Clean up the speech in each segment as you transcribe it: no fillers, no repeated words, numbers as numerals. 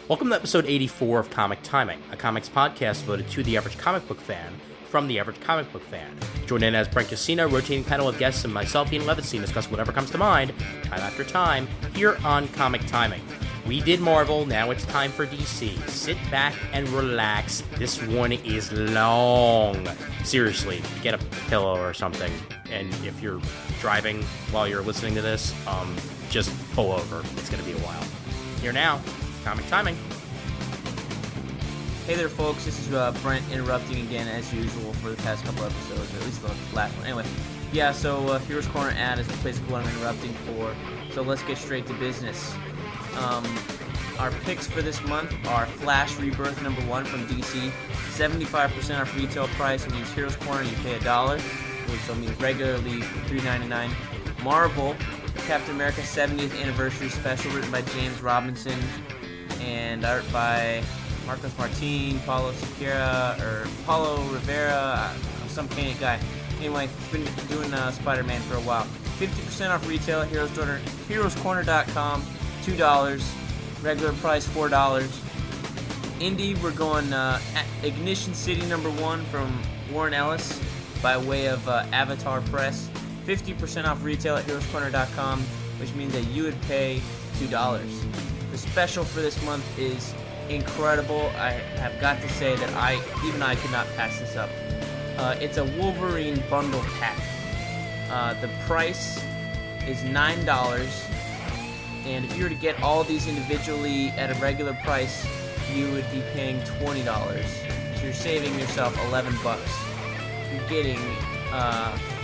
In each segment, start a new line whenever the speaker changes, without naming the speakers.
Welcome to episode 84 of Comic Timing, a comics podcast devoted to the average comic book fan from the average comic book fan. Join in as Brent Cassina, rotating panel of guests, and myself, Ian Levinstein, discuss whatever comes to mind, time after time, here on Comic Timing. We did Marvel, now it's time for DC. Sit back and relax. This one is long. Seriously, get a pillow or something. And if you're driving while you're listening to this, just pull over. It's going to be a while. Here now, Comic Timing.
Hey there, folks. This is Brent interrupting again, as usual, for the past couple episodes, or at least the last one. Anyway, yeah, so Heroes Corner ad is basically what I'm interrupting for. So let's get straight to business. Our picks for this month are Flash Rebirth #1 from DC, 75% off retail price. When you use Heroes Corner, you pay $1, which so means regularly $3.99. Marvel Captain America 70th Anniversary Special, written by James Robinson, and art by Marcos Martin, Paulo Rivera, some painted guy. Anyway, he's been doing Spider-Man for a while. 50% off retail at HeroesCorner.com, $2. Regular price, $4. Indie, we're going Ignition City #1 from Warren Ellis by way of Avatar Press. 50% off retail at HeroesCorner.com, which means that you would pay $2. The special for this month is incredible. I have got to say that I could not pass this up. It's a Wolverine bundle pack. The price is $9, and if you were to get all these individually at a regular price, you would be paying $20. So you're saving yourself $11. You're getting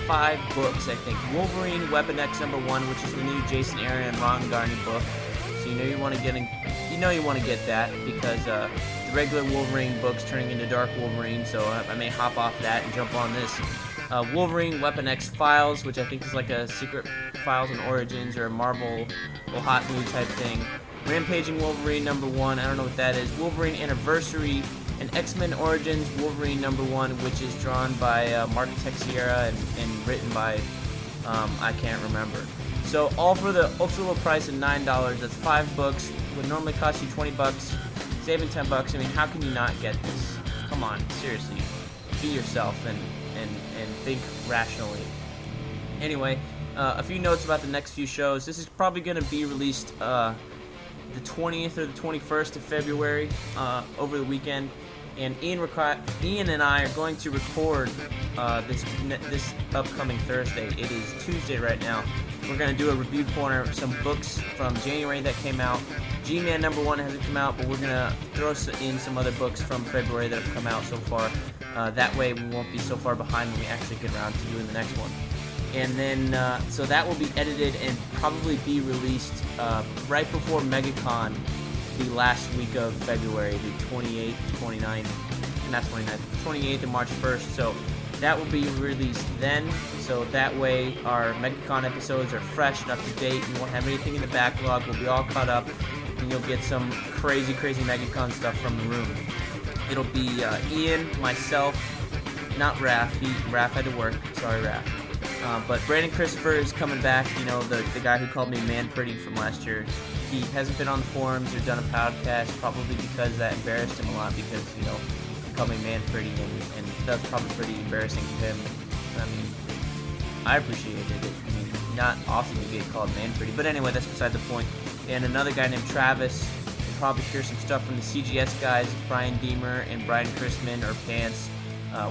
5 books, I think. Wolverine Weapon X #1, which is the new Jason Aaron and Ron Garney book. So you want to get that because the regular Wolverine book's turning into Dark Wolverine, so I may hop off that and jump on this. Wolverine Weapon X Files, which I think is like a Secret Files and Origins or a Marvel Hot Blue type thing. Rampaging Wolverine #1, I don't know what that is. Wolverine Anniversary and X-Men Origins Wolverine #1, which is drawn by Mark Texeira and written by I can't remember. So all for the ultra low price of $9. That's 5 books. Would normally cost you $20. Saving $10. I mean, how can you not get this? Come on, seriously. Be yourself and think rationally. Anyway, a few notes about the next few shows. This is probably going to be released the 20th or the 21st of February over the weekend. And Ian and I are going to record this upcoming Thursday. It is Tuesday right now. We're going to do a review corner of some books from January that came out. G-Man #1 hasn't come out, but we're going to throw in some other books from February that have come out so far. That way we won't be so far behind when we actually get around to doing the next one. And then, so that will be edited and probably be released right before MegaCon, the last week of February, the 28th, 29th, not 29th, 28th and March 1st. So that will be released then. So that way our MegaCon episodes are fresh and up to date. You won't have anything in the backlog. We'll be all caught up, and you'll get some crazy MegaCon stuff from the room. It'll be Ian, myself, not Raph. Raph had to work. Sorry, Raph. But Brandon Christopher is coming back, the guy who called me man pretty from last year. He hasn't been on the forums or done a podcast, probably because that embarrassed him a lot, because, he called me man pretty, and that's probably pretty embarrassing to him. I mean, I appreciated it. I mean, not awesome to get called man pretty, but anyway, that's beside the point. And another guy named Travis. You'll probably hear some stuff from the CGS guys, Brian Deemer and Brian Chrisman or Pants.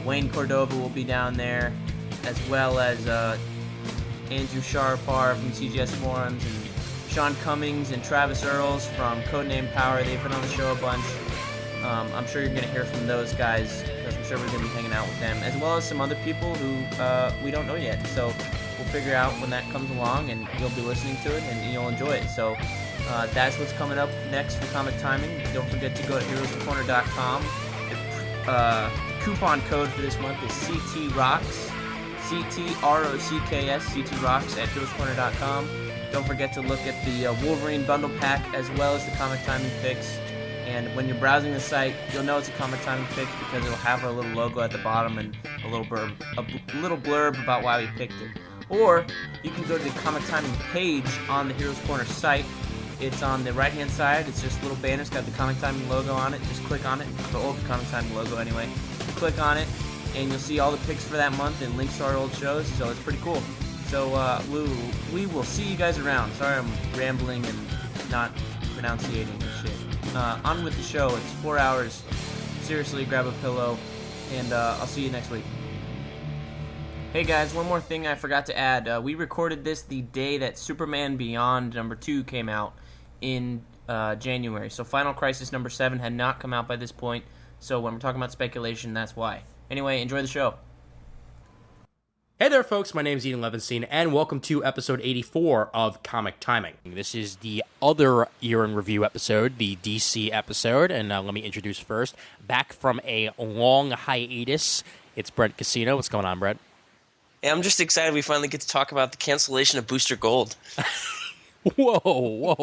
Wayne Cordova will be down there, as well as Andrew Sharpar from CGS Forums, and Sean Cummings and Travis Earls from Codename Power. They've been on the show a bunch. I'm sure you're going to hear from those guys, because I'm sure we're going to be hanging out with them, as well as some other people who we don't know yet. So we'll figure out when that comes along, and you'll be listening to it, and you'll enjoy it. So that's what's coming up next for Comic Timing. Don't forget to go to HeroesCorner.com. The coupon code for this month is CTROCKS. CTROCKS, CTROCKS at HeroesCorner.com. Don't forget to look at the Wolverine bundle pack, as well as the Comic Timing picks. And when you're browsing the site, you'll know it's a Comic Timing pick because it'll have our little logo at the bottom and a little blurb about why we picked it. Or you can go to the Comic Timing page on the Heroes Corner site. It's on the right-hand side. It's just a little banner. It's got the Comic Timing logo on it. Just click on it. The old Comic Timing logo, anyway. Click on it, and you'll see all the picks for that month and links to our old shows. So it's pretty cool. So we will see you guys around. Sorry, I'm rambling and not pronunciating and shit. On with the show. It's 4 hours. Seriously, grab a pillow, and I'll see you next week. Hey guys, one more thing I forgot to add. We recorded this the day that Superman Beyond #2 came out in January. So Final Crisis #7 had not come out by this point. So when we're talking about speculation, that's why. Anyway, enjoy the show.
Hey there, folks. My name is Ian Levinstein, and welcome to episode 84 of Comic Timing. This is the other year in review episode, the DC episode, and let me introduce first. Back from a long hiatus, it's Brent Casino. What's going on, Brent?
Hey, I'm just excited we finally get to talk about the cancellation of Booster Gold.
Whoa,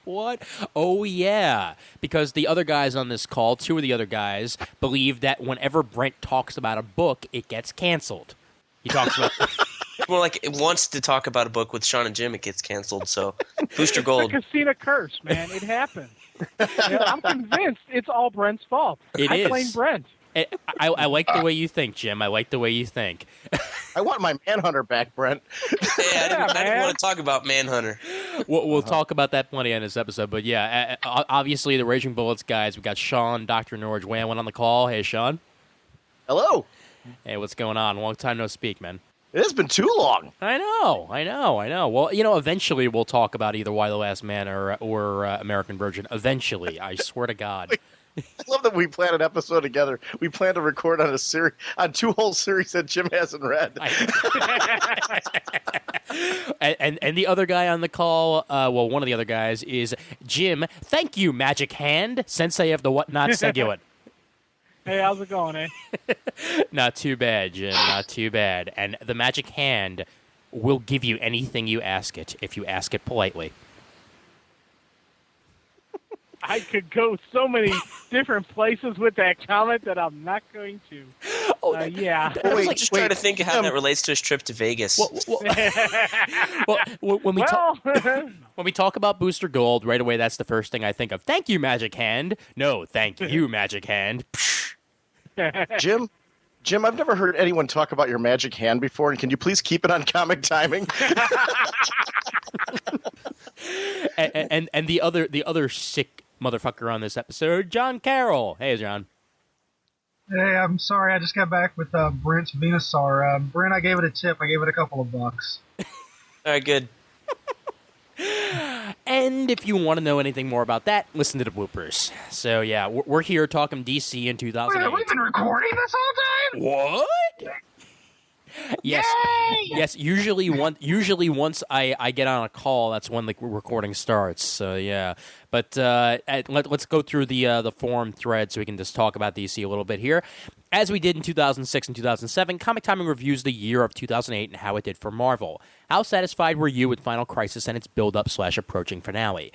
what? Oh, yeah. Because the other guys on this call, two of the other guys, believe that whenever Brent talks about a book, it gets canceled. He talks about...
More like it wants to talk about a book with Sean and Jim, it gets canceled, so Booster Gold.
It's a casino curse, man. It happened. I'm convinced it's all Brent's fault. I blame Brent.
I like the way you think, Jim. I like the way you think.
I want my Manhunter back, Brent.
Hey, I didn't want to talk about Manhunter.
We'll talk about that plenty on this episode, but yeah, obviously the Raging Bullets guys, we got Sean, Dr. Norge Whalen on the call. Hey, Sean.
Hello.
Hey, what's going on? Long time no speak, man.
It has been too long.
I know. Well, eventually we'll talk about either Y the Last Man or American Virgin. Eventually, I swear to God.
I love that we planned an episode together. We plan to record on on two whole series that Jim hasn't read.
and the other guy on the call, one of the other guys is Jim. Thank you, Magic Hand, Sensei of the Whatnot Seguin.
Hey, how's it going, eh?
Not too bad, Jim. Not too bad. And the Magic Hand will give you anything you ask it, if you ask it politely.
I could go so many different places with that comment that I'm not going to. Yeah.
I was just trying to think of how that relates to his trip to Vegas.
When we talk about Booster Gold, right away, that's the first thing I think of. Thank you, Magic Hand. No, thank you, Magic Hand.
Jim, I've never heard anyone talk about your Magic Hand before, and can you please keep it on Comic Timing?
and the other sick motherfucker on this episode, John Carroll. Hey, John.
Hey, I'm sorry. I just got back with Brent's Venusaur. Brent, I gave it a tip. I gave it a couple of bucks.
All right, good.
And if you want to know anything more about that, listen to the bloopers. So, yeah, we're here talking DC in 2008.
Wait, we've been recording this whole time?
What? Yes.
Yay!
Yes, usually once I get on a call, that's when the recording starts. So, yeah. But let's go through the forum thread so we can just talk about DC a little bit here. As we did in 2006 and 2007, Comic Timing reviews the year of 2008 and how it did for Marvel. How satisfied were you with Final Crisis and its build-up / approaching finale?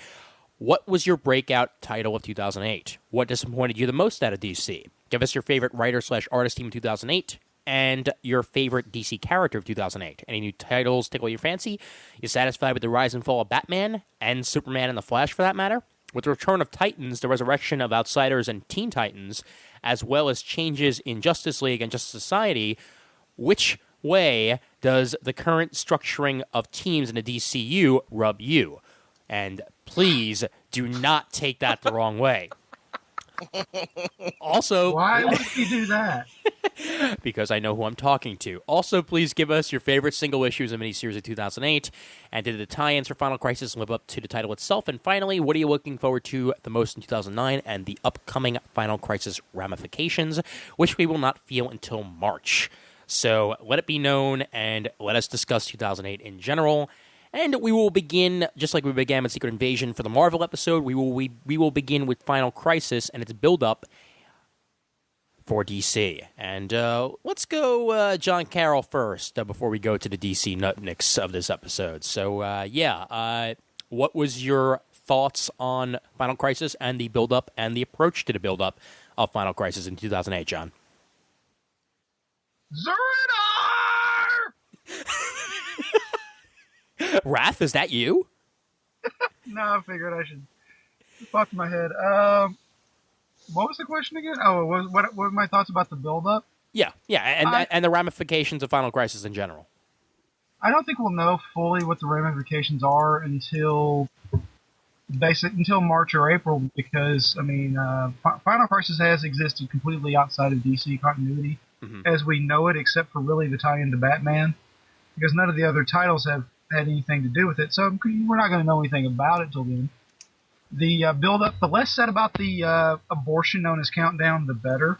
What was your breakout title of 2008? What disappointed you the most out of DC? Give us your favorite writer / artist team of 2008 and your favorite DC character of 2008. Any new titles tickle your fancy? You satisfied with the rise and fall of Batman and Superman and the Flash, for that matter? With the return of Titans, the resurrection of Outsiders and Teen Titans, as well as changes in Justice League and Justice Society, which way does the current structuring of teams in the DCU rub you? And please do not take that the wrong way. Also,
why would you do that?
Because I know who I'm talking to. Also, please give us your favorite single issues of miniseries of 2008. And did the tie-ins for Final Crisis live up to the title itself? And finally, what are you looking forward to the most in 2009 and the upcoming Final Crisis ramifications, which we will not feel until March. So let it be known and let us discuss 2008 in general. And we will begin, just like we began with Secret Invasion for the Marvel episode, we will begin with Final Crisis and its build-up for DC. And let's go John Carroll first before we go to the DC nutnicks of this episode. So, what was your thoughts on Final Crisis and the build-up and the approach to the build-up of Final Crisis in 2008, John?
Zordar!
Wrath, is that you?
No, I figured I should pop in my head. What was the question again? Oh, what were my thoughts about the build-up?
Yeah, and the ramifications of Final Crisis in general.
I don't think we'll know fully what the ramifications are until March or April, because Final Crisis has existed completely outside of DC continuity as we know it, except for really the tie-in to Batman, because none of the other titles have had anything to do with it. So we're not going to know anything about it till then. The build-up, the less said about the abortion known as Countdown, the better.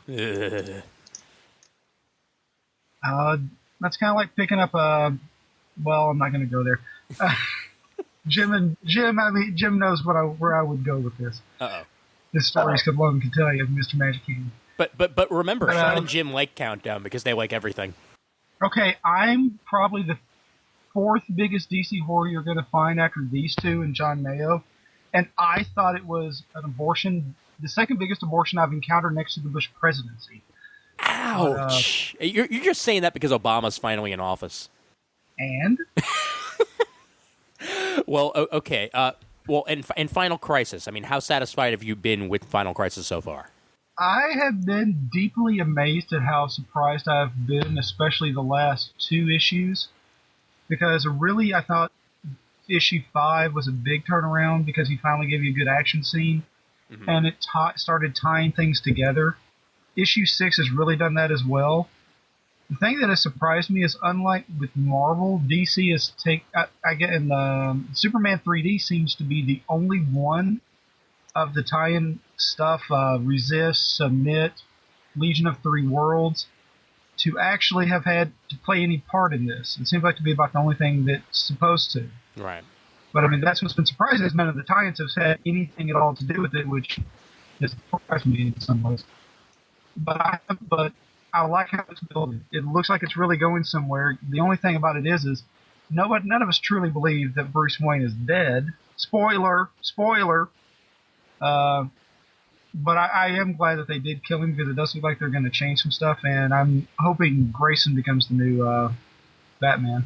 That's kind of like picking up a. Well, I'm not going to go there. Jim knows where I would go with this.
Uh-oh.
This story's Logan can tell you, Mr. Magic King.
But remember, Sean and Jim like Countdown because they like everything. Okay,
I'm probably the fourth biggest DC horror you're going to find after these two and John Mayo. And I thought it was an abortion, the second biggest abortion I've encountered next to the Bush presidency.
Ouch! You're just saying that because Obama's finally in office.
And?
Well, okay. Well, in Final Crisis, I mean, how satisfied have you been with Final Crisis so far?
I have been deeply amazed at how surprised I've been, especially the last two issues. Because really, I thought issue 5 was a big turnaround because he finally gave you a good action scene. Mm-hmm. And it started tying things together. Issue 6 has really done that as well. The thing that has surprised me is, unlike with Marvel, DC is Superman 3D seems to be the only one of the tie-in stuff, Resist, Submit, Legion of Three Worlds, to actually have had to play any part in this. It seems like to be about the only thing that's supposed to.
Right.
But I mean, that's what's been surprising, is none of the tie-ins have had anything at all to do with it, which has surprised me in some ways. But I like how it's building. It looks like it's really going somewhere. The only thing about it is none of us truly believe that Bruce Wayne is dead. Spoiler. But I am glad that they did kill him, because it does look like they're going to change some stuff, and I'm hoping Grayson becomes the new Batman.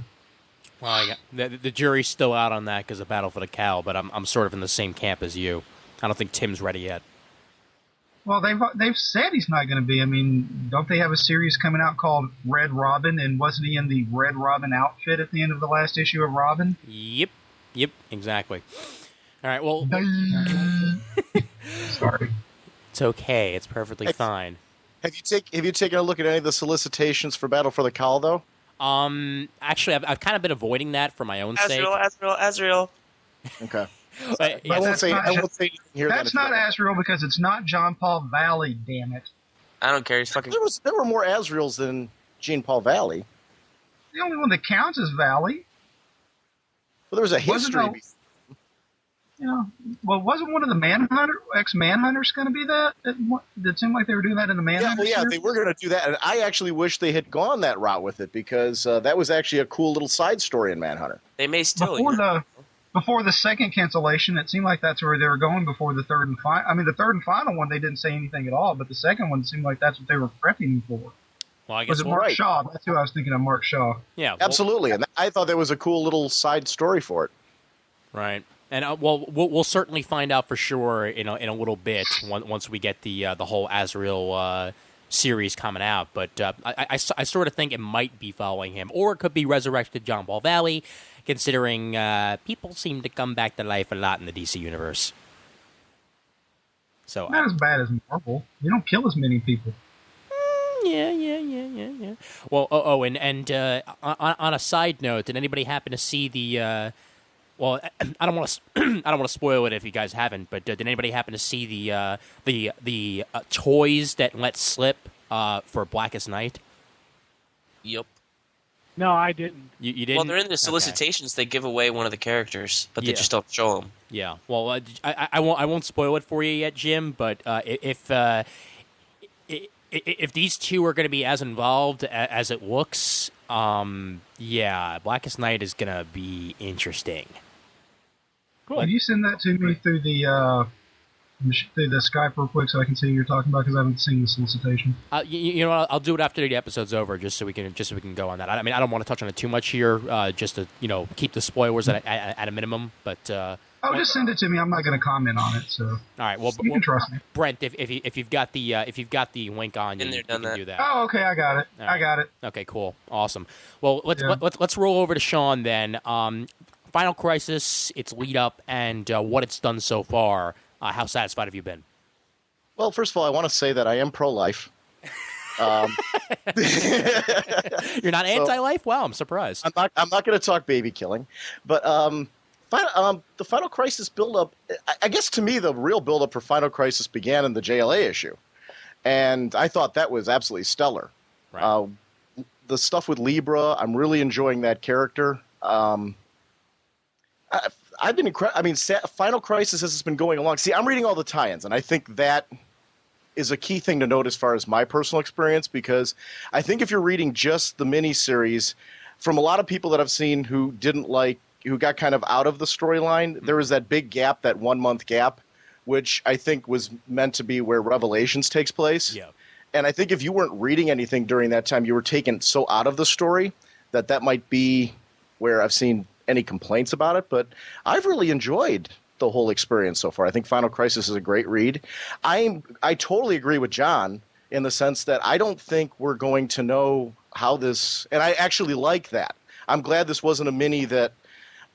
Well, the jury's still out on that because of Battle for the Cowl, but I'm sort of in the same camp as you. I don't think Tim's ready yet.
Well, they've said he's not going to be. I mean, don't they have a series coming out called Red Robin, and wasn't he in the Red Robin outfit at the end of the last issue of Robin?
Yep, exactly. All right, well...
Sorry.
It's okay. It's perfectly fine.
Have you taken a look at any of the solicitations for Battle for the Cowl, though?
Actually, I've kind of been avoiding that for my own sake.
Azrael.
Okay.
But,
I won't say anything here.
That's not Azrael, because it's not John Paul Valley, damn it.
I don't care. He's fucking...
There were more Azraels than Jean Paul Valley.
The only one that counts is Valley.
Well, there was a history.
Well, wasn't one of the ex-Manhunters going to be that? It seemed like they were doing that in the Manhunter
Yeah,
series?
they were going to do that, and I actually wish they had gone that route with it, because that was actually a cool little side story in Manhunter.
They may still...
Before the second cancellation, it seemed like that's where they were going before the third and final. I mean, the third and final one, they didn't say anything at all, but the second one seemed like that's what they were prepping for.
Well, I guess
was it Mark Shaw? That's who I was thinking of, Mark Shaw.
Yeah,
absolutely, and I thought that was a cool little side story for it.
Right, and we'll certainly find out for sure in a little bit once we get the whole Azrael series coming out. But I sort of think it might be following him, or it could be resurrected John Paul Valley, considering people seem to come back to life a lot in the DC universe. So
not as bad as Marvel. You don't kill as many people.
Yeah. Well, and on a side note, did anybody happen to see the? Well, I don't want to spoil it if you guys haven't, but did anybody happen to see the toys that let slip for Blackest Night?
Yep.
No, I didn't.
You didn't?
Well, they're in the solicitations. Okay. They give away one of the characters, but they just don't show them.
Yeah. Well, I won't spoil it for you yet, Jim. But if these two are going to be as involved as it looks, Blackest Night is going to be interesting.
Cool. Can you send that to me through the Skype real quick so I can see what you're talking about, because I haven't seen the solicitation.
You know what? I'll do it after the episode's over, just so we can go on that. I mean, I don't want to touch on it too much here, just to keep the spoilers at a minimum. But
Oh, just send it to me. I'm not going to comment on it, so
All right. Well,
you can trust me.
Brent, if you've got the link on,
Been
you
there,
can
done
do that.
Oh, okay, I got it.
All right.
I got it.
Okay, cool, awesome. Well,
Yeah.
let's roll over to Sean then. Final Crisis, its lead up, and what it's done so far. How satisfied have you been?
Well, first of all, I want to say that I am pro-life.
You're not anti-life? Wow, I'm surprised.
I'm not going to talk baby killing, but the Final Crisis build-up. I guess to me, the real build-up for Final Crisis began in the JLA issue, and I thought that was absolutely stellar.
Right.
The stuff with Libra, I'm really enjoying that character. I've been I mean, Final Crisis as it's been going along. See, I'm reading all the tie-ins, and I think that is a key thing to note as far as my personal experience, because I think if you're reading just the miniseries, from a lot of people that I've seen who got kind of out of the storyline, there was that big gap, that 1 month gap, which I think was meant to be where Revelations takes place.
Yeah.
And I think if you weren't reading anything during that time, you were taken so out of the story that might be where I've seen any complaints about it. But I've really enjoyed the whole experience so far. I think Final Crisis is a great read. I totally agree with John in the sense that I don't think we're going to know how this, and I actually like that. I'm glad this wasn't a mini that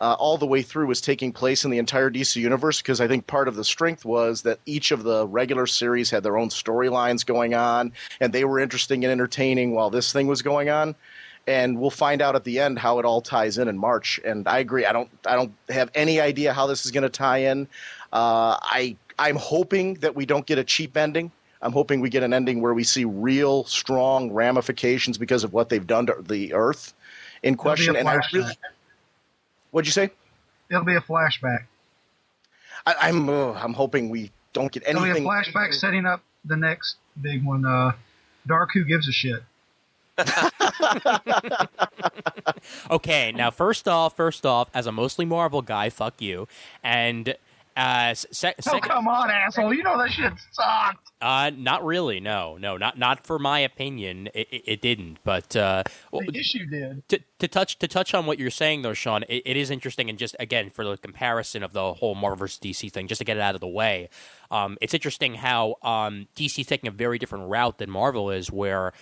all the way through was taking place in the entire DC universe, because I think part of the strength was that each of the regular series had their own storylines going on, and they were interesting and entertaining while this thing was going on. And we'll find out at the end how it all ties in March. And I agree. I don't have any idea how this is going to tie in. I'm hoping that we don't get a cheap ending. I'm hoping we get an ending where we see real strong ramifications because of what they've done to the Earth in question. And what'd you say?
It'll be a flashback.
I'm hoping we don't get anything.
It'll be a flashback setting up the next big one. Dark Who Gives a Shit.
Okay, now first off, as a mostly Marvel guy, fuck you. And
Oh, come on, asshole! You know that shit sucked.
Not really. No, not for my opinion. It didn't. But
The issue did.
To touch on what you're saying though, Sean, it is interesting, and just again for the comparison of the whole Marvel vs. DC thing, just to get it out of the way, it's interesting how DC's taking a very different route than Marvel is, where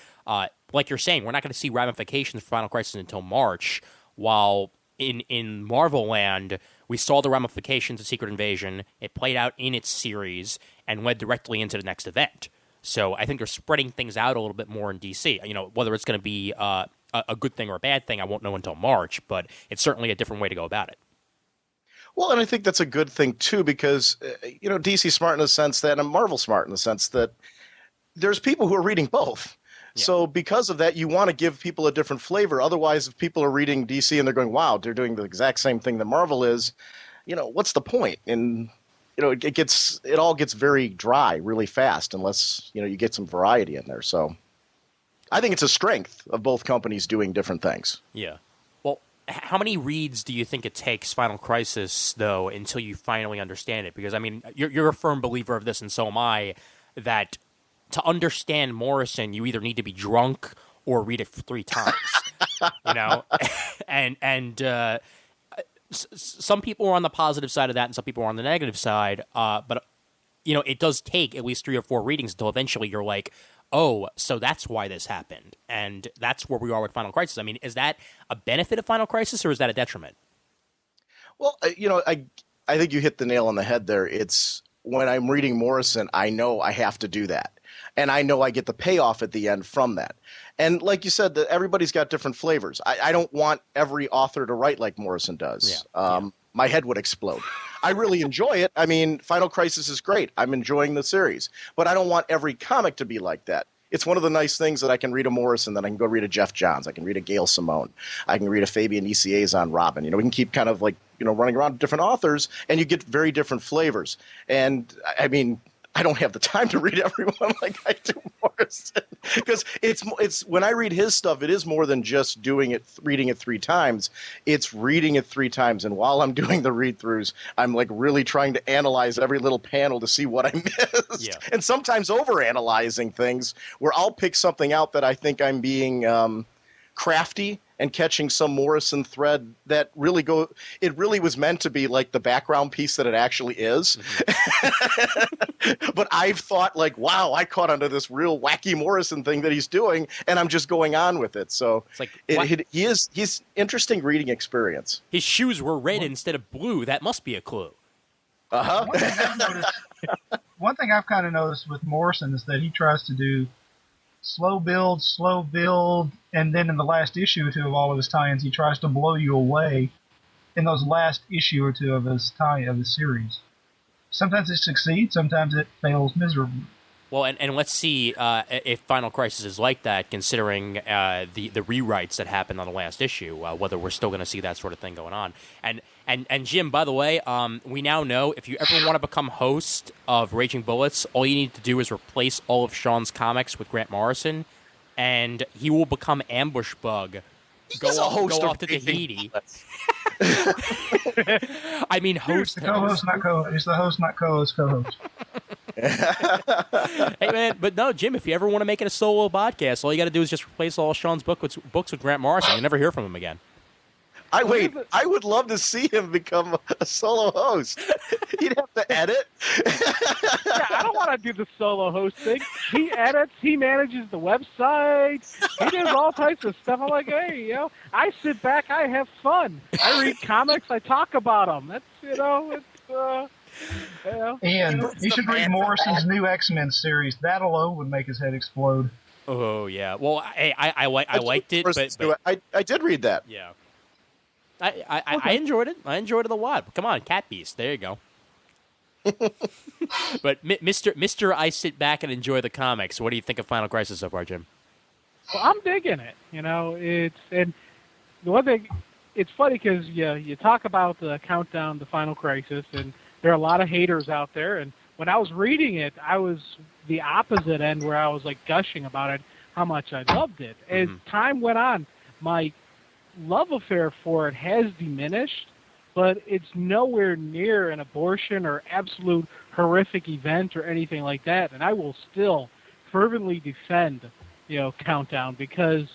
like you're saying, we're not going to see ramifications for Final Crisis until March, while in Marvel land, we saw the ramifications of Secret Invasion. It played out in its series and led directly into the next event. So I think they're spreading things out a little bit more in DC. You know, whether it's going to be a good thing or a bad thing, I won't know until March, but it's certainly a different way to go about it.
Well, and I think that's a good thing, too, because, DC's smart in the sense that, and Marvel's smart in the sense that there's people who are reading both. Yeah. So because of that, you want to give people a different flavor. Otherwise, if people are reading DC and they're going, wow, they're doing the exact same thing that Marvel is, what's the point? And, it all gets very dry really fast unless, you get some variety in there. So I think it's a strength of both companies doing different things.
Yeah. Well, how many reads do you think it takes Final Crisis, though, until you finally understand it? Because, I mean, you're a firm believer of this, and so am I, that to understand Morrison, you either need to be drunk or read it 3 times, and some people are on the positive side of that and some people are on the negative side. But it does take at least 3 or 4 readings until eventually you're like, oh, so that's why this happened. And that's where we are with Final Crisis. I mean, is that a benefit of Final Crisis or is that a detriment?
Well, I think you hit the nail on the head there. It's when I'm reading Morrison, I know I have to do that. And I know I get the payoff at the end from that. And like you said, that everybody's got different flavors. I don't want every author to write like Morrison does. Yeah. My head would explode. I really enjoy it. I mean, Final Crisis is great. I'm enjoying the series. But I don't want every comic to be like that. It's one of the nice things that I can read a Morrison, that I can go read a Jeff Johns. I can read a Gail Simone. I can read a Fabian Iciez on Robin. We can keep kind of like, running around different authors, and you get very different flavors. And, I mean, I don't have the time to read everyone like I do Morrison, because it's when I read his stuff, it is more than just reading it 3 times. It's reading it 3 times, and while I'm doing the read-throughs, I'm like really trying to analyze every little panel to see what I missed, and sometimes over-analyzing things where I'll pick something out that I think I'm being crafty, and catching some Morrison thread that it really was meant to be like the background piece that it actually is. But I've thought like, wow, I caught onto this real wacky Morrison thing that he's doing, and I'm just going on with it. So
it's like
he's interesting reading experience.
His shoes were red instead of blue. That must be a clue.
One thing I've kind of noticed with Morrison is that he tries to do slow build, and then in the last issue or two of all of his tie-ins, he tries to blow you away in those last issue or two of his series. Sometimes it succeeds, sometimes it fails miserably.
Well, and let's see if Final Crisis is like that, considering the rewrites that happened on the last issue, whether we're still going to see that sort of thing going on. And Jim, by the way, we now know if you ever want to become host of Raging Bullets, all you need to do is replace all of Sean's comics with Grant Morrison, and he will become Ambush Bug. Go off to Tahiti. I mean, host.
He's the co-host, not co-host. He's the host, not co-host.
Hey man, but no, Jim. If you ever want to make it a solo podcast, all you got to do is just replace all Sean's books with Grant Morrison. You never hear from him again.
I would love to see him become a solo host. He'd have to edit.
Yeah, I don't want to do the solo host thing. He edits. He manages the website. He does all types of stuff. I'm like, hey, I sit back. I have fun. I read comics. I talk about them. That's,
And you should read Morrison's new X-Men series. That alone would make his head explode.
Oh yeah. Well, I liked it, but
I did read that.
Yeah. I enjoyed it. I enjoyed it a lot. Come on, Cat Beast. There you go. But Mr. I sit back and enjoy the comics. What do you think of Final Crisis so far, Jim?
Well, I'm digging it. And the one thing, it's funny because you talk about the countdown to Final Crisis, and there are a lot of haters out there. And when I was reading it, I was the opposite end where I was like gushing about it, how much I loved it. As time went on, my love affair for it has diminished, but it's nowhere near an abortion or absolute horrific event or anything like that. And I will still fervently defend, Countdown, because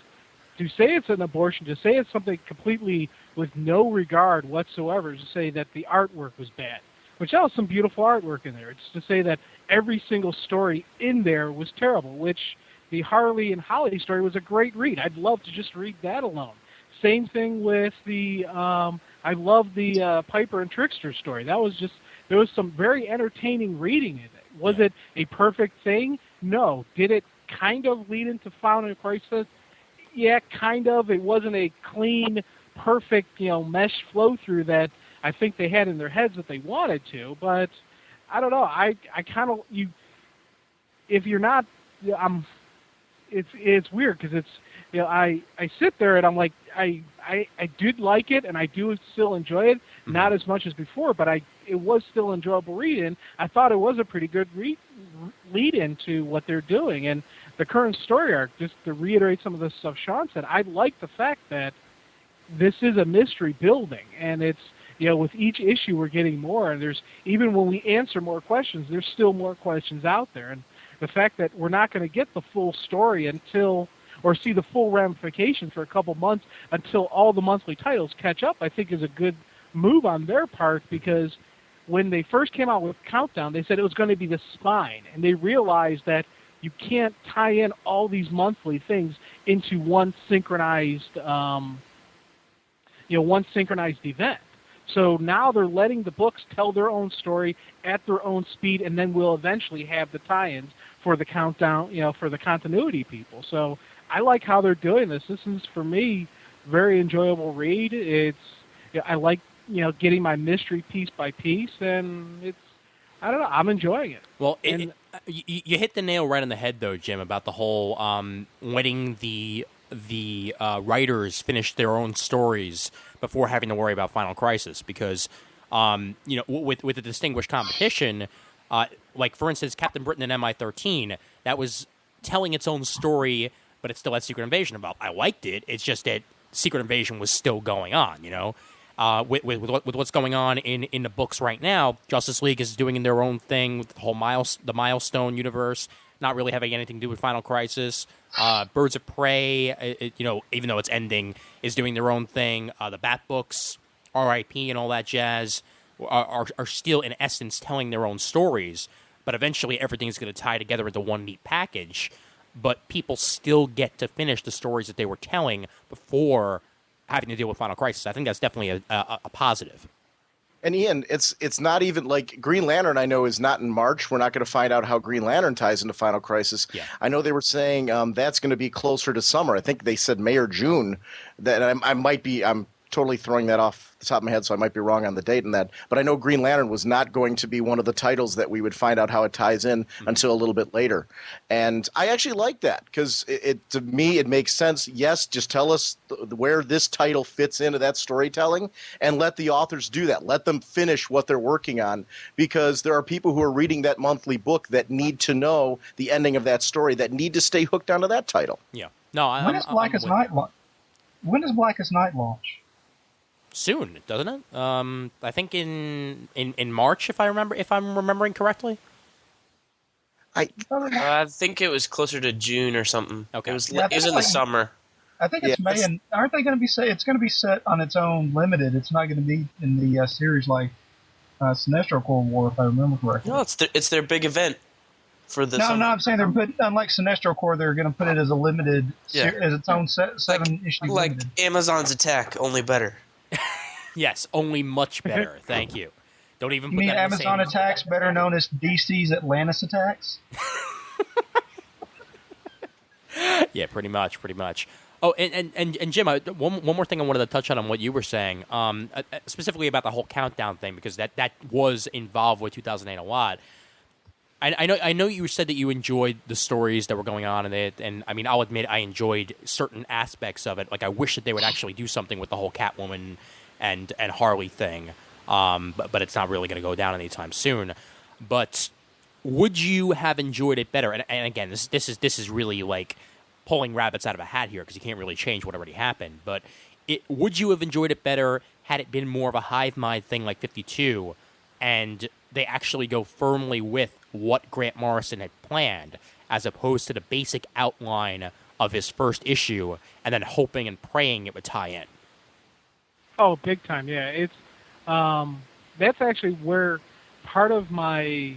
to say it's an abortion, to say it's something completely with no regard whatsoever, to say that the artwork was bad, which there was some beautiful artwork in there. It's to say that every single story in there was terrible, which the Harley and Holly story was a great read. I'd love to just read that alone. Same thing with the, I love the Piper and Trickster story. There was some very entertaining reading in it. Was it a perfect thing? No. Did it kind of lead into Final Crisis? Yeah, kind of. It wasn't a clean, perfect, mesh flow through that I think they had in their heads that they wanted to. But I don't know. I kind of, if you're not, it's weird because it's, I sit there and I'm like, I did like it and I do still enjoy it, not as much as before, but it was still enjoyable reading. I thought it was a pretty good lead into what they're doing. And the current story arc, just to reiterate some of the stuff Sean said, I like the fact that this is a mystery building, and it's, with each issue we're getting more, and there's, even when we answer more questions, there's still more questions out there. And the fact that we're not going to get the full story or see the full ramifications for a couple months until all the monthly titles catch up, I think is a good move on their part, because when they first came out with Countdown, they said it was going to be the spine, and they realized that you can't tie in all these monthly things into one synchronized event. So now they're letting the books tell their own story at their own speed, and then we'll eventually have the tie-ins for the Countdown, for the continuity people. So I like how they're doing this. This is, for me, very enjoyable read. I like, getting my mystery piece by piece, and I don't know, I'm enjoying it.
Well, you hit the nail right on the head, though, Jim, about the whole letting the writers finish their own stories before having to worry about Final Crisis, because with the distinguished competition, like for instance Captain Britain and MI13, that was telling its own story, but it still had Secret Invasion involved. I liked it. It's just that Secret Invasion was still going on. With what's going on in the books right now, Justice League is doing their own thing with the whole Milestone universe. not really having anything to do with Final Crisis. Birds of Prey, even though it's ending, is doing their own thing. The Bat books, R.I.P. and all that jazz, are still in essence telling their own stories. But eventually, everything's going to tie together into one neat package. But people still get to finish the stories that they were telling before having to deal with Final Crisis. I think that's definitely a positive.
And Ian, it's not even like Green Lantern, I know, is not in March. We're not going to find out how Green Lantern ties into Final Crisis.
Yeah.
I know they were saying that's going to be closer to summer. I think they said May or June. That I'm totally throwing that off the top of my head, so I might be wrong on the date in that. But I know Green Lantern was not going to be one of the titles that we would find out how it ties in until a little bit later. And I actually like that because to me it makes sense. Yes, just tell us where this title fits into that storytelling and let the authors do that. Let them finish what they're working on, because there are people who are reading that monthly book that need to know the ending of that story, that need to stay hooked onto that title.
Yeah. No,
When does Blackest Night launch?
Soon, doesn't it? I think in March, if I'm remembering correctly.
I think it was closer to June or something.
Okay.
It was
Yeah,
in the summer.
I think it's May, and aren't they going to be set? It's going to be set on its own limited. It's not going to be in the series like Sinestro Corps War, if I remember correctly.
No, it's their big event for the summer.
No, I'm saying unlike Sinestro Corps, they're going to put it as a limited, as its own 7-issue
like
limited.
Amazon's Attack, only better.
Yes, only much better. Thank you. Don't even
You
put
mean
that in the
Amazon
same...
Attacks, better known as DC's Atlantis Attacks?
Yeah, pretty much. Oh, and Jim, one more thing I wanted to touch on what you were saying, specifically about the whole countdown thing, because that was involved with 2008 a lot. I know you said that you enjoyed the stories that were going on in it, and I mean, I'll admit I enjoyed certain aspects of it. Like, I wish that they would actually do something with the whole Catwoman and Harley thing, but it's not really going to go down anytime soon. But would you have enjoyed it better? And again, this is really like pulling rabbits out of a hat here, because you can't really change what already happened. But would you have enjoyed it better had it been more of a hive mind thing like 52, and they actually go firmly with what Grant Morrison had planned, as opposed to the basic outline of his first issue, and then hoping and praying it would tie in?
Oh, big time, yeah. It's that's actually where part of my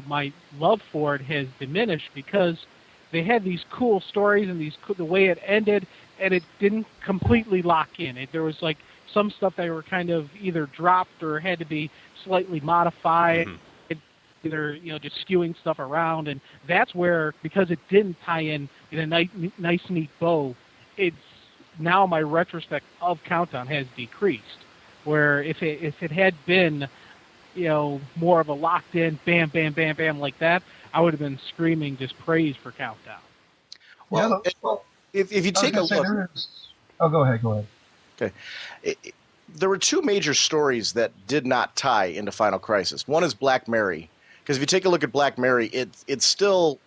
my love for it has diminished, because they had these cool stories and the way it ended, and it didn't completely lock in. There was like some stuff that were kind of either dropped or had to be slightly modified.
Mm-hmm.
Either just skewing stuff around, and that's where, because it didn't tie in a nice neat bow, it's now my retrospect of Countdown has decreased. Where if it had been more of a locked in bam bam bam bam like that, I would have been screaming just praise for Countdown.
Well, if you take a look,
go ahead.
Okay. There were two major stories that did not tie into Final Crisis. One is Black Mary, because if you take a look at Black Mary, it's still...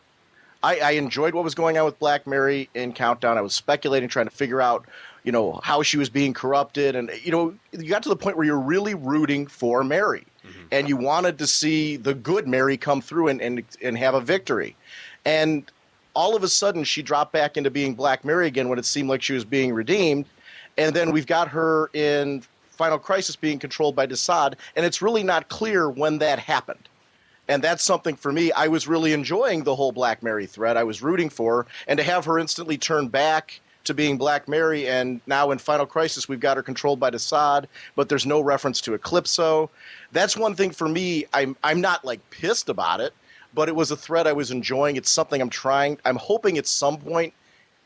I enjoyed what was going on with Black Mary in Countdown. I was speculating, trying to figure out, how she was being corrupted. And, you got to the point where you're really rooting for Mary. Mm-hmm. And you wanted to see the good Mary come through and have a victory. And all of a sudden, she dropped back into being Black Mary again when it seemed like she was being redeemed. And then we've got her in Final Crisis being controlled by Desaad, and it's really not clear when that happened. And that's something for me. I was really enjoying the whole Black Mary thread. I was rooting for her, and to have her instantly turn back to being Black Mary, and now in Final Crisis we've got her controlled by Desaad, but there's no reference to Eclipso. That's one thing for me. I'm not like pissed about it, but it was a thread I was enjoying. It's something I'm hoping at some point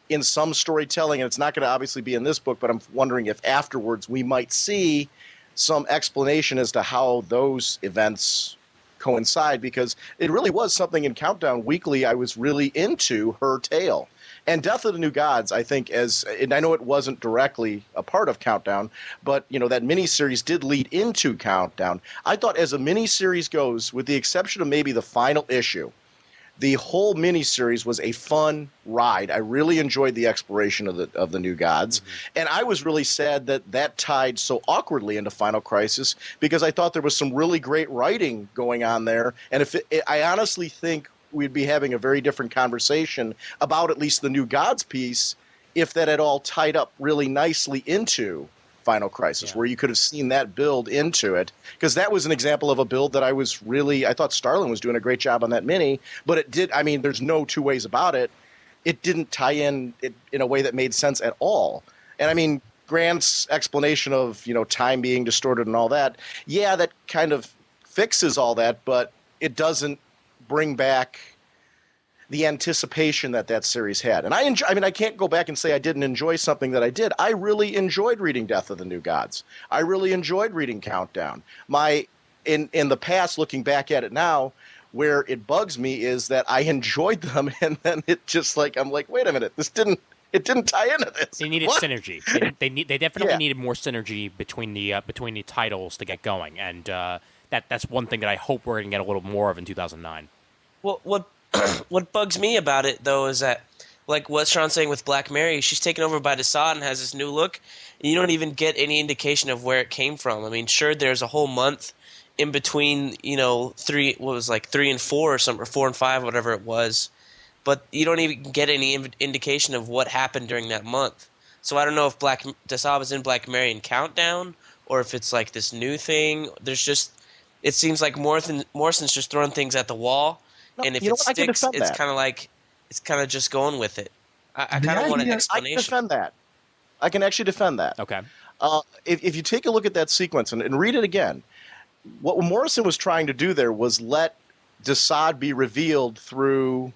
in some storytelling, and it's not going to obviously be in this book, but I'm wondering if afterwards we might see some explanation as to how those events coincide, because it really was something in Countdown Weekly I was really into her tale. And Death of the New Gods, I think, and I know it wasn't directly a part of Countdown, but that miniseries did lead into Countdown. I thought as a miniseries goes, with the exception of maybe the final issue, the whole miniseries was a fun ride. I really enjoyed the exploration of the New Gods, and I was really sad that tied so awkwardly into Final Crisis, because I thought there was some really great writing going on there. And I honestly think we'd be having a very different conversation about at least the New Gods piece if that had all tied up really nicely into Final Crisis, where you could have seen that build into it. Because that was an example of a build that I thought Starlin was doing a great job on that mini, but it did, I mean, there's no two ways about it. It didn't tie in a way that made sense at all. And I mean, Grant's explanation of, time being distorted and all that, yeah, that kind of fixes all that, but it doesn't bring back the anticipation that series had. And I can't go back and say I didn't enjoy something that I did. I really enjoyed reading Death of the New Gods. I really enjoyed reading Countdown. In the past, looking back at it now, where it bugs me is that I enjoyed them, and then it just I'm like, wait a minute, it didn't tie into this.
They needed synergy. They definitely needed more synergy between the titles to get going, and that's one thing that I hope we're going to get a little more of in 2009.
Well, what bugs me about it though is that, like what Sean's saying with Black Mary, she's taken over by Desaad and has this new look, and you don't even get any indication of where it came from. I mean, sure, there's a whole month in between, 3 and 4 or something, or 4 and 5, whatever it was. But you don't even get any indication of what happened during that month. So I don't know if Desaad was in Black Mary and Countdown, or if it's like this new thing. It seems like Morrison's just throwing things at the wall, and if it sticks, it's kind of just going with it. I kind of want an explanation.
I can actually defend that.
Okay.
If you take a look at that sequence and read it again, what Morrison was trying to do there was let Desaad be revealed through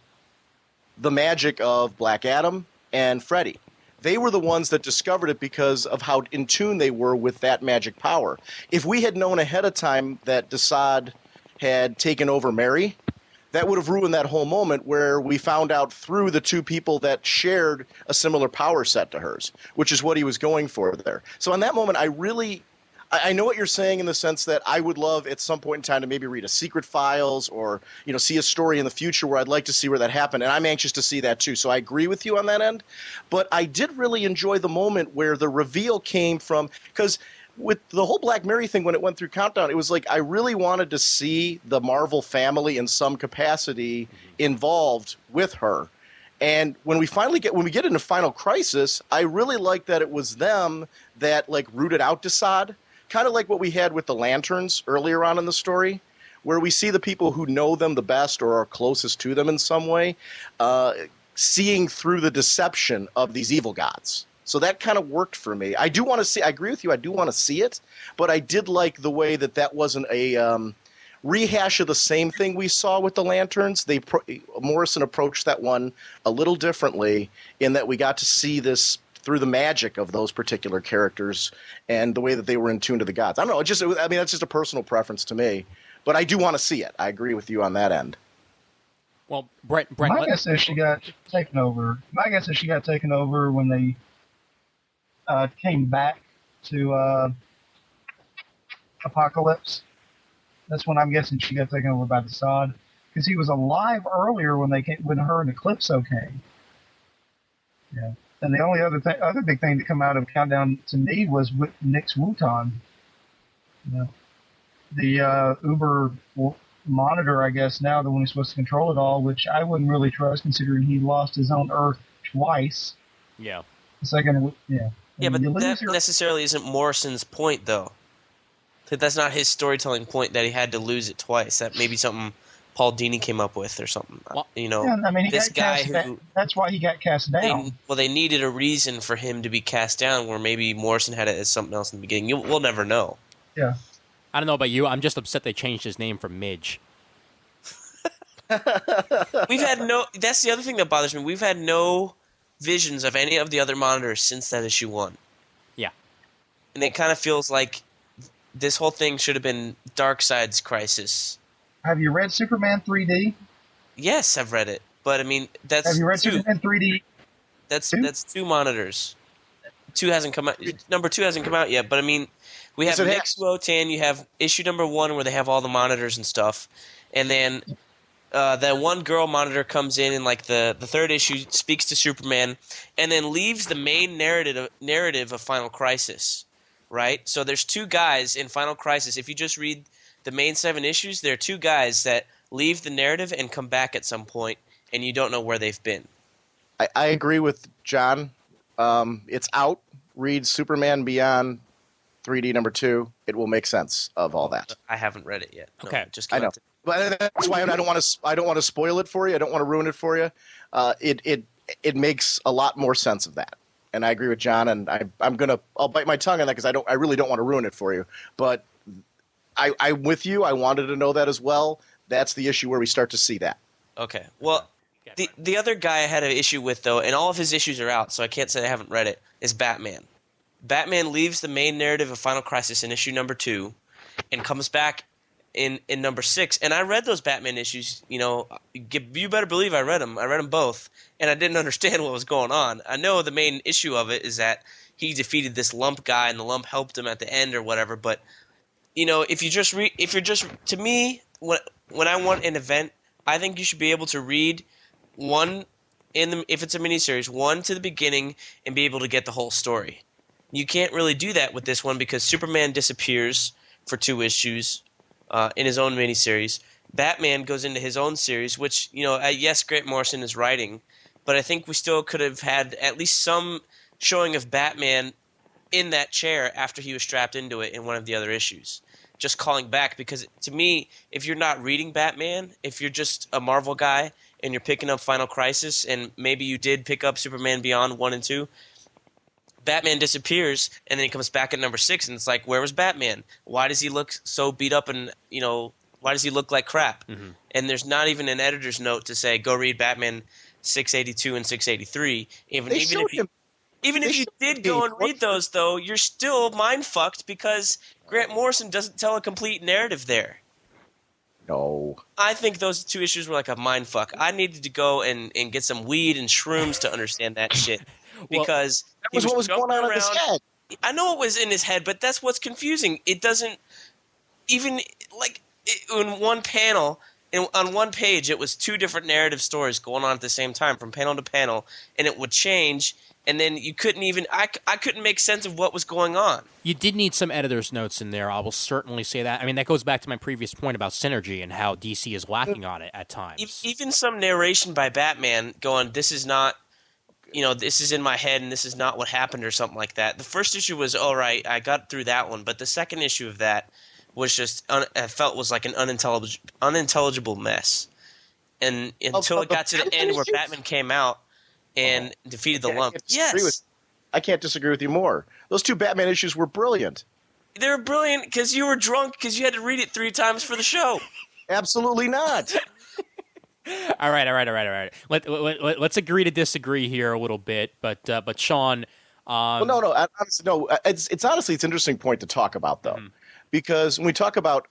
the magic of Black Adam and Freddy. They were the ones that discovered it because of how in tune they were with that magic power. If we had known ahead of time that Desaad had taken over Mary, that would have ruined that whole moment where we found out through the two people that shared a similar power set to hers, which is what he was going for there. So in that moment, I know what you're saying in the sense that I would love at some point in time to maybe read a Secret Files or, see a story in the future where I'd like to see where that happened. And I'm anxious to see that too. So I agree with you on that end. But I did really enjoy the moment where the reveal came from, because with the whole Black Mary thing, when it went through Countdown, it was like I really wanted to see the Marvel family in some capacity involved with her. And when we get into Final Crisis, I really like that it was them that rooted out Desaad. Kind of like what we had with the Lanterns earlier on in the story, where we see the people who know them the best or are closest to them in some way, seeing through the deception of these evil gods. So that kind of worked for me. I agree with you, I do want to see it, but I did like the way that wasn't a rehash of the same thing we saw with the Lanterns. Morrison approached that one a little differently in that we got to see this through the magic of those particular characters and the way that they were in tune to the gods. I don't know. That's just a personal preference to me, but I do want to see it. I agree with you on that end.
Well, Brent,
my guess is she got taken over. My guess is she got taken over when they came back to Apocalypse. That's when I'm guessing she got taken over by Desaad, because he was alive earlier when her and Eclipso came. Yeah. And the only other big thing to come out of Countdown to me was with Nix Wutan. The Uber monitor, I guess, now, the one who's supposed to control it all, which I wouldn't really trust considering he lost his own Earth twice.
Yeah.
The second, yeah.
Yeah, but that necessarily isn't Morrison's point, though. That's not his storytelling point, that he had to lose it twice. That may be something Paul Dini came up with or something.
Well,
this guy who...
That's why he got cast down.
They needed a reason for him to be cast down, where maybe Morrison had it as something else in the beginning. We'll never know.
Yeah.
I don't know about you. I'm just upset they changed his name from Midge.
We've had no... That's the other thing that bothers me. We've had no visions of any of the other monitors since that issue 1.
Yeah.
And it kind of feels like this whole thing should have been Darkseid's Crisis.
Have you read Superman 3D?
Yes, I've read it. But, I mean, that's
Have you read
2.
Superman 3D?
That's 2 monitors. 2 hasn't come out. Number 2 hasn't come out yet. But, I mean, we have Nix Wutan. You have issue number 1 where they have all the monitors and stuff. And then that one girl monitor comes in the third issue, speaks to Superman, and then leaves the main narrative of Final Crisis, right? So there's 2 guys in Final Crisis. If you just read the main 7 issues, there are 2 guys that leave the narrative and come back at some point, and you don't know where they've been.
I agree with John. It's out. Read Superman Beyond 3D #2. It will make sense of all that.
I haven't read it yet. No,
Okay.
just
I know, but that's why I don't want to spoil it for you. I don't want to ruin it for you. It makes a lot more sense of that, and I agree with John. And I'll bite my tongue on that because I really don't want to ruin it for you. But I'm with you. I wanted to know that as well. That's the issue where we start to see that.
Okay. Well, the other guy I had an issue with, though, and all of his issues are out, so I can't say I haven't read it, is Batman. Batman leaves the main narrative of Final Crisis in issue #2 and comes back in #6. And I read those Batman issues. You better believe I read them. I read them both, and I didn't understand what was going on. I know the main issue of it is that he defeated this lump guy, and the lump helped him at the end or whatever. But to me, when I want an event, I think you should be able to read one if it's a miniseries, one to the beginning and be able to get the whole story. You can't really do that with this one because Superman disappears for 2 issues in his own miniseries. Batman goes into his own series, which, yes, Grant Morrison is writing, but I think we still could have had at least some showing of Batman in that chair after he was strapped into it in one of the other issues. Just calling back, because to me, if you're not reading Batman, if you're just a Marvel guy and you're picking up Final Crisis, and maybe you did pick up Superman Beyond 1 and 2, Batman disappears, and then he comes back at #6, and it's like, where was Batman? Why does he look so beat up, and why does he look like crap? Mm-hmm. And there's not even an editor's note to say, go read Batman 682 and 683. Even if you did go and read those, though, you're still mind-fucked because Grant Morrison doesn't tell a complete narrative there.
No.
I think those 2 issues were like a mindfuck. I needed to go and get some weed and shrooms to understand that shit. Because
that was what was going on in his head.
I know it was in his head, but that's what's confusing. It doesn't even in one panel, on one page, it was 2 different narrative stories going on at the same time from panel to panel, and it would change. And then you couldn't even I couldn't make sense of what was going on.
You did need some editor's notes in there. I will certainly say that. I mean, that goes back to my previous point about synergy and how DC is lacking on it at times.
Even some narration by Batman going, this is not, this is in my head and this is not what happened or something like that. The first issue was all right. I got through that one. But the second issue of that was just, I felt was like an unintelligible mess. And until it got to the end where Batman came out and defeated the lump. Yes.
I can't disagree with you more. Those 2 Batman issues were brilliant.
They were brilliant because you were drunk because you had to read it 3 times for the show.
Absolutely not.
All right. Let's agree to disagree here a little bit, but Sean.
No. It's honestly it's an interesting point to talk about though, because when we talk about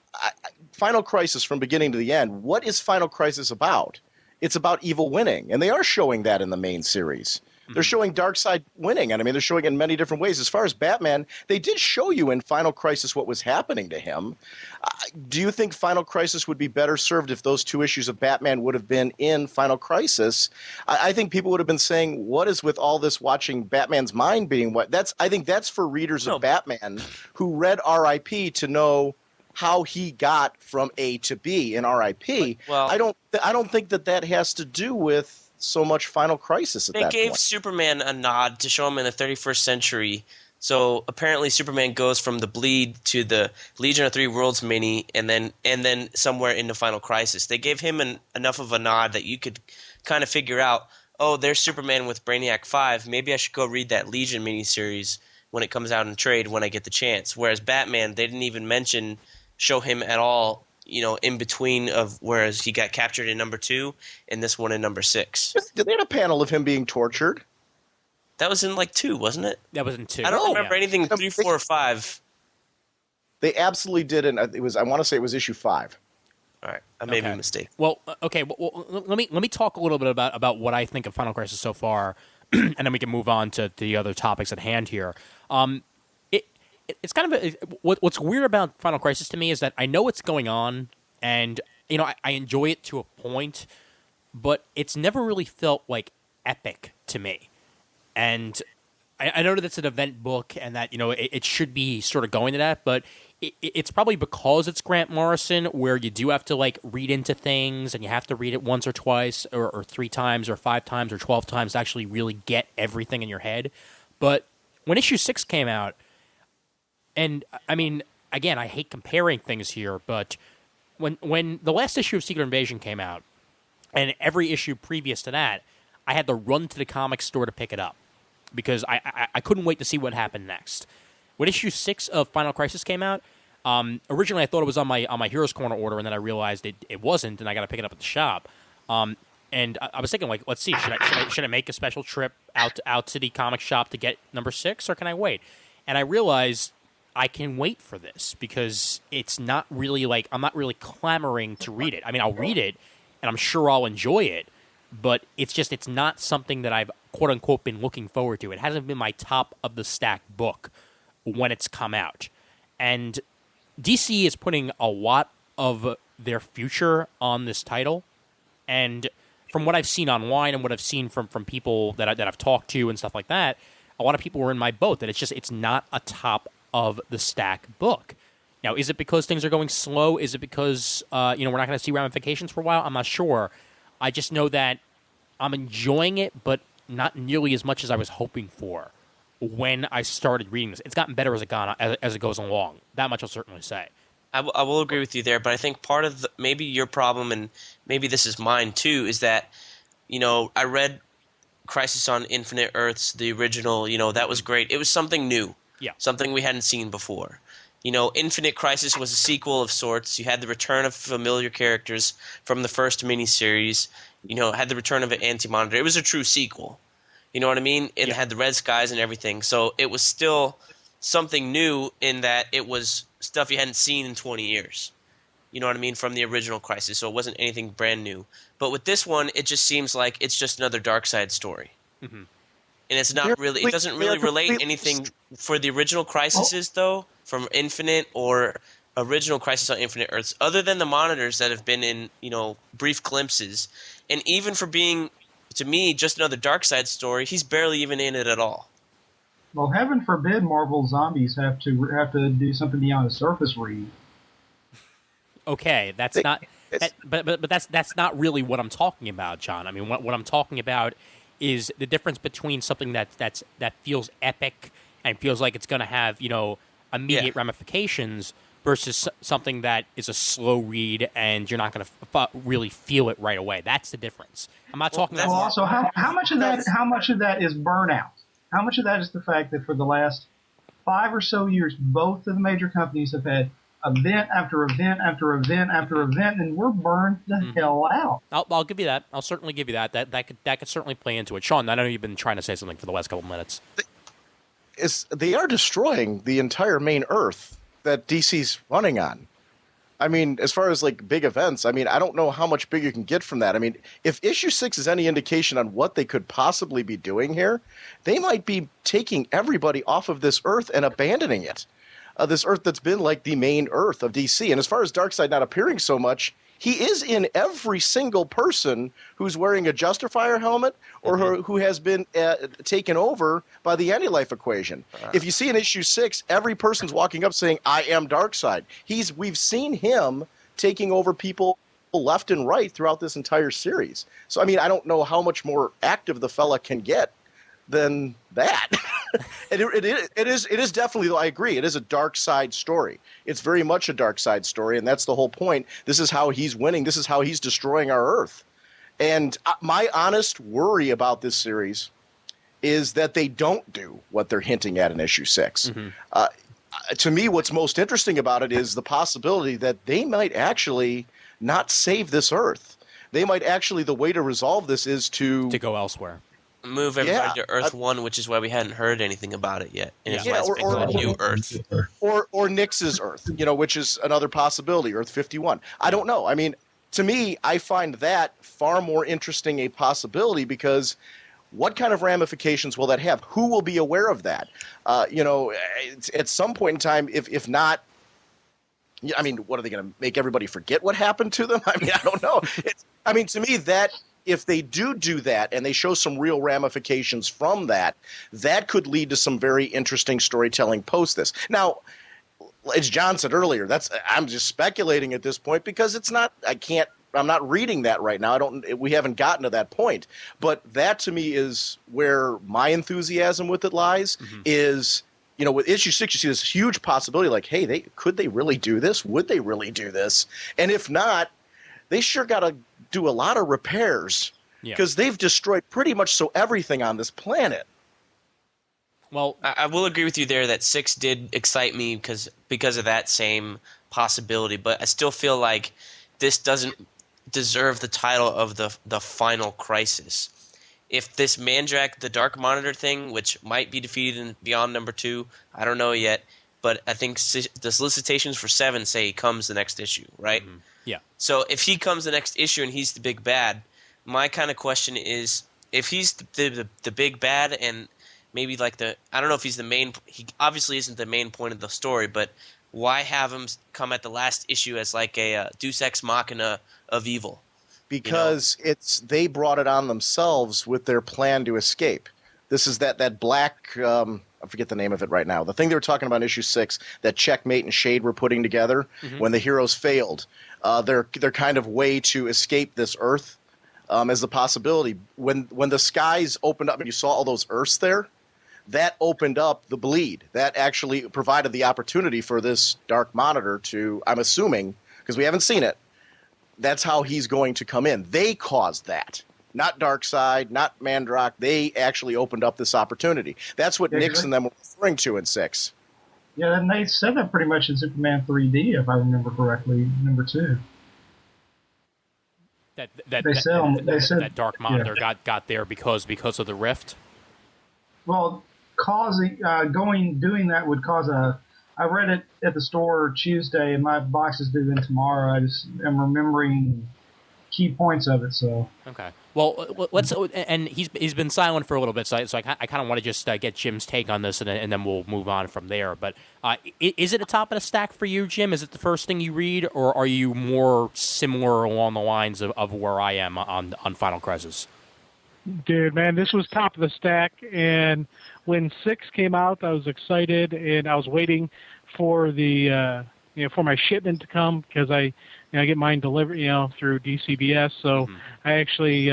Final Crisis from beginning to the end, what is Final Crisis about? It's about evil winning, and they are showing that in the main series. They're showing Darkseid winning, and I mean, they're showing it in many different ways. As far as Batman, they did show you in Final Crisis what was happening to him. Do you think Final Crisis would be better served if those 2 issues of Batman would have been in Final Crisis? I think people would have been saying, what is with all this watching Batman's mind being what? I think that's for readers of Batman who read R.I.P. to know how he got from A to B in R.I.P.
Well,
I don't think that has to do with so much Final Crisis at that point.
They gave Superman a nod to show him in the 31st century. So apparently Superman goes from the Bleed to the Legion of 3 Worlds mini and then somewhere into Final Crisis. They gave him enough of a nod that you could kind of figure out, oh, there's Superman with Brainiac 5. Maybe I should go read that Legion miniseries when it comes out in trade when I get the chance. Whereas Batman, they didn't even show him at all, in between of whereas he got captured in #2 and this one in #6.
Did they have a panel of him being tortured?
That was in 2, wasn't it?
That was in 2.
I don't remember anything in 3, 4, or 5.
They absolutely did, and I want to say it was issue 5.
All right, I may be mistaken.
Well, okay. Well, let me talk a little bit about what I think of Final Crisis so far, and then we can move on to the other topics at hand here. It's kind of what's weird about Final Crisis to me is that I know what's going on, and I enjoy it to a point, but it's never really felt like epic to me. And I know that it's an event book, and that it should be sort of going to that, but it's probably because it's Grant Morrison, where you do have to like read into things, and you have to read it once or twice, or 3 times, or 5 times, or 12 times to actually really get everything in your head. But when issue 6 came out, and I mean, again, I hate comparing things here, but when the last issue of Secret Invasion came out, and every issue previous to that, I had to run to the comic store to pick it up because I couldn't wait to see what happened next. When issue 6 of Final Crisis came out, originally I thought it was on my Heroes Corner order, and then I realized it wasn't, and I got to pick it up at the shop. And I was thinking, like, let's see, should I make a special trip out to the comic shop to get number 6, or can I wait? And I realized I can wait for this because it's not really like I'm not really clamoring to read it. I mean, I'll read it, and I'm sure I'll enjoy it, but it's not something that I've quote unquote been looking forward to. It hasn't been my top of the stack book when it's come out, and DC is putting a lot of their future on this title, and from what I've seen online and what I've seen from people that I've talked to and stuff like that, a lot of people were in my boat that it's not a top of the stack book. Now, is it because things are going slow? Is it because we're not going to see ramifications for a while? I'm not sure. I just know that I'm enjoying it, but not nearly as much as I was hoping for when I started reading this. It's gotten better as it goes along. That much I'll certainly say.
I will agree with you there, but I think part of maybe your problem, and maybe this is mine too, is that, I read Crisis on Infinite Earths, the original, that was great. It was something new.
Yeah. Something
we hadn't seen before. Infinite Crisis was a sequel of sorts. You had the return of familiar characters from the first miniseries. Had the return of an Anti-Monitor. It was a true sequel. You know what I mean? It had the Red Skies and everything. So it was still something new in that it was stuff you hadn't seen in 20 years. You know what I mean? From the original Crisis. So it wasn't anything brand new. But with this one, it just seems like it's just another Darkseid story. Mm-hmm. And it's not really – it doesn't really relate anything for the original Crises, though, from Infinite or original Crisis on Infinite Earths, other than the monitors that have been in, brief glimpses. And even for being, to me, just another Darkseid story, he's barely even in it at all.
Well, heaven forbid Marvel Zombies have to do something beyond a surface read.
Okay, that's not – but that's not really what I'm talking about, John. I mean, what I'm talking about – is the difference between something that feels epic and feels like it's going to have immediate ramifications versus something that is a slow read and you're not going to really feel it right away. That's the difference. I'm not talking about.
Also, how much of that is burnout? How much of that is the fact that for the last 5 or so years, both of the major companies have had event after event after event after event, and we're burned the hell out.
I'll give you that. I'll certainly give you that. That could certainly play into it. Sean, I know you've been trying to say something for the last couple of minutes.
They are destroying the entire main Earth that DC's running on. I mean, as far as like big events, I mean, I don't know how much bigger you can get from that. I mean, if issue 6 is any indication on what they could possibly be doing here, they might be taking everybody off of this Earth and abandoning it. This Earth that's been like the main Earth of DC. And as far as Darkseid not appearing so much, he is in every single person who's wearing a Justifier helmet or who has been taken over by the Anti-Life equation. If you see in issue 6, every person's walking up saying, I am Darkseid. We've seen him taking over people left and right throughout this entire series. So, I mean, I don't know how much more active the fella can get than that. And it is definitely, I agree, it is a Darkseid story. It's very much a Darkseid story, and that's the whole point. This is how he's winning. This is how he's destroying our Earth. And my honest worry about this series is that they don't do what they're hinting at in issue 6. To me, what's most interesting about it is the possibility that they might actually not save this Earth. They might actually, the way to resolve this is to
go elsewhere.
Move everybody to Earth 1, which is why we hadn't heard anything about it yet. And it's why it's been called New Earth.
Or Nyx's Earth, which is another possibility, Earth 51. I don't know. I mean, to me, I find that far more interesting a possibility because what kind of ramifications will that have? Who will be aware of that? At some point in time, if not, I mean, what are they going to make everybody forget what happened to them? I mean, I don't know. To me, that if they do that and they show some real ramifications from that, that could lead to some very interesting storytelling post this. Now, as John said earlier, I'm just speculating at this point because it's not. I'm not reading that right now. We haven't gotten to that point. But that to me is where my enthusiasm with it lies. Is, with issue 6, you see this huge possibility. Like, hey, could they really do this? Would they really do this? And if not, they sure got to do a lot of repairs because they've destroyed pretty much everything on this planet.
Well, I will agree with you there that 6 did excite me because of that same possibility, but I still feel like this doesn't deserve the title of the Final Crisis. If this Mandrak, the Dark Monitor thing, which might be defeated in Beyond number 2, I don't know yet, but I think the solicitations for 7 say he comes the next issue, right?
Mm-hmm. Yeah.
So if he comes the next issue and he's the big bad, my kind of question is, if he's the big bad and maybe I don't know if he's the main, he obviously isn't the main point of the story, but why have him come at the last issue as like a Deus Ex Machina of evil?
Because they brought it on themselves with their plan to escape. This is that black, I forget the name of it right now, the thing they were talking about in issue 6, that Checkmate and Shade were putting together when the heroes failed. Their kind of way to escape this Earth as a possibility. When the skies opened up and you saw all those Earths there, that opened up the bleed. That actually provided the opportunity for this Dark Monitor to, I'm assuming, because we haven't seen it, that's how he's going to come in. They caused that. Not Darkseid, not Mandrak. They actually opened up this opportunity. That's what Nix and them were referring to in 6.
Yeah, and they said that pretty much in Superman 3D, if I remember correctly, number 2.
That Dark Monitor got there because of the rift.
Well, doing that would cause I read it at the store Tuesday, and my box is due in tomorrow. I just am remembering key points of it. So
okay. Well, let's. And he's been silent for a little bit, so I kind of want to just get Jim's take on this, and then we'll move on from there. But is it a top of the stack for you, Jim? Is it the first thing you read, or are you more similar along the lines of where I am on Final Crisis?
Dude, man, this was top of the stack, and when 6 came out, I was excited, and I was waiting for the for my shipment to come because I get mine delivered through DCBS. So I actually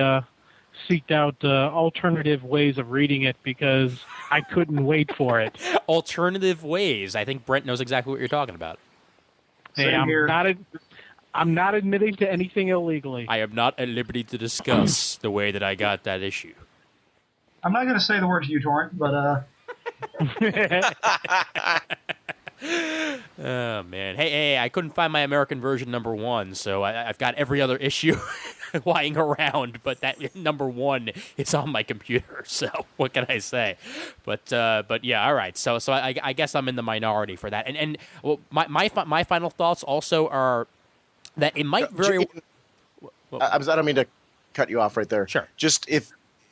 seeked out alternative ways of reading it because I couldn't wait for it.
Alternative ways. I think Brent knows exactly what you're talking about.
Hey, I'm not admitting to anything illegally.
I am not at liberty to discuss the way that I got that issue.
I'm not going to say the word uTorrent, but
oh man, hey! I couldn't find my American version number 1, so I've got every other issue lying around, but that number 1 is on my computer. So what can I say? But yeah, all right. So I guess I'm in the minority for that. And well, my final thoughts also are that it might very.
I don't mean to cut you off right there.
Sure.
Just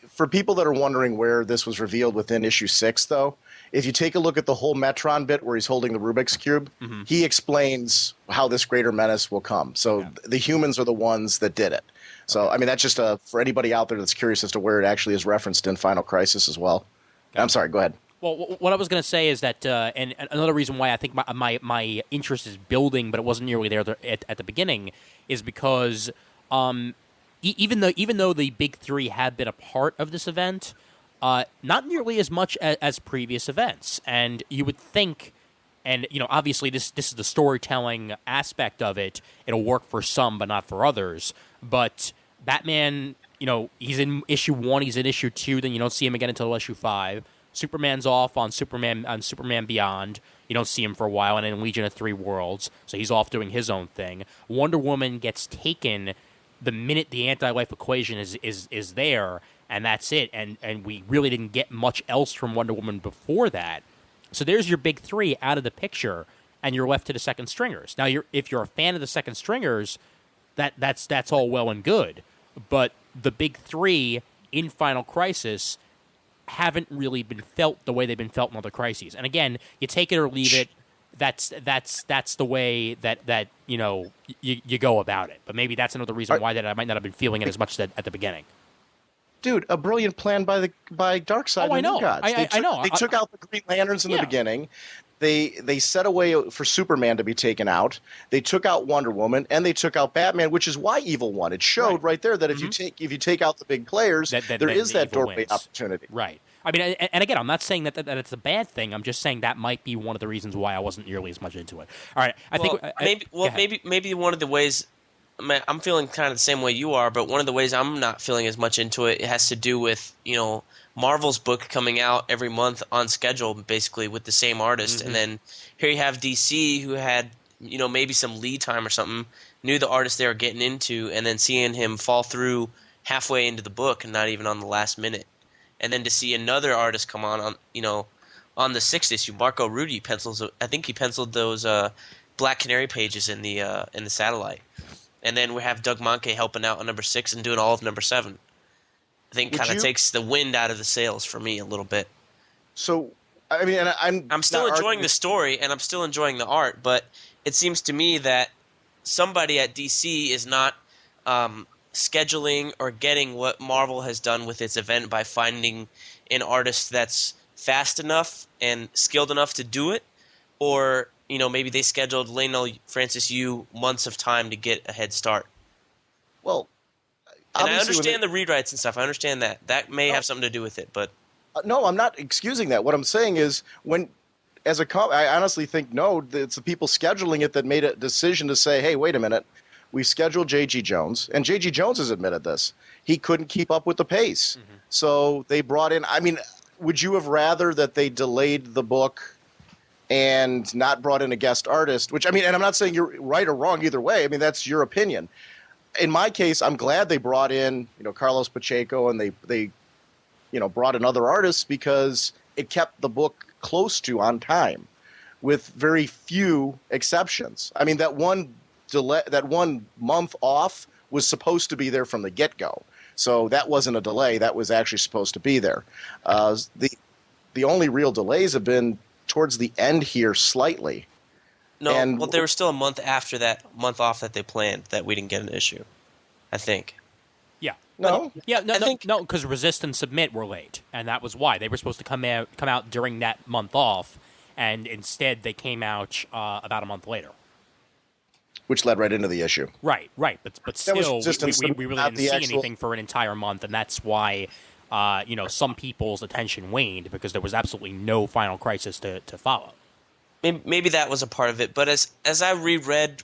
for people that are wondering where this was revealed within issue 6, though, if you take a look at the whole Metron bit where he's holding the Rubik's Cube, he explains how this greater menace will come. So the humans are the ones that did it. So, I mean, that's just for anybody out there that's curious as to where it actually is referenced in Final Crisis as well. Okay. I'm sorry, go ahead.
Well, what I was going to say is that, and another reason why I think my interest is building, but it wasn't nearly there at the beginning, is because even though the big 3 have been a part of this event, not nearly as much as previous events. And you would think, and obviously this is the storytelling aspect of it. It'll work for some, but not for others. But Batman, he's in issue 1, he's in issue 2, then you don't see him again until issue 5. Superman's off on Superman Beyond. You don't see him for a while, and in Legion of 3 Worlds, so he's off doing his own thing. Wonder Woman gets taken the minute the anti-life equation is there, and that's it. And we really didn't get much else from Wonder Woman before that. So there's your big 3 out of the picture, and you're left to the second stringers. Now, if you're a fan of the second stringers, that's all well and good. But the big 3 in Final Crisis haven't really been felt the way they've been felt in other crises. And again, you take it or leave it. That's the way that you go about it. But maybe that's another reason why that I might not have been feeling it as much at the beginning.
Dude, a brilliant plan by Darkseid.
Oh, I know.
I know. They took out the Green Lanterns in the beginning. they set a way for Superman to be taken out. They took out Wonder Woman and they took out Batman, which is why Evil won. It showed right there that if you take out the big players, there is that doorway opportunity.
Right. I mean, and again, I'm not saying that it's a bad thing. I'm just saying that might be one of the reasons why I wasn't nearly as much into it. All right,
maybe one of the ways. I'm feeling kind of the same way you are, but one of the ways I'm not feeling as much into it has to do with Marvel's book coming out every month on schedule, basically with the same artist, and then here you have DC who had maybe some lead time or something, knew the artist they were getting into, and then seeing him fall through halfway into the book and not even on the last minute. And then to see another artist come on the 6th issue, Marco Rudy pencils. I think he penciled those Black Canary pages in the Satellite. And then we have Doug Mahnke helping out on number 6 and doing all of number 7. I think kind of takes the wind out of the sails for me a little bit.
So, I mean, and
I'm still enjoying the story and I'm still enjoying the art, but it seems to me that somebody at DC is not scheduling or getting what Marvel has done with its event by finding an artist that's fast enough and skilled enough to do it, or maybe they scheduled Lionel Francis Yu months of time to get a head start.
Well,
and I understand the rewrites and stuff. I understand that may have something to do with it, but
no, I'm not excusing that. What I'm saying is I honestly think it's the people scheduling it that made a decision to say, hey, wait a minute. We scheduled J.G. Jones, and J.G. Jones has admitted this. He couldn't keep up with the pace. So they brought in – I mean, would you have rather that they delayed the book and not brought in a guest artist? Which, I mean, and I'm not saying you're right or wrong either way. I mean, that's your opinion. In my case, I'm glad they brought in, Carlos Pacheco, and they brought in other artists because it kept the book close to on time with very few exceptions. I mean, that one month off was supposed to be there from the get-go. So that wasn't a delay. That was actually supposed to be there. The only real delays have been towards the end here slightly.
No, they were still a month after that month off that they planned that we didn't get an issue, I think.
Yeah.
No?
No, because Resist and Submit were late, and that was why. They were supposed to come out during that month off, and instead they came out about a month later.
Which led right into the issue.
But still, we really didn't see anything for an entire month, and that's why, some people's attention waned because there was absolutely no Final Crisis to follow.
Maybe that was a part of it, but as I reread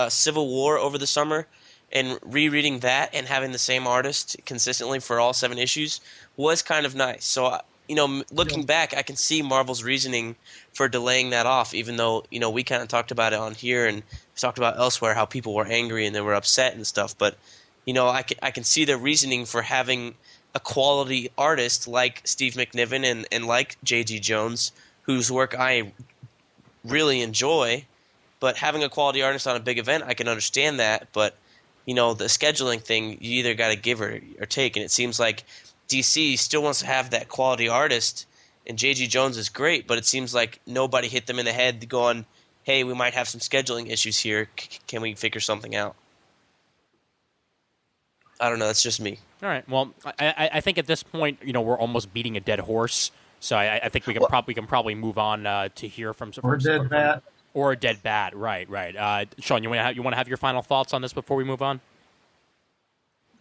Civil War over the summer, and rereading that and having the same artist consistently for all 7 issues was kind of nice. So, looking back, I can see Marvel's reasoning for delaying that off, even though, we kind of talked about it on here and talked about elsewhere how people were angry and they were upset and stuff. But, I can see the reasoning for having a quality artist like Steve McNiven and like J.G. Jones, whose work I really enjoy. But having a quality artist on a big event, I can understand that. But, the scheduling thing, you either got to give or take. And it seems like DC still wants to have that quality artist, and J.G. Jones is great, but it seems like nobody hit them in the head going, hey, we might have some scheduling issues here. Can we figure something out? I don't know. That's just me.
All right. Well, I think at this point, we're almost beating a dead horse, so I think we can probably move on to hear from
or a dead bat.
Or a dead bat. Right. Sean, you want to have your final thoughts on this before we move on?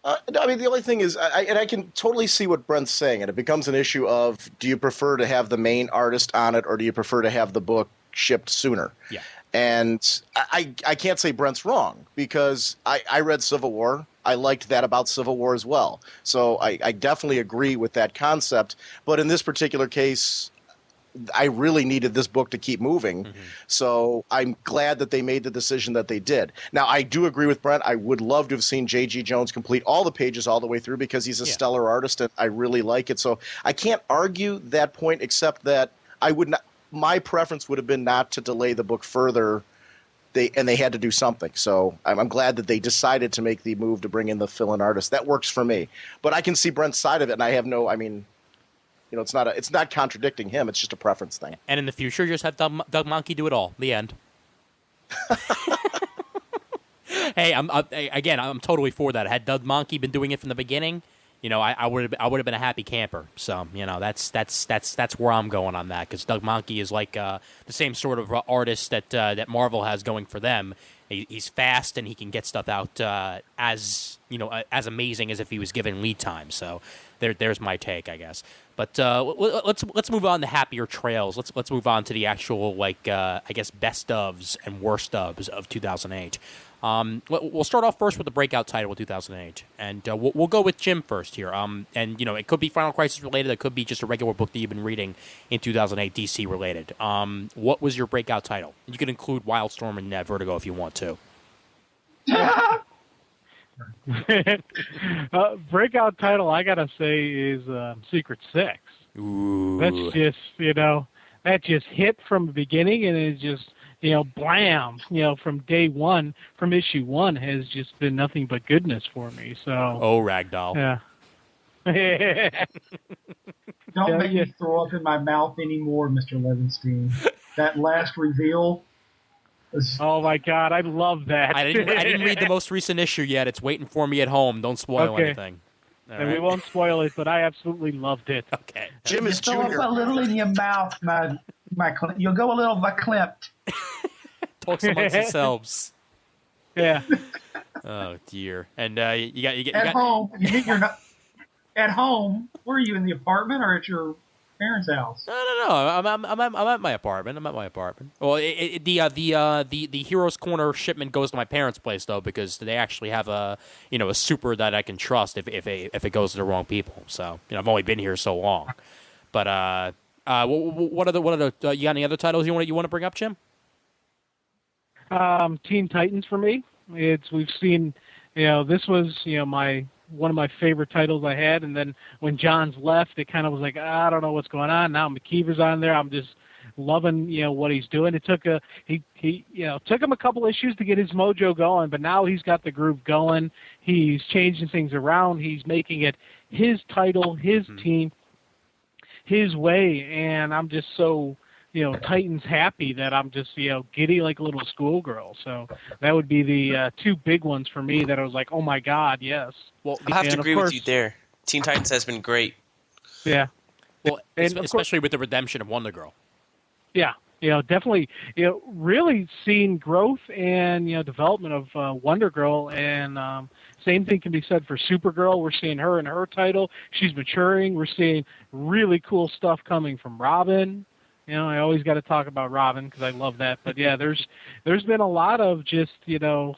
I mean, the only thing is, I can totally see what Brent's saying, and it becomes an issue of, do you prefer to have the main artist on it, or do you prefer to have the book shipped sooner?
Yeah.
And I can't say Brent's wrong, because I read Civil War. I liked that about Civil War as well. So I definitely agree with that concept. But in this particular case, I really needed this book to keep moving. So I'm glad that they made the decision that they did. Now, I do agree with Brent. I would love to have seen J.G. Jones complete all the pages all the way through, because he's a stellar artist and I really like it. So I can't argue that point, except that my preference would have been not to delay the book further. They had to do something. So I'm glad that they decided to make the move to bring in the fill-in artist. That works for me. But I can see Brent's side of it, and I have it's not contradicting him. It's just a preference thing.
And in the future, just have Doug Mahnke do it all. The end. Hey, I'm totally for that. Had Doug Mahnke been doing it from the beginning, I would have been a happy camper. So that's where I'm going on that, because Doug Mahnke is like the same sort of artist that Marvel has going for them. He's fast and he can get stuff out as amazing as if he was given lead time. So there's my take, I guess. But let's move on to happier trails. Let's move on to the actual I guess best ofs and worst ofs of 2008. We'll start off first with the breakout title of 2008, and we'll go with Jim first here. And it could be Final Crisis related. It could be just a regular book that you've been reading in 2008, DC related. What was your breakout title? You can include Wildstorm and Vertigo if you want to.
Breakout title, I gotta say, is Secret Six.
Ooh.
That's just that just hit from the beginning, and it just blam, from day one, from issue one, has just been nothing but goodness for me. So
Ragdoll.
Yeah.
Don't make me throw up in my mouth anymore, Mr. Levinstein. That last reveal.
Oh my God, I love that.
I didn't read the most recent issue yet. It's waiting for me at home. Don't spoil anything.
And we won't spoil it, but I absolutely loved it.
Okay.
Jim is
Throw
Junior.
up a little in your mouth, you'll go a little verklempt.
Talks amongst yourselves.
Yeah.
Oh dear. And you got
At home. You think you're not at home? Were you in the apartment or at your parents' house?
No. I'm at my apartment. Well, the Heroes Corner shipment goes to my parents' place though, because they actually have a super that I can trust if it goes to the wrong people. So I've only been here so long. But what are the you got any other titles you want to bring up, Jim?
Teen Titans for me. We've seen, this was one of my favorite titles I had, and then when Johns left, it kind of was like, I don't know what's going on. Now McKeever's on there. I'm just loving what he's doing. It took he took him a couple issues to get his mojo going, but now he's got the groove going. He's changing things around. He's making it his title, his team, his way, and I'm just so Titans happy that I'm just giddy like a little schoolgirl. So that would be the two big ones for me that I was like, oh my God, yes.
Well, I have to agree with you there. Teen Titans has been great.
Yeah.
Well, especially with the redemption of Wonder Girl.
Yeah. Definitely, really seeing growth and, development of Wonder Girl. And same thing can be said for Supergirl. We're seeing her in her title. She's maturing. We're seeing really cool stuff coming from Robin. I always got to talk about Robin because I love that. But, yeah, there's been a lot of just,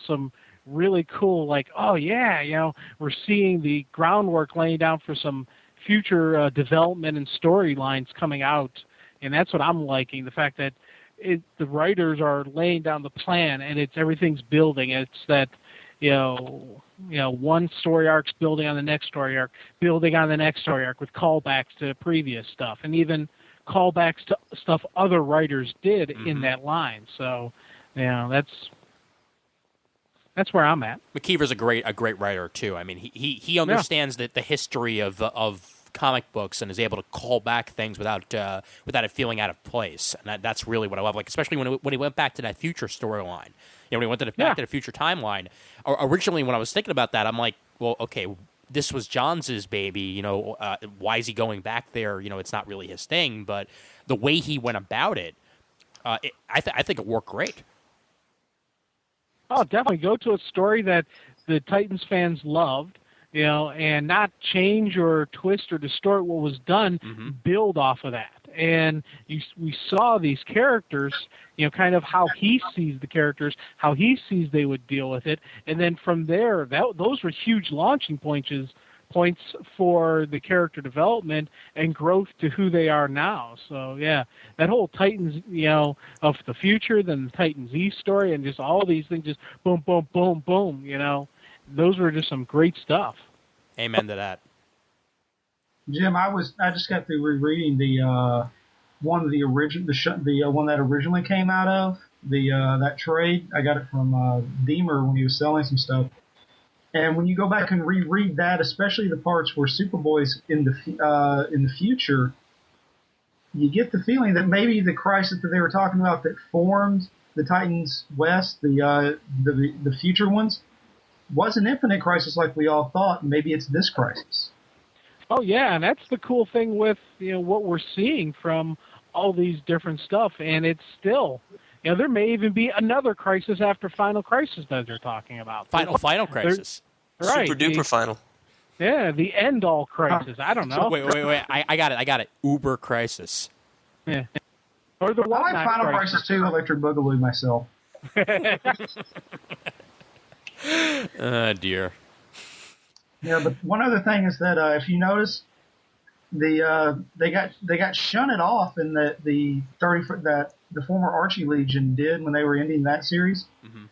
some really cool, we're seeing the groundwork laying down for some future development and storylines coming out. And that's what I'm liking, the fact that the writers are laying down the plan and everything's building. It's that, one story arc's building on the next story arc, building on the next story arc with callbacks to previous stuff, and even callbacks to stuff other writers did in that line. So, that's where I'm at.
McKeever's a great writer too. I mean, he understands the history of comic books and is able to call back things without it feeling out of place. And that's really what I love. Like, especially when he went back to that future storyline. When he went back to the future timeline. Originally, when I was thinking about that, I'm like, well, okay, this was Johns' baby. Why is he going back there? It's not really his thing. But the way he went about it, I think it worked great.
Oh, definitely. Go to a story that the Titans fans loved, and not change or twist or distort what was done, build off of that. And we saw these characters, kind of how he sees the characters, how he sees they would deal with it. And then from there, those were huge launching points for the character development and growth to who they are now. So, yeah, that whole Titans, of the future, then the Titans East story, and just all these things, just boom, boom, boom, boom, those were just some great stuff.
Amen to that.
Jim, I just got through rereading the one of the original, the one that originally came out of that trade. I got it from Deemer when he was selling some stuff. And when you go back and reread that, especially the parts where Superboy's in the future, you get the feeling that maybe the crisis that they were talking about that formed the Titans West, the future ones, was an infinite crisis like we all thought. Maybe it's this crisis.
Oh yeah, and that's the cool thing with what we're seeing from all these different stuff, and it's still, there may even be another Crisis after Final Crisis that they're talking about.
Final Crisis.
Right.
Super duper final.
Yeah, the end all Crisis. I don't know.
Wait. I got it. Uber Crisis.
Yeah. Or the
I like Final Crisis 2 Electric Boogaloo myself.
Oh dear.
Yeah, but one other thing is that if you notice, they got shunted off in the former Archie Legion did when they were ending that series.
Mm-hmm.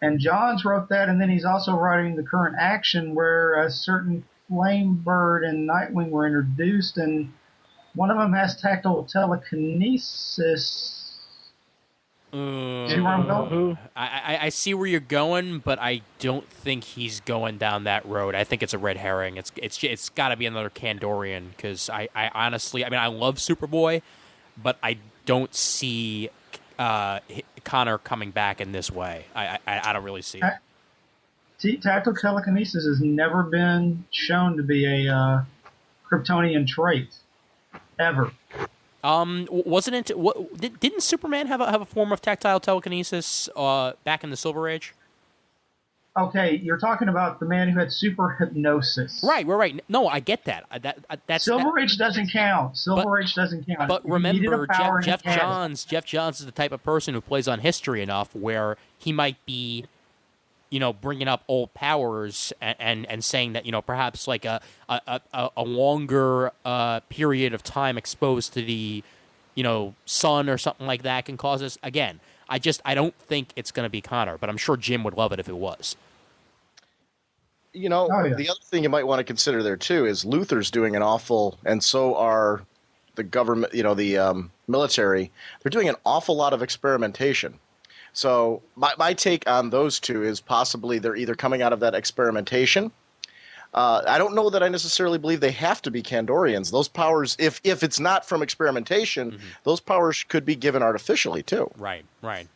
And Johns wrote that, and then he's also writing the current action where a certain Flamebird and Nightwing were introduced, and one of them has tactile telekinesis. See where I'm going?
I see where you're going, but I don't think he's going down that road. I think it's a red herring. It's got to be another Kandorian, because I honestly, I love Superboy, but I don't see Connor coming back in this way. I don't really see it.
Tactile telekinesis has never been shown to be a Kryptonian trait, ever.
Wasn't it? Didn't Superman have a form of tactile telekinesis back in the Silver Age?
Okay, you're talking about the man who had super hypnosis.
Right. No, I get that. That's
Silver Age doesn't count. Age doesn't count.
But remember, Jeff Johns is the type of person who plays on history enough where he might be, bringing up old powers and saying that, perhaps like a longer period of time exposed to the, sun or something like that can cause this. Again, I don't think it's going to be Connor, but I'm sure Jim would love it if it was.
The other thing you might want to consider there too is Luthor's doing an awful, and so are the government, the military. They're doing an awful lot of experimentation. So my take on those two is possibly they're either coming out of that experimentation. I don't know that I necessarily believe they have to be Kandorians. Those powers, if it's not from experimentation, those powers could be given artificially too.
Right.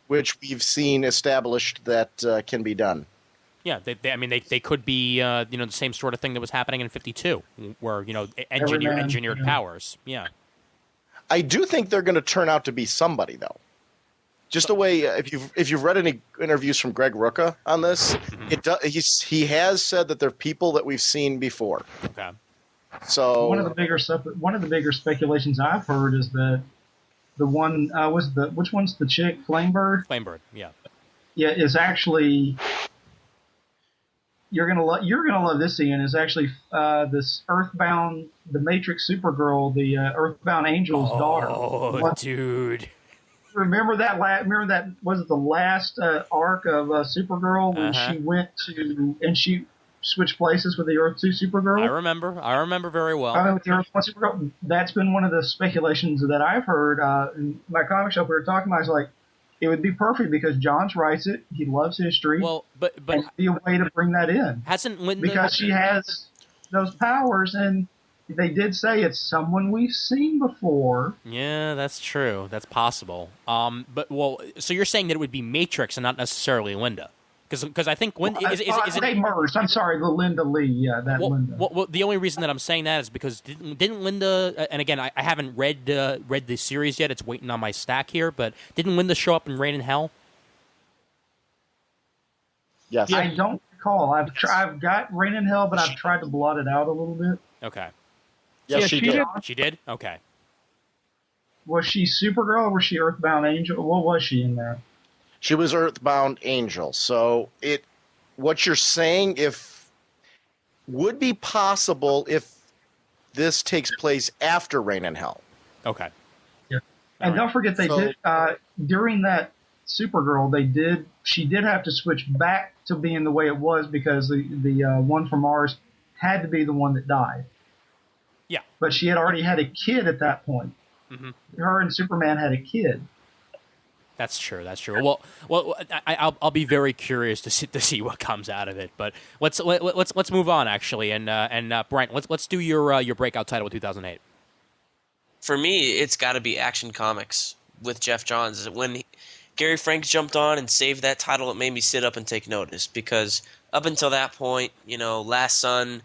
Which we've seen established that can be done.
Yeah, they could be the same sort of thing that was happening in 52, where engineered powers. Yeah.
I do think they're going to turn out to be somebody though. Just the way, if you've read any interviews from Greg Rucka on this, he has said that they're people that we've seen before.
Okay.
So
one of the bigger speculations I've heard is that the one which one's the chick, Flamebird?
Flamebird, yeah.
Yeah, is actually you're gonna love this, Ian. Is actually this Earthbound, the Matrix Supergirl, the Earthbound Angel's daughter.
Oh, dude.
Remember that was it the last arc of Supergirl when she went to and she switched places with the Earth 2 Supergirl?
I remember very well.
With the Earth 1 Supergirl. That's been one of the speculations that I've heard. In my comic shop, we were talking about. I was like, it would be perfect because Johns writes it. He loves history.
Well, but
it'd be a way to bring that in.
Hasn't Linda,
because she has those powers and. They did say it's someone we've seen before.
Yeah, that's true. That's possible. So you're saying that it would be Matrix and not necessarily Linda, because I think Linda is it
they merged. I'm sorry, the Linda Lee. Yeah, Linda.
Well, the only reason that I'm saying that is because didn't Linda? And again, I haven't read the series yet. It's waiting on my stack here. But didn't Linda show up in Reign in Hell?
Yes.
I don't recall. I've got Reign in Hell, but I've tried to blot it out a little bit.
Okay.
Yes, she did.
She did? Okay.
Was she Supergirl or was she Earthbound Angel? What was she in there?
She was Earthbound Angel. So what you're saying would be possible if this takes place after Reign in Hell.
Okay.
Yeah. And don't forget they did during that Supergirl she did have to switch back to being the way it was because the one from Mars had to be the one that died.
Yeah.
But she had already had a kid at that point.
Mm-hmm.
Her and Superman had a kid.
That's true. Well, I'll be very curious to see what comes out of it. But let's move on actually, and Brian, let's do your breakout title of 2008.
For me, it's got to be Action Comics with Jeff Johns. When Gary Frank jumped on and saved that title, it made me sit up and take notice because up until that point, Last Son,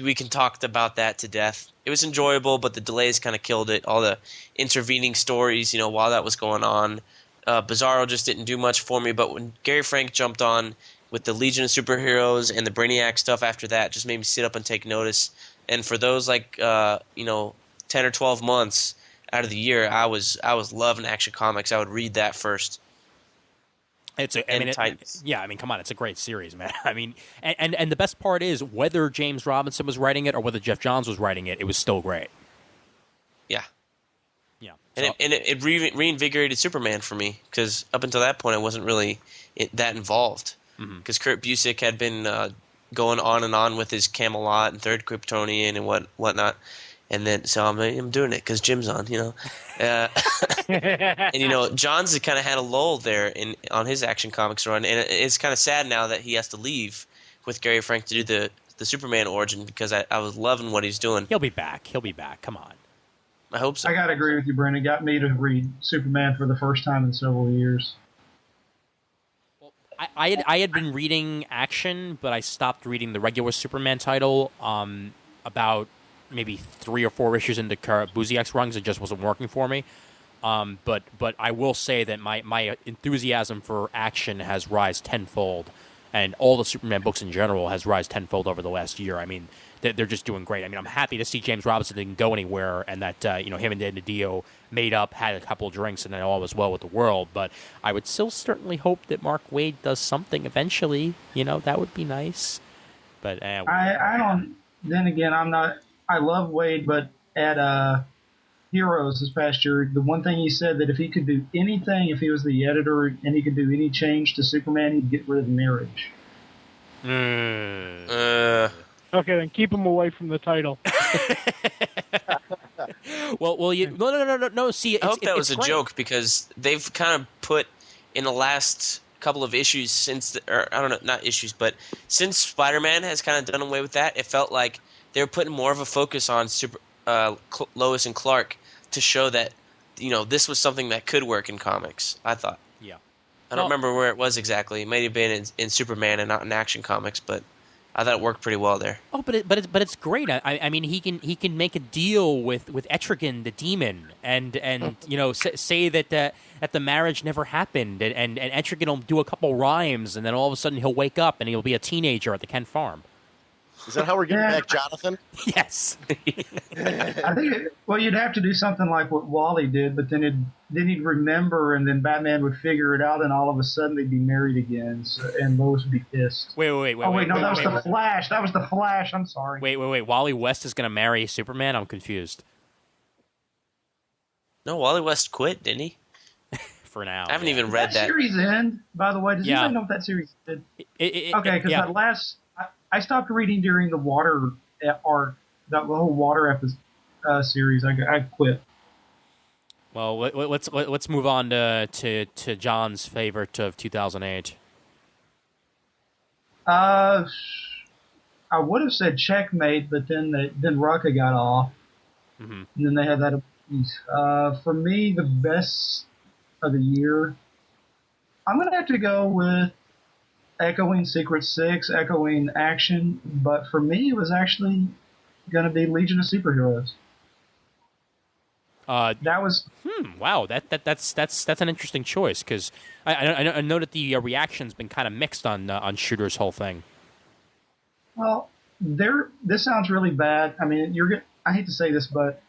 we can talk about that to death. It was enjoyable, but the delays kind of killed it. All the intervening stories, while that was going on. Bizarro just didn't do much for me, but when Gary Frank jumped on with the Legion of Superheroes and the Brainiac stuff after that, just made me sit up and take notice. And for those 10 or 12 months out of the year, I was loving Action Comics. I would read that first.
Come on, it's a great series, man. I mean, and the best part is whether James Robinson was writing it or whether Jeff Johns was writing it, it was still great.
Yeah.
Yeah.
And it reinvigorated Superman for me, because up until that point I wasn't really that involved. Because Kurt Busiek had been going on and on with his Camelot and Third Kryptonian and whatnot. And then, so I'm doing it because Jim's on, and Johns had kind of had a lull there on his Action Comics run, and it's kind of sad now that he has to leave with Gary Frank to do the Superman origin, because I was loving what he's doing.
He'll be back. Come on.
I hope so.
I gotta agree with you, Brandon. Got me to read Superman for the first time in several years.
I had been reading Action, but I stopped reading the regular Superman title about maybe 3 or 4 issues into Busiek's runs. It just wasn't working for me. But I will say that my enthusiasm for Action has rise tenfold, and all the Superman books in general has rise tenfold over the last year. I mean, they're just doing great. I mean, I'm happy to see James Robinson didn't go anywhere, and that him and Dan DiDio made up, had a couple of drinks, and then all was well with the world. But I would still certainly hope that Mark Waid does something eventually. That would be nice. But
I don't. Then again, I'm not. I love Wade, but at Heroes this past year, the one thing he said that if he could do anything, if he was the editor and he could do any change to Superman, he'd get rid of marriage.
Okay, then keep him away from the title.
No. See,
I hope that was a
great.
joke, because they've kind of put in the last couple of issues since Spider-Man has kind of done away with that. It felt like they were putting more of a focus on Lois and Clark to show that this was something that could work in comics. I thought.
Yeah.
I don't remember where it was exactly. It may have been in Superman and not in Action Comics, but I thought it worked pretty well there.
Oh, but it's great. I mean, he can make a deal with Etrigan the demon, and say that the marriage never happened, and Etrigan will do a couple rhymes, and then all of a sudden he'll wake up and he'll be a teenager at the Kent farm.
Is that how we're getting back Jonathan?
Yes.
I think you'd have to do something like what Wally did, but then he'd remember, and then Batman would figure it out, and all of a sudden they'd be married again, and Lois would be pissed.
Wait.
That was the Flash. That was the Flash. I'm sorry.
Wait. Wally West is going to marry Superman? I'm confused.
No, Wally West quit, didn't he?
For now.
I haven't even read that.
Series end, by the way. Does anybody know what that series did? Okay, because I stopped reading during the Water arc, that whole Water series. I quit.
Well, let's move on to John's favorite of 2008.
I would have said Checkmate, but then Rucka got off, and then they had that. For me, the best of the year, I'm going to have to go with echoing Secret Six, echoing Action, but for me, it was actually going to be Legion of Superheroes. That was
wow. That's an interesting choice, because I know that the reaction's been kind of mixed on Shooter's whole thing.
Well, this sounds really bad. I mean, I hate to say this, but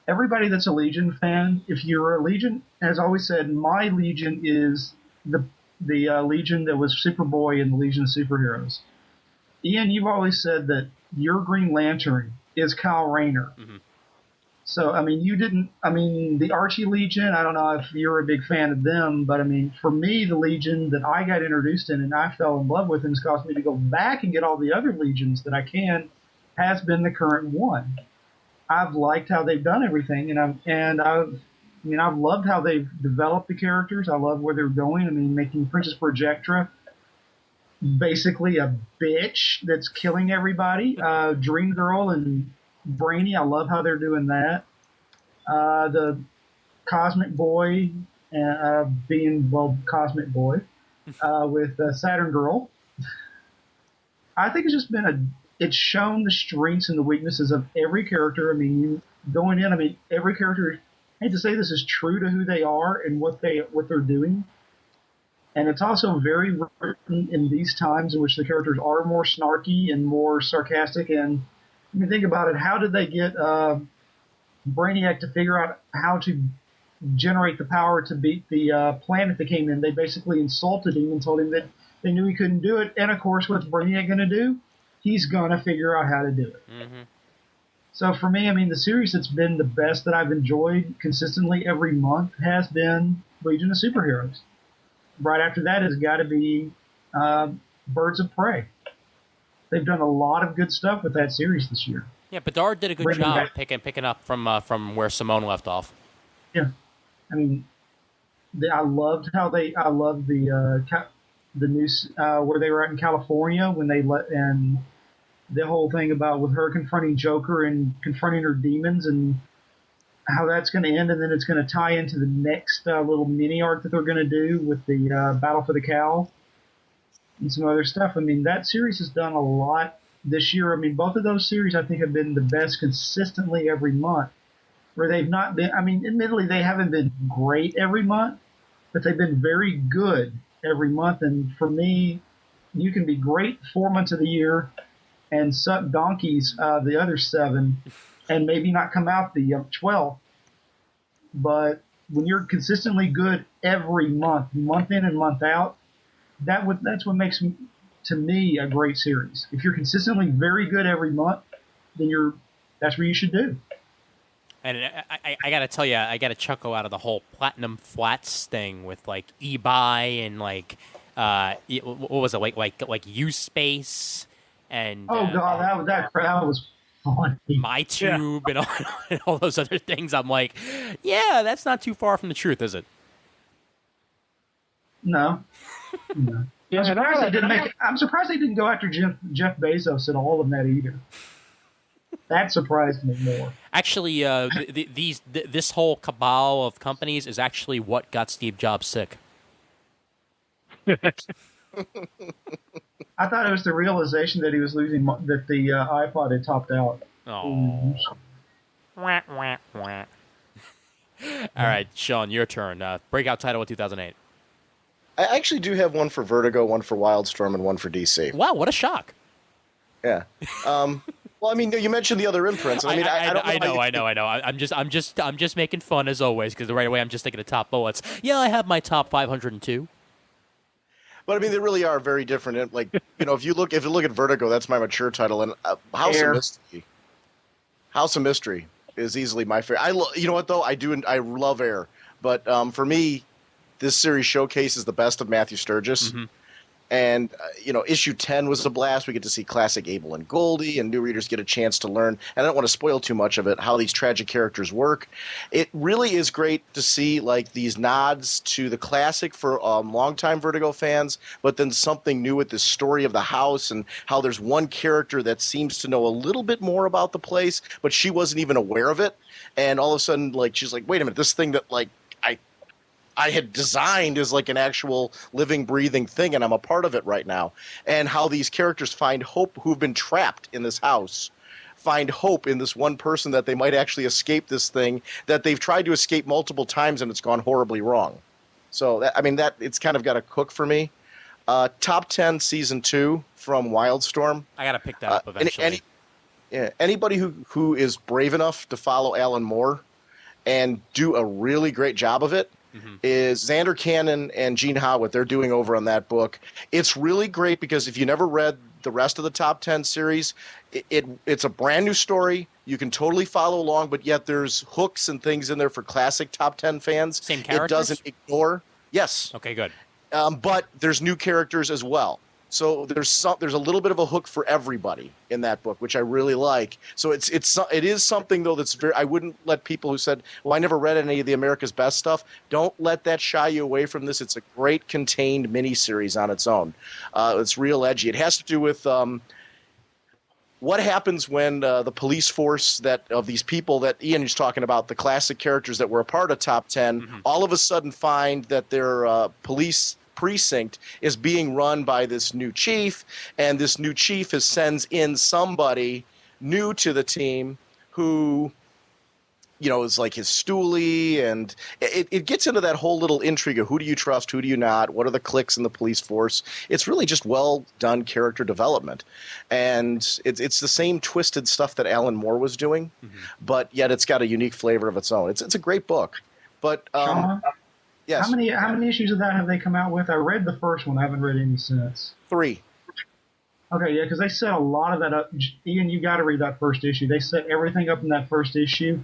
everybody that's a Legion fan, if you're a Legion, has always said, my Legion is the Legion that was Superboy in the Legion of Superheroes. Ian, you've always said that your Green Lantern is Kyle Rayner. Mm-hmm. So, I mean, the Archie Legion, I don't know if you're a big fan of them, but I mean, for me, the Legion that I got introduced in and I fell in love with and has caused me to go back and get all the other Legions that I can has been the current one. I've liked how they've done everything, and I've loved how they've developed the characters. I love where they're going. I mean, making Princess Projectra basically a bitch that's killing everybody. Dream Girl and Brainy, I love how they're doing that. The Cosmic Boy being Cosmic Boy with Saturn Girl. I think it's just been it's shown the strengths and the weaknesses of every character. I mean, going in, I mean, every character, I hate to say this, is true to who they are and what they're doing. And it's also very written in these times in which the characters are more snarky and more sarcastic. And I mean, think about it. How did they get Brainiac to figure out how to generate the power to beat the planet that came in? They basically insulted him and told him that they knew he couldn't do it. And, of course, what's Brainiac going to do? He's going to figure out how to do it.
Mm-hmm.
So for me, I mean, the series that's been the best that I've enjoyed consistently every month has been Legion of Superheroes. Right after that has got to be Birds of Prey. They've done a lot of good stuff with that series this year.
Yeah, Bedard did a good job picking up from where Simone left off.
Yeah, I mean, I loved the news where they were out in California when they and the whole thing about with her confronting Joker and confronting her demons and how that's going to end, and then it's going to tie into the next little mini arc that they're going to do with the Battle for the Cowl and some other stuff. I mean, that series has done a lot this year. I mean, both of those series I think have been the best consistently every month. Where they've not been, I mean, admittedly they haven't been great every month, but they've been very good every month. And for me, you can be great 4 months of the year and suck donkeys the other 7 and maybe not come out the 12th. But when you're consistently good every month, month in and month out, that's what makes, to me, a great series. If you're consistently very good every month, then that's what you should do.
And I got to tell you, I got a chuckle out of the whole Platinum Flats thing with like eBuy and like what was it like U-Space and
God, that was funny.
MyTube and all those other things. I'm like, yeah, that's not too far from the truth, is it?
No. No.
Yeah,
I'm surprised they didn't go after Jeff Bezos at all in that either. That surprised me more.
Actually, this whole cabal of companies is actually what got Steve Jobs sick.
I thought it was the realization that he was losing, that the iPod had topped out.
Oh. Wah, wah, wah. All right, Sean, your turn. Breakout title of 2008.
I actually do have one for Vertigo, one for Wildstorm, and one for DC.
Wow, what a shock!
Yeah. Well, I mean, you mentioned the other imprints. I mean, I know. I'm just making fun as always because right away I'm just thinking of top bullets. Yeah, I have my top 502. But I mean, they really are very different. Like, you know, if you look at Vertigo, that's my mature title, and House of Mystery is easily my favorite. You know what though? I love Air, but for me, this series showcases the best of Matthew Sturgis. Mm-hmm. And, you know, issue 10 was a blast. We get to see classic Abel and Goldie, and new readers get a chance to learn. And I don't want to spoil too much of it, how these tragic characters work. It really is great to see, like, these nods to the classic for longtime Vertigo fans, but then something new with this story of the house and how there's one character that seems to know a little bit more about the place, but she wasn't even aware of it. And all of a sudden, like, she's like, wait a minute, this thing that, like, I had designed as like an actual living, breathing thing, and I'm a part of it right now. And how these characters find hope who've been trapped in this house, find hope in this one person that they might actually escape this thing that they've tried to escape multiple times and it's gone horribly wrong. So, that it's kind of got a hook for me. Top 10 season 2 from Wildstorm.
I got to pick that up eventually.
Anybody who is brave enough to follow Alan Moore and do a really great job of it, is Xander Cannon and Gene Howe, what they're doing over on that book. It's really great because if you never read the rest of the top 10 series, it's a brand new story. You can totally follow along, but yet there's hooks and things in there for classic top 10 fans.
Same characters?
It doesn't ignore. Yes.
Okay, good.
But there's new characters as well. So there's a little bit of a hook for everybody in that book, which I really like. So it is something though that's very. I wouldn't let people who said, "Well, I never read any of the America's Best stuff." Don't let that shy you away from this. It's a great contained miniseries on its own. It's real edgy. It has to do with what happens when the police force of these people that Ian is talking about, the classic characters that were a part of Top 10, all of a sudden find that their police precinct is being run by this new chief, and this new chief sends in somebody new to the team who, is like his stoolie, and it gets into that whole little intrigue of who do you trust, who do you not, what are the cliques in the police force. It's really just well done character development, and it's the same twisted stuff that Alan Moore was doing, but yet it's got a unique flavor of its own. It's a great book. But
Sean,
yes,
how many issues of that have they come out with? I read the first one. I haven't read any since.
3.
Okay, yeah, because they set a lot of that up. Ian, you got to read that first issue. They set everything up in that first issue.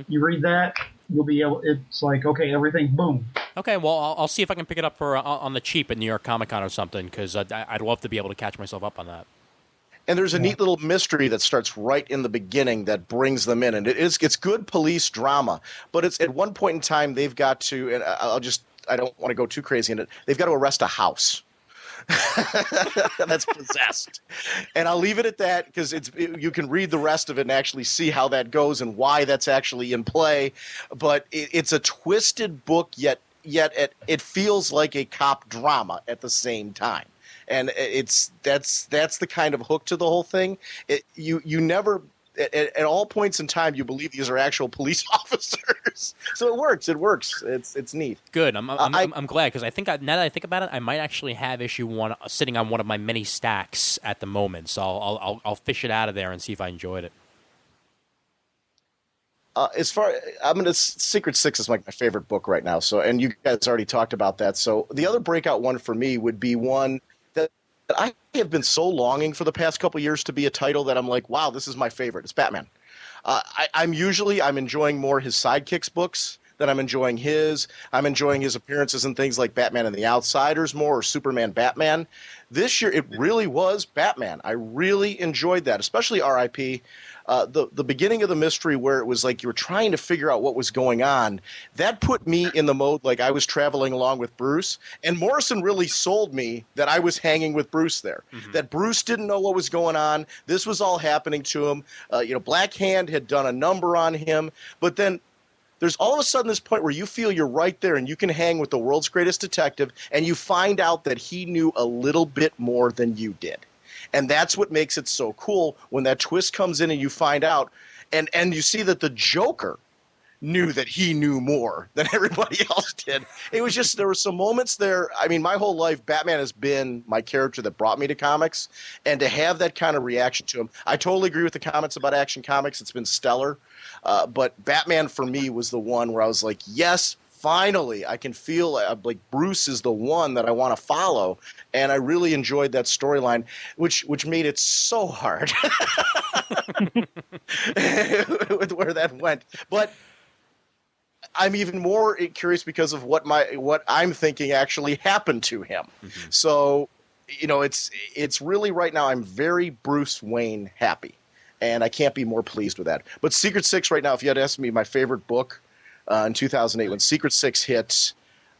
You read that, you'll be able. It's like, okay, everything, boom.
Okay, well, I'll see if I can pick it up for on the cheap at New York Comic Con or something, because I'd love to be able to catch myself up on that.
And there's a neat little mystery that starts right in the beginning that brings them in, and it's good police drama. But it's at one point in time they've got to, and I don't want to go too crazy in it. They've got to arrest a house that's possessed, and I'll leave it at that because you can read the rest of it and actually see how that goes and why that's actually in play. But it's a twisted book, yet it feels like a cop drama at the same time. And that's the kind of hook to the whole thing. You never at all points in time you believe these are actual police officers. So it works. It's neat.
Good. I'm glad, because I think now that I think about it, I might actually have issue 1 sitting on one of my many stacks at the moment. So I'll fish it out of there and see if I enjoyed it.
Secret Six is like my favorite book right now. So, and you guys already talked about that. So the other breakout one for me would be one that I have been so longing for the past couple of years to be a title that I'm like, wow, this is my favorite. It's Batman. I'm enjoying more his sidekicks books than I'm enjoying his. I'm enjoying his appearances in things like Batman and the Outsiders more, or Superman Batman. This year, it really was Batman. I really enjoyed that, especially R.I.P. The beginning of the mystery where it was like you were trying to figure out what was going on, that put me in the mode like I was traveling along with Bruce. And Morrison really sold me that I was hanging with Bruce there, that Bruce didn't know what was going on. This was all happening to him. Black Hand had done a number on him, but then there's all of a sudden this point where you feel you're right there and you can hang with the world's greatest detective, and you find out that he knew a little bit more than you did. And that's what makes it so cool when that twist comes in and you find out, and you see that the Joker knew that he knew more than everybody else did. It was just, there were some moments there. I mean, my whole life, Batman has been my character that brought me to comics, and to have that kind of reaction to him, I totally agree with the comments about Action Comics. It's been stellar. But Batman for me was the one where I was like, yes, finally, I can feel like Bruce is the one that I want to follow, and I really enjoyed that storyline, which made it so hard with where that went. But I'm even more curious because of what I'm thinking actually happened to him. So, it's really right now I'm very Bruce Wayne happy, and I can't be more pleased with that. But Secret Six right now, if you had asked me my favorite book in 2008 when Secret Six hit,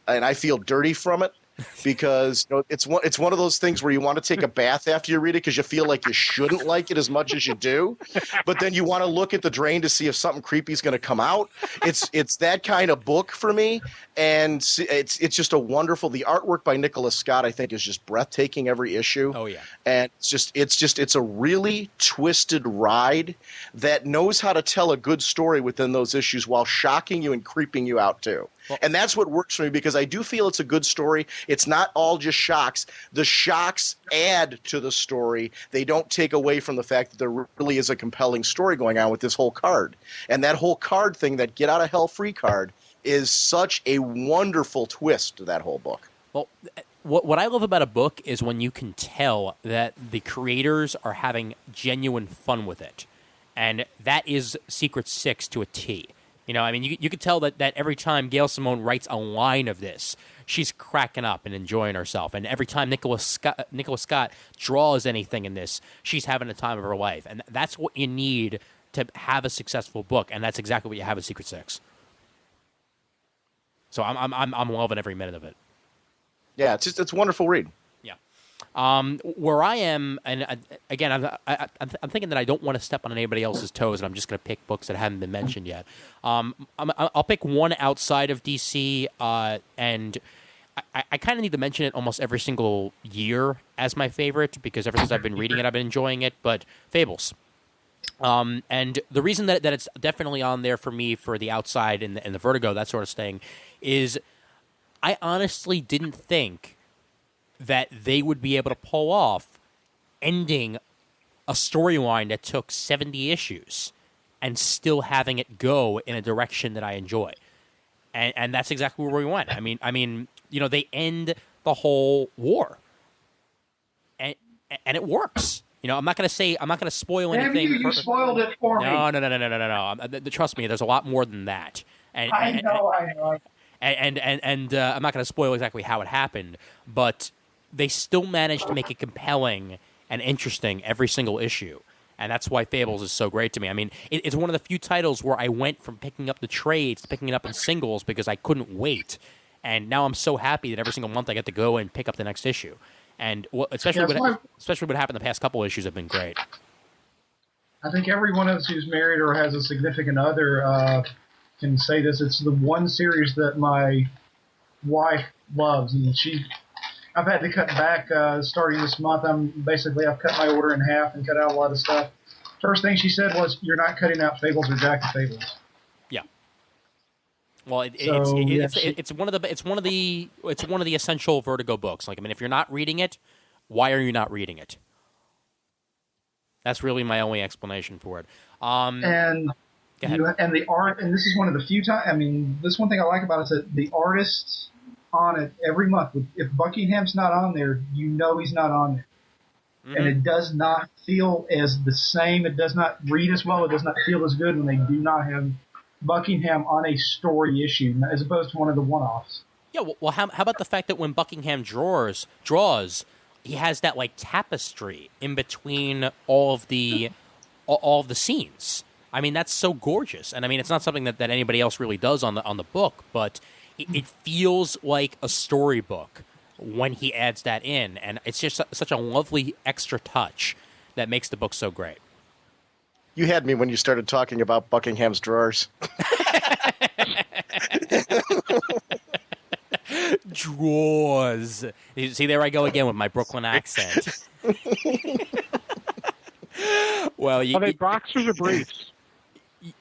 and I feel dirty from it because it's one of those things where you want to take a bath after you read it because you feel like you shouldn't like it as much as you do, but then you want to look at the drain to see if something creepy is going to come out. It's that kind of book for me, and it's just a wonderful. The artwork by Nicholas Scott, I think, is just breathtaking every issue.
Oh yeah,
and it's a really twisted ride that knows how to tell a good story within those issues while shocking you and creeping you out too. And that's what works for me because I do feel it's a good story. It's not all just shocks. The shocks add to the story. They don't take away from the fact that there really is a compelling story going on with this whole card. And that whole card thing, that Get Out of Hell free card, is such a wonderful twist to that whole book.
Well, what I love about a book is when you can tell that the creators are having genuine fun with it. And that is Secret Six to a T. I mean, you could tell that every time Gail Simone writes a line of this, she's cracking up and enjoying herself. And every time Nicholas Scott draws anything in this, she's having the time of her life. And that's what you need to have a successful book, and that's exactly what you have in Secret Six. So I'm loving every minute of it.
Yeah, it's a wonderful read.
Where I am, and again, I'm thinking that I don't want to step on anybody else's toes, and I'm just going to pick books that haven't been mentioned yet. I'll pick one outside of DC, and I kind of need to mention it almost every single year as my favorite because ever since I've been reading it, I've been enjoying it. But Fables. And the reason that it's definitely on there for me for The Outside and the Vertigo, that sort of thing, is I honestly didn't think that they would be able to pull off ending a storyline that took 70 issues and still having it go in a direction that I enjoy. And that's exactly where we went. I mean, they end the whole war, and it works. I'm not going to spoil anything.
You spoiled it for me.
No. Trust me, there's a lot more than that.
I know.
And I'm not going to spoil exactly how it happened, but they still managed to make it compelling and interesting every single issue. And that's why Fables is so great to me. I mean, it's one of the few titles where I went from picking up the trades to picking it up in singles because I couldn't wait. And now I'm so happy that every single month I get to go and pick up the next issue. And especially what happened the past couple issues have been great.
I think every one of us who's married or has a significant other can say this. It's the one series that my wife loves, and I've had to cut back starting this month. I've cut my order in half and cut out a lot of stuff. First thing she said was, "You're not cutting out Fables or Jack of Fables."
Yeah. Well, it's one of the essential Vertigo books. Like, I mean, if you're not reading it, why are you not reading it? That's really my only explanation for it.
And the art, and this is one of the few times. I mean, this one thing I like about it is that the artists on it every month. If Buckingham's not on there, he's not on there. Mm-hmm. And it does not feel as the same. It does not read as well. It does not feel as good when they do not have Buckingham on a story issue as opposed to one of the one-offs.
Yeah, well, how about the fact that when Buckingham draws, he has that like tapestry in between all of the scenes. I mean, that's so gorgeous, and I mean, it's not something that anybody else really does on the book, but it feels like a storybook when he adds that in, and it's just such a lovely extra touch that makes the book so great.
You had me when you started talking about Buckingham's drawers.
Drawers. See, there I go again with my Brooklyn accent. Well,
are they boxers or briefs?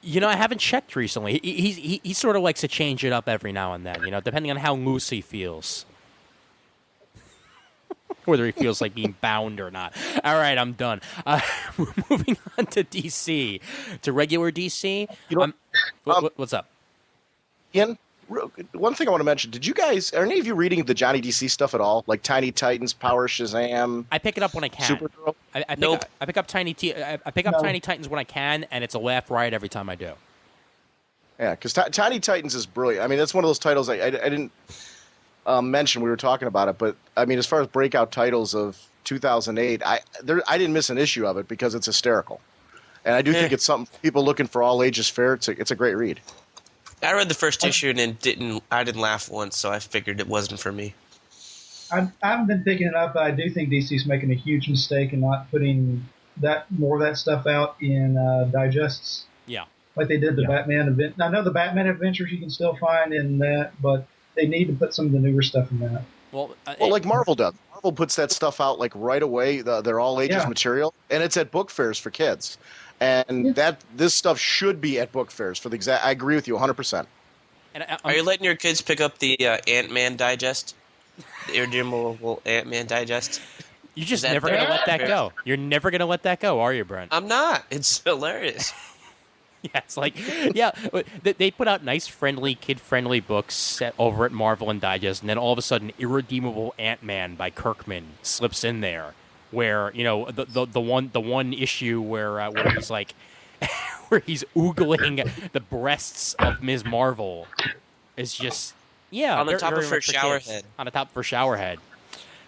I haven't checked recently. He sort of likes to change it up every now and then, depending on how loose he feels. Whether he feels like being bound or not. All right, I'm done. We're moving on to DC, to regular DC. What's up?
Ian, one thing I want to mention. Are any of you reading the Johnny DC stuff at all? Like Tiny Titans, Power Shazam?
I pick it up when I can.
Supergirl?
I pick up Tiny Titans when I can, and it's a laugh riot every time I do.
Yeah, because Tiny Titans is brilliant. I mean, that's one of those titles I didn't mention. We were talking about it, but I mean, as far as breakout titles of 2008, I didn't miss an issue of it because it's hysterical, and I do think it's something people looking for all ages fare. It's a great read.
I read the first issue and I didn't laugh once, so I figured it wasn't for me.
I haven't been picking it up, but I do think DC's making a huge mistake in not putting more of that stuff out in digests.
Yeah.
Like they did the Batman event. I know the Batman adventures you can still find in that, but they need to put some of the newer stuff in that.
Well, like Marvel does. Marvel puts that stuff out like right away. They're all ages material, and it's at book fairs for kids. And this stuff should be at book fairs for the exact. I agree with you 100%.
Are you letting your kids pick up the Ant-Man digest, the irredeemable Ant-Man digest?
You're just never going to let that go. You're never going to let that go, are you, Brent?
I'm not. It's hilarious.
Yeah, it's like, they put out nice, friendly, kid-friendly books set over at Marvel and Digest, and then all of a sudden, Irredeemable Ant-Man by Kirkman slips in there, where the one issue where he's like, where he's oogling the breasts of Ms. Marvel is just
on the top of her shower head.
On the top of her shower head.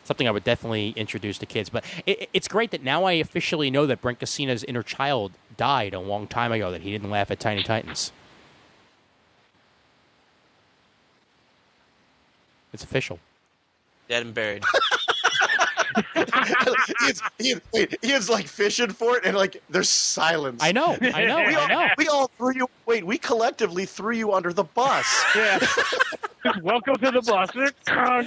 Something I would definitely introduce to kids. But it's great that now I officially know that Brent Cassina's inner child died a long time ago, that he didn't laugh at Tiny Titans. It's official.
Dead and buried.
Ian's like fishing for it, and like there's silence.
I know.
We all threw you Wait, we collectively threw you under the bus.
Yeah. Welcome to the bus.
I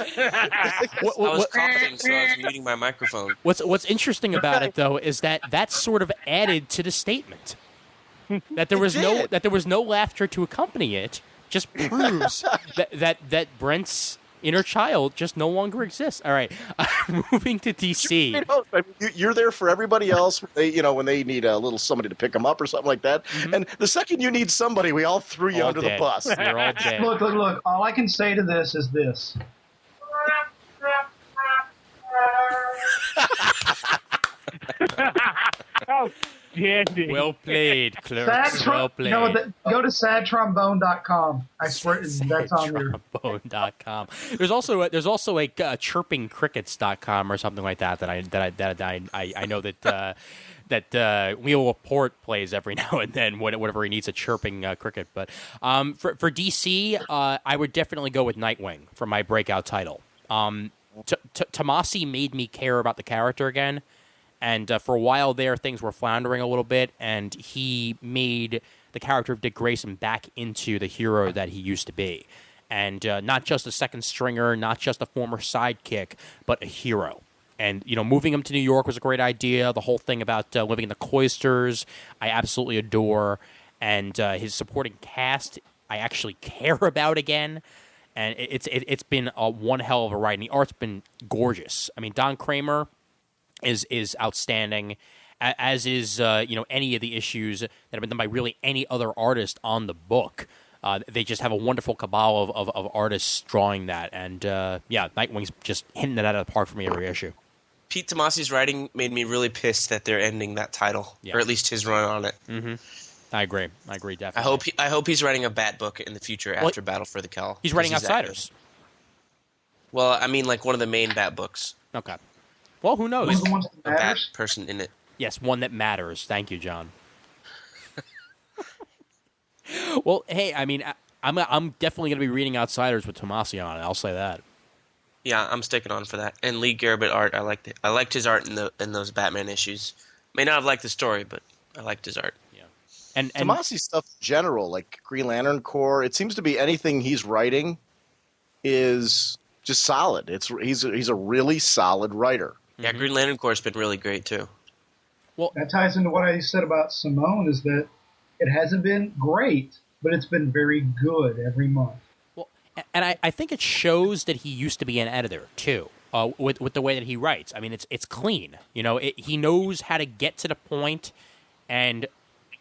was coughing, so I was muting my microphone.
What's interesting about it though is that sort of added to the statement that there was no laughter to accompany it. Just proves that Brent's inner child just no longer exists. All right, moving to DC.
You're there for everybody else. When they need a little somebody to pick them up or something like that. Mm-hmm. And the second you need somebody, we all threw you under the bus.
You're all dead.
Look. All I can say to this is this.
Outstanding.
Well played, Clerks. Well played.
Go to sadtrombone.com. I swear that's on there.
Sadtrombone.com. There's also a chirpingcrickets.com or something like that I know that Wheel Laporte plays every now and then whenever he needs a chirping cricket. But for DC, I would definitely go with Nightwing for my breakout title. Tomasi made me care about the character again. And for a while there, things were floundering a little bit, and he made the character of Dick Grayson back into the hero that he used to be. And not just a second stringer, not just a former sidekick, but a hero. And, moving him to New York was a great idea. The whole thing about living in the cloisters, I absolutely adore. And his supporting cast, I actually care about again. And it's been one hell of a ride. And the art's been gorgeous. I mean, Don Kramer is outstanding, as is any of the issues that have been done by really any other artist on the book. They just have a wonderful cabal of artists drawing that, and Nightwing's just hitting it out of the park for me every issue.
Pete Tomasi's writing made me really pissed that they're ending that title, or at least his run on it.
Mm-hmm. I agree, definitely.
I hope he's writing a Bat book in the future after Battle for the Kel.
He's writing Outsiders.
Well, I mean, like one of the main Bat books.
Okay. Well, who knows?
One of the ones that
a Bat person in it.
Yes, one that matters. Thank you, John. Well, hey, I mean, I'm definitely going to be reading Outsiders with Tomasi on it. I'll say that.
Yeah, I'm sticking on for that. And Lee Garrett art, I liked it. I liked his art in those Batman issues. May not have liked the story, but I liked his art.
Yeah. And
Tomasi's stuff in general, like Green Lantern Corps, it seems to be anything he's writing is just solid. He's a really solid writer.
Yeah, Green Lantern Corps has been really great too.
Well,
that ties into what I said about Simone, is that it hasn't been great, but it's been very good every month.
Well, and I think it shows that he used to be an editor too, with the way that he writes. I mean, it's clean. He knows how to get to the point and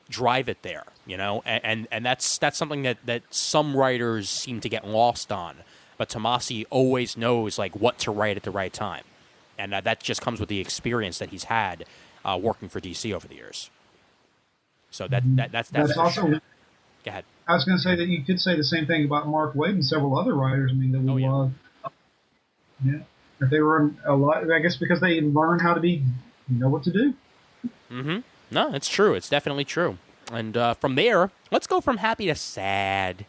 drive it there. And that's something that some writers seem to get lost on. But Tomasi always knows what to write at the right time. And that just comes with the experience that he's had working for DC over the years. So that's
also.
Sure. Go ahead.
I was going to say that you could say the same thing about Mark Waid and several other writers. I mean, that we love. Yeah, if they were a lot, I guess because they learn how to know what to do.
Mm-hmm. No, it's true. It's definitely true. And from there, let's go from happy to sad.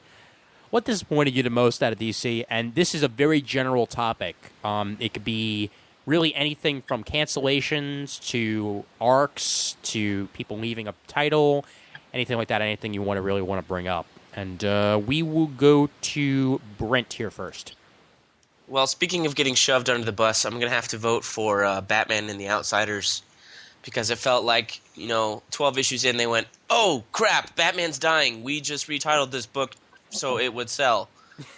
What disappointed you the most out of DC? And this is a very general topic. It could be really anything from cancellations to arcs to people leaving a title, anything like that, anything you really want to bring up. And we will go to Brent here first.
Well, speaking of getting shoved under the bus, I'm going to have to vote for Batman and the Outsiders, because it felt like, 12 issues in, they went, oh, crap, Batman's dying. We just retitled this book so it would sell.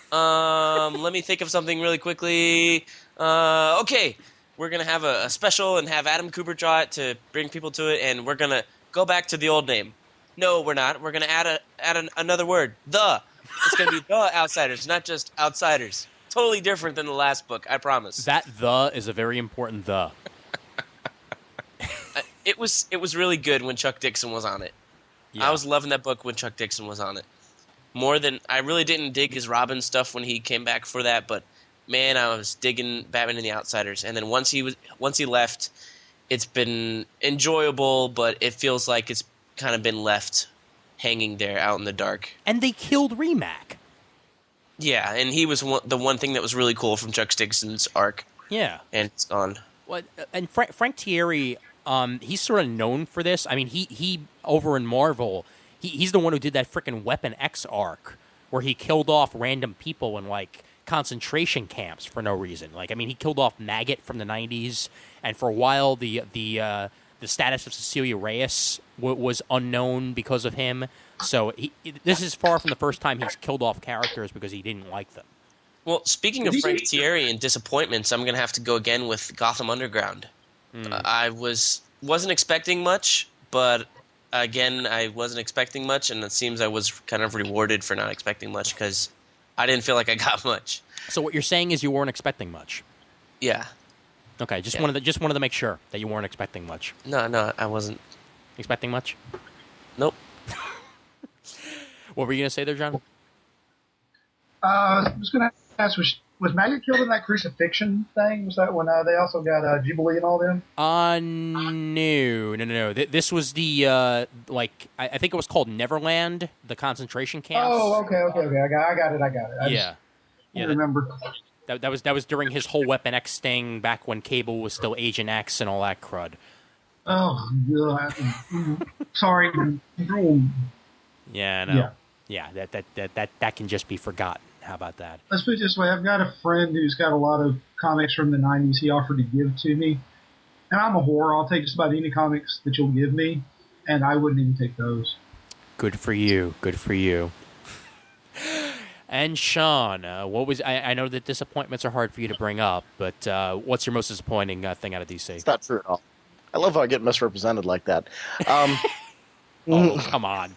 Let me think of something really quickly. Okay, we're going to have a special and have Adam Cooper draw it to bring people to it, and we're going to go back to the old name. No, we're not. We're going to add another word. The. It's going to be The Outsiders, not just Outsiders. Totally different than the last book, I promise.
That the is a very important the.
It was really good when Chuck Dixon was on it. Yeah. I was loving that book when Chuck Dixon was on it. More than I really didn't dig his Robin stuff when he came back for that, but man, I was digging Batman and the Outsiders. And then once he left, it's been enjoyable, but it feels like it's kind of been left hanging there out in the dark.
And they killed Rimac.
Yeah, and he was the one thing that was really cool from Chuck Dixon's arc.
Yeah,
and it's gone.
Well, and Frank Thierry, he's sort of known for this. I mean, he over in Marvel, he's the one who did that frickin' Weapon X arc where he killed off random people in like concentration camps for no reason. Like, I mean, he killed off Maggot from the 90s, and for a while the status of Cecilia Reyes was unknown because of him. So this is far from the first time he's killed off characters because he didn't like them.
Well, speaking of Frank Thierry and disappointments, I'm going to have to go again with Gotham Underground. I wasn't expecting much, but again, I wasn't expecting much, and it seems I was kind of rewarded for not expecting much because I didn't feel like I got much.
So what you're saying is you weren't expecting much?
Yeah.
Okay, just wanted to make sure that you weren't expecting much.
No, I wasn't.
Expecting much?
Nope.
What were you going to say there, John?
I was going to ask, was Maggot killed in that crucifixion thing? Was that when they also got Jubilee and all them?
No. This was the, I think it was called Neverland, the concentration camps.
Oh, okay. I got it. I remember.
That was during his whole Weapon X thing back when Cable was still Agent X and all that crud.
Oh, God. Sorry.
Yeah, I know. Yeah, that can just be forgotten. How about that?
Let's put it this way. I've got a friend who's got a lot of comics from the 90s he offered to give to me. And I'm a whore. I'll take just about any comics that you'll give me, and I wouldn't even take those.
Good for you. And Sean, what was? I know that disappointments are hard for you to bring up, but what's your most disappointing thing out of DC?
It's not true at all. I love how I get misrepresented like that.
Oh, come on.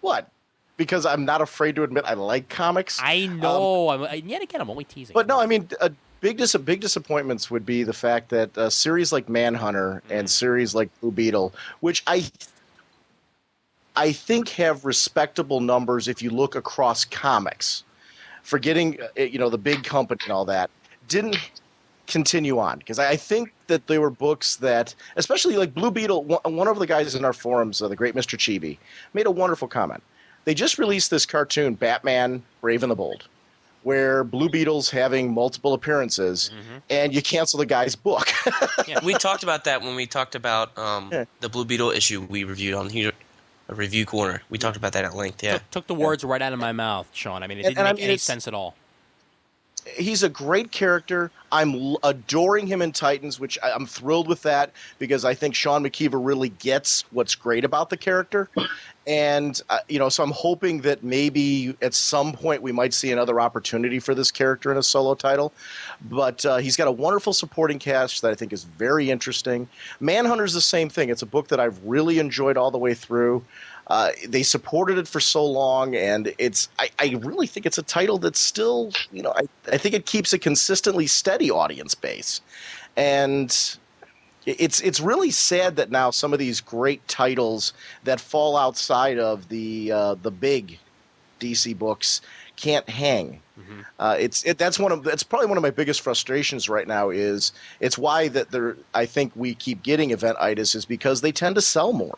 What? Because I'm not afraid to admit I like comics.
I know. Yet again, I'm only teasing.
But no, I mean, big disappointments would be the fact that series like Manhunter and series like Blue Beetle, which I think have respectable numbers if you look across comics, forgetting the big company and all that, didn't continue on, because I think that they were books that, especially like Blue Beetle, one of the guys in our forums, the great Mr. Chibi, made a wonderful comment. They just released this cartoon, Batman Brave and the Bold, where Blue Beetle's having multiple appearances, and you cancel the guy's book.
Yeah, we talked about that when we talked about the Blue Beetle issue we reviewed on here, a review corner. We talked about that at length, yeah.
Took the words right out of my mouth, Sean. I mean, it didn't make any sense at all.
He's a great character. I'm adoring him in Titans, which I'm thrilled with that, because I think Sean McKeever really gets what's great about the character. And, so I'm hoping that maybe at some point we might see another opportunity for this character in a solo title. But he's got a wonderful supporting cast that I think is very interesting. Manhunter's the same thing. It's a book that I've really enjoyed all the way through. They supported it for so long, and I really think it's a title that's still, I think it keeps a consistently steady audience base. And it's really sad that now some of these great titles that fall outside of the big DC books can't hang. That's probably one of my biggest frustrations right now. It's why that I think we keep getting event-itis is because they tend to sell more.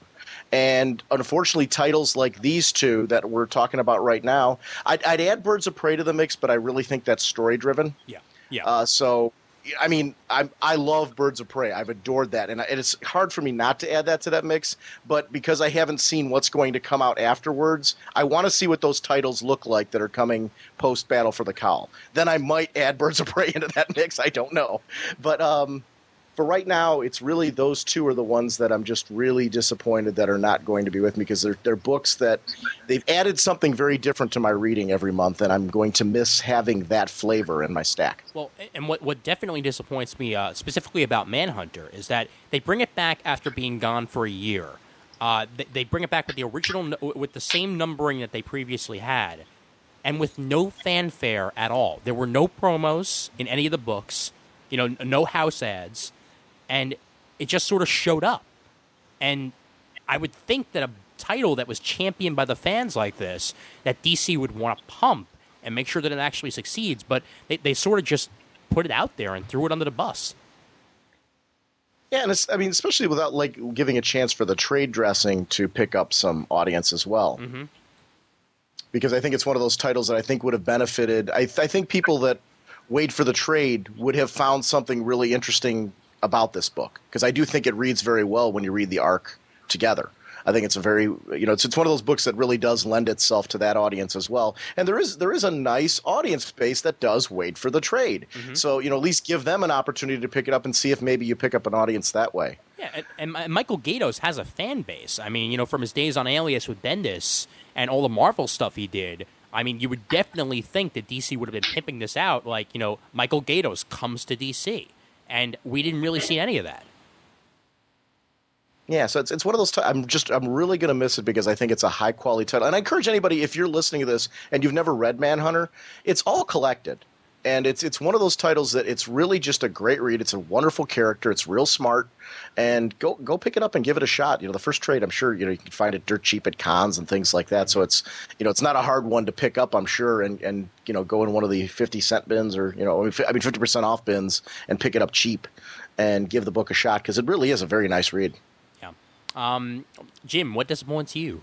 And unfortunately, titles like these two that we're talking about right now, I'd add Birds of Prey to the mix, but I really think that's story-driven.
Yeah.
So, I mean, I love Birds of Prey. I've adored that. And it's hard for me not to add that to that mix. But because I haven't seen what's going to come out afterwards, I want to see what those titles look like that are coming post-Battle for the Cowl. Then I might add Birds of Prey into that mix. I don't know. But for right now, it's really those two are the ones that I'm just really disappointed that are not going to be with me, because they're books that they've added something very different to my reading every month, and I'm going to miss having that flavor in my stack.
Well, and what definitely disappoints me, specifically about Manhunter, is that they bring it back after being gone for a year. They bring it back with the original, with the same numbering that they previously had, and with no fanfare at all. There were no promos in any of the books, no house ads. And it just sort of showed up. And I would think that a title that was championed by the fans like this, that DC would want to pump and make sure that it actually succeeds. But they sort of just put it out there and threw it under the bus.
Yeah, and especially without giving a chance for the trade dressing to pick up some audience as well. Because I think it's one of those titles that I think would have benefited. I think people that wait for the trade would have found something really interesting about this book, because I do think it reads very well when you read the arc together. I think it's a very, it's one of those books that really does lend itself to that audience as well. And there is a nice audience base that does wait for the trade.
Mm-hmm.
So, at least give them an opportunity to pick it up and see if maybe you pick up an audience that way.
Yeah, and Michael Gaydos has a fan base. I mean, from his days on Alias with Bendis and all the Marvel stuff he did, I mean, you would definitely think that DC would have been pimping this out like, Michael Gaydos comes to DC. And we didn't really see any of that.
Yeah, so it's one of those. I'm really going to miss it because I think it's a high quality title. And I encourage anybody, if you're listening to this and you've never read Manhunter, it's all collected. And it's one of those titles that it's really just a great read. It's a wonderful character. It's real smart. And go pick it up and give it a shot. The first trade, I'm sure, you can find it dirt cheap at cons and things like that. So it's not a hard one to pick up, I'm sure, and go in one of the 50-cent bins or, 50% off bins and pick it up cheap and give the book a shot because it really is a very nice read.
Yeah. Jim, what disappoints you?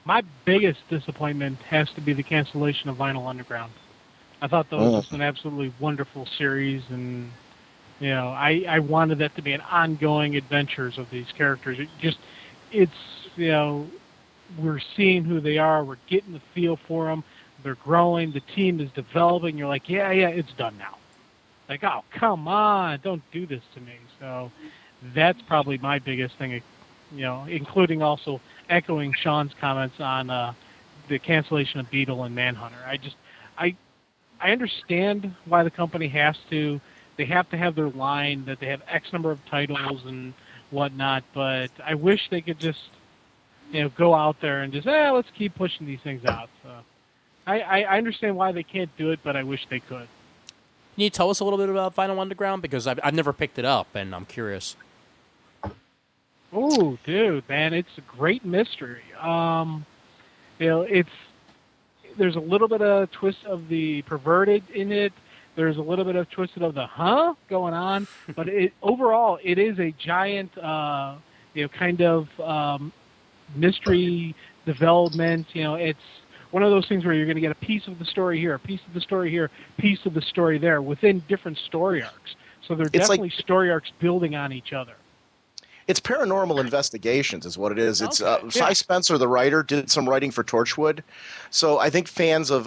My biggest disappointment has to be the cancellation of Vinyl Underground. I thought that was just an absolutely wonderful series, and I wanted that to be an ongoing adventures of these characters. We're seeing who they are, we're getting the feel for them, they're growing, the team is developing. You're like, yeah, it's done now. Like, oh, come on, don't do this to me. So that's probably my biggest thing. Including also echoing Sean's comments on the cancellation of Beetle and Manhunter. I understand why the company they have to have their line that they have X number of titles and whatnot, but I wish they could just, go out there and just, let's keep pushing these things out. So I understand why they can't do it, but I wish they could.
Can you tell us a little bit about Vinyl Underground? Because I've never picked it up, and I'm curious.
Oh, dude, man, it's a great mystery. There's a little bit of twist of the perverted in it. There's a little bit of twisted of the going on, but overall it is a giant, kind of mystery development. It's one of those things where you're going to get a piece of the story here, a piece of the story here, piece of the story there within different story arcs. So they're definitely story arcs building on each other.
It's Paranormal Investigations is what it is. It's
Okay.
Cy Spencer, the writer, did some writing for Torchwood. So I think fans of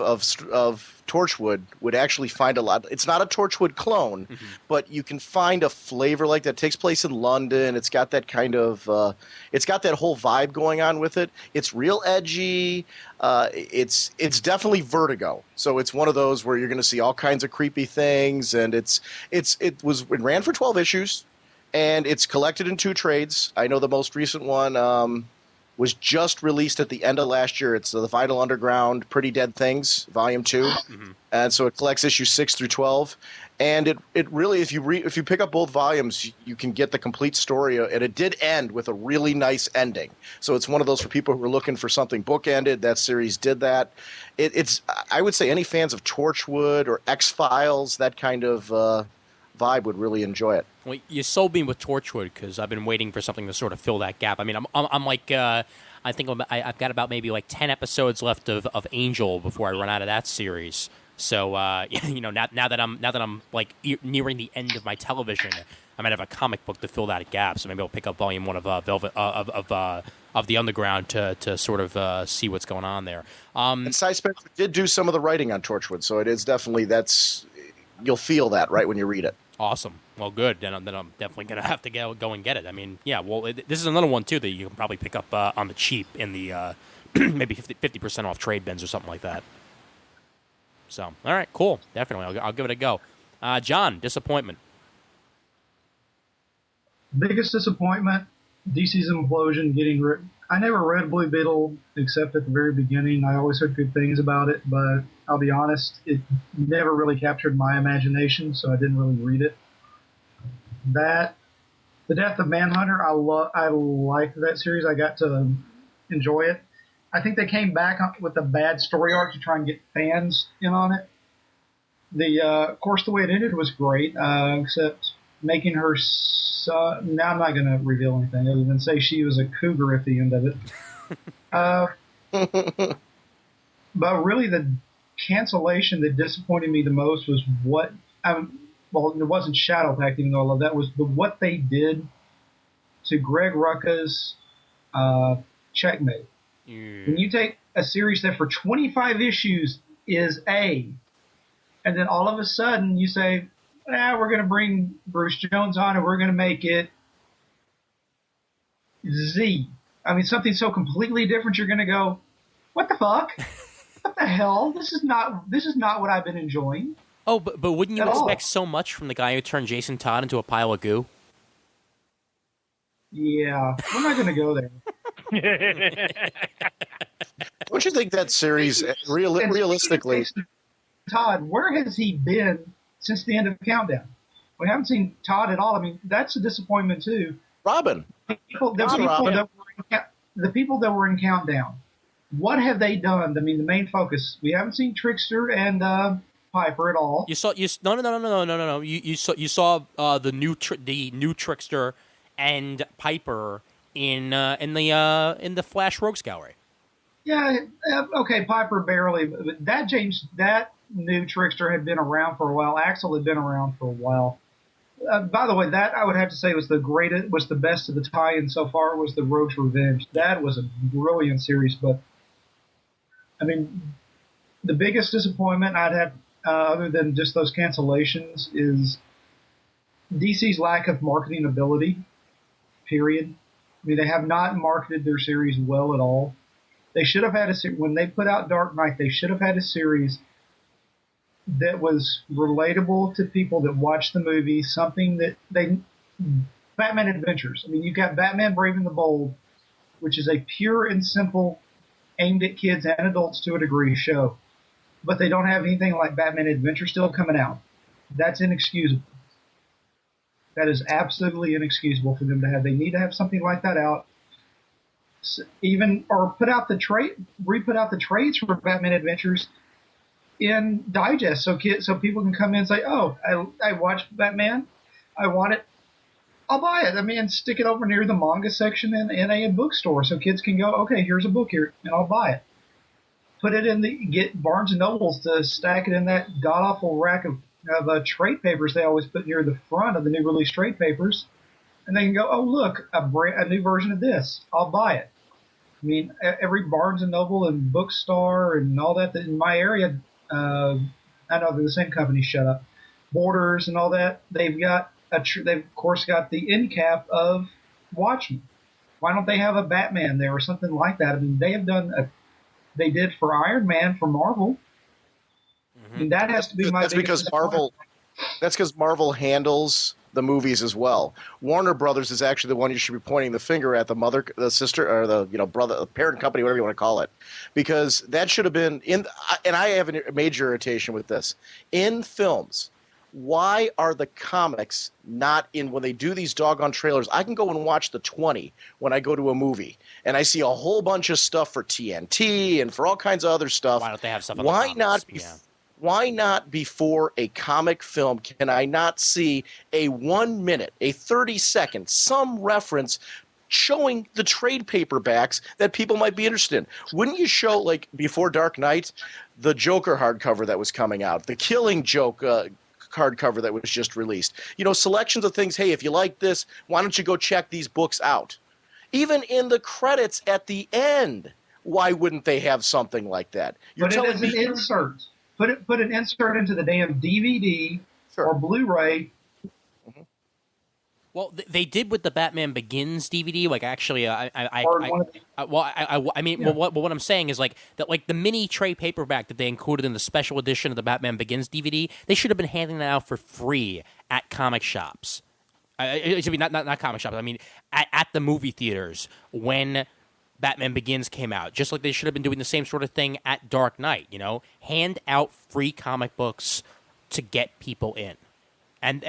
Torchwood would actually find a lot. It's not a Torchwood clone, but you can find a flavor like that. It takes place in London. It's got that kind of it's got that whole vibe going on with it. It's real edgy. It's definitely Vertigo. So it's one of those where you're going to see all kinds of creepy things, and it ran for 12 issues. And it's collected in 2 trades. I know the most recent one was just released at the end of last year. It's the Vinyl Underground Pretty Dead Things, Volume 2. And so it collects issues 6 through 12. And it really, if you pick up both volumes, you can get the complete story. And it did end with a really nice ending. So it's one of those for people who are looking for something bookended. That series did that. I would say any fans of Torchwood or X-Files, that kind of vibe would really enjoy it.
Well, you sold me with Torchwood because I've been waiting for something to sort of fill that gap. I mean, I'm like, I think I've got about maybe like 10 episodes left of Angel before I run out of that series. So now that I'm like nearing the end of my television, I might have a comic book to fill that gap. So maybe I'll pick up Volume 1 of Velvet of the Underground to sort of see what's going on there.
And Cy Spencer did do some of the writing on Torchwood, so it is definitely you'll feel that right when you read it.
Awesome. Well, good. Then I'm definitely going to have to go and get it. I mean, yeah, well, this is another one, too, that you can probably pick up on the cheap in the maybe 50% off trade bins or something like that. So, all right, cool. Definitely. I'll give it a go. John, disappointment.
Biggest disappointment, DC's implosion, getting rid. I never read Blue Beetle except at the very beginning. I always heard good things about it, but I'll be honest, it never really captured my imagination, so I didn't really read it. The Death of Manhunter, I liked that series. I got to enjoy it. I think they came back with a bad story arc to try and get fans in on it. Of course, the way it ended was great, except making her son. Now I'm not going to reveal anything other than say she was a cougar at the end of it. But really, the cancellation that disappointed me the most was it wasn't Shadowpact, even though I love that, was what they did to Greg Rucka's checkmate. When you take a series that for 25 issues is A, and then all of a sudden you say, we're going to bring Bruce Jones on and we're going to make it Z. I mean, something so completely different, you're going to go, what the fuck? What the hell? This is not what I've been enjoying.
Oh, but wouldn't you
At all.
expect so much from the guy who turned Jason Todd into a pile of goo?
Yeah, we're not going to go there.
Don't you think that series,
And
realistically,
Todd, where has he been since the end of Countdown? We haven't seen Todd at all. I mean, that's a disappointment too.
Robin?
The people that were in Countdown, what have they done? I mean, the main focus. We haven't seen Trickster and Piper at all.
You saw no. You saw the new Trickster and Piper in the Flash Rogues Gallery.
Yeah, okay, Piper barely. But that new Trickster had been around for a while. Axel had been around for a while. By the way, that I would have to say was the best of the tie-in so far. Was the Rogue's Revenge. That was a brilliant series, but I mean, the biggest disappointment I'd have, other than just those cancellations, is DC's lack of marketing ability. Period. I mean, they have not marketed their series well at all. They should have had when they put out Dark Knight, they should have had a series that was relatable to people that watch the movie, something that Batman Adventures. I mean, you've got Batman Brave and the Bold, which is a pure and simple, aimed at kids and adults to a degree show. But they don't have anything like Batman Adventures still coming out. That's inexcusable. That is absolutely inexcusable for them to have. They need to have something like that out. Or re-put out the trades for Batman Adventures in digest, so people can come in and say, "Oh, I watched Batman, I want it, I'll buy it." I mean, stick it over near the manga section in a bookstore, so kids can go, "Okay, here's a book here, and I'll buy it." Put it get Barnes and Nobles to stack it in that god awful rack of trade papers they always put near the front of the new release trade papers, and they can go, "Oh, look, a new version of this, I'll buy it." I mean, every Barnes and Noble and bookstore and all that in my area, I know they're the same company. Shut up, Borders and all that. They've got they've of course got the end cap of Watchmen. Why don't they have a Batman there or something like that? I mean, they have done they did for Iron Man for Marvel. I mean, that has to be my.
That's because Marvel handles the movies as well. Warner Brothers is actually the one you should be pointing the finger at, the sister, or the brother, the parent company, whatever you want to call it, because that should have been in. And I have a major irritation with this in films. Why are the comics not in when they do these doggone trailers? I can go and watch the 20 when I go to a movie, and I see a whole bunch of stuff for TNT and for all kinds of other stuff.
Why don't they have stuff?
Why not before a comic film can I not see a 1 minute, a 30-second, some reference showing the trade paperbacks that people might be interested in? Wouldn't you show, like before Dark Knight, the Joker hardcover that was coming out, the Killing Joke hardcover that was just released? Selections of things. Hey, if you like this, why don't you go check these books out? Even in the credits at the end, why wouldn't they have something like that?
Put it as an insert. Put an insert into the damn DVD or Blu-ray.
Mm-hmm.
Well, they did with the Batman Begins DVD. Like, actually, what I'm saying is like that, like the mini trade paperback that they included in the special edition of the Batman Begins DVD. They should have been handing that out for free at comic shops. It should be not comic shops. I mean, at the movie theaters when Batman Begins came out, just like they should have been doing the same sort of thing at Dark Knight. Hand out free comic books to get people in, and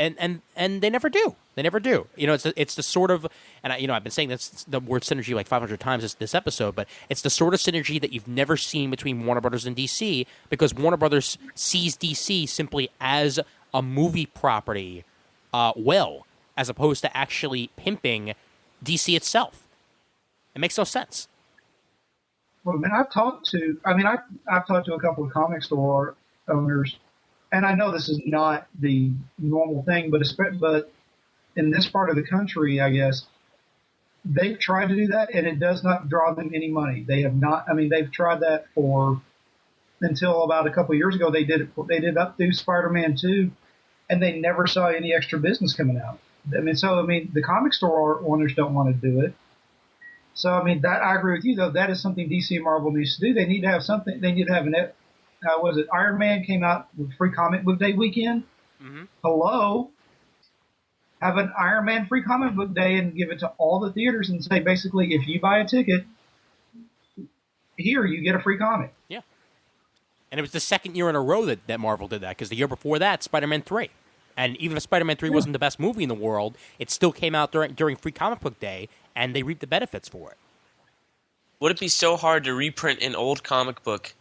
they never do. They never do. It's the sort of, and I've been saying the word synergy like 500 times this episode, but it's the sort of synergy that you've never seen between Warner Brothers and DC, because Warner Brothers sees DC simply as a movie property, as opposed to actually pimping DC itself. It makes no sense.
Well, man, I've talked to a couple of comic store owners, and I know this is not the normal thing, but in this part of the country, I guess, they've tried to do that, and it does not draw them any money. They have not. I mean, they've tried that for until about a couple of years ago. They did it. They did up through Spider-Man 2, and they never saw any extra business coming out. I mean, the comic store owners don't want to do it. So, I mean, that I agree with you, though. That is something DC and Marvel needs to do. They need to have something. They need to have was it Iron Man came out with free comic book day weekend?
Mm-hmm.
Hello? Have an Iron Man free comic book day and give it to all the theaters and say, basically, if you buy a ticket, here, you get a free comic.
Yeah. And it was the second year in a row that Marvel did that, because the year before that, Spider-Man 3. And even if Spider-Man 3 wasn't the best movie in the world, it still came out during Free Comic Book Day, and they reaped the benefits for it.
Would it be so hard to reprint an old comic book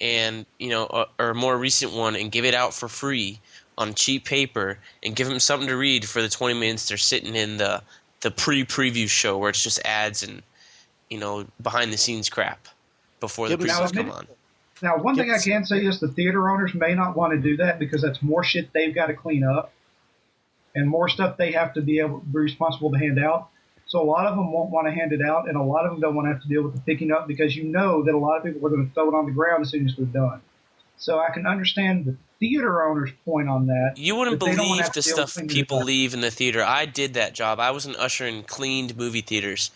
and, or a more recent one and give it out for free on cheap paper and give them something to read for the 20 minutes they're sitting in the pre-preview show where it's just ads and, behind-the-scenes crap before the previews come on?
Now, one thing I can say is the theater owners may not want to do that because that's more shit they've got to clean up and more stuff they have to be responsible to hand out. So a lot of them won't want to hand it out, and a lot of them don't want to have to deal with the picking up because that a lot of people are going to throw it on the ground as soon as we're done. So I can understand the theater owner's point on that.
You wouldn't believe the stuff people leave in the theater. I did that job. I was an usher in cleaned movie theaters.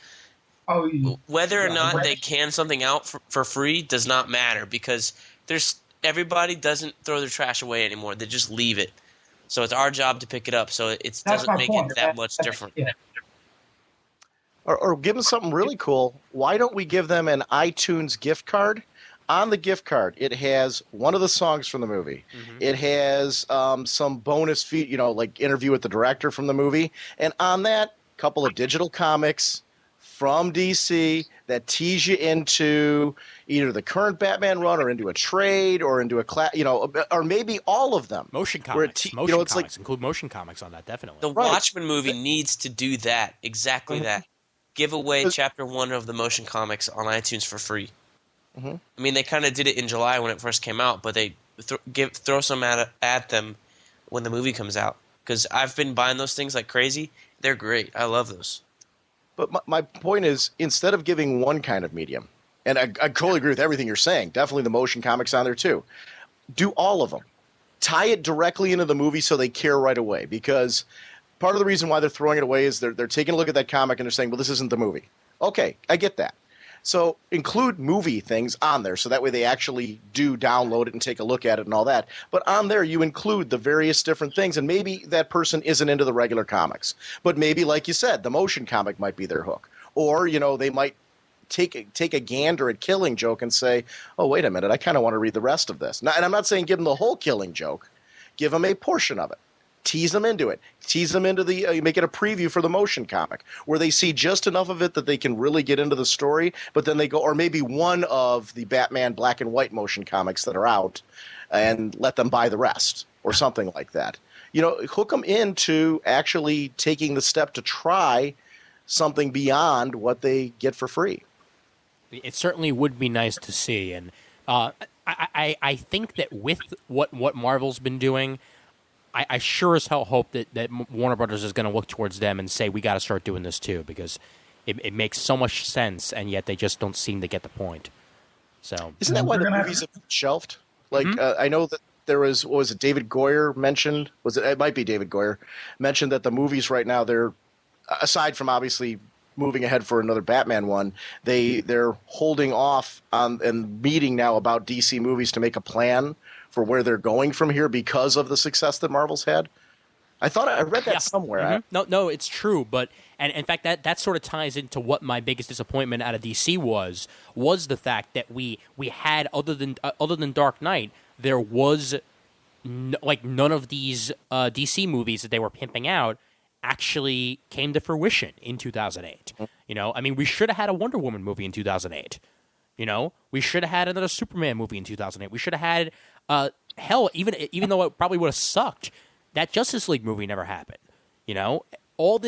Whether or not they can something out for free does not matter because everybody doesn't throw their trash away anymore. They just leave it. So it's our job to pick it up. So it doesn't make it that much different.
Yeah.
Or give them something really cool. Why don't we give them an iTunes gift card? On the gift card, it has one of the songs from the movie. Mm-hmm. It has some bonus feed, like interview with the director from the movie. And on that, a couple of digital comics from DC that tease you into either the current Batman run or into a trade or into a class, or maybe all of them.
Motion comics. Include motion comics on that, definitely.
The Watchmen movie needs to do that, exactly that. Give away Chapter 1 of the motion comics on iTunes for free. Mm-hmm. I mean, they kind of did it in July when it first came out, but they throw some at them when the movie comes out. Because I've been buying those things like crazy. They're great. I love those.
But my point is, instead of giving one kind of medium, and I totally agree with everything you're saying, definitely the motion comics on there too, do all of them. Tie it directly into the movie so they care right away. Because part of the reason why they're throwing it away is they're taking a look at that comic and they're saying, well, this isn't the movie. Okay, I get that. So include movie things on there so that way they actually do download it and take a look at it and all that. But on there you include the various different things, and maybe that person isn't into the regular comics. But maybe, like you said, the motion comic might be their hook. Or, they might take a gander at Killing Joke and say, oh, wait a minute, I kind of want to read the rest of this. Now, and I'm not saying give them the whole Killing Joke. Give them a portion of it. Tease them into it. Tease them into make it a preview for the motion comic where they see just enough of it that they can really get into the story, but then they go, or maybe one of the Batman black and white motion comics that are out and let them buy the rest or something like that. Hook them into actually taking the step to try something beyond what they get for free.
It certainly would be nice to see. And I think that with what Marvel's been doing, I sure as hell hope that Warner Brothers is going to look towards them and say, we got to start doing this too, because it makes so much sense, and yet they just don't seem to get the point. So
isn't that why the movies have been shelved? Like, I know that there was, what was it, David Goyer mentioned? It might be David Goyer mentioned that the movies right now, they're, aside from obviously moving ahead for another Batman one, they're holding off on and meeting now about DC movies to make a plan for where they're going from here because of the success that Marvel's had. I thought I read that somewhere.
Mm-hmm. No, it's true. But and in fact, that sort of ties into what my biggest disappointment out of DC was the fact that we had other than Dark Knight, there was none of these DC movies that they were pimping out actually came to fruition in 2008. I mean, we should have had a Wonder Woman movie in 2008. We should have had another Superman movie in 2008. We should have had hell, even though it probably would have sucked, that Justice League movie never happened. All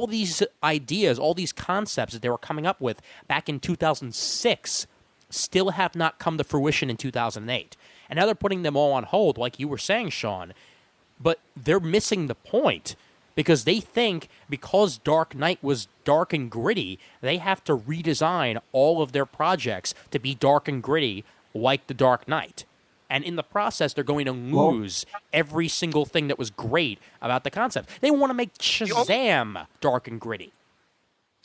these ideas, all these concepts that they were coming up with back in 2006 still have not come to fruition in 2008. And now they're putting them all on hold, like you were saying, Sean. But they're missing the point because they think because Dark Knight was dark and gritty, they have to redesign all of their projects to be dark and gritty like The Dark Knight. And in the process, they're going to lose every single thing that was great about the concept. They want to make Shazam dark and gritty.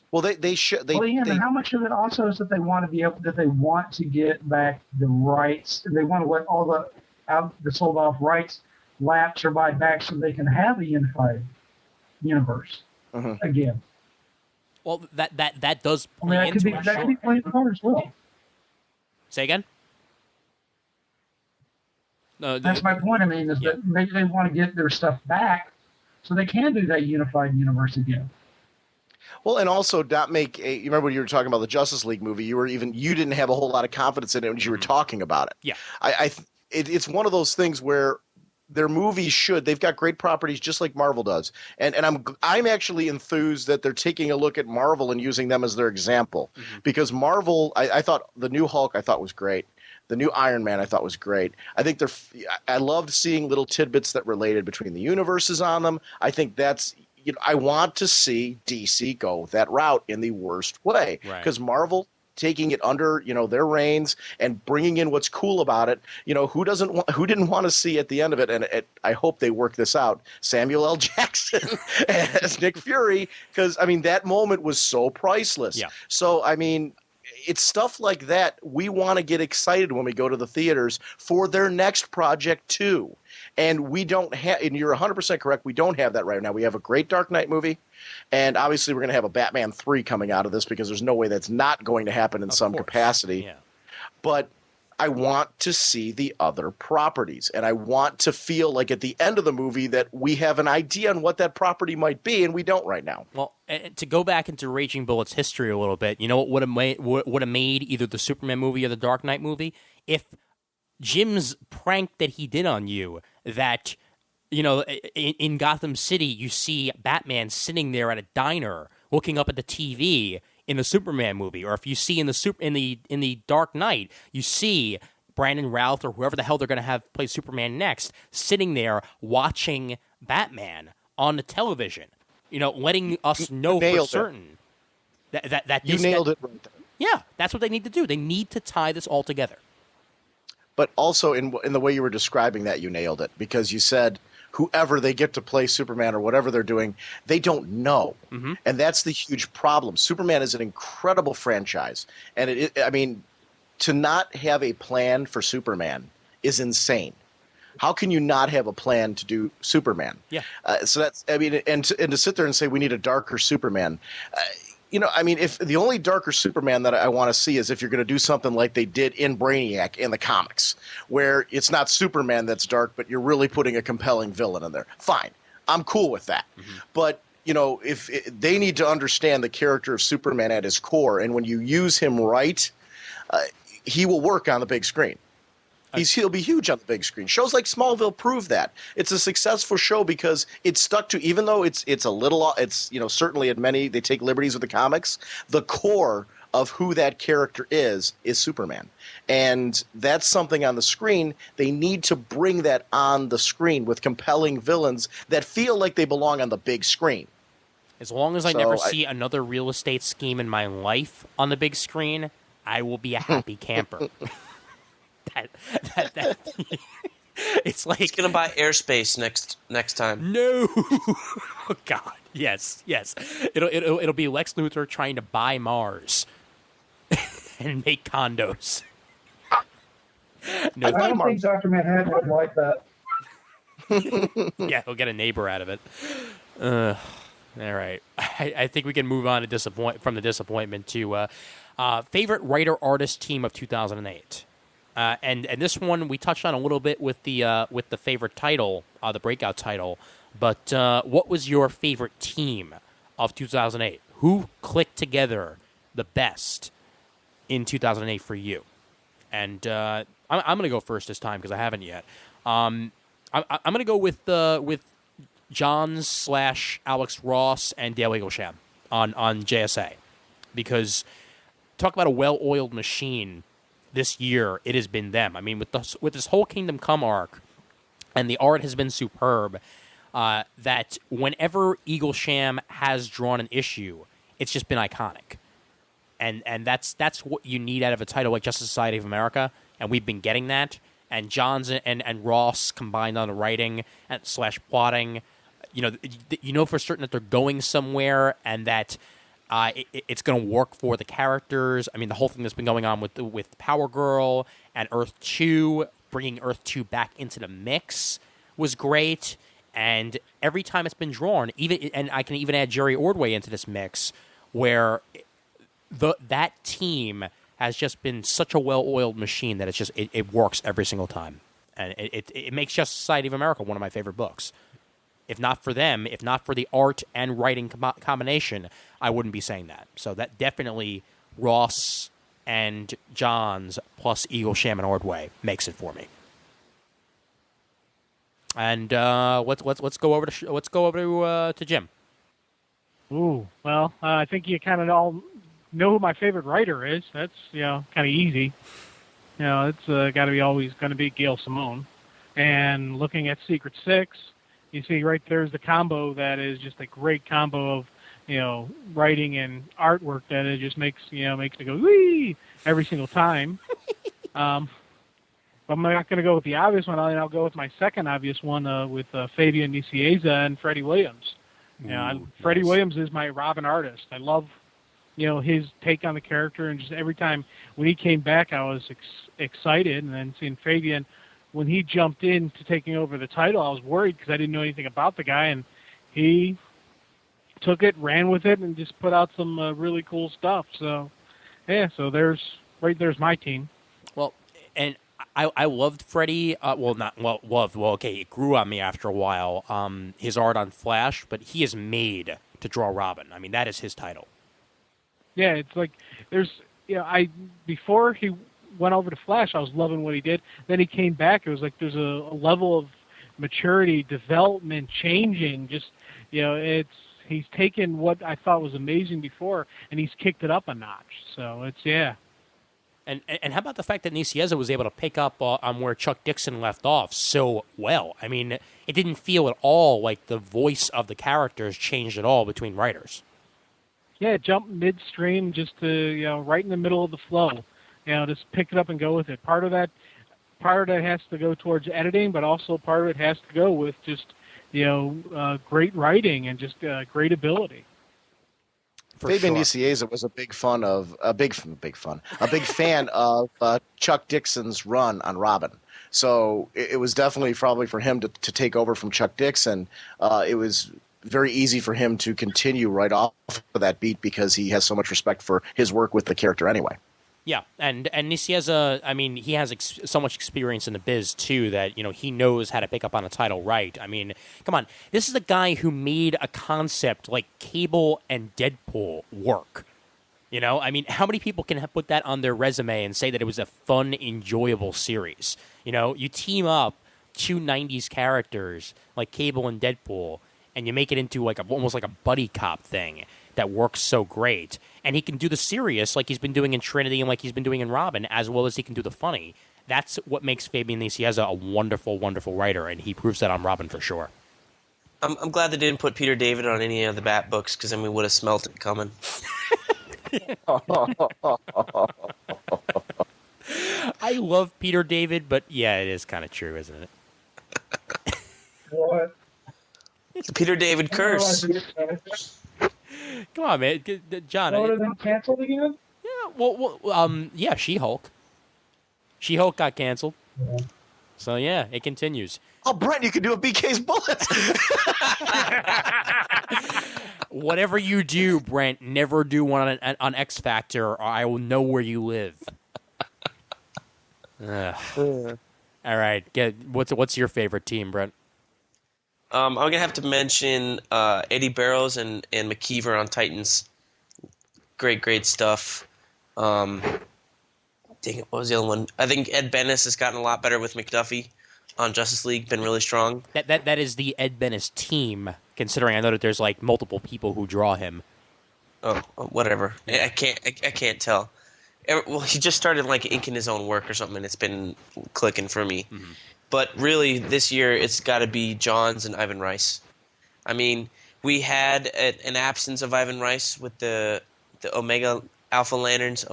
Well, they should.
Well, yeah, but how much of it also is that they want to be able, that they want to get back the rights? They want to let all the sold off rights lapse or buy back so they can have a unified universe again.
Well, that does
I mean,
play
that could
into
be
it.
that could be playing a part as well.
Say again? No,
That's my point. I mean, is that maybe they want to get their stuff back so they can do that unified universe again.
Well, and also not make you remember when you were talking about the Justice League movie, you didn't have a whole lot of confidence in it when you were talking about it.
Yeah.
It's one of those things where their movies they've got great properties just like Marvel does. And I'm actually enthused that they're taking a look at Marvel and using them as their example. Because Marvel, I thought the new Hulk I thought was great. The new Iron Man I thought was great. I loved seeing little tidbits that related between the universes on them. I think that's I want to see DC go that route in the worst way. Because Marvel taking it under their reins and bringing in what's cool about it. Who didn't want to see at the end of it? And I hope they work this out. Samuel L. Jackson as Nick Fury, because that moment was so priceless.
Yeah.
So it's stuff like that we want to get excited when we go to the theaters for their next project too. And we don't have, and you're 100% correct, we don't have that right now. We have a great Dark Knight movie, and obviously we're going to have a Batman 3 coming out of this because there's no way that's not going to happen in some capacity.
Yeah.
But I want to see the other properties, and I want to feel like at the end of the movie that we have an idea on what that property might be, and we don't right now.
Well, to go back into Raging Bullets history a little bit, what would have made either the Superman movie or the Dark Knight movie if Jim's prank that he did on you, that in Gotham City you see Batman sitting there at a diner looking up at the TV in the Superman movie, or if you see in the Dark Knight, you see Brandon Routh or whoever the hell they're going to have play Superman next sitting there watching Batman on the television, letting us know for certain that
you nailed it right there.
Yeah, that's what they need to do. They need to tie this all together.
But also in the way you were describing that, you nailed it, because you said whoever they get to play Superman or whatever they're doing, they don't know. And that's the huge problem. Superman is an incredible franchise. And to not have a plan for Superman is insane. How can you not have a plan to do Superman?
Yeah.
So that's, and to sit there and say we need a darker Superman, if the only darker Superman that I want to see is if you're going to do something like they did in Brainiac in the comics, where it's not Superman that's dark, but you're really putting a compelling villain in there. Fine. I'm cool with that. But, if they need to understand the character of Superman at his core, and when you use him right, he will work on the big screen. He'll be huge on the big screen. Shows like Smallville prove that. It's a successful show because it's stuck to, even though it's certainly at many, they take liberties with the comics, the core of who that character is Superman. And that's something on the screen. They need to bring that on the screen with compelling villains that feel like they belong on the big screen.
As long as I never see another real estate scheme in my life on the big screen, I will be a happy camper. That it's like
he's gonna buy airspace next time.
No, oh God, yes. It'll be Lex Luthor trying to buy Mars and make condos.
No, I don't think Dr. Manhattan would like that.
Yeah, he'll get a neighbor out of it. All right, I think we can move on to from the disappointment to favorite writer artist team of 2008. And this one we touched on a little bit with the favorite title, the breakout title. But what was your favorite team of 2008? Who clicked together the best in 2008 for you? And I'm going to go first this time because I haven't yet. I'm going to go with Johns / Alex Ross and Dale Eaglesham on JSA, because talk about a well-oiled machine. This year, it has been them. I mean, with this whole Kingdom Come arc, and the art has been superb. that whenever Eaglesham has drawn an issue, it's just been iconic. And that's what you need out of a title like Justice Society of America, and we've been getting that. And Johns and Ross combined on the writing and / plotting, you know for certain that they're going somewhere and that it's going to work for the characters. I mean, the whole thing that's been going on with Power Girl and Earth 2, bringing Earth 2 back into the mix was great. And every time it's been drawn, and I can even add Jerry Ordway into this mix, where that team has just been such a well-oiled machine that it works every single time, and it makes Justice Society of America one of my favorite books. If not for them, if not for the art and writing combination, I wouldn't be saying that. So that definitely Ross and Johns plus Eaglesham and Ordway makes it for me. And let's go over to Jim.
Ooh, well, I think you kind of all know who my favorite writer is. That's kind of easy. It's got to be always going to be Gail Simone. And looking at Secret Six, you see right there's the combo that is just a great combo of writing and artwork that it just makes me go wee every single time. I'm not going to go with the obvious one. I'll go with my second obvious one with Fabian Nicieza and Freddie Williams. Freddie Williams is my Robin artist. I love his take on the character, and just every time when he came back, I was excited. And then seeing Fabian, when he jumped into taking over the title, I was worried because I didn't know anything about the guy, and he took it, ran with it, and just put out some really cool stuff. So, yeah, there's my team.
Well, and I loved Freddie. Okay, it grew on me after a while. His art on Flash, but he is made to draw Robin. I mean, that is his title.
Yeah, it's like before he went over to Flash, I was loving what he did. Then he came back. It was like there's a level of maturity, development, changing. Just he's taken what I thought was amazing before, and he's kicked it up a notch. So it's
And how about the fact that Nicieza was able to pick up on where Chuck Dixon left off so well? I mean, it didn't feel at all like the voice of the characters changed at all between writers.
Yeah, jump midstream just to right in the middle of the flow. Just pick it up and go with it. Part of that has to go towards editing, but also part of it has to go with just great writing and just great ability.
Fabian Nicieza was a big fan of Chuck Dixon's run on Robin. So it was definitely probably for him to take over from Chuck Dixon. It was very easy for him to continue right off of that beat because he has so much respect for his work with the character anyway.
Yeah, and Nicieza, I mean, he has so much experience in the biz, too, that, he knows how to pick up on a title right. I mean, come on. This is a guy who made a concept like Cable and Deadpool work. I mean, how many people can put that on their resume and say that it was a fun, enjoyable series? You team up two 90s characters like Cable and Deadpool, and you make it into almost like a buddy cop thing that works so great. And he can do the serious like he's been doing in Trinity and like he's been doing in Robin, as well as he can do the funny. That's what makes Fabian Nicieza a wonderful, wonderful writer, and he proves that on Robin for sure.
I'm glad they didn't put Peter David on any of the Bat books, because then we would have smelt it coming.
I love Peter David, but yeah, it is kind of true, isn't it?
What?
The Peter David curse.
Come on, man, John.
What are they canceled again?
Yeah, She-Hulk. She-Hulk got canceled. Yeah. So yeah, it continues.
Oh, Brent, you can do a BK's Bullet.
Whatever you do, Brent, never do one on X Factor, or I will know where you live. All right, what's your favorite team, Brent?
I'm gonna have to mention Eddie Barrows and McKeever on Titans. Great stuff. Dang it, what was the other one? I think Ed Benes has gotten a lot better with McDuffie on Justice League. Been really strong.
That is the Ed Benes team. Considering I know that there's multiple people who draw him.
Oh, whatever. I can't tell. Well, he just started inking his own work or something, and it's been clicking for me. Mm-hmm. But really, this year, it's got to be Johns and Ivan Rice. I mean, we had an absence of Ivan Rice with the Omega Lanterns,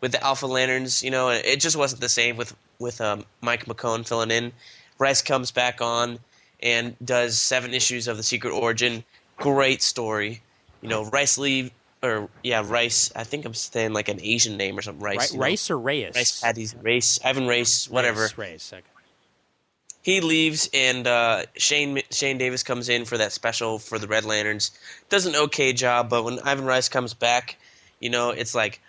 with the Alpha Lanterns. You know, it just wasn't the same with Mike McCone filling in. Rice comes back on and does 7 issues of the Secret Origin. Great story. You know, Rice. I think I'm saying like an Asian name or something. Rice.
Rice or Reyes?
Rice Patties. Ivan Rice. Whatever.
Reyes. Okay.
He leaves, and Shane Davis comes in for that special for the Red Lanterns. Does an okay job, but when Ivan Rice comes back, you know, it's like,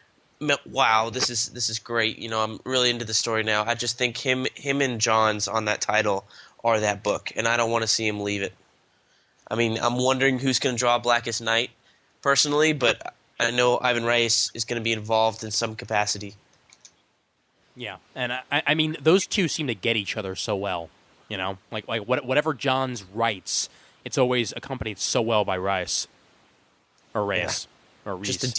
wow, this is great. You know, I'm really into the story now. I just think him and Johns on that title are that book, and I don't want to see him leave it. I mean, I'm wondering who's going to draw Blackest Night, personally, but I know Ivan Rice is going to be involved in some capacity.
Yeah, and I mean, those two seem to get each other so well. You know, like whatever Johns writes, it's always accompanied so well by Rice or Reyes or Reese.
Just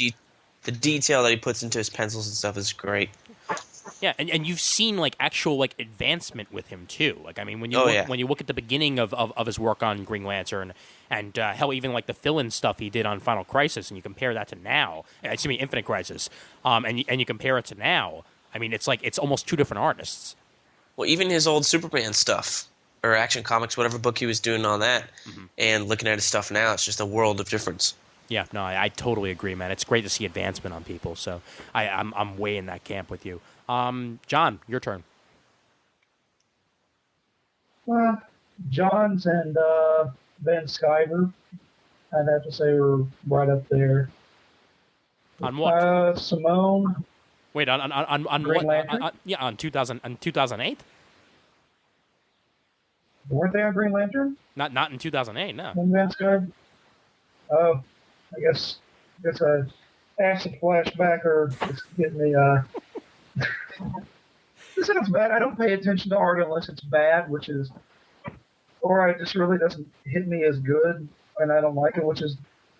the detail that he puts into his pencils and stuff is great.
Yeah, and you've seen like actual like advancement with him too. Like I mean, when you look at the beginning of his work on Green Lantern, and hell, even like the fill-in stuff he did on Final Crisis, and you compare that to now, Infinite Crisis, and you compare it to now. I mean, it's like it's almost two different artists.
Well, even his old Superman stuff, or Action Comics, whatever book he was doing on that, and looking at his stuff now, it's just a world of difference.
Yeah, no, I totally agree, man. It's great to see advancement on people, so I'm way in that camp with you. John, your turn.
Well, Johns and Ben Skyver, I'd have to say, were right up there.
On what?
Simone.
Wait, on
Green
what?
Lantern?
On 2008.
Weren't they on Green Lantern?
Not in 2008, no.
And Ben Skyver. Oh, I guess a acid flashback or it's getting me. This sounds bad. I don't pay attention to art unless it's bad, or it just really doesn't hit me as good, and I don't like it.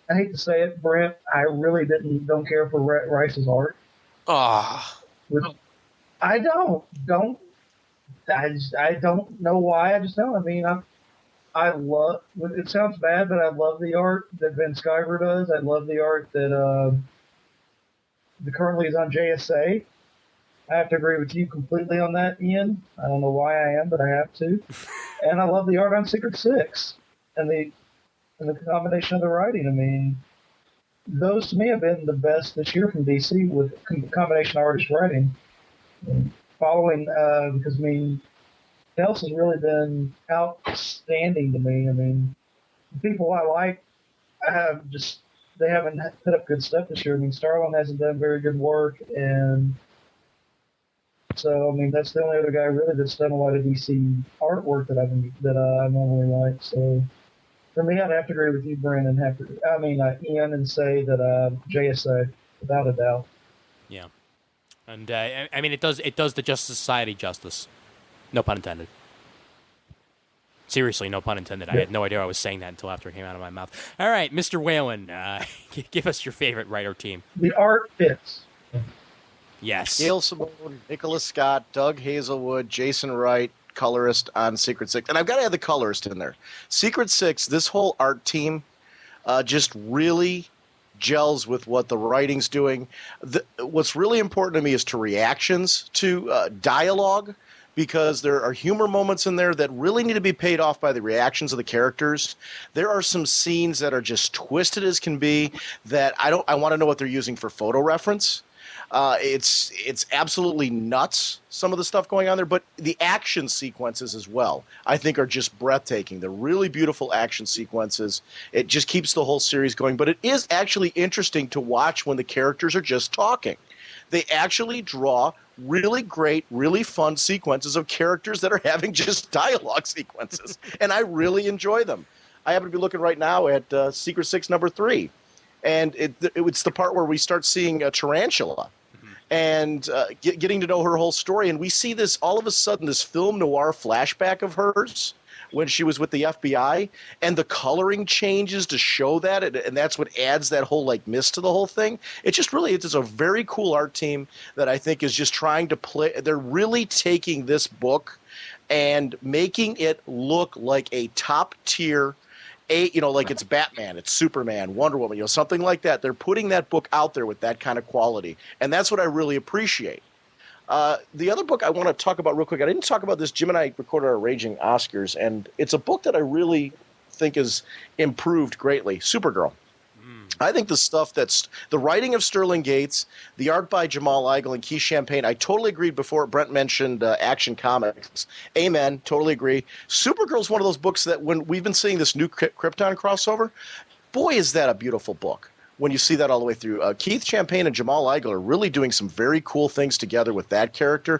I hate to say it, Brent. I really don't care for Rice's art.
Ah,
I don't know why. I just don't. I mean, I love. It sounds bad, but I love the art that Ben Skyver does. I love the art that currently is on JSA. I have to agree with you completely on that, Ian. I don't know why I am, but I have to. And I love the art on Secret Six and the combination of the writing. I mean, those to me have been the best this year from DC with combination artist writing. Following, because I mean, else has really been outstanding to me. I mean, the people I like they haven't put up good stuff this year. I mean, Starlin hasn't done very good work, and so I mean that's the only other guy really that's done a lot of DC artwork that I normally like. So for me, I'd have to agree with you, Brandon. Ian, and say that JSA without a doubt.
Yeah, and I mean it does the Justice Society justice. No pun intended. Seriously, no pun intended. I had no idea I was saying that until after it came out of my mouth. All right, Mr. Whalen, give us your favorite writer team.
The art fits.
Yes.
Gail Simone, Nicholas Scott, Doug Hazelwood, Jason Wright, colorist on Secret Six. And I've got to add the colorist in there. Secret Six, this whole art team just really gels with what the writing's doing. What's really important to me is to reactions to dialogue, because there are humor moments in there that really need to be paid off by the reactions of the characters. There are some scenes that are just twisted as can be that I want to know what they're using for photo reference. It's absolutely nuts, some of the stuff going on there, but the action sequences as well, I think, are just breathtaking. They're really beautiful action sequences. It just keeps the whole series going, but it is actually interesting to watch when the characters are just talking. They actually draw really great, really fun sequences of characters that are having just dialogue sequences, and I really enjoy them. I happen to be looking right now at Secret Six number 3, and it's the part where we start seeing Tarantula and getting to know her whole story, and we see this all of a sudden, this film noir flashback of hers when she was with the FBI, and the coloring changes to show that, and that's what adds that whole mist to the whole thing. It's a very cool art team that I think is just trying to play. They're really taking this book and making it look like a top tier like it's Batman, it's Superman, Wonder Woman, something like that. They're putting that book out there with that kind of quality, and that's what I really appreciate. The other book I want to talk about real quick, I didn't talk about this. Jim and I recorded our Raging Oscars, and it's a book that I really think has improved greatly. Supergirl. I think the stuff that's the writing of Sterling Gates, the art by Jamal Igle and Keith Champagne, I totally agreed before. Brent mentioned Action Comics. Amen. Totally agree. Supergirl is one of those books that when we've been seeing this new Krypton crossover, boy, is that a beautiful book. When you see that all the way through, Keith Champagne and Jamal Igle are really doing some very cool things together with that character.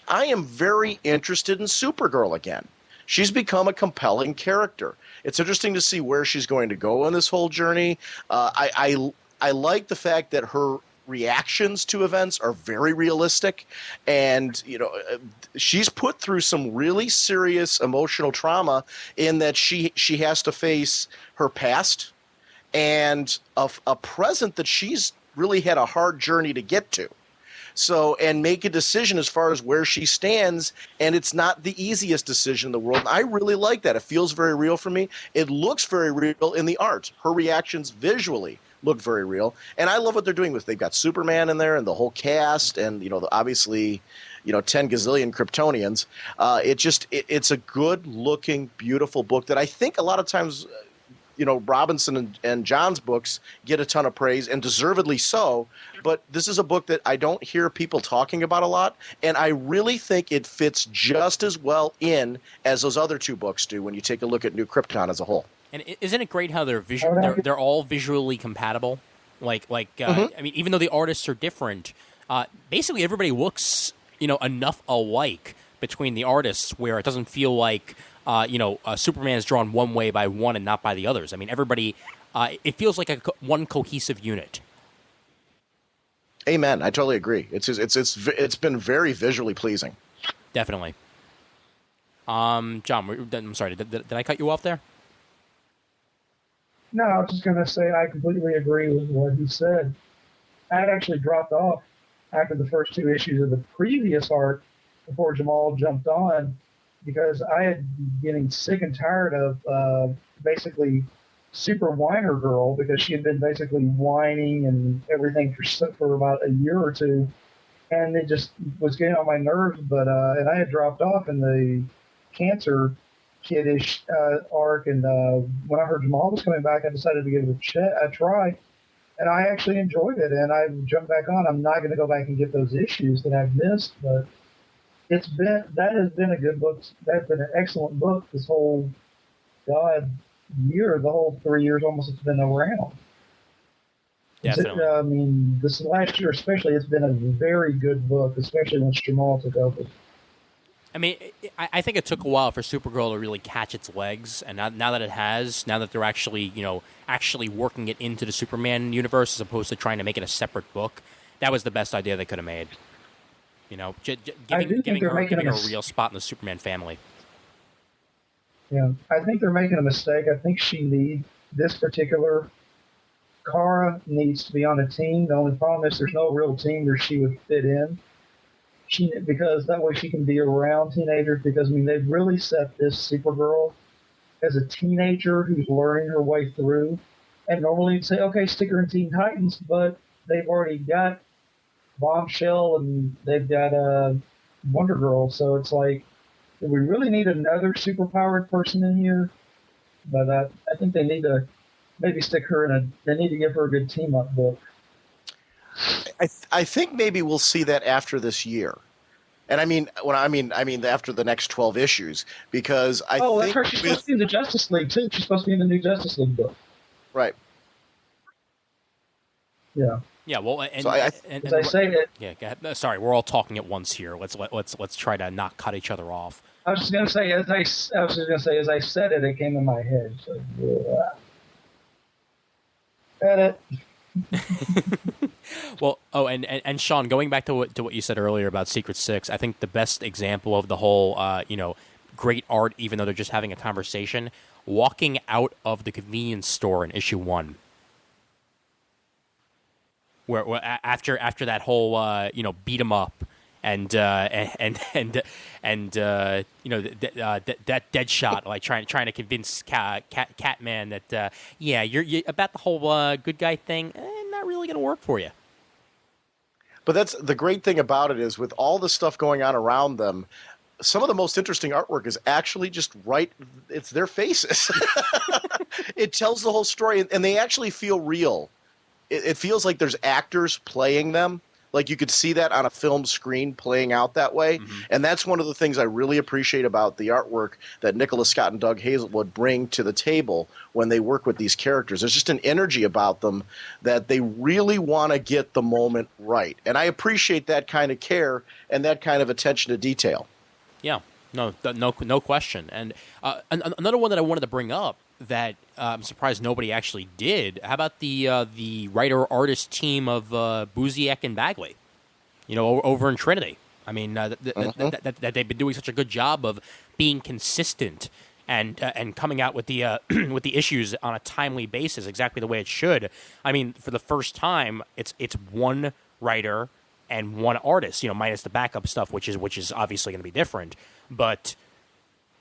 I am very interested in Supergirl again. She's become a compelling character. It's interesting to see where she's going to go in this whole journey. I like the fact that her reactions to events are very realistic, and she's put through some really serious emotional trauma in that she has to face her past and a present that she's really had a hard journey to get to. So, and make a decision as far as where she stands, and it's not the easiest decision in the world. And I really like that. It feels very real for me. It looks very real in the art. Her reactions visually look very real, and I love what they're doing with. They've got Superman in there and the whole cast, and obviously, 10 gazillion Kryptonians. It's a good-looking, beautiful book that I think a lot of times, Robinson and John's books get a ton of praise, and deservedly so, but this is a book that I don't hear people talking about a lot, and I really think it fits just as well in as those other two books do when you take a look at New Krypton as a whole.
And isn't it great how they're all visually compatible? I mean, even though the artists are different, basically everybody looks, enough alike between the artists where it doesn't feel like Superman is drawn one way by one and not by the others. I mean, everybody, it feels like one cohesive unit.
Amen. I totally agree. It's been very visually pleasing.
Definitely. John, I'm sorry. Did I cut you off there?
No, I was just going to say I completely agree with what he said. I had actually dropped off after the first two issues of the previous arc before Jamal jumped on, because I had been getting sick and tired of basically Super Whiner Girl, because she had been basically whining and everything for about a year or two, and it just was getting on my nerves. But and I had dropped off in the Cancer Kiddish arc, and when I heard Jamal was coming back, I decided to give it a try, and I actually enjoyed it, and I jumped back on. I'm not going to go back and get those issues that I've missed, but that has been a good book. That's been an excellent book this whole year, the whole 3 years almost it's been around.
Definitely.
I mean, this last year especially, it's been a very good book, especially once Jamal took over.
I mean, I think it took a while for Supergirl to really catch its legs, and now that it has, now that they're actually working it into the Superman universe as opposed to trying to make it a separate book, that was the best idea they could have made. Giving her a real spot in the Superman family.
Yeah, I think they're making a mistake. I think this particular Kara needs to be on a team. The only problem is there's no real team where she would fit in. Because that way she can be around teenagers, because, I mean, they've really set this Supergirl as a teenager who's learning her way through. And normally you'd say, okay, stick her in Teen Titans, but they've already got Bombshell and they've got Wonder Girl. So it's like, do we really need another superpowered person in here? But I think they need to maybe stick her they need to give her a good team-up book.
I think maybe we'll see that after this year. And I mean after the next 12 issues, because I think
that's right. She's supposed to be in the Justice League too. She's supposed to be in the new Justice League book.
Right.
Yeah.
Yeah. Well,
as I say it.
Yeah. Go ahead. Sorry, we're all talking at once here. Let's try to not cut each other off.
I was just gonna say as I said it, it came in my head. So, edit.
Well, and Sean, going back to what you said earlier about Secret Six, I think the best example of the whole, great art, even though they're just having a conversation, walking out of the convenience store in issue 1, where after that whole, beat 'em up, that Deadshot like trying to convince Catman that you're about the whole good guy thing, not really going to work for you.
But that's the great thing about it is with all the stuff going on around them, some of the most interesting artwork is actually just it's their faces. It tells the whole story, and they actually feel real. It feels like there's actors playing them. Like you could see that on a film screen playing out that way. Mm-hmm. And that's one of the things I really appreciate about the artwork that Nicholas Scott and Doug Hazelwood bring to the table when they work with these characters. There's just an energy about them that they really want to get the moment right. And I appreciate that kind of care and that kind of attention to detail.
Yeah, no question. And another one that I wanted to bring up that I'm surprised nobody actually did. How about the writer-artist team of Busiek and Bagley? Over in Trinity. I mean, that they've been doing such a good job of being consistent and coming out with the with the issues on a timely basis, exactly the way it should. I mean, for the first time, it's one writer and one artist. Minus the backup stuff, which is obviously going to be different, but.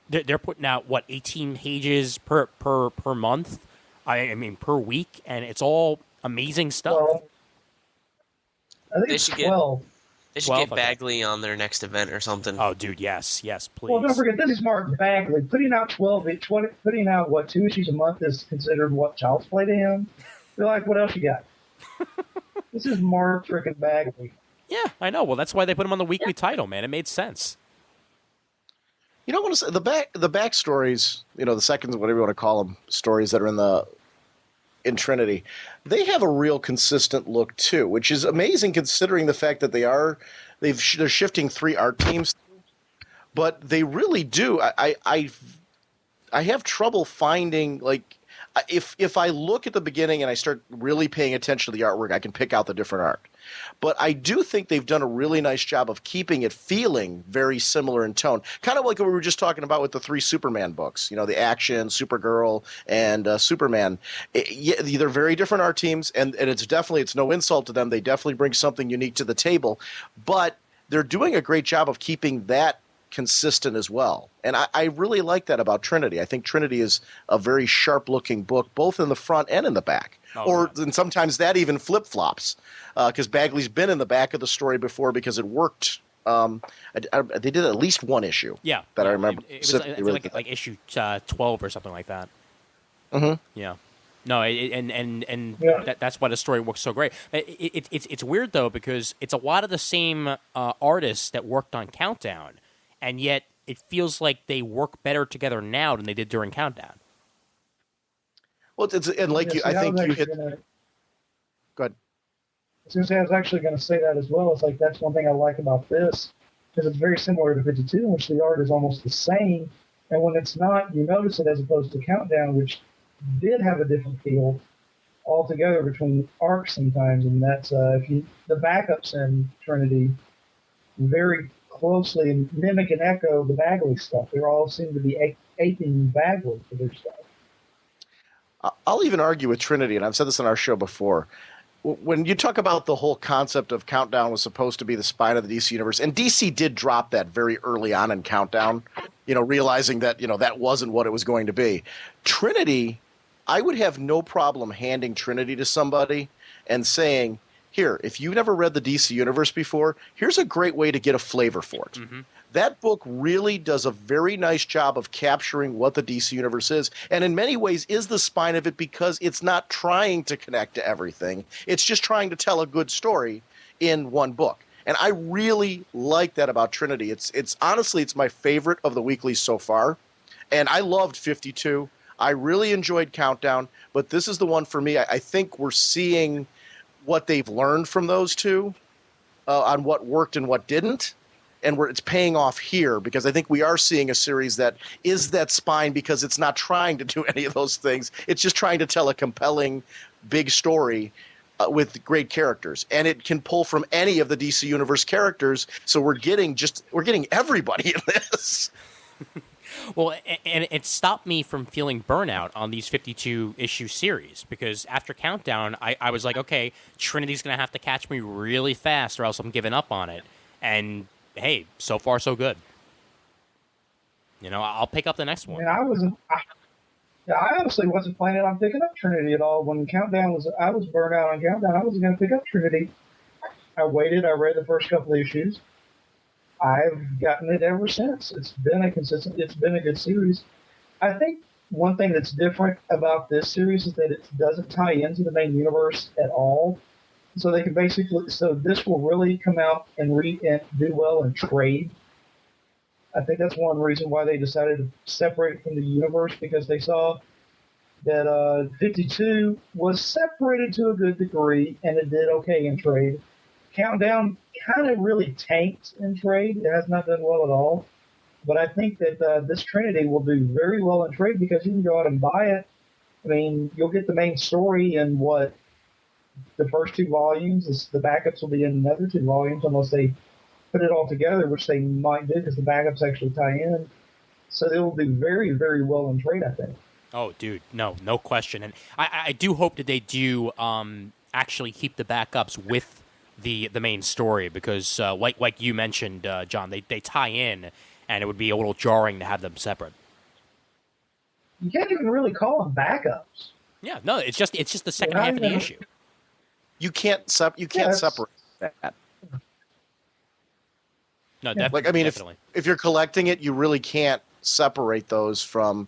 They're putting out 18 pages per month. I mean per week, and it's all amazing stuff.
Well, I think it's 12.
They should get Bagley on their next event or something.
Oh, dude, yes, please.
Well, don't forget, this is Mark Bagley. Putting out 2 issues a month is considered child's play to him. They're like, what else you got? This is Mark frickin' Bagley.
Yeah, I know. Well, that's why they put him on the weekly title, man. It made sense.
I want to say the backstories, the second, whatever you want to call them, stories that are in Trinity, they have a real consistent look too, which is amazing considering the fact that they're shifting 3 art teams, but they really do. I have trouble finding if I look at the beginning and I start really paying attention to the artwork, I can pick out the different art. But I do think they've done a really nice job of keeping it feeling very similar in tone. Kind of like what we were just talking about with the 3 Superman books, the Action, Supergirl, and Superman. They're very different art teams, and it's no insult to them. They definitely bring something unique to the table. But they're doing a great job of keeping that consistent as well. And I really like that about Trinity. I think Trinity is a very sharp-looking book, both in the front and in the back. And sometimes that even flip-flops, because Bagley's been in the back of the story before because it worked. They did at least one issue.
Yeah.
That I remember.
It was like issue 12 or something like that.
Mm-hmm.
Yeah. No, that's why the story works so great. It's weird, though, because it's a lot of the same artists that worked on Countdown, and yet it feels like they work better together now than they did during Countdown.
Well, I think you hit. Go ahead.
I was actually going to say that as well. It's like that's one thing I like about this, because it's very similar to 52, in which the art is almost the same, and when it's not, you notice it as opposed to Countdown, which did have a different feel altogether between arcs sometimes, and that's the backups in Trinity very closely mimic and echo the Bagley stuff. They all seem to be aping Bagley for their stuff.
I'll even argue with Trinity, and I've said this on our show before. When you talk about the whole concept of Countdown was supposed to be the spine of the DC universe, and DC did drop that very early on in Countdown, realizing that, that wasn't what it was going to be. Trinity, I would have no problem handing Trinity to somebody and saying, here, if you've never read the DC universe before, here's a great way to get a flavor for it. Mm-hmm. That book really does a very nice job of capturing what the DC universe is, and in many ways is the spine of it because it's not trying to connect to everything. It's just trying to tell a good story in one book. And I really like that about Trinity. It's honestly, it's my favorite of the weeklies so far. And I loved 52. I really enjoyed Countdown, but this is the one for me. I think we're seeing what they've learned from those two on what worked and what didn't. And it's paying off here because I think we are seeing a series that is that spine because it's not trying to do any of those things. It's just trying to tell a compelling, big story with great characters. And it can pull from any of the DC Universe characters. So we're getting everybody in this.
Well, and it stopped me from feeling burnout on these 52-issue series because after Countdown, I was like, okay, Trinity's going to have to catch me really fast or else I'm giving up on it. And hey, so far so good. I'll pick up the next one.
And I honestly wasn't planning on picking up Trinity at all. When I was burnt out on Countdown. I wasn't going to pick up Trinity. I waited. I read the first couple issues. I've gotten it ever since. It's been a good series. I think one thing that's different about this series is that it doesn't tie into the main universe at all. So this will really come out and do well in trade. I think that's one reason why they decided to separate it from the universe, because they saw that 52 was separated to a good degree and it did okay in trade. Countdown kind of really tanked in trade. It has not done well at all. But I think that this Trinity will do very well in trade because you can go out and buy it. I mean, you'll get the main story in the first 2 volumes. The backups will be in another 2 volumes unless they put it all together, which they might do because the backups actually tie in. So they will do very, very well in trade, I think.
Oh, dude, no question. And I do hope that they do actually keep the backups with the main story because, like you mentioned, John, they tie in, and it would be a little jarring to have them separate.
You can't even really call them backups.
Yeah, no, it's just the second half of the issue.
You can't separate that.
No,
definitely. If you're collecting it, you really can't separate those from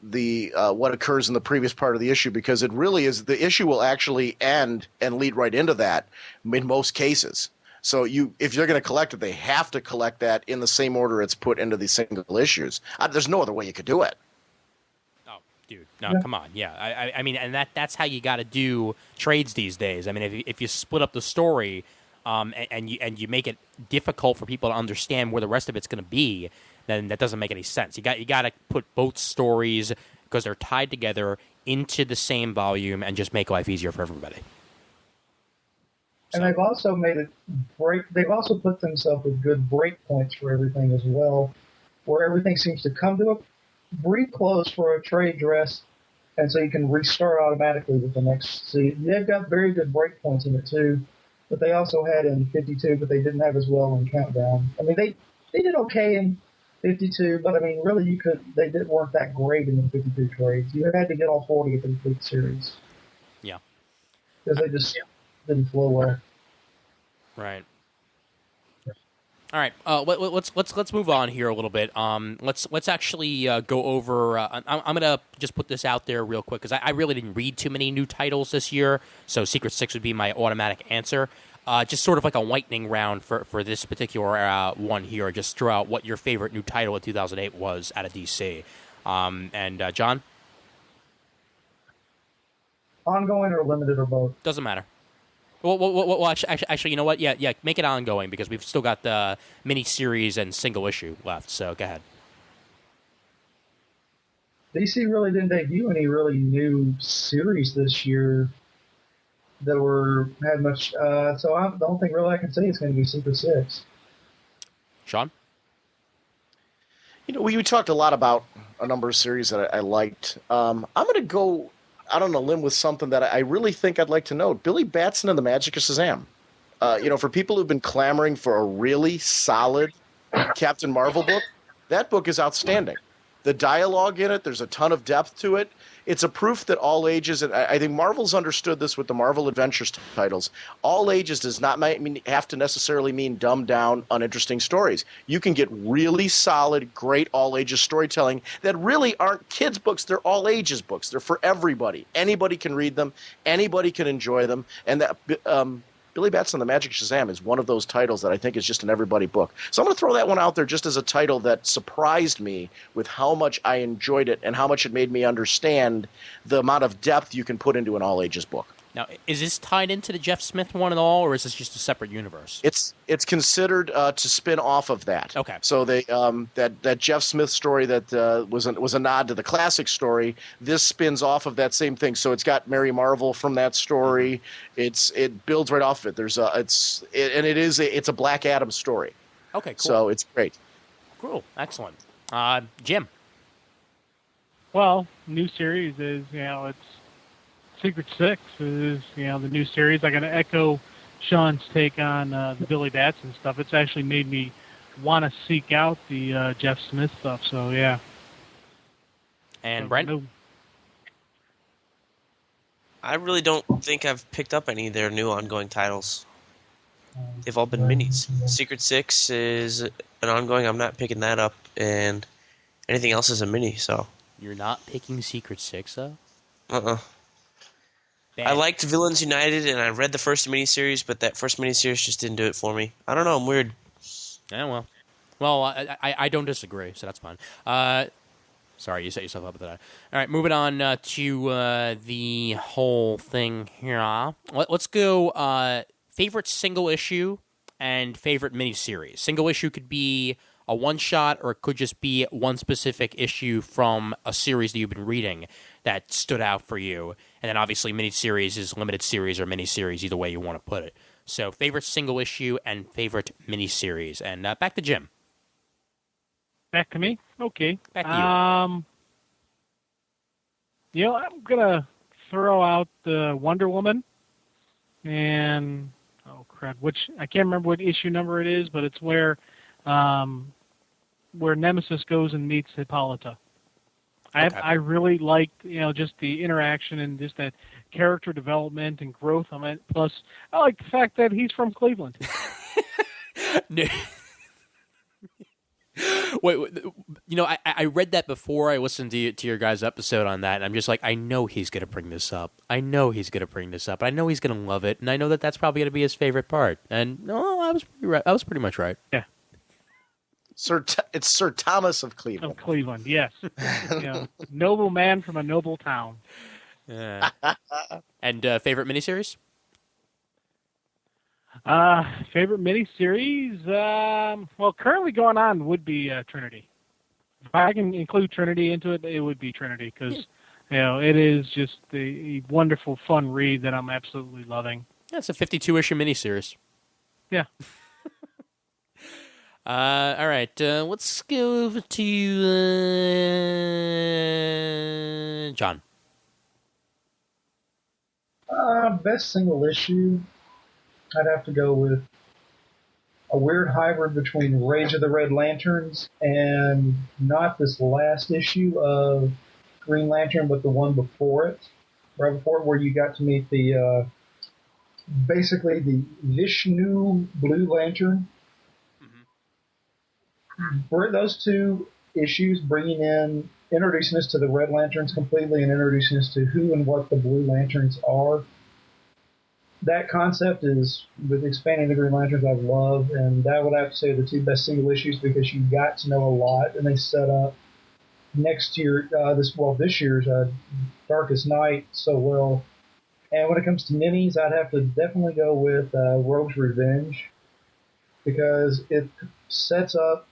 the what occurs in the previous part of the issue, because it really is the issue will actually end and lead right into that in most cases. So if you're going to collect it, they have to collect that in the same order it's put into the single issues. There's no other way you could do it.
Oh, dude, no, come on, yeah. I mean, and that's how you got to do trades these days. I mean, if you split up the story, and you make it difficult for people to understand where the rest of it's going to be, then that doesn't make any sense. You got to put both stories, because they're tied together, into the same volume and just make life easier for everybody.
And they've also they've also put themselves with good break points for everything as well, where everything seems to come to a brief close for a trade dress, and so you can restart automatically with the next. So they've got very good break points in it too, but they also had in 52, but they didn't have as well in Countdown. I mean, they did okay in 52, but I mean, really, they weren't that great in the 52 trades. You had to get all 40 to complete the series.
Yeah,
because they just didn't flow well.
Right. All right. Let's move on here a little bit. Let's actually go over. I'm gonna just put this out there real quick because I really didn't read too many new titles this year. So Secret Six would be my automatic answer. Just sort of like a lightning round for this particular one here. Just throw out what your favorite new title of 2008 was out of DC. And John?
Ongoing or limited or both?
Doesn't matter. Well, actually, you know what? Yeah, make it ongoing because we've still got the mini-series and single issue left, so go ahead.
DC really didn't debut any really new series this year that had much, so the only thing really I can say is going to be Secret Six.
Sean?
You know, we talked a lot about a number of series that I liked. I'm going to go out on a limb with something that I really think I'd like to note. Billy Batson and the Magic of Shazam. For people who've been clamoring for a really solid Captain Marvel book, that book is outstanding. The dialogue in it, there's a ton of depth to it. It's a proof that all ages, and I think Marvel's understood this with the Marvel Adventures titles, all ages does not have to necessarily mean dumbed down, uninteresting stories. You can get really solid, great all ages storytelling that really aren't kids' books, they're all ages books. They're for everybody. Anybody can read them, anybody can enjoy them, and that Billy Batson and the Magic Shazam is one of those titles that I think is just an everybody book. So I'm going to throw that one out there just as a title that surprised me with how much I enjoyed it and how much it made me understand the amount of depth you can put into an all-ages book.
Now, is this tied into the Jeff Smith one at all, or is this just a separate universe?
It's considered to spin off of that.
Okay. So
they that Jeff Smith story that was a nod to the classic story. This spins off of that same thing. So it's got Mary Marvel from that story. It builds right off of it. It's a Black Adam story.
Okay. Cool.
So it's great.
Cool. Excellent. Jim.
Well, new series is it's Secret Six is the new series. I'm going to echo Sean's take on the Billy Batson stuff. It's actually made me want to seek out the Jeff Smith stuff. So yeah.
And
So,
Brent?
no-
I really don't think I've picked up any of their new ongoing titles. They've all been minis. Secret Six is an ongoing. I'm not picking that up, and anything else is a mini. So,
You're not picking Secret Six, though?
I
Bad.
liked Villains United, and I read the first miniseries, but that first miniseries just didn't do it for me. I don't know. I'm weird.
Yeah, well, I don't disagree, so that's fine. Sorry, you set yourself up with that. All right, moving on to the whole thing here. Let's go favorite single issue and favorite miniseries. Single issue could be a one-shot, or it could just be one specific issue from a series that you've been reading that stood out for you. And then obviously miniseries is limited series or miniseries, either way you want to put it. So favorite single issue and favorite miniseries. And back to Jim.
Back to me? Okay.
Back to you.
I'm going to throw out the Wonder Woman and, oh, crap, I can't remember what issue number it is, but it's where Nemesis goes and meets Hippolyta.
Okay.
I really liked, just the interaction and just that character development and growth on it. Plus, I like the fact that he's from Cleveland.
Wait, I read that before I listened to your guys' episode on that, and I'm just like, I know he's going to bring this up. I know he's going to bring this up. I know he's going to love it, and I know that that's probably going to be his favorite part. And no, I was pretty right. I was pretty much right.
Yeah.
It's Sir Thomas of Cleveland.
Of Cleveland, yes. Noble man from a noble town.
Yeah. And favorite miniseries?
Favorite miniseries? Well, currently going on would be Trinity. If I can include Trinity into it, it would be Trinity because it is just a wonderful, fun read that I'm absolutely loving.
Yeah, it's a 52-issue miniseries.
Yeah.
All right, let's go over to John.
Best single issue, I'd have to go with a weird hybrid between Rage of the Red Lanterns and not this last issue of Green Lantern, but the one before it, right before it, where you got to meet the basically the Vishnu Blue Lantern. For those two issues, introducing us to the Red Lanterns completely and introducing us to who and what the Blue Lanterns are. That concept is, with expanding the Green Lanterns, I love, and that would have to say the two best single issues because you got to know a lot, and they set up this year's Darkest Night so well. And when it comes to minis, I'd have to definitely go with Rogue's Revenge because it sets up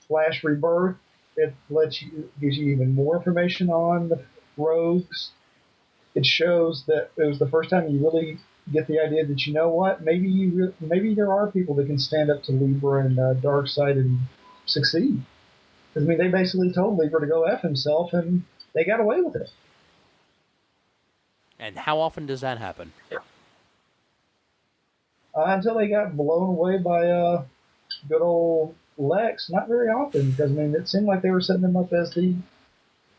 Flash Rebirth. It gives you even more information on the Rogues. It shows that it was the first time you really get the idea that, you know what, maybe there are people that can stand up to Libra and Darkseid and succeed. Because they basically told Libra to go F himself, and they got away with it.
And how often does that happen?
Until they got blown away by good old Lex, not very often, because it seemed like they were setting them up as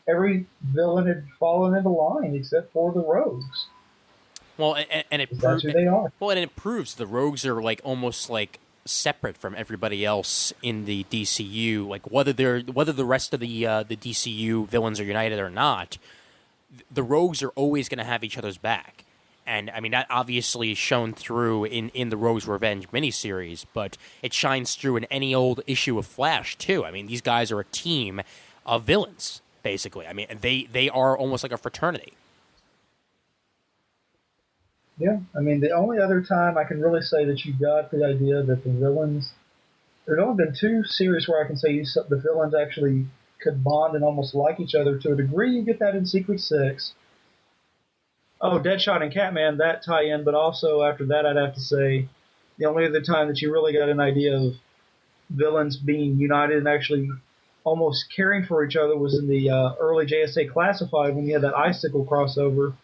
every villain had fallen into line except for the Rogues.
Well, and it
that's who they are.
Well, and it proves the Rogues are almost separate from everybody else in the DCU. Whether the rest of the DCU villains are united or not, the Rogues are always going to have each other's back. And, that obviously is shown through in the Rogue's Revenge miniseries, but it shines through in any old issue of Flash, too. These guys are a team of villains, basically. They are almost like a fraternity.
Yeah, the only other time I can really say that you got the idea that the villains... There's only been two series where I can say the villains actually could bond and almost like each other to a degree. You get that in Secret Six. Oh, Deadshot and Catman, that tie-in, but also after that I'd have to say the only other time that you really got an idea of villains being united and actually almost caring for each other was in the early JSA Classified when you had that Icicle crossover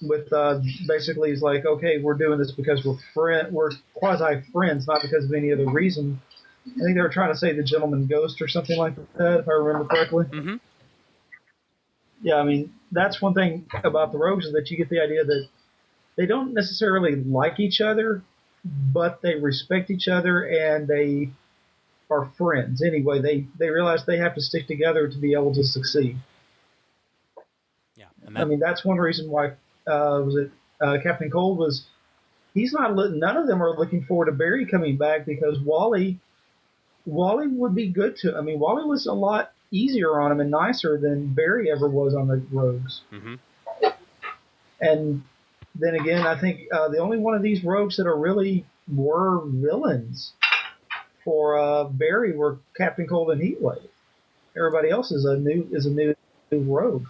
with basically he's like, okay, we're doing this because we're quasi friends, not because of any other reason. I think they were trying to say the gentleman ghost or something like that, if I remember correctly.
Mm-hmm.
Yeah, I mean, that's one thing about the Rogues is that you get the idea that they don't necessarily like each other, but they respect each other and they are friends. Anyway, they realize they have to stick together to be able to succeed.
Yeah,
I mean, that's one reason why Captain Cold was. He's not. None of them are looking forward to Barry coming back because Wally would be good to. I mean, Wally was a lot easier on him and nicer than Barry ever was on the Rogues.
Mm-hmm.
And then again, I think the only one of these Rogues that are really were villains for Barry were Captain Cold and Heatwave. Everybody else is a new Rogue.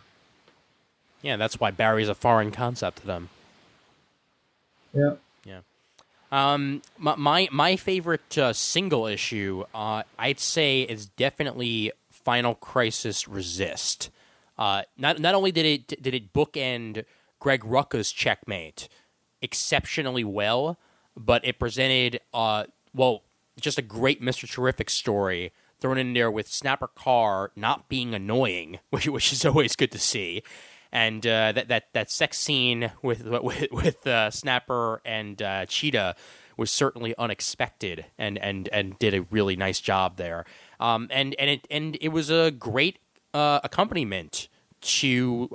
Yeah, that's why Barry's a foreign concept to them.
Yeah.
Yeah. My favorite single issue, I'd say, is definitely Final Crisis Resist. Not only did it bookend Greg Rucka's Checkmate exceptionally well, but it presented just a great Mr. Terrific story thrown in there with Snapper Carr not being annoying, which is always good to see. And that sex scene with Snapper and Cheetah was certainly unexpected and did a really nice job there. And it was a great accompaniment to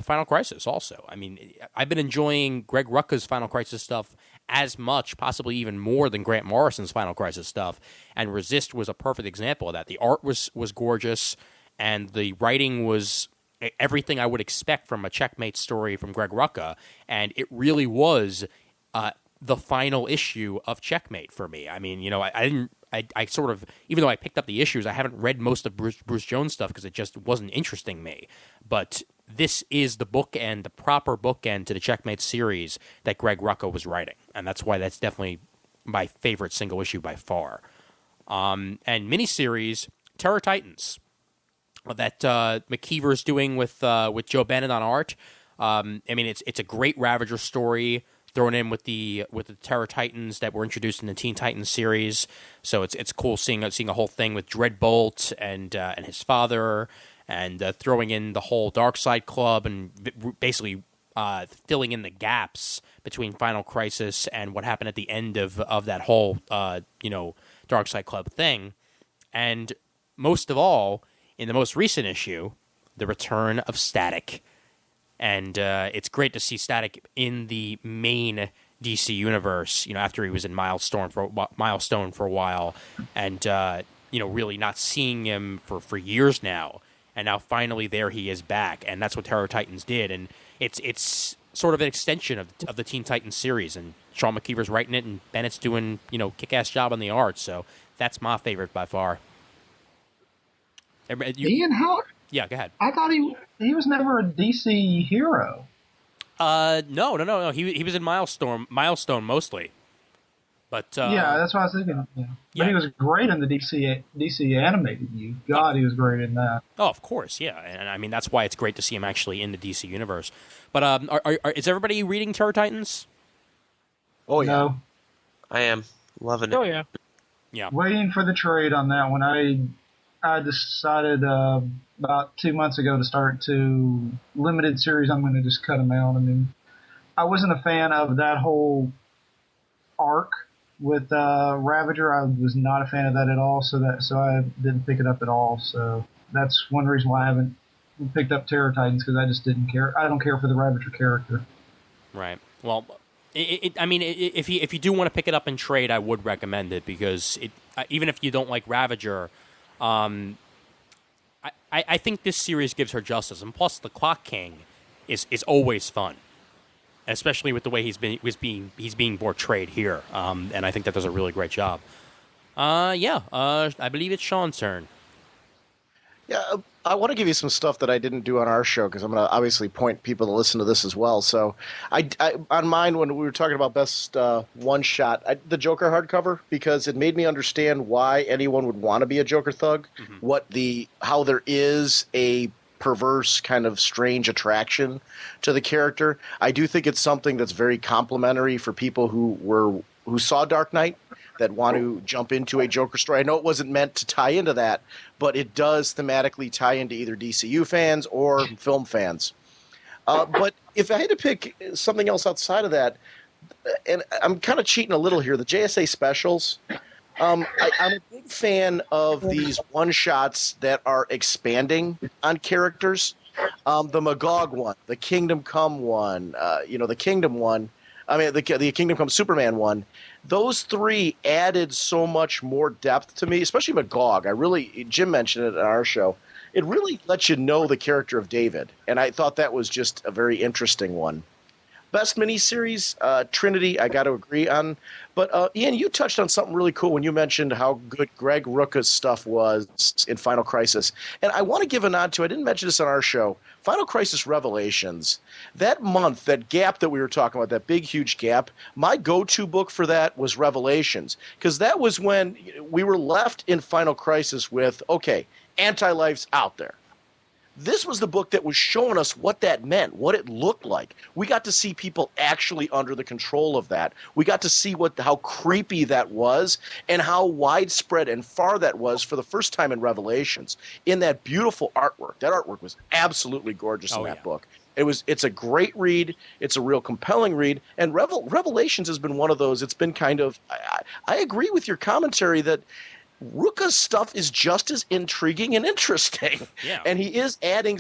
Final Crisis also. I mean, I've been enjoying Greg Rucka's Final Crisis stuff as much, possibly even more than Grant Morrison's Final Crisis stuff, and Resist was a perfect example of that. The art was gorgeous, and the writing was everything I would expect from a Checkmate story from Greg Rucka, and it really was the final issue of Checkmate for me. I mean, I sort of, even though I picked up the issues, I haven't read most of Bruce Jones stuff because it just wasn't interesting me. But this is the bookend, the proper bookend to the Checkmate series that Greg Rucka was writing, and that's why that's definitely my favorite single issue by far. And miniseries, Terror Titans, that McKeever's doing with Joe Bennett on art. I mean, it's a great Ravager story thrown in with the Terror Titans that were introduced in the Teen Titans series. So it's cool seeing a whole thing with Dreadbolt and his father, and throwing in the whole Darkseid Club and basically filling in the gaps between Final Crisis and what happened at the end of that whole Darkseid Club thing. And most of all, in the most recent issue, the return of Static. And it's great to see Static in the main DC universe, after he was in Milestone for a while, and really not seeing him for years now. And now finally there he is back, and that's what Terror Titans did. And it's sort of an extension of the Teen Titans series, and Sean McKeever's writing it, and Bennett's doing kick-ass job on the art. So that's my favorite by far.
Ian, how?
Yeah, go ahead.
I thought he was never a DC hero.
No. He was in Milestone mostly. But
yeah, that's what I was thinking. Yeah. But he was great in the DC animated U. God, he was great in that.
Oh, of course, yeah. And I mean, that's why it's great to see him actually in the DC universe. But is everybody reading Terror Titans?
Oh yeah,
no.
I am loving it.
Oh yeah.
Yeah.
Waiting for the trade on that one. I decided about 2 months ago to start to limited series. I'm going to just cut them out. I mean, I wasn't a fan of that whole arc with Ravager. I was not a fan of that at all, so I didn't pick it up at all. So that's one reason why I haven't picked up Terror Titans, because I just didn't care. I don't care for the Ravager character.
Right. Well, I mean, if you do want to pick it up in trade, I would recommend it, because even if you don't like Ravager, I think this series gives her justice, and plus the Clock King is always fun, especially with the way he's being portrayed here, and I think that does a really great job. I believe it's Sean's turn.
Yeah, I want to give you some stuff that I didn't do on our show, because I'm going to obviously point people to listen to this as well. So I on mine, when we were talking about best one-shot, the Joker hardcover, because it made me understand why anyone would want to be a Joker thug, how there is a perverse, kind of strange attraction to the character. I do think it's something that's very complimentary for people who saw Dark Knight, that want to jump into a Joker story. I know it wasn't meant to tie into that, but it does thematically tie into either DCU fans or film fans. But if I had to pick something else outside of that, and I'm kind of cheating a little here, the JSA specials, I'm a big fan of these one-shots that are expanding on characters. The Magog one, the Kingdom Come one, the Kingdom one, the Kingdom Come Superman one. Those three added so much more depth to me, especially Magog. Jim mentioned it on our show. It really lets you know the character of David, and I thought that was just a very interesting one. Best miniseries, Trinity, I got to agree on. But Ian, you touched on something really cool when you mentioned how good Greg Rucka's stuff was in Final Crisis. And I want to give a nod to, I didn't mention this on our show, Final Crisis Revelations. That month, that gap that we were talking about, that big, huge gap, my go-to book for that was Revelations. Because that was when we were left in Final Crisis with, okay, Anti-Life's out there. This was the book that was showing us what that meant, what it looked like. We got to see people actually under the control of that. We got to see how creepy that was and how widespread and far that was for the first time in Revelations. In that beautiful artwork. That artwork was absolutely gorgeous in that book. It's a great read. It's a real compelling read. And Revelations has been one of those. It's been kind of I agree with your commentary that Rucka's stuff is just as intriguing and interesting.
Yeah.
And he is adding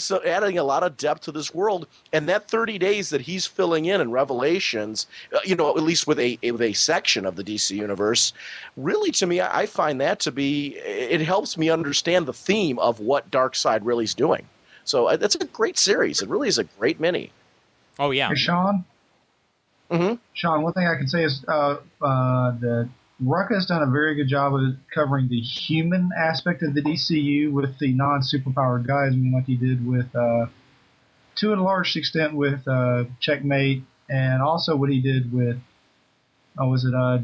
a lot of depth to this world. And that 30 days that he's filling in Revelations, at least with a section of the DC universe, really to me, I find that to be, it helps me understand the theme of what Darkseid really is doing. So that's a great series. It really is a great mini.
Oh, yeah.
Hey, Sean?
Mm-hmm.
Sean, one thing I can say is that Rucka has done a very good job of covering the human aspect of the DCU with the non-superpowered guys. I mean, like he did with, to a large extent, with Checkmate, and also what he did with, the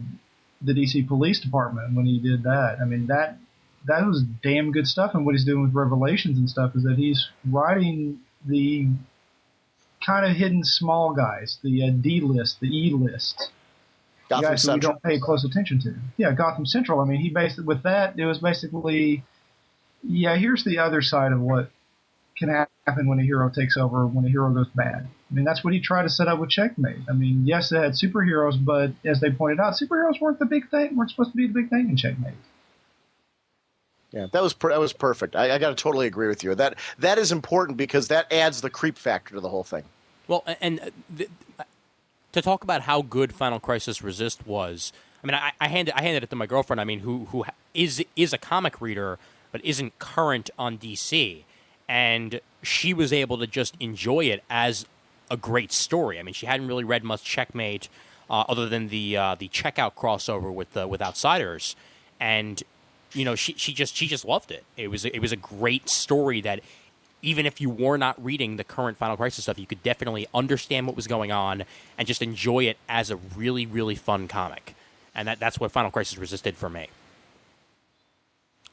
DC Police Department when he did that. I mean, that was damn good stuff. And what he's doing with Revelations and stuff is that he's writing the kind of hidden small guys, the D-list, the E-list.
Gotham
Guys who we
Central.
don't pay close attention to. Yeah, Gotham Central. I mean, with that, it was basically, here's the other side of what can happen when a hero takes over, when a hero goes bad. I mean, that's what he tried to set up with Checkmate. I mean, yes, they had superheroes, but as they pointed out, superheroes weren't supposed to be the big thing in Checkmate.
Yeah, that was perfect. I got to totally agree with you. That is important because that adds the creep factor to the whole thing.
Well, to talk about how good Final Crisis Resist was, I mean, I handed it to my girlfriend. I mean, who is a comic reader but isn't current on DC, and she was able to just enjoy it as a great story. I mean, she hadn't really read much Checkmate other than the Checkout crossover with Outsiders, and she just loved it. It was a great story that, even if you were not reading the current Final Crisis stuff, you could definitely understand what was going on and just enjoy it as a really, really fun comic. And that's what Final Crisis Resist did for me.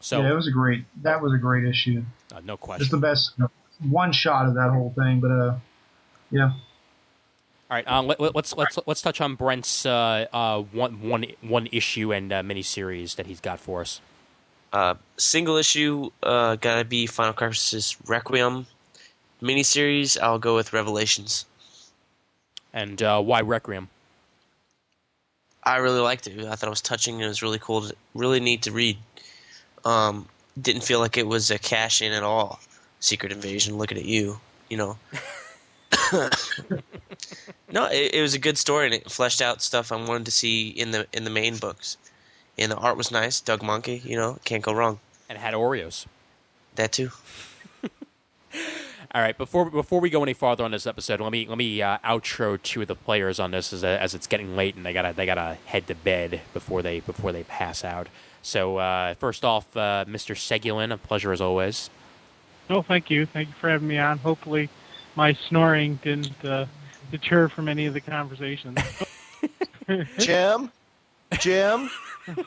So
yeah, that was a great issue.
No question.
Just the best one shot of that whole thing, but yeah.
All right, let's touch on Brent's one issue and miniseries that he's got for us.
Single issue, gotta be Final Crisis Requiem. Miniseries, I'll go with Revelations.
And why Requiem?
I really liked it. I thought it was touching. It was really cool, really neat to read. Didn't feel like it was a cash in at all. Secret Invasion, looking at you, No, it was a good story, and it fleshed out stuff I wanted to see in the main books. And the art was nice. Doug Monkey, can't go wrong.
And it had Oreos.
That too.
All right, before we go any farther on this episode, let me outro two of the players on this as it's getting late and they gotta head to bed before they pass out. So first off, Mr. Segulin, a pleasure as always.
Oh, thank you. Thank you for having me on. Hopefully, my snoring didn't deter from any of the conversations.
Jim,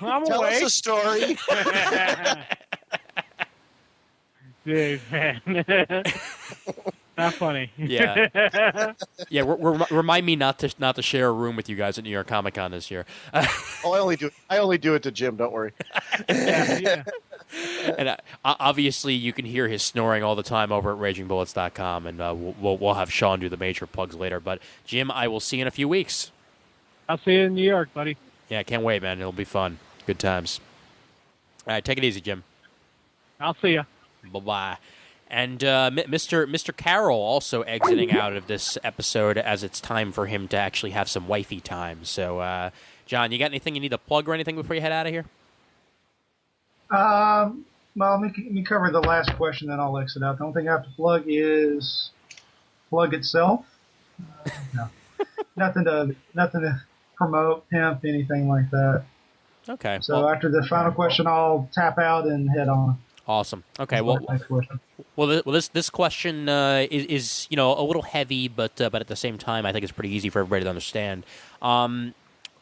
I'm
tell
awake.
us a story.
Dude, man. Not funny.
Yeah. Yeah, remind me not to share a room with you guys at New York Comic Con this year.
Oh, I only do it to Jim. Don't worry.
Yeah.
And obviously, you can hear his snoring all the time over at RagingBullets.com, and we'll have Sean do the major plugs later. But Jim, I will see you in a few weeks.
I'll see you in New York, buddy.
Yeah, can't wait, man. It'll be fun. Good times. All right, take it easy, Jim.
I'll see you.
Bye-bye. And Mr. Carroll also exiting out of this episode as it's time for him to actually have some wifey time. So, John, you got anything you need to plug or anything before you head out of here?
Well, let me cover the last question, then I'll exit out. The only thing I have to plug is plug itself. No, nothing to promote, pimp, anything like that.
Okay.
So after the final question, I'll tap out and head on.
Awesome. Okay. This question is a little heavy, but at the same time, I think it's pretty easy for everybody to understand.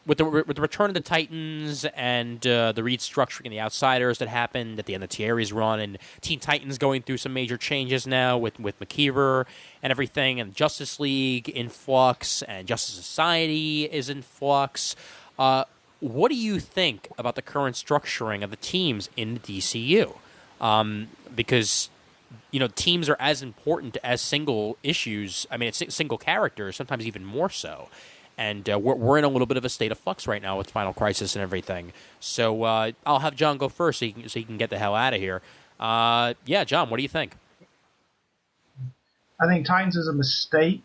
With the return of the Titans and the restructuring of the Outsiders that happened at the end of Thierry's run, and Teen Titans going through some major changes now with McKeever and everything, and Justice League in flux, and Justice Society is in flux. What do you think about the current structuring of the teams in the DCU? Because teams are as important as single issues. I mean, it's single characters, sometimes even more so. And we're in a little bit of a state of flux right now with Final Crisis and everything. So I'll have John go first so he can get the hell out of here. Yeah, John, what do you think?
I think Titans is a mistake.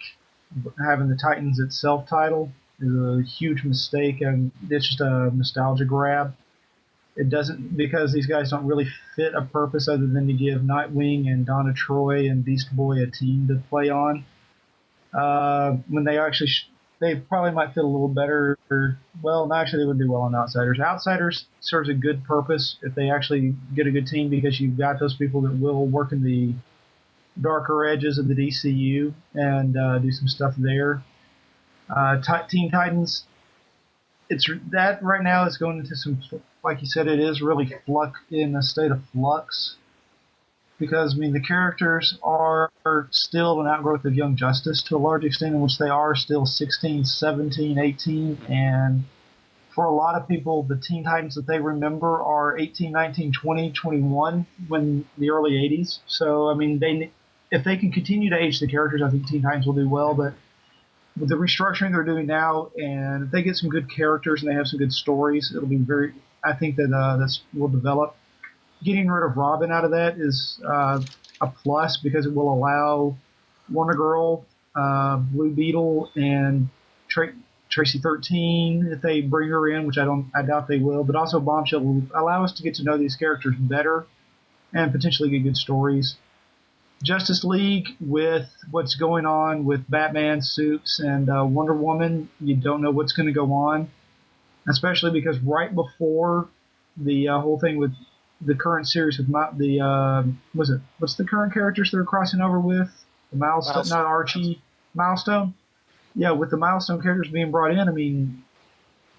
Having the Titans itself title is a huge mistake, and it's just a nostalgia grab. It doesn't, because these guys don't really fit a purpose other than to give Nightwing and Donna Troy and Beast Boy a team to play on. When they actually, they probably might fit a little better. Well, actually, they would do well on Outsiders. Outsiders serves a good purpose if they actually get a good team, because you've got those people that will work in the darker edges of the DCU and do some stuff there. Teen Titans, that right now is going into some, like you said, it is really in a state of flux, because the characters are still an outgrowth of Young Justice to a large extent, in which they are still 16, 17, 18, and for a lot of people, the Teen Titans that they remember are 18, 19, 20, 21 when the early 80s. So if they can continue to age the characters, I think Teen Titans will do well, but with the restructuring they're doing now, and if they get some good characters and they have some good stories, it'll be I think that this will develop. Getting rid of Robin out of that is a plus, because it will allow Wonder Girl, Blue Beetle, and Tracy 13, if they bring her in, which I doubt they will, but also Bombshell will allow us to get to know these characters better and potentially get good stories. Justice League, with what's going on with Batman, Supes, and Wonder Woman, you don't know what's going to go on, especially because right before the whole thing with the current series with what's the current characters they're crossing over with? The Milestone, not Archie, Milestone? Yeah, with the Milestone characters being brought in,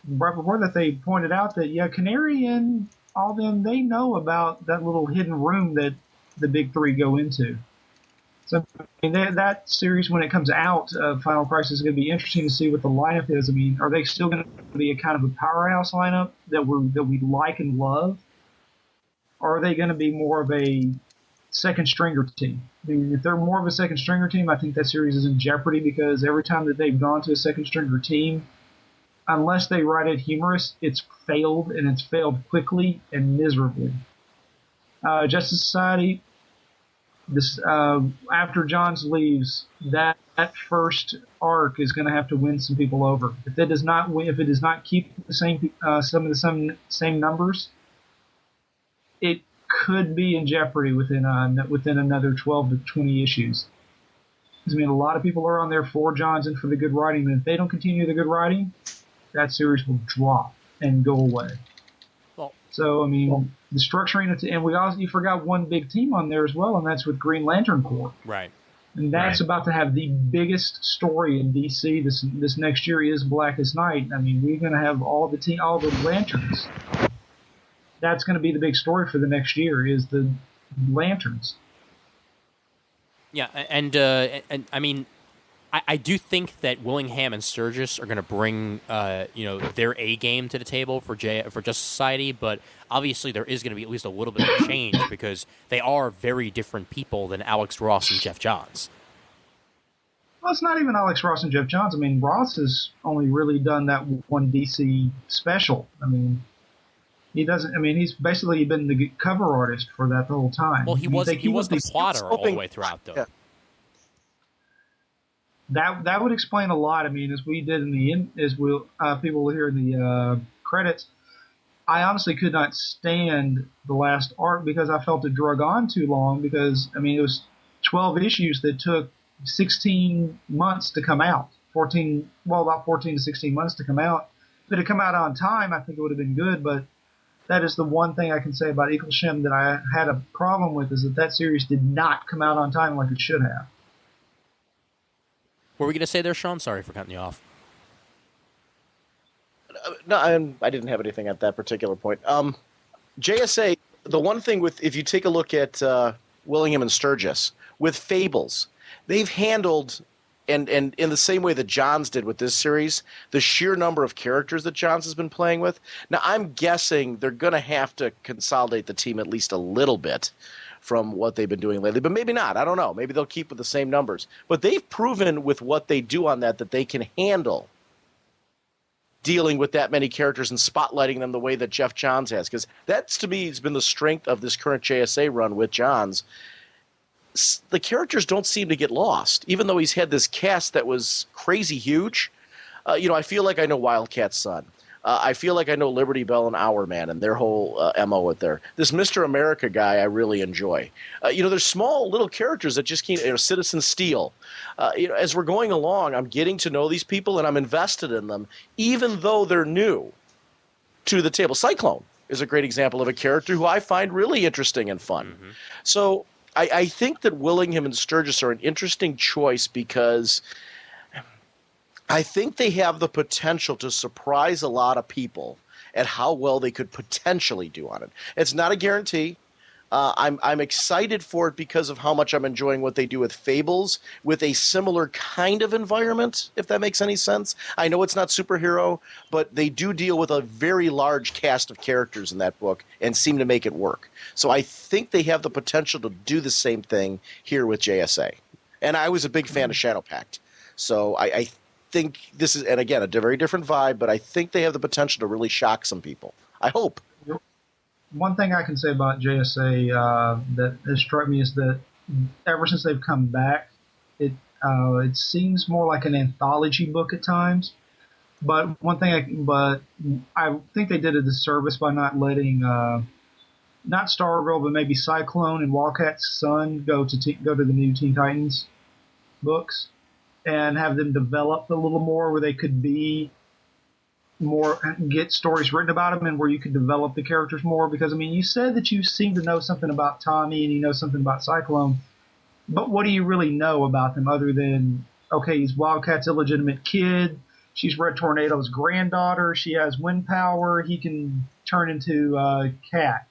right before that they pointed out that, Canary and all them, they know about that little hidden room that the big three go into. So that series, when it comes out, Final Crisis, is going to be interesting to see what the lineup is. Are they still going to be a kind of a powerhouse lineup that we like and love? Or are they going to be more of a second stringer team? If they're more of a second stringer team, I think that series is in jeopardy, because every time that they've gone to a second stringer team, unless they write it humorous, it's failed, and it's failed quickly and miserably. Justice Society, after Johns leaves, that first arc is going to have to win some people over. If it does not keep the some of the same numbers, it could be in jeopardy within another 12 to 20 issues. A lot of people are on there for Johns and for the good writing, and if they don't continue the good writing, that series will drop and go away. So, the structuring, and you forgot one big team on there as well, and that's with Green Lantern Corps.
Right.
And that's about to have the biggest story in DC this next year is Blackest Night. We're going to have all the Lanterns. That's going to be the big story for the next year, is the Lanterns.
Yeah, and I mean, I do think that Willingham and Sturgis are going to bring their A game to the table for Justice Society, but obviously there is going to be at least a little bit of change because they are very different people than Alex Ross and Jeff Johns.
Well, it's not even Alex Ross and Jeff Johns. I mean, Ross has only really done that one DC special. I mean, he doesn't. I mean, he's basically been the cover artist for that the whole time.
Well, he was the plotter all the way throughout, though.
Yeah. That would explain a lot. I mean, as we did people here in the credits, I honestly could not stand the last arc because I felt it drug on too long. Because I mean, it was 12 issues that took 16 months to come out. About 14 to 16 months to come out. If it had come out on time, I think it would have been good. But that is the one thing I can say about Eaglesham that I had a problem with, is that series did not come out on time like it should have.
What were we going to say there, Sean? Sorry for cutting you off.
No, I didn't have anything at that particular point. JSA, the one thing if you take a look at Willingham and Sturgis, with Fables, they've handled, and in the same way that Johns did with this series, the sheer number of characters that Johns has been playing with. Now, I'm guessing they're going to have to consolidate the team at least a little bit from what they've been doing lately, but maybe not. I don't know. Maybe they'll keep with the same numbers. But they've proven with what they do on that they can handle dealing with that many characters and spotlighting them the way that Jeff Johns has, because that's, to me, has been the strength of this current JSA run with Johns. The characters don't seem to get lost, even though he's had this cast that was crazy huge. I feel like I know Wildcat's son. I feel like I know Liberty Bell and Hourman and their whole MO with this Mr. America guy I really enjoy. There's small little characters that just can't, Citizen Steel. As we're going along, I'm getting to know these people and I'm invested in them, even though they're new to the table. Cyclone is a great example of a character who I find really interesting and fun. Mm-hmm. So I think that Willingham and Sturgis are an interesting choice because I think they have the potential to surprise a lot of people at how well they could potentially do on it. It's not a guarantee. I'm excited for it because of how much I'm enjoying what they do with Fables, with a similar kind of environment, if that makes any sense. I know it's not superhero, but they do deal with a very large cast of characters in that book and seem to make it work. So I think they have the potential to do the same thing here with JSA. And I was a big fan of Shadow Pact. So I think this is, and again, a very different vibe, but I think they have the potential to really shock some people. I hope.
One thing I can say about JSA that has struck me is that ever since they've come back, it seems more like an anthology book at times. But I think they did a disservice by not letting not Stargirl, but maybe Cyclone and Wildcat's son go to the new Teen Titans books and have them develop a little more, where they could be more, get stories written about them, and where you could develop the characters more. Because I mean, you said that you seem to know something about Tommy and you know something about Cyclone, but what do you really know about them other than, okay, he's Wildcat's illegitimate kid, she's Red Tornado's granddaughter, she has wind power, he can turn into a cat.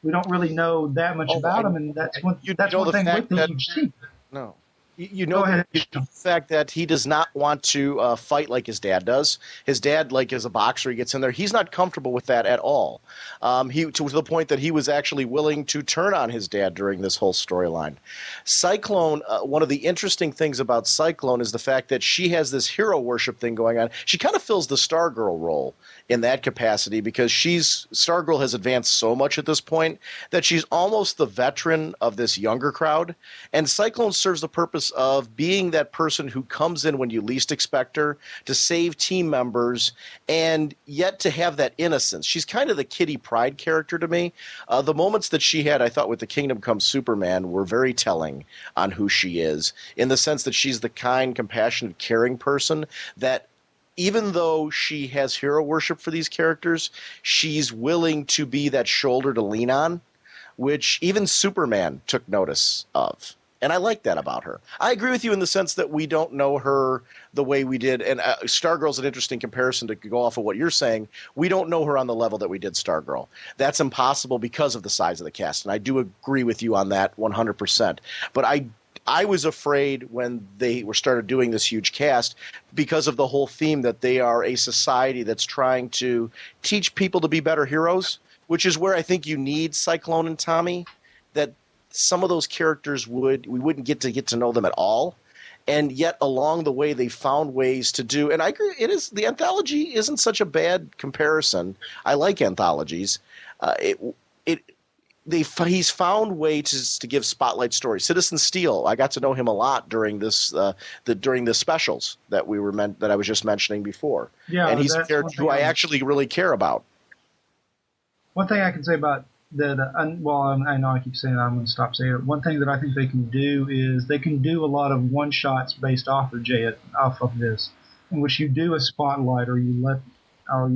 We don't really know that much about him, and that's one thing with the huge team.
No. The fact that he does not want to fight like his dad does. His dad, like, is a boxer. He gets in there. He's not comfortable with that at all. To the point that he was actually willing to turn on his dad during this whole storyline. Cyclone, one of the interesting things about Cyclone is the fact that she has this hero worship thing going on. She kind of fills the Stargirl role in that capacity because Stargirl has advanced so much at this point that she's almost the veteran of this younger crowd. And Cyclone serves the purpose of being that person who comes in when you least expect her to save team members and yet to have that innocence. She's kind of the Kitty Pryde character to me. The moments that she had, I thought, with the Kingdom Come Superman were very telling on who she is, in the sense that she's the kind, compassionate, caring person that even though she has hero worship for these characters, she's willing to be that shoulder to lean on, which even Superman took notice of. And I like that about her. I agree with you in the sense that we don't know her the way we did. And Stargirl's an interesting comparison to go off of what you're saying. We don't know her on the level that we did Stargirl. That's impossible because of the size of the cast. And I do agree with you on that 100%. But I was afraid when they were started doing this huge cast because of the whole theme that they are a society that's trying to teach people to be better heroes, which is where I think you need Cyclone and Tommy, that some of those characters we wouldn't get to know them at all. And yet along the way they found ways to do, and I agree, the anthology isn't such a bad comparison. I like anthologies. He's found ways to give spotlight stories. Citizen Steel, I got to know him a lot during during the specials that I was just mentioning before. Yeah, and he's a character who I actually really care about.
One thing I can say about that, I know I keep saying that, I'm going to stop saying it. One thing that I think they can do is they can do a lot of one shots based off of this, in which you do a spotlight or you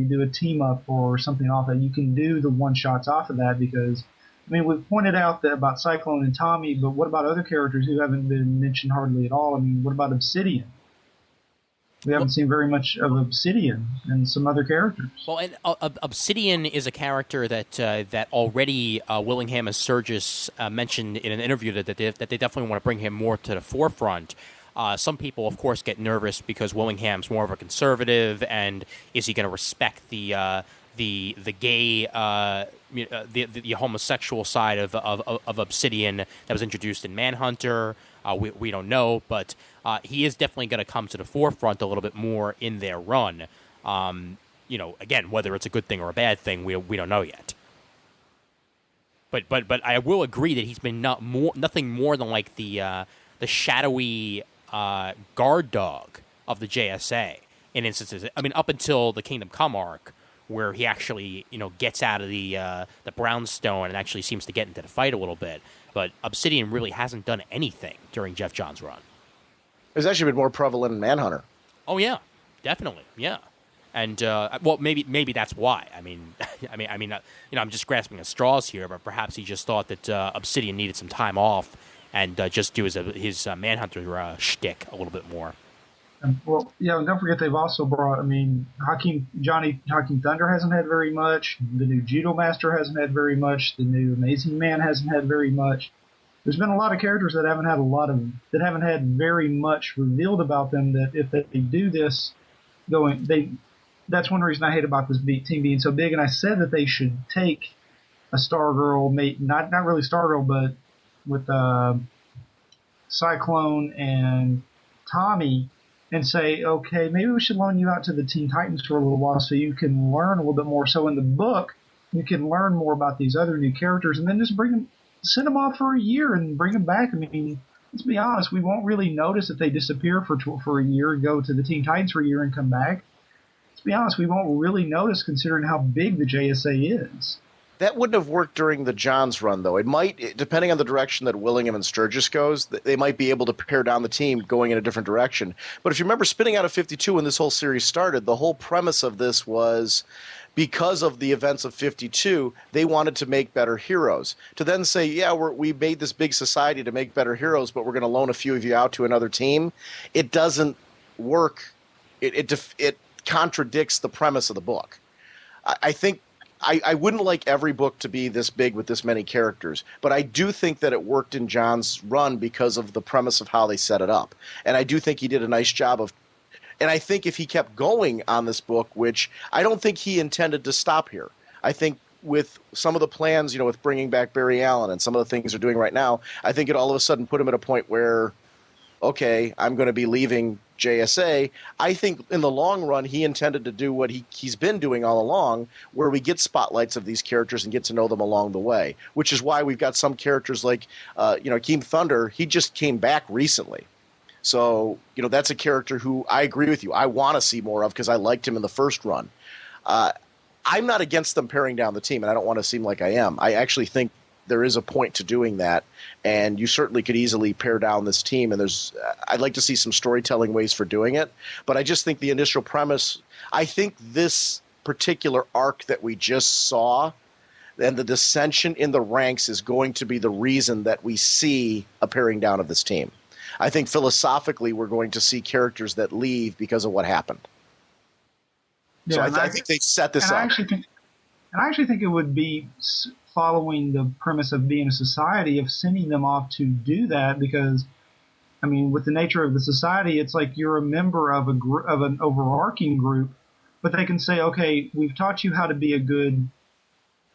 do a team up or something off that. You can do the one shots off of that because. I mean, we've pointed out that about Cyclone and Tommy, but what about other characters who haven't been mentioned hardly at all? I mean, what about Obsidian? We haven't seen very much of Obsidian and some other characters.
Well, and Obsidian is a character that already Willingham and Sturgis mentioned in an interview that they definitely want to bring him more to the forefront. Some people, of course, get nervous because Willingham's more of a conservative, and is he going to respect the gay, the homosexual side of Obsidian that was introduced in Manhunter? We don't know, but he is definitely going to come to the forefront a little bit more in their run. Again, whether it's a good thing or a bad thing, we don't know yet. But I will agree that he's been nothing more than like the shadowy guard dog of the JSA in instances. I mean, up until the Kingdom Come arc, where he actually, gets out of the brownstone and actually seems to get into the fight a little bit. But Obsidian really hasn't done anything during Jeff Johns' run.
It's actually been more prevalent in Manhunter.
Oh yeah, definitely, yeah. And maybe that's why. I mean, I'm just grasping at straws here, but perhaps he just thought that Obsidian needed some time off and just do his Manhunter shtick a little bit more.
Well, yeah, and don't forget they've also brought, Hakeem Thunder hasn't had very much. The new Judo Master hasn't had very much. The new Amazing Man hasn't had very much. There's been a lot of characters that haven't had very much revealed about them, that if they do this that's one reason I hate about this team being so big. And I said that they should take a Stargirl, not really Stargirl, but with Cyclone and Tommy, and say, okay, maybe we should loan you out to the Teen Titans for a little while so you can learn a little bit more. So in the book, you can learn more about these other new characters, and then just send them off for a year and bring them back. I mean, let's be honest, we won't really notice if they disappear for a year and go to the Teen Titans for a year and come back. Let's be honest, we won't really notice considering how big the JSA is.
That wouldn't have worked during the Johns run, though. It might, depending on the direction that Willingham and Sturgis goes, they might be able to pare down the team going in a different direction. But if you remember Spinning Out of 52 when this whole series started, the whole premise of this was because of the events of 52, they wanted to make better heroes. To then say, yeah, we made this big society to make better heroes, but we're going to loan a few of you out to another team, it doesn't work. It contradicts the premise of the book. I think I wouldn't like every book to be this big with this many characters, but I do think that it worked in John's run because of the premise of how they set it up. And I do think he did a nice job of – and I think if he kept going on this book, which I don't think he intended to stop here. I think with some of the plans, with bringing back Barry Allen and some of the things they're doing right now, I think it all of a sudden put him at a point where, okay, I'm going to be leaving JSA. I think in the long run, he intended to do what he's been doing all along, where we get spotlights of these characters and get to know them along the way, which is why we've got some characters like, Hakeem Thunder. He just came back recently. So, that's a character who I agree with you. I want to see more of because I liked him in the first run. I'm not against them paring down the team, and I don't want to seem like I am. I actually think there is a point to doing that, and you certainly could easily pare down this team, and I'd like to see some storytelling ways for doing it, but I just think the initial premise, I think this particular arc that we just saw and the dissension in the ranks is going to be the reason that we see a paring down of this team. I think philosophically we're going to see characters that leave because of what happened. Yeah, so I think they set this up.
I actually think it would be following the premise of being a society of sending them off to do that, because I mean, with the nature of the society, it's like you're a member of of an overarching group, but they can say, okay, we've taught you how to be a good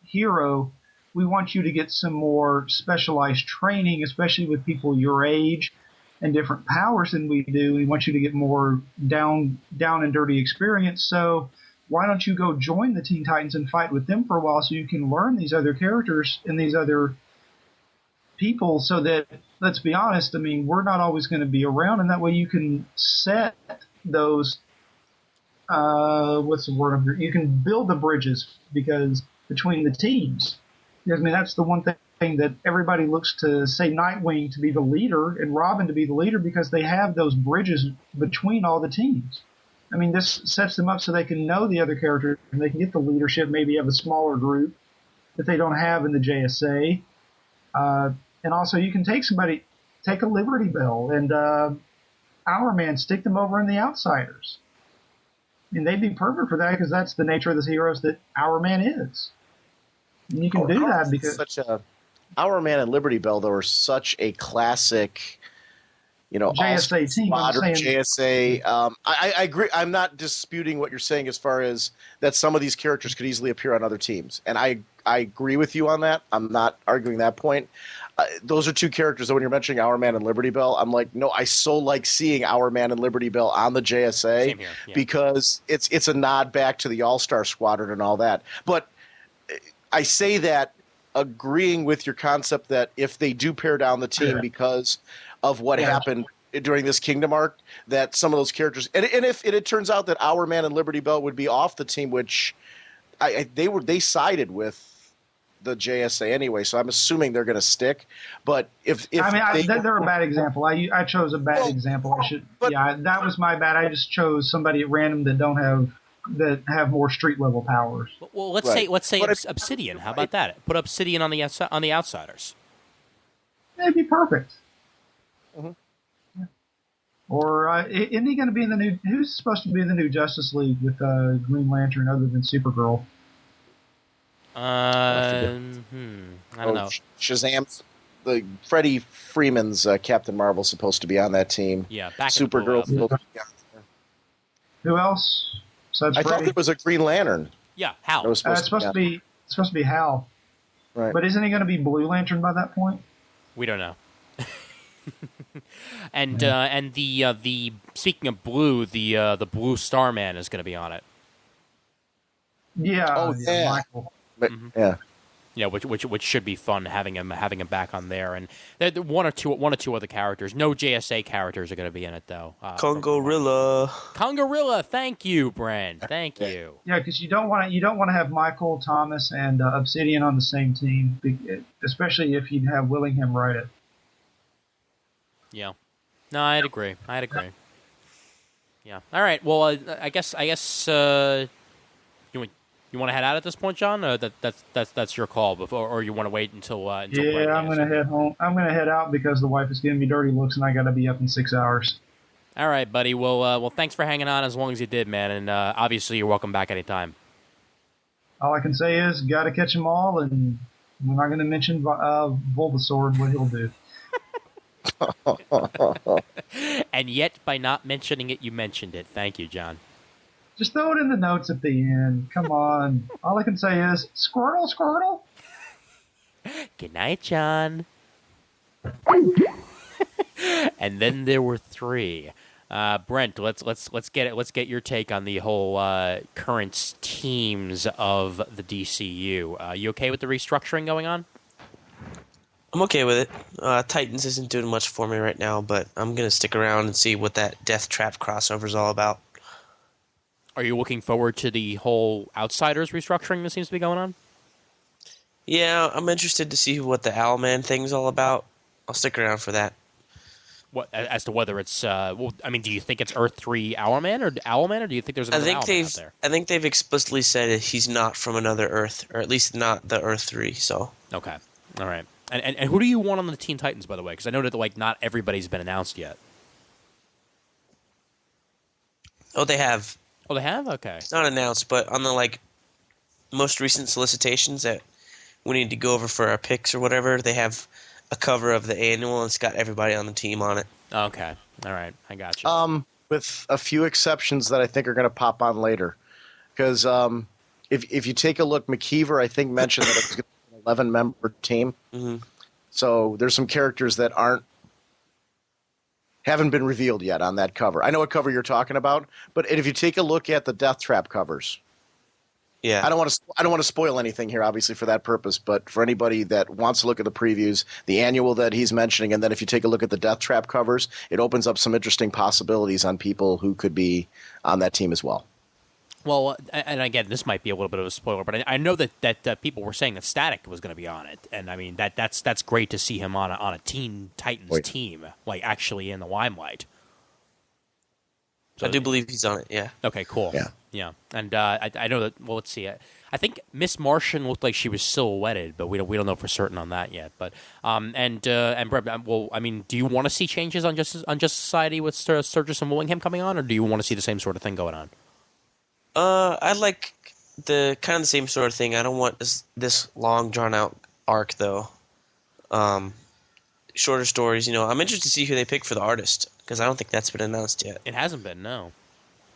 hero. We want you to get some more specialized training, especially with people your age and different powers than we do. We want you to get more down and dirty experience. So why don't you go join the Teen Titans and fight with them for a while so you can learn these other characters and these other people, so that, let's be honest, I mean, we're not always going to be around, and that way you can set those, what's the word? You can build the bridges because between the teams. Because, I mean, that's the one thing that everybody looks to, say, Nightwing to be the leader and Robin to be the leader, because they have those bridges between all the teams. I mean, this sets them up so they can know the other characters and they can get the leadership maybe of a smaller group that they don't have in the JSA. And also, you can take a Liberty Bell and Our Man, stick them over in the Outsiders. I mean, they'd be perfect for that because that's the nature of the heroes that Our Man is. And you can do that because
Our Man and Liberty Bell, though, are such a classic,
JSA team.
Modern JSA. I agree. I'm not disputing what you're saying as far as that some of these characters could easily appear on other teams, and I agree with you on that. I'm not arguing that point. Those are two characters that when you're mentioning Our Man and Liberty Bell, I'm like, no, I so like seeing Our Man and Liberty Bell on the JSA.
Same here, yeah.
Because it's a nod back to the All-Star Squadron and all that. But I say that agreeing with your concept that if they do pare down the team because of what happened during this Kingdom arc, that some of those characters – and if it turns out that Our Man and Liberty Bell would be off the team, which they sided with the JSA anyway, so I'm assuming they're going to stick. But if
they're a bad example. I chose a bad example. That was my bad. I just chose somebody at random that have more street level powers.
Well, let's say Obsidian. How about that? Put Obsidian on the Outsiders.
That'd be perfect.
Mm-hmm.
Or isn't he going to be in the new? Who's supposed to be in the new Justice League with Green Lantern other than Supergirl?
I don't know.
Shazam's Freddie Freeman's Captain Marvel's supposed to be on that team.
Yeah, back
Supergirl's supposed to be on there.
Who else?
I thought there was a Green Lantern.
Yeah, Hal.
It's supposed to be Hal.
Right.
But isn't he going to be Blue Lantern by that point?
We don't know. and the speaking of blue, the Blue Starman is going to be on it.
Yeah.
Oh yeah.
Michael.
Yeah.
Yeah, which should be fun having him back on there, and one or two other characters. No JSA characters are going to be in it though. Kongorilla, thank you, Brent. Thank you.
Yeah, because you don't want to have Michael, Thomas, and Obsidian on the same team, especially if you have Willingham write it.
Yeah, no, I'd agree. Yeah. All right. Well, I guess. You want to head out at this point, John? That's your call, or you want to wait until
yeah, I'm going to head home. I'm going to head out because the wife is giving me dirty looks, and I got to be up in 6 hours.
All right, buddy. Well, thanks for hanging on as long as you did, man. And obviously, you're welcome back anytime.
All I can say is, got to catch them all, and we're not going to mention Bulbasaur and what he'll do.
And yet, by not mentioning it, you mentioned it. Thank you, John.
Just throw it in the notes at the end. Come on. All I can say is, Squirtle, Squirtle.
Good night, John. And then there were three. Brent, let's get your take on the whole current teams of the DCU. You okay with the restructuring going on?
I'm okay with it. Titans isn't doing much for me right now, but I'm gonna stick around and see what that Death Trap crossover is all about.
Are you looking forward to the whole Outsiders restructuring that seems to be going on?
Yeah, I'm interested to see what the Owlman thing's all about. I'll stick around for that.
What as to whether it's? Do you think it's Earth 3 Owlman, or do you think there's another Owlman out there?
I think they've explicitly said he's not from another Earth, or at least not the Earth 3. So
okay, all right. And who do you want on the Teen Titans, by the way? Because I know that not everybody's been announced yet.
Oh, they have.
Oh, they have? Okay.
It's not announced, but on the most recent solicitations that we need to go over for our picks or whatever, they have a cover of the annual and it's got everybody on the team on it.
Okay. All right. I got you.
With a few exceptions that I think are going to pop on later. Because if you take a look, McKeever, I think, mentioned that it was going to be an 11-member team.
Mm-hmm.
So there's some characters that haven't been revealed yet on that cover. I know what cover you're talking about, but if you take a look at the Death Trap covers,
Yeah.
I don't want to spoil anything here, obviously, for that purpose. But for anybody that wants to look at the previews, the annual that he's mentioning, and then if you take a look at the Death Trap covers, it opens up some interesting possibilities on people who could be on that team as well.
Well, and again, this might be a little bit of a spoiler, but I know that people were saying that Static was going to be on it, and I mean that's great to see him on a Teen Titans team, like actually in the limelight. So,
I do believe he's on it, yeah.
Okay, cool. Yeah. And I know that. Well, let's see. I think Miss Martian looked like she was silhouetted, but we don't know for certain on that yet. But and Brett, well, I mean, do you want to see changes on Justice Society with Sturgis and Willingham coming on, or do you want to see the same sort of thing going on?
I like the kind of the same sort of thing. I don't want this long drawn out arc though. Shorter stories, I'm interested to see who they pick for the artist because I don't think that's been announced yet.
It hasn't been, no.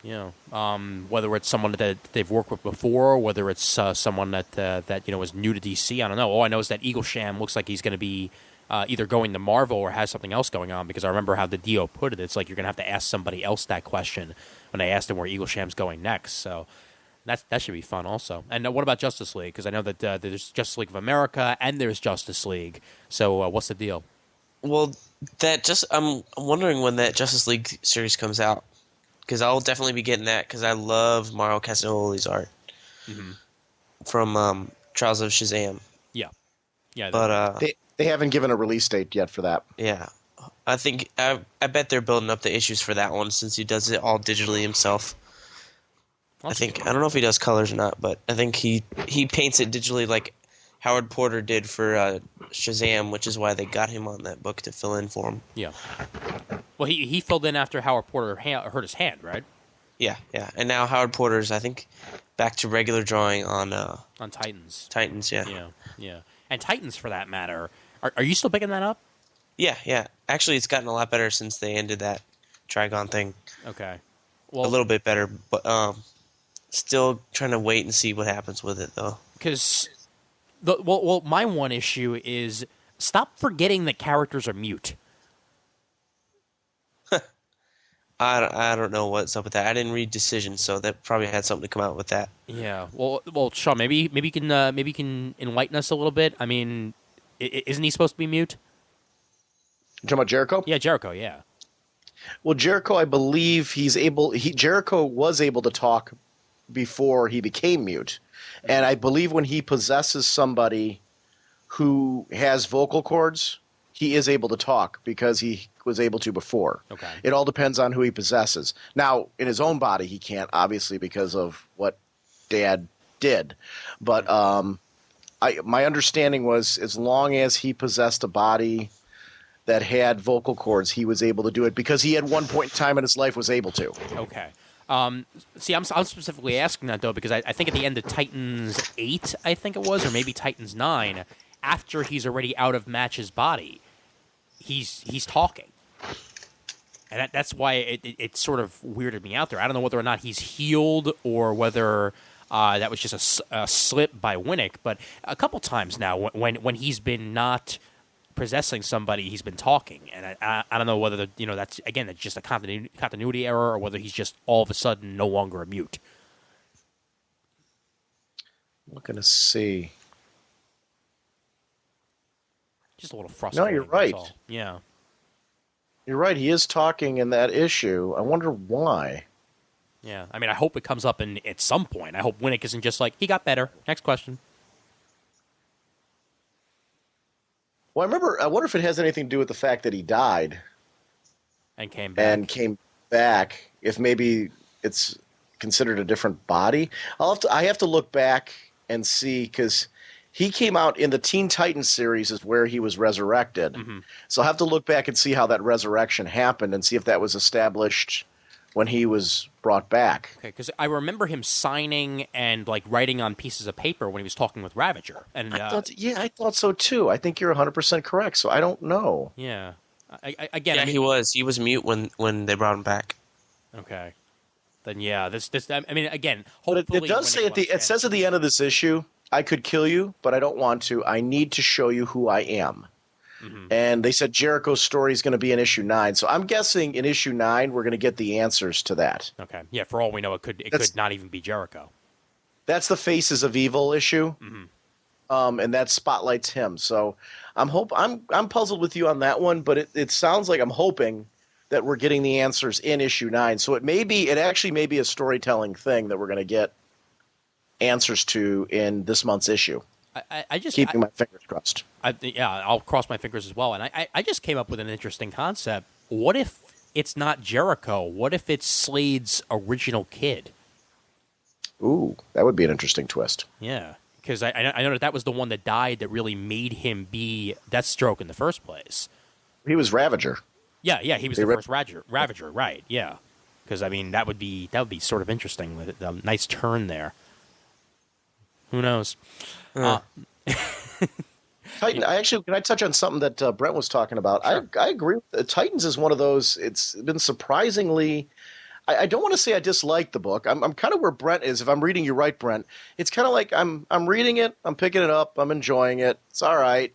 Whether it's someone that they've worked with before, or whether it's someone that is new to DC, I don't know. All I know is that Eaglesham looks like he's going to be either going to Marvel or has something else going on, because I remember how the Dio put it. It's like you're going to have to ask somebody else that question when they asked him where Eaglesham's going next. So that should be fun also. And what about Justice League? Because I know that there's Justice League of America and there's Justice League. So what's the deal?
Well, I'm wondering when that Justice League series comes out, because I'll definitely be getting that because I love Mario Castagnoli's art from Trials of Shazam.
Yeah.
But
They haven't given a release date yet for that.
yeah, I think I bet they're building up the issues for that one since he does it all digitally himself. I don't know if he does colors or not, but I think he paints it digitally like Howard Porter did for Shazam, which is why they got him on that book to fill in for him.
Yeah. Well, he filled in after Howard Porter hurt his hand, right?
Yeah. And now Howard Porter's, I think, back to regular drawing on
Titans.
Titans, yeah.
Yeah. And Titans, for that matter. Are you still picking that up?
Yeah. Actually, it's gotten a lot better since they ended that Trigon thing.
Okay.
A little bit better, but still trying to wait and see what happens with it, though.
Because, my one issue is stop forgetting that characters are mute.
I don't know what's up with that. I didn't read Decision, so that probably had something to come out with that.
Yeah. Well, Sean, maybe you can enlighten us a little bit. I mean, isn't he supposed to be mute?
You talking about Jericho?
Yeah, Jericho. Yeah.
Well, Jericho, I believe Jericho was able to talk before he became mute, and I believe when he possesses somebody who has vocal cords, he is able to talk because he was able to before.
Okay.
It all depends on who he possesses. Now, in his own body, he can't, obviously, because of what Dad did. But my understanding was as long as he possessed a body that had vocal cords, he was able to do it because he at one point in time in his life was able to.
Okay. See, I'm specifically asking that, though, because I think at the end of Titans 8, I think it was, or maybe Titans 9, after he's already out of Match's body, he's talking. And that's why it sort of weirded me out there. I don't know whether or not he's healed or whether that was just a slip by Winnick. But a couple times now, when he's been not possessing somebody, he's been talking. And I don't know whether that's just a continuity error or whether he's just all of a sudden no longer a mute.
Looking to see.
Just a little frustrating.
No, you're right.
That's all. Yeah.
You're right. He is talking in that issue. I wonder why.
Yeah. I mean, I hope it comes up at some point. I hope Winnick isn't just like, he got better. Next question.
Well, I wonder if it has anything to do with the fact that he died.
And came back.
If maybe it's considered a different body. I have to look back and see, because he came out in the Teen Titans series is where he was resurrected. Mm-hmm. So I'll have to look back and see how that resurrection happened and see if that was established when he was brought back.
Okay, because I remember him signing and writing on pieces of paper when he was talking with Ravager. And
I thought so too. I think you're 100% correct. So I don't know.
Yeah. Again,
Yeah,
I mean,
he was. He was mute when they brought him back.
okay. Then yeah, this. I mean, again,
But
hopefully
it does
when
say
they
at the
go on
it says at the end of this issue, I could kill you, but I don't want to. I need to show you who I am.
Mhm.
And they said Jericho's story is going to be in issue 9. So I'm guessing in issue 9 we're going to get the answers to that.
Okay. Yeah. For all we know, it could not even be Jericho.
That's the Faces of Evil issue.
Mhm.
And that spotlights him. So I'm puzzled with you on that one, but it sounds like I'm hoping that we're getting the answers in issue 9. So it actually may be a storytelling thing that we're going to get answers to in this month's issue.
I just
Keeping my fingers crossed.
yeah, I'll cross my fingers as well. And I just came up with an interesting concept. What if it's not Jericho? What if it's Slade's original kid?
Ooh, that would be an interesting twist.
Yeah, because I know that was the one that died that really made him be Deathstroke in the first place.
He was Ravager.
Yeah, he was
They
the
ripped-
first Ravager, right? Yeah, because I mean that would be sort of interesting with a nice turn there. Who knows?
Titan. Can I touch on something that Brent was talking about?
Sure.
I agree. Titans is one of those. It's been surprisingly. I don't want to say I dislike the book. I'm kind of where Brent is. If I'm reading you right, Brent, it's kind of like I'm reading it. I'm picking it up. I'm enjoying it. It's all right.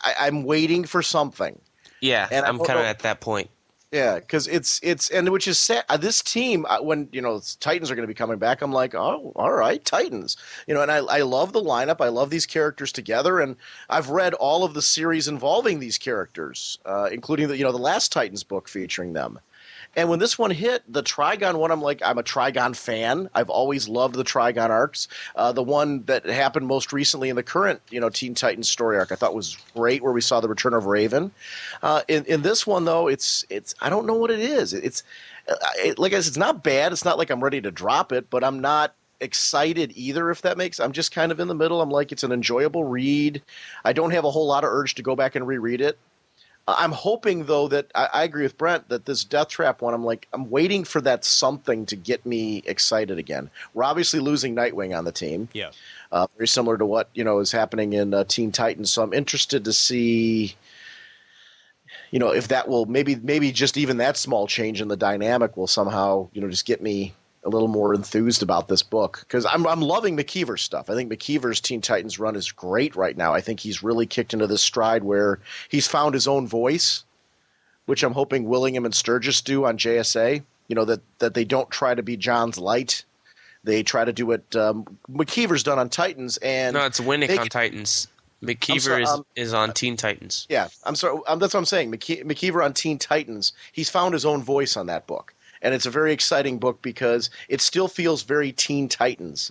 I'm waiting for something.
Yeah,
And I
I'm
don't
kind of
know-
at that point.
Yeah, because it's and which is sad. This team, when Titans are going to be coming back, I'm like, oh, all right, Titans. And I love the lineup. I love these characters together, and I've read all of the series involving these characters, including the last Titans book featuring them. And when this one hit, the Trigon one, I'm a Trigon fan. I've always loved the Trigon arcs. The one that happened most recently in the current, Teen Titans story arc, I thought was great, where we saw the return of Raven. In this one, though, it's I don't know what it is. Like I said, it's not bad. It's not like I'm ready to drop it, but I'm not excited either, if that makes. I'm just kind of in the middle. I'm like, it's an enjoyable read. I don't have a whole lot of urge to go back and reread it. I'm hoping, though, that I agree with Brent that this Death Trap one, I'm waiting for that something to get me excited again. We're obviously losing Nightwing on the team.
Yeah.
Very similar to what, is happening in Teen Titans. So I'm interested to see, if that will maybe just even that small change in the dynamic will somehow, just get me a little more enthused about this book, because I'm loving McKeever's stuff. I think McKeever's Teen Titans run is great right now. I think he's really kicked into this stride where he's found his own voice, which I'm hoping Willingham and Sturgis do on JSA. That they don't try to be John's light. They try to do what McKeever's done on Titans. And
No, it's Winnick on Titans. McKeever is on Teen Titans.
Yeah, I'm sorry. That's what I'm saying. McKeever on Teen Titans, he's found his own voice on that book. And it's a very exciting book because it still feels very Teen Titans,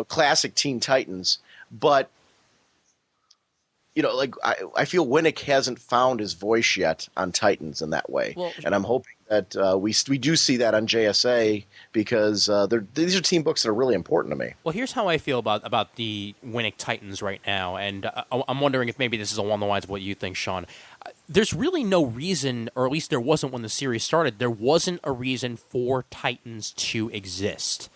classic Teen Titans. But, I feel Winnick hasn't found his voice yet on Titans in that way.
Well,
and I'm hoping that we do see that on JSA, because these are team books that are really important to me.
Well, here's how I feel about the Winnick Titans right now, and I'm wondering if maybe this is along the lines of what you think, Sean. There's really no reason, or at least there wasn't when the series started, there wasn't a reason for Titans to exist.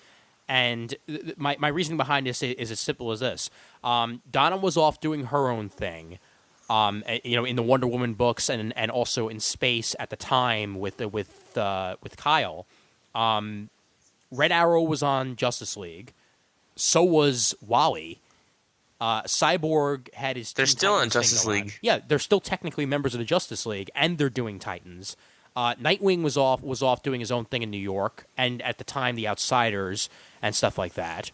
And my reasoning behind this is as simple as this. Donna was off doing her own thing, in the Wonder Woman books and also in Space at the time with Kyle. Red Arrow was on Justice League. So was Wally. Cyborg had his.
They're
Teen
still on
Titans thing
Justice
going on.
League.
Yeah, they're still technically members of the Justice League, and they're doing Titans. Nightwing was off doing his own thing in New York, and at the time, the Outsiders and stuff like that.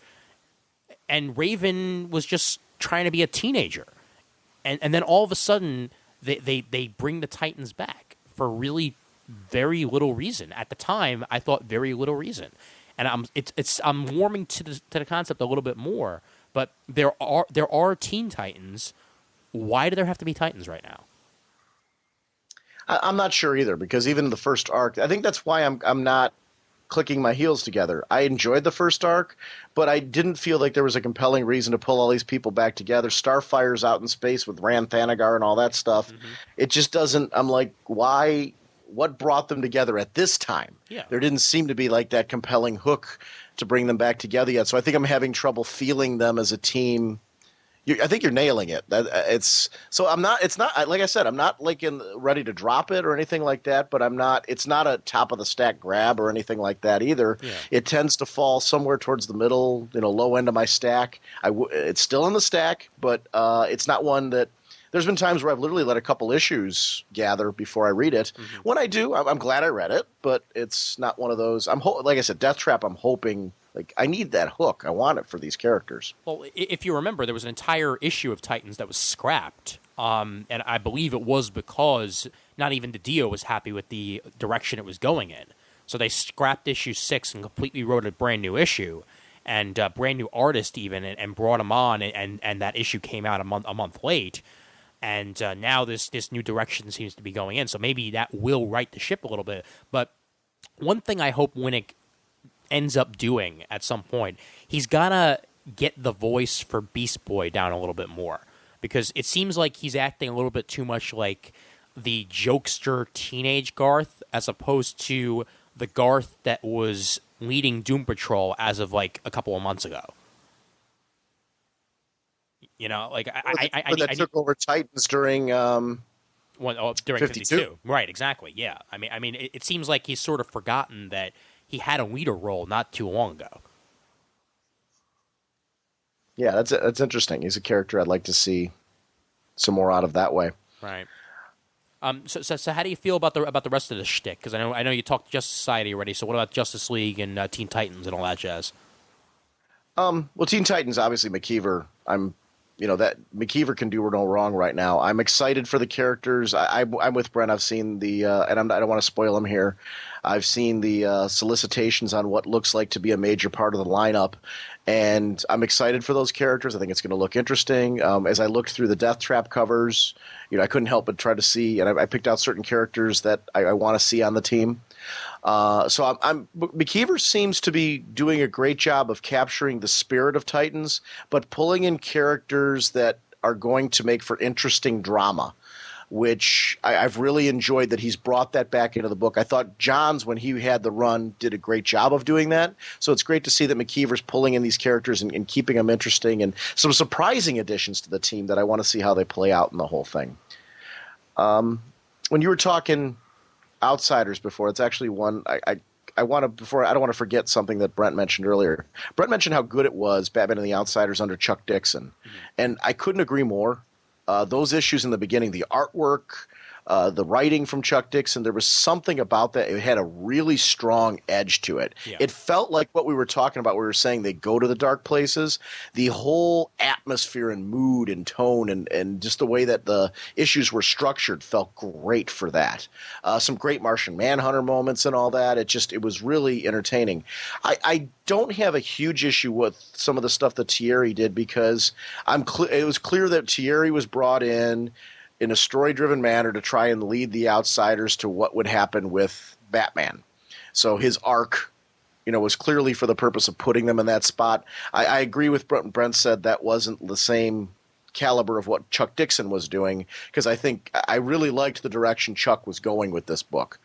And Raven was just trying to be a teenager, and then all of a sudden, they bring the Titans back for really very little reason. At the time, I thought very little reason, and I'm warming to the concept a little bit more. But there are Teen Titans. Why do there have to be Titans right now?
I'm not sure either, because even the first arc, I think that's why I'm not clicking my heels together. I enjoyed the first arc, but I didn't feel like there was a compelling reason to pull all these people back together. Starfire's out in space with Rand Thanagar and all that stuff. Mm-hmm. It just doesn't. I'm like, why? What brought them together at this time?
Yeah.
There didn't seem to be like that compelling hook to bring them back together yet. So I think I'm having trouble feeling them as a team, I think you're nailing it. It's so I'm not. It's not like I said. I'm not like ready to drop it or anything like that. But I'm not. It's not a top of the stack grab or anything like that either.
Yeah.
It tends to fall somewhere towards the middle, low end of my stack. It's still in the stack, but it's not one that. There's been times where I've literally let a couple issues gather before I read it. Mm-hmm. When I do, I'm glad I read it, but it's not one of those. Like I said, Death Trap. I'm hoping. Like, I need that hook. I want it for these characters.
Well, if you remember, there was an entire issue of Titans that was scrapped, and I believe it was because not even DiDio was happy with the direction it was going in. So they scrapped issue 6 and completely wrote a brand new issue, and brand new artist even, and brought him on, and that issue came out a month late. And now this new direction seems to be going in. So maybe that will right the ship a little bit. But one thing I hope Winnick ends up doing at some point, he's gotta get the voice for Beast Boy down a little bit more, because it seems like he's acting a little bit too much like the jokester teenage Garth as opposed to the Garth that was leading Doom Patrol as of like a couple of months ago. Like
I took over Titans during
during
52.
Right, exactly. Yeah, I mean, it seems like he's sort of forgotten that he had a leader role not too long ago.
Yeah, that's interesting. He's a character I'd like to see some more out of that way.
Right. So how do you feel about the rest of the shtick? Because I know you talked Justice Society already. So what about Justice League and Teen Titans and all that jazz?
Well, Teen Titans, obviously McKeever. That McKeever can do no wrong right now. I'm excited for the characters. I'm with Brent. I've seen the and I don't want to spoil them here. I've seen the solicitations on what looks like to be a major part of the lineup, and I'm excited for those characters. I think it's going to look interesting. As I looked through the Death Trap covers, I couldn't help but try to see, and I picked out certain characters that I want to see on the team. So McKeever seems to be doing a great job of capturing the spirit of Titans, but pulling in characters that are going to make for interesting drama, which I've really enjoyed that he's brought that back into the book. I thought Johns, when he had the run, did a great job of doing that. So it's great to see that McKeever's pulling in these characters and keeping them interesting, and some surprising additions to the team that I want to see how they play out in the whole thing. When you were talking Outsiders before, it's actually one I don't want to forget something that Brent mentioned earlier. Brent mentioned how good it was, Batman and the Outsiders under Chuck Dixon, and I couldn't agree more. Those issues in the beginning, the artwork, the writing from Chuck Dixon, there was something about that. It had a really strong edge to it. Yeah. It felt like what we were talking about. We were saying they go to the dark places. The whole atmosphere and mood and tone and just the way that the issues were structured felt great for that. Some great Martian Manhunter moments and all that. It was really entertaining. I don't have a huge issue with some of the stuff that Thierry did, because it was clear that Thierry was brought in a story-driven manner to try and lead the Outsiders to what would happen with Batman. So his arc, was clearly for the purpose of putting them in that spot. I agree with Brent said that wasn't the same caliber of what Chuck Dixon was doing, because I really liked the direction Chuck was going with this book.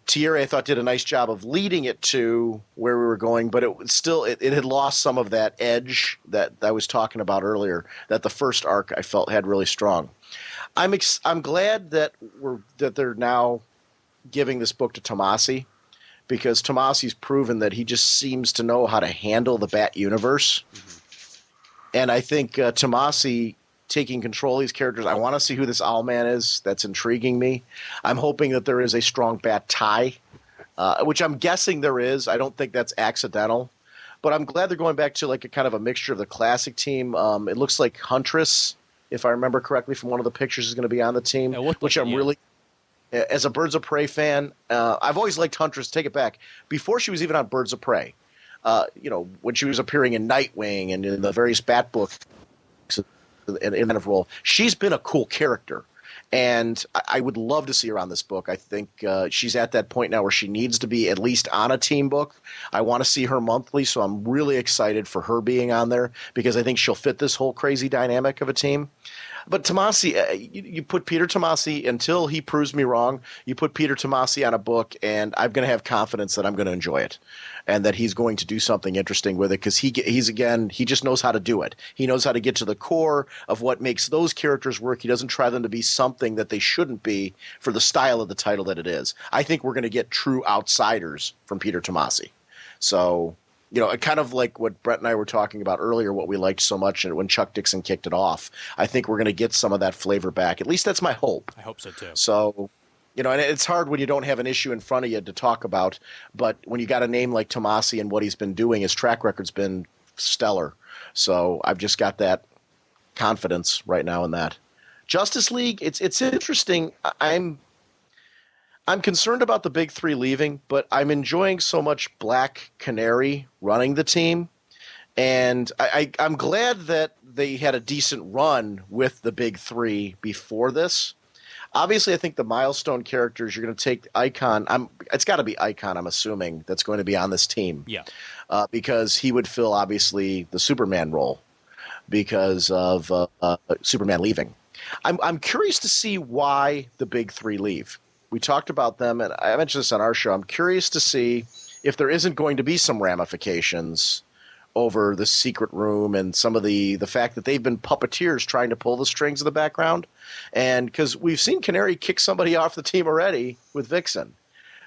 Thierry, I thought, did a nice job of leading it to where we were going, but it had lost some of that edge that I was talking about earlier, that the first arc I felt had really strong. I'm glad that they're now giving this book to Tomasi, because Tomasi's proven that he just seems to know how to handle the Bat universe. Mm-hmm. And I think Tomasi taking control of these characters, I want to see who this Owlman is. That's intriguing me. I'm hoping that there is a strong Bat tie, which I'm guessing there is. I don't think that's accidental. But I'm glad they're going back to like a kind of a mixture of the classic team. It looks like Huntress, if I remember correctly from one of the pictures, is going to be on the team, which I'm really, as a Birds of Prey fan, I've always liked Huntress. Take it back. Before she was even on Birds of Prey, when she was appearing in Nightwing and in the various Bat books in that role, she's been a cool character. And I would love to see her on this book. I think she's at that point now where she needs to be at least on a team book. I want to see her monthly, so I'm really excited for her being on there, because I think she'll fit this whole crazy dynamic of a team. But Tomasi, you put Peter Tomasi until he proves me wrong. You put Peter Tomasi on a book, and I'm going to have confidence that I'm going to enjoy it, and that he's going to do something interesting with it because he just knows how to do it. He knows how to get to the core of what makes those characters work. He doesn't try them to be something that they shouldn't be for the style of the title that it is. I think we're going to get true outsiders from Peter Tomasi. So, kind of like what Brett and I were talking about earlier, what we liked so much when Chuck Dixon kicked it off. I think we're going to get some of that flavor back. At least that's my hope.
I hope so too.
So, and it's hard when you don't have an issue in front of you to talk about, but when you got a name like Tomasi and what he's been doing, his track record's been stellar. So I've just got that confidence right now in that. Justice League, it's interesting. I'm concerned about the big three leaving, but I'm enjoying so much Black Canary running the team. And I'm glad that they had a decent run with the big three before this. Obviously, I think the milestone characters, you're going to take Icon. It's got to be Icon, I'm assuming, that's going to be on this team.
Yeah.
Because he would fill, obviously, the Superman role because of Superman leaving. I'm curious to see why the big three leave. We talked about them, and I mentioned this on our show. I'm curious to see if there isn't going to be some ramifications over the secret room and some of the fact that they've been puppeteers trying to pull the strings in the background. And because we've seen Canary kick somebody off the team already with Vixen.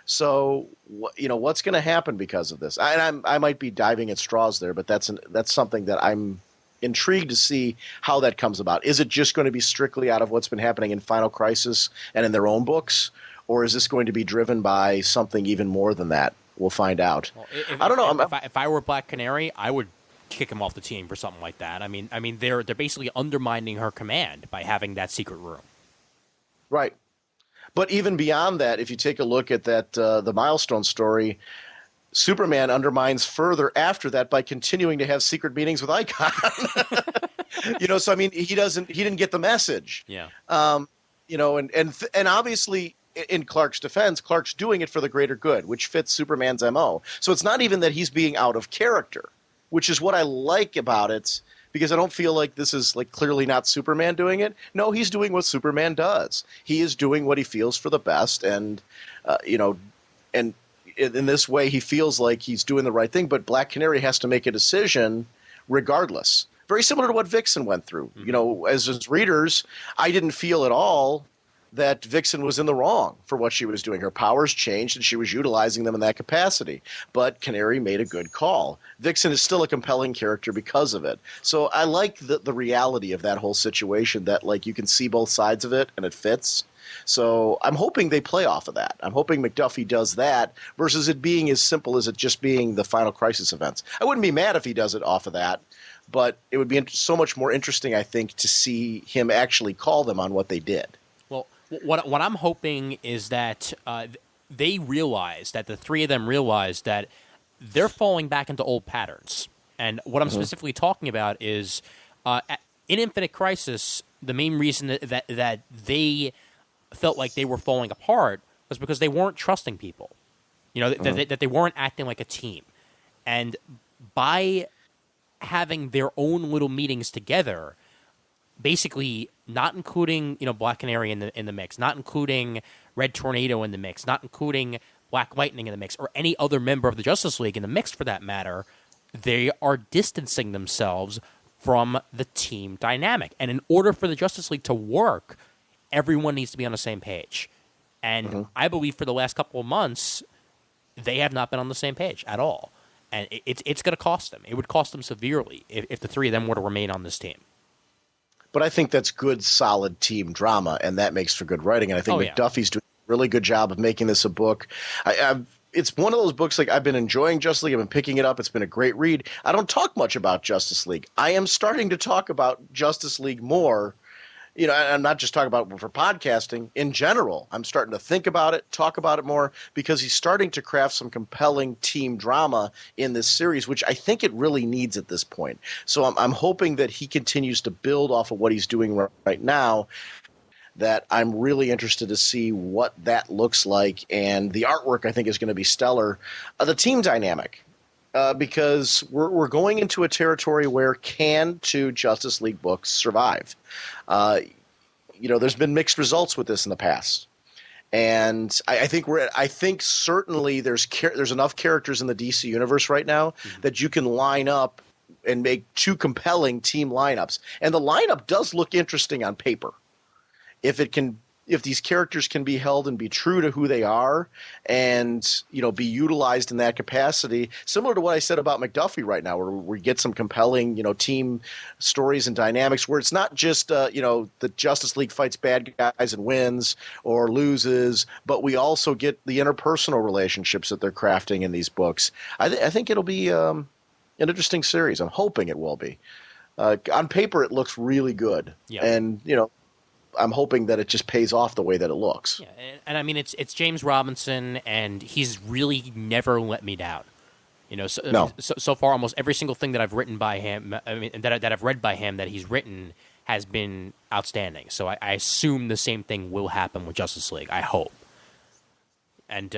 So, what's going to happen because of this? I might be diving at straws there, but that's something that I'm intrigued to see how that comes about. Is it just going to be strictly out of what's been happening in Final Crisis and in their own books? Or is this going to be driven by something even more than that? We'll find out.
Well,
I don't know.
If I were Black Canary, I would kick him off the team for something like that. I mean, they're basically undermining her command by having that secret room.
Right. But even beyond that, if you take a look at that the Milestone story, Superman undermines further after that by continuing to have secret meetings with Icon. So I mean, he didn't get the message.
Yeah.
And obviously, in Clark's defense, Clark's doing it for the greater good, which fits Superman's MO. So it's not even that he's being out of character, which is what I like about it, because I don't feel like this is like clearly not Superman doing it. No, he's doing what Superman does. He is doing what he feels for the best, and and in this way, he feels like he's doing the right thing. But Black Canary has to make a decision regardless. Very similar to what Vixen went through.
Mm-hmm.
As readers, I didn't feel at all that Vixen was in the wrong for what she was doing. Her powers changed, and she was utilizing them in that capacity. But Canary made a good call. Vixen is still a compelling character because of it. So I like the reality of that whole situation, that like you can see both sides of it, and it fits. So I'm hoping they play off of that. I'm hoping McDuffie does that versus it being as simple as it just being the Final Crisis events. I wouldn't be mad if he does it off of that, but it would be so much more interesting, I think, to see him actually call them on what they did.
Well, what I'm hoping is that they realize, that the three of them realize that they're falling back into old patterns. And what I'm specifically talking about is in Infinite Crisis, the main reason that they felt like they were falling apart was because they weren't trusting people. That they weren't acting like a team. And by having their own little meetings together, basically not including Black Canary in the mix, not including Red Tornado in the mix, not including Black Lightning in the mix, or any other member of the Justice League in the mix for that matter, they are distancing themselves from the team dynamic. And in order for the Justice League to work, everyone needs to be on the same page. And I believe for the last couple of months, they have not been on the same page at all. And it's going to cost them. It would cost them severely if the three of them were to remain on this team.
But I think that's good, solid team drama, and that makes for good writing. And I think McDuffie's doing a really good job of making this a book. It's one of those books, like, I've been enjoying Justice League. I've been picking it up. It's been a great read. I don't talk much about Justice League. I am starting to talk about Justice League more. I'm not just talking about it for podcasting. In general, I'm starting to think about it, talk about it more, because he's starting to craft some compelling team drama in this series, which I think it really needs at this point. So I'm hoping that he continues to build off of what he's doing right now, that I'm really interested to see what that looks like. And the artwork, I think, is going to be stellar. The team dynamic. because we're going into a territory where can two Justice League books survive? There's been mixed results with this in the past. And I think certainly there's enough characters in the DC universe right now that you can line up and make two compelling team lineups. And the lineup does look interesting on paper. If these characters can be held and be true to who they are and, be utilized in that capacity, similar to what I said about McDuffie right now, where we get some compelling, team stories and dynamics where it's not just, the Justice League fights bad guys and wins or loses, but we also get the interpersonal relationships that they're crafting in these books. I think it'll be an interesting series. I'm hoping it will be. On paper, it looks really good.
Yeah.
And, I'm hoping that it just pays off the way that it looks.
Yeah, and I mean, it's James Robinson, and he's really never let me down. So far, almost every single thing that I've written by him, that I've read by him that he's written has been outstanding. So I assume the same thing will happen with Justice League. I hope. And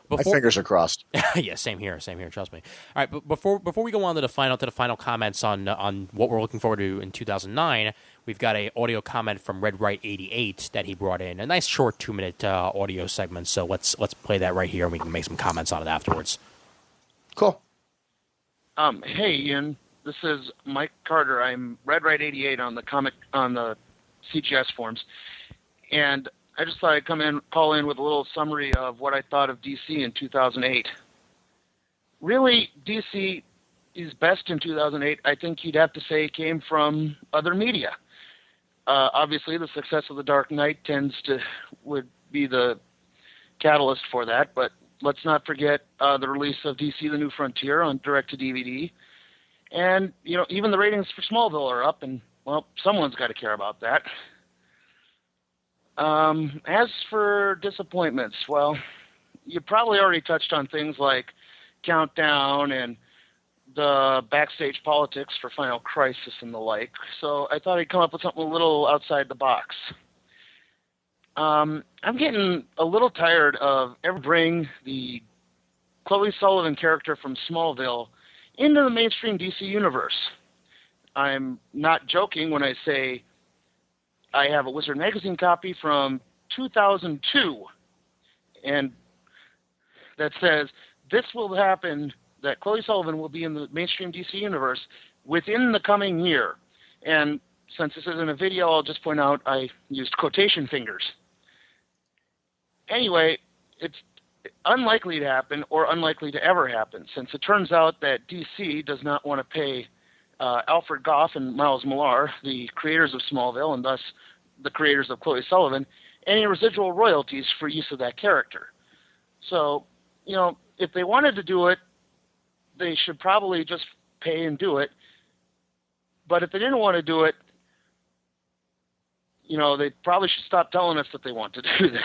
my fingers are crossed.
Yeah, same here. Trust me. All right, but before we go on to the final comments on what we're looking forward to in 2009. We've got a audio comment from Red Right 88 that he brought in. A nice short 2-minute audio segment. So let's play that right here, and we can make some comments on it afterwards.
Cool.
Hey Ian, this is Mike Carter. I'm Red Right 88 on the CGS forums, and I just thought I'd call in with a little summary of what I thought of DC in 2008. Really, DC is best in 2008. I think you'd have to say came from other media. Obviously, the success of The Dark Knight would be the catalyst for that, but let's not forget the release of DC The New Frontier on direct-to-DVD. And, even the ratings for Smallville are up, and, well, someone's got to care about that. As for disappointments, well, you probably already touched on things like Countdown and the backstage politics for Final Crisis and the like, so I thought I'd come up with something a little outside the box. I'm getting a little tired of bring the Chloe Sullivan character from Smallville into the mainstream DC universe. I'm not joking when I say I have a Wizard Magazine copy from 2002, and that says this will happen, that Chloe Sullivan will be in the mainstream DC universe within the coming year. And since this isn't a video, I'll just point out I used quotation fingers. Anyway, it's unlikely to happen or unlikely to ever happen, since it turns out that DC does not want to pay Alfred Goff and Miles Millar, the creators of Smallville and thus the creators of Chloe Sullivan, any residual royalties for use of that character. So, if they wanted to do it, they should probably just pay and do it. But if they didn't want to do it, they probably should stop telling us that they want to do this.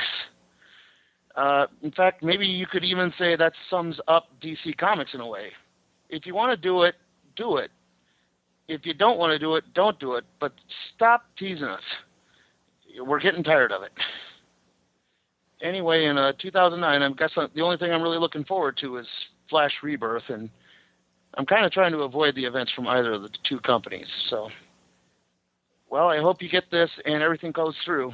In fact, maybe you could even say that sums up DC Comics in a way. If you want to do it, do it. If you don't want to do it, don't do it. But stop teasing us. We're getting tired of it. Anyway, in 2009, I guess the only thing I'm really looking forward to is Flash Rebirth, and I'm kind of trying to avoid the events from either of the two companies. So, well, I hope you get this and everything goes through.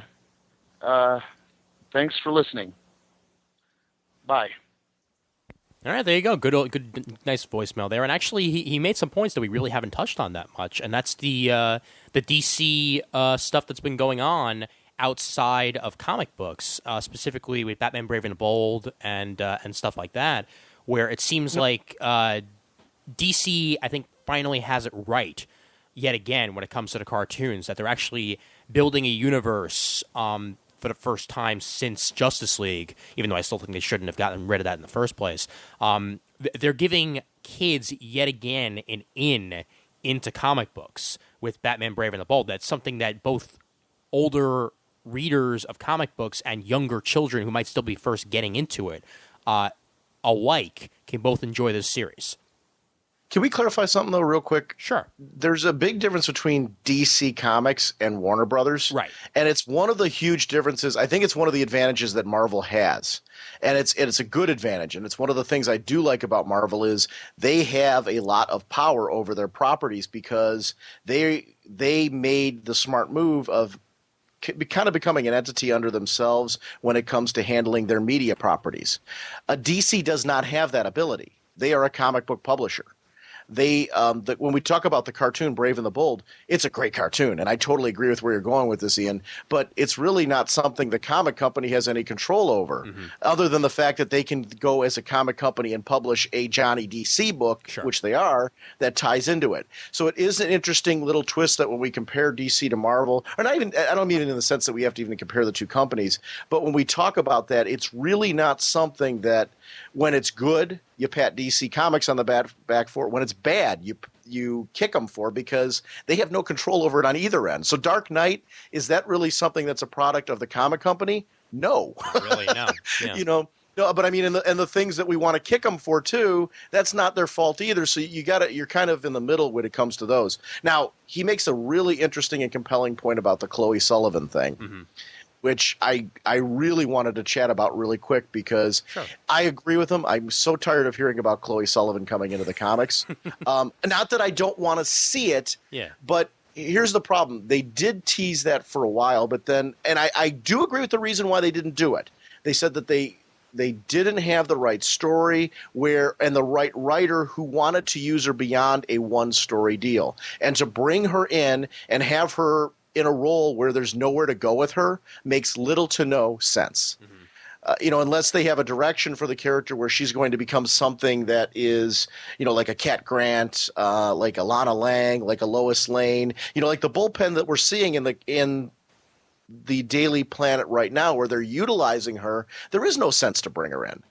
Thanks for listening. Bye.
All right, there you go. Good, nice voicemail there. And actually, he made some points that we really haven't touched on that much, and that's the DC stuff that's been going on outside of comic books, specifically with Batman Brave and the Bold and stuff like that, where it seems like DC, I think, finally has it right yet again when it comes to the cartoons, that they're actually building a universe for the first time since Justice League, even though I still think they shouldn't have gotten rid of that in the first place. They're giving kids yet again an into comic books with Batman Brave and the Bold. That's something that both older readers of comic books and younger children who might still be first getting into it alike can both enjoy this series.
Can we clarify something, though, real quick?
Sure.
There's a big difference between DC Comics and Warner Brothers.
Right.
And it's one of the huge differences. I think it's one of the advantages that Marvel has. And it's a good advantage. And it's one of the things I do like about Marvel is they have a lot of power over their properties because they made the smart move of kind of becoming an entity under themselves when it comes to handling their media properties. A DC does not have that ability. They are a comic book publisher. When we talk about the cartoon Brave and the Bold, it's a great cartoon, and I totally agree with where you're going with this, Ian. But it's really not something the comic company has any control over, other than the fact that they can go as a comic company and publish a Johnny DC book, which they are, that ties into it. So it is an interesting little twist that when we compare DC to Marvel, or not even, I don't mean it in the sense that we have to even compare the two companies, but when we talk about that, it's really not something that when it's good, you pat DC Comics on the back for it. When it's bad, you kick them for, because they have no control over it on either end. So Dark Knight, is that really something that's a product of the comic company? No.
Not really, no. Yeah.
No, but I mean, and the things that we want to kick them for too, that's not their fault either. So you're kind of in the middle when it comes to those. Now, he makes a really interesting and compelling point about the Chloe Sullivan thing. Which I really wanted to chat about really quick because I agree with him. I'm so tired of hearing about Chloe Sullivan coming into the comics. Not that I don't want to see it, but here's the problem. They did tease that for a while, but then – and I do agree with the reason why they didn't do it. They said that they didn't have the right story and the right writer who wanted to use her beyond a one-story deal. And to bring her in and have her – in a role where there's nowhere to go with her makes little to no sense. Unless they have a direction for the character where she's going to become something that is, like a Cat Grant, like a Lana Lang, like a Lois Lane, like the bullpen that we're seeing in the Daily Planet right now where they're utilizing her. There is no sense to bring her in.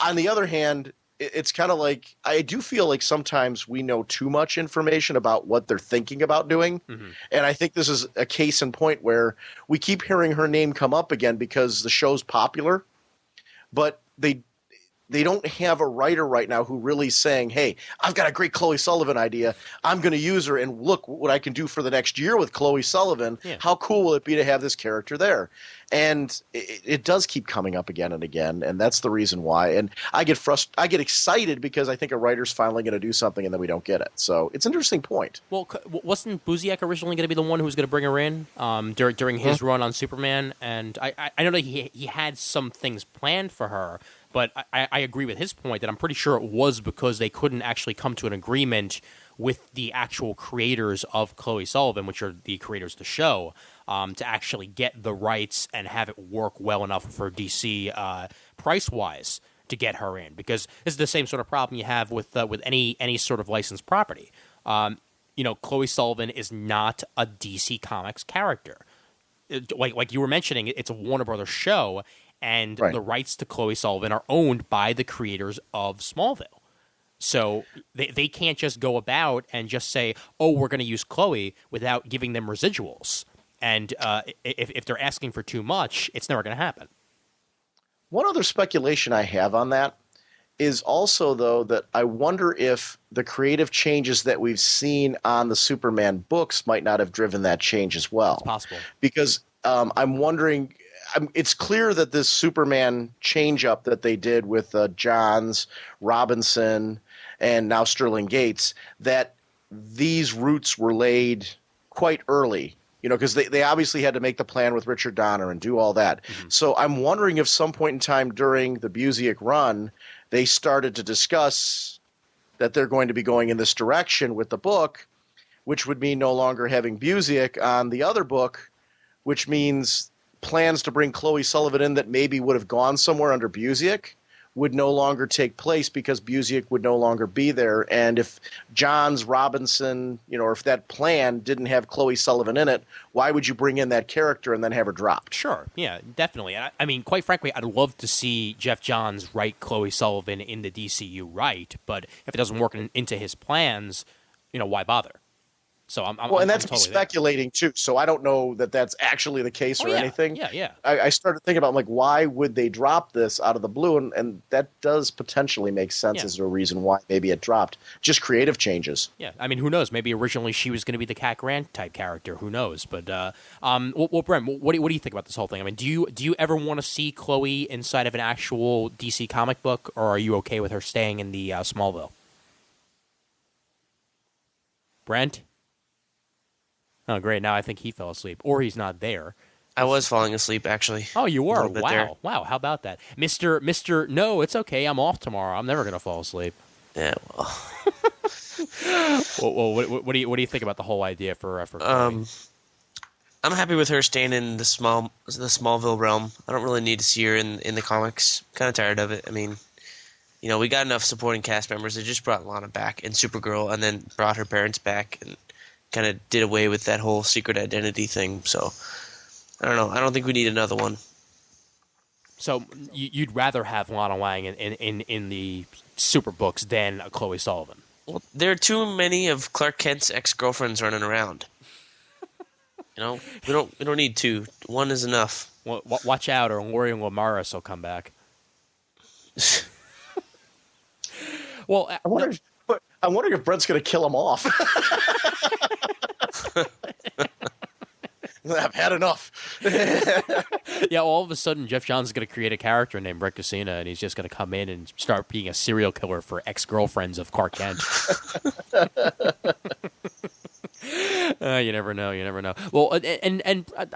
On the other hand, it's kind of like I do feel like sometimes we know too much information about what they're thinking about doing. And I think this is a case in point where we keep hearing her name come up again because the show's popular, but they don't have a writer right now who really is saying, hey, I've got a great Chloe Sullivan idea. I'm going to use her, and look what I can do for the next year with Chloe Sullivan. How cool will it be to have this character there? And it does keep coming up again and again, and that's the reason why. And I get excited because I think a writer's finally going to do something, and then we don't get it. So it's an interesting point.
Well, wasn't Busiek originally going to be the one who was going to bring her in during his run on Superman? And I know that he had some things planned for her, but I agree with his point that I'm pretty sure it was because they couldn't actually come to an agreement with the actual creators of Chloe Sullivan, which are the creators of the show, to actually get the rights and have it work well enough for DC price-wise to get her in. Because this is the same sort of problem you have with any sort of licensed property. Chloe Sullivan is not a DC Comics character. Like you were mentioning, it's a Warner Brothers show, and the rights to Chloe Sullivan are owned by the creators of Smallville. So they can't just go about and just say, oh, we're going to use Chloe without giving them residuals. And if they're asking for too much, it's never going to happen.
One other speculation I have on that is also, though, that I wonder if the creative changes that we've seen on the Superman books might not have driven that change as well.
It's possible.
Because I'm wondering – it's clear that this Superman change-up that they did with Johns, Robinson, and now Sterling Gates, that these roots were laid quite early, because they obviously had to make the plan with Richard Donner and do all that. So I'm wondering if some point in time during the Busiek run, they started to discuss that they're going to be going in this direction with the book, which would mean no longer having Busiek on the other book, which means plans to bring Chloe Sullivan in that maybe would have gone somewhere under Busiek would no longer take place because Busiek would no longer be there. And if Johns, Robinson, or if that plan didn't have Chloe Sullivan in it, why would you bring in that character and then have her dropped?
Sure, yeah, definitely. I mean, quite frankly, I'd love to see Jeff Johns write Chloe Sullivan in the DCU right, but if it doesn't work into his plans, why bother? So I'm
Well, and
I'm
that's me
totally there.
speculating too. So I don't know that that's actually the case or
yeah.
anything.
Yeah.
I started thinking about like why would they drop this out of the blue, and that does potentially make sense
Yeah.
as a reason why maybe it dropped. Just creative changes.
Yeah, I mean, who knows? Maybe originally she was going to be the Cat Grant type character. Who knows? But well, Brent, what do you think about this whole thing? I mean, do you ever want to see Chloe inside of an actual DC comic book, or are you okay with her staying in the Smallville? Brent? Oh, great! Now I think he fell asleep, or he's not there.
I was falling asleep, actually.
Oh, you
A
were?
little bit there.
Wow! How about that, Mister? No, it's okay. I'm off tomorrow. I'm never going to fall asleep.
Yeah, well.
Well, what do you think about the whole idea for Chloe?
I'm happy with her staying in the Smallville realm. I don't really need to see her in the comics. Kind of tired of it. I mean, you know, we got enough supporting cast members. They just brought Lana back and Supergirl, and then brought her parents back, and kind of did away with that whole secret identity thing. So I don't know. I don't think we need another one.
So you'd rather have Lana Lang in the super books than a Chloe Sullivan?
Well, there are too many of Clark Kent's ex-girlfriends running around. You know, we don't need two. One is enough.
Well, watch out, or Lori Lamaris will come back. Well,
I'm wondering if Brent's going to kill him off. I've had enough.
yeah, all of a sudden, Jeff Johns is going to create a character named Brett Casina, and he's just going to come in and start being a serial killer for ex-girlfriends of Clark Kent. You never know. You never know. Well, and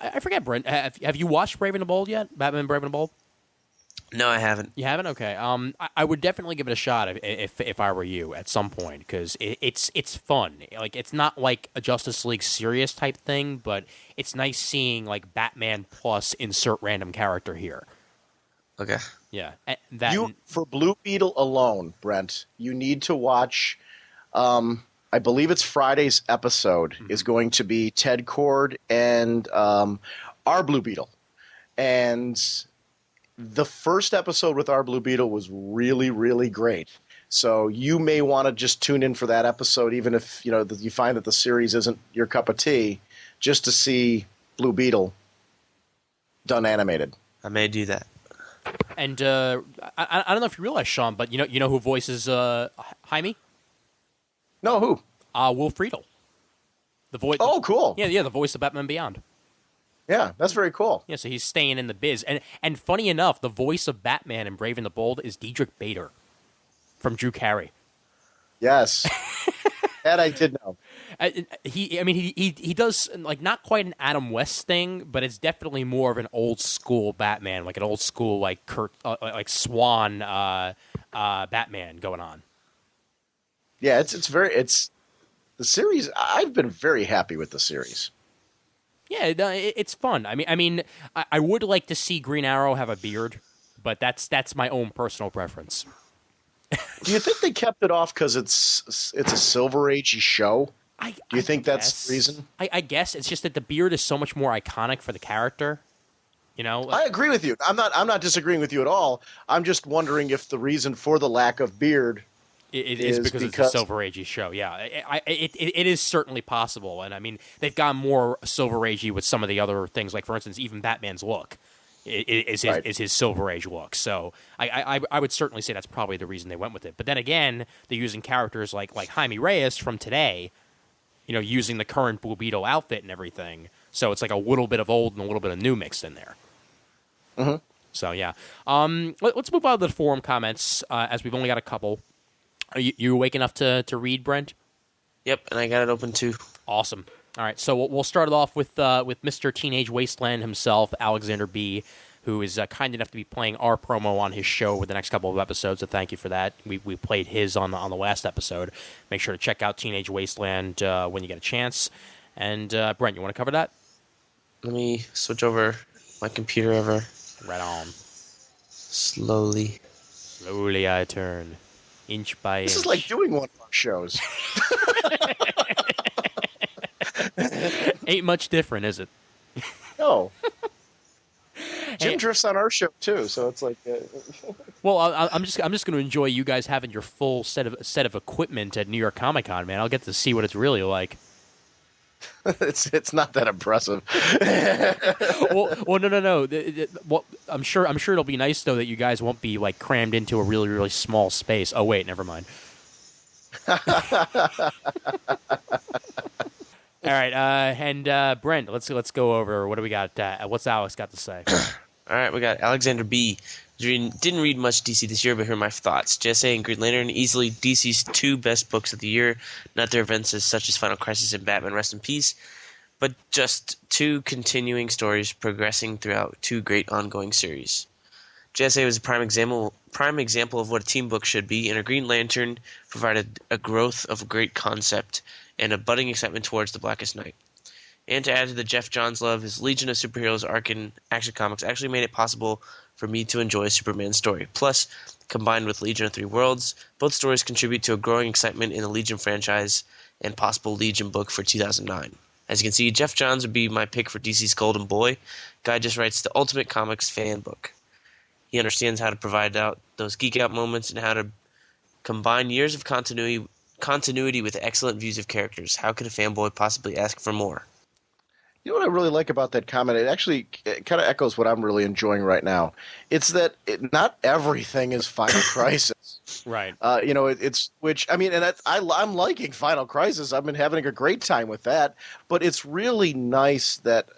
I forget, Brent. Have you watched Brave and the Bold yet? Batman: Brave and the Bold?
No, I haven't.
You haven't? Okay. I would definitely give it a shot if I were you at some point, because it's fun. Like, it's not like a Justice League serious type thing, but it's nice seeing like Batman plus insert random character here.
Okay.
Yeah.
For Blue Beetle alone, Brent, you need to watch. I believe it's Friday's episode is going to be Ted Kord and our Blue Beetle, and the first episode with our Blue Beetle was really, really great. So you may want to just tune in for that episode, even if you find that the series isn't your cup of tea, just to see Blue Beetle done animated.
I may do that.
And I don't know if you realize, Sean, but you know who voices Jaime?
No, who?
Will Friedle. The voice.
Oh, cool.
Yeah, the voice of Batman Beyond.
Yeah, that's very cool.
Yeah, so he's staying in the biz. And funny enough, the voice of Batman in Brave and the Bold is Diedrich Bader from Drew Carey.
Yes. That I did know.
He does, like, not quite an Adam West thing, but it's definitely more of an old school Batman, like an old school like like Swan Batman going on.
Yeah, it's the series. I've been very happy with the series.
Yeah, it's fun. I mean, I would like to see Green Arrow have a beard, but that's my own personal preference.
Do you think they kept it off because it's a Silver Agey show? Do you think that's the reason?
I guess it's just that the beard is so much more iconic for the character. You know,
I agree with you. I'm not disagreeing with you at all. I'm just wondering if the reason for the lack of beard
is because it's a Silver Agey show. Yeah, it is certainly possible. And I mean, they've gone more Silver Agey with some of the other things, like for instance, even Batman's look is his Silver Age look. So I would certainly say that's probably the reason they went with it. But then again, they're using characters like Jaime Reyes from today, using the current Blue Beetle outfit and everything. So it's like a little bit of old and a little bit of new mixed in there.
Mm-hmm.
So yeah, let's move on to the forum comments as we've only got a couple. Are you awake enough to read, Brent?
Yep, and I got it open too.
Awesome. All right, so we'll start it off with Mr. Teenage Wasteland himself, Alexander B., who is kind enough to be playing our promo on his show with the next couple of episodes, so thank you for that. We played his on the last episode. Make sure to check out Teenage Wasteland when you get a chance. And, Brent, you want to cover that?
Let me switch over my computer over.
Right on.
Slowly
I turn. Inch by inch.
This is like doing one of our shows.
Ain't much different, is it?
No. Jim drifts on our show too, so it's like.
Well, I'm just going to enjoy you guys having your full set of equipment at New York Comic Con, man. I'll get to see what it's really like.
It's not that impressive.
well, no. Well, I'm sure it'll be nice though that you guys won't be like crammed into a really, really small space. Oh wait, never mind. All right, and Brent, let's go over what do we got. What's Alex got to say?
All right, we got Alexander B. Didn't read much DC this year, but here are my thoughts. JSA and Green Lantern, easily DC's 2 best books of the year. Not their events such as Final Crisis and Batman Rest in Peace, but just 2 continuing stories progressing throughout 2 great ongoing series. JSA was a prime example of what a team book should be, and a Green Lantern provided a growth of a great concept and a budding excitement towards the Blackest Night. And to add to the Jeff Johns love, his Legion of Superheroes arc in Action Comics actually made it possible for me to enjoy Superman's story. Plus, combined with Legion of Three Worlds, both stories contribute to a growing excitement in the Legion franchise and possible Legion book for 2009. As you can see, Jeff Johns would be my pick for DC's Golden Boy. Guy just writes the ultimate comics fan book. He understands how to provide out those geek-out moments and how to combine years of continuity with excellent views of characters. How could a fanboy possibly ask for more?
You know what I really like about that comment? It kind of echoes what I'm really enjoying right now. It's that not everything is Final Crisis.
Right.
I'm liking Final Crisis. I've been having a great time with that. But it's really nice that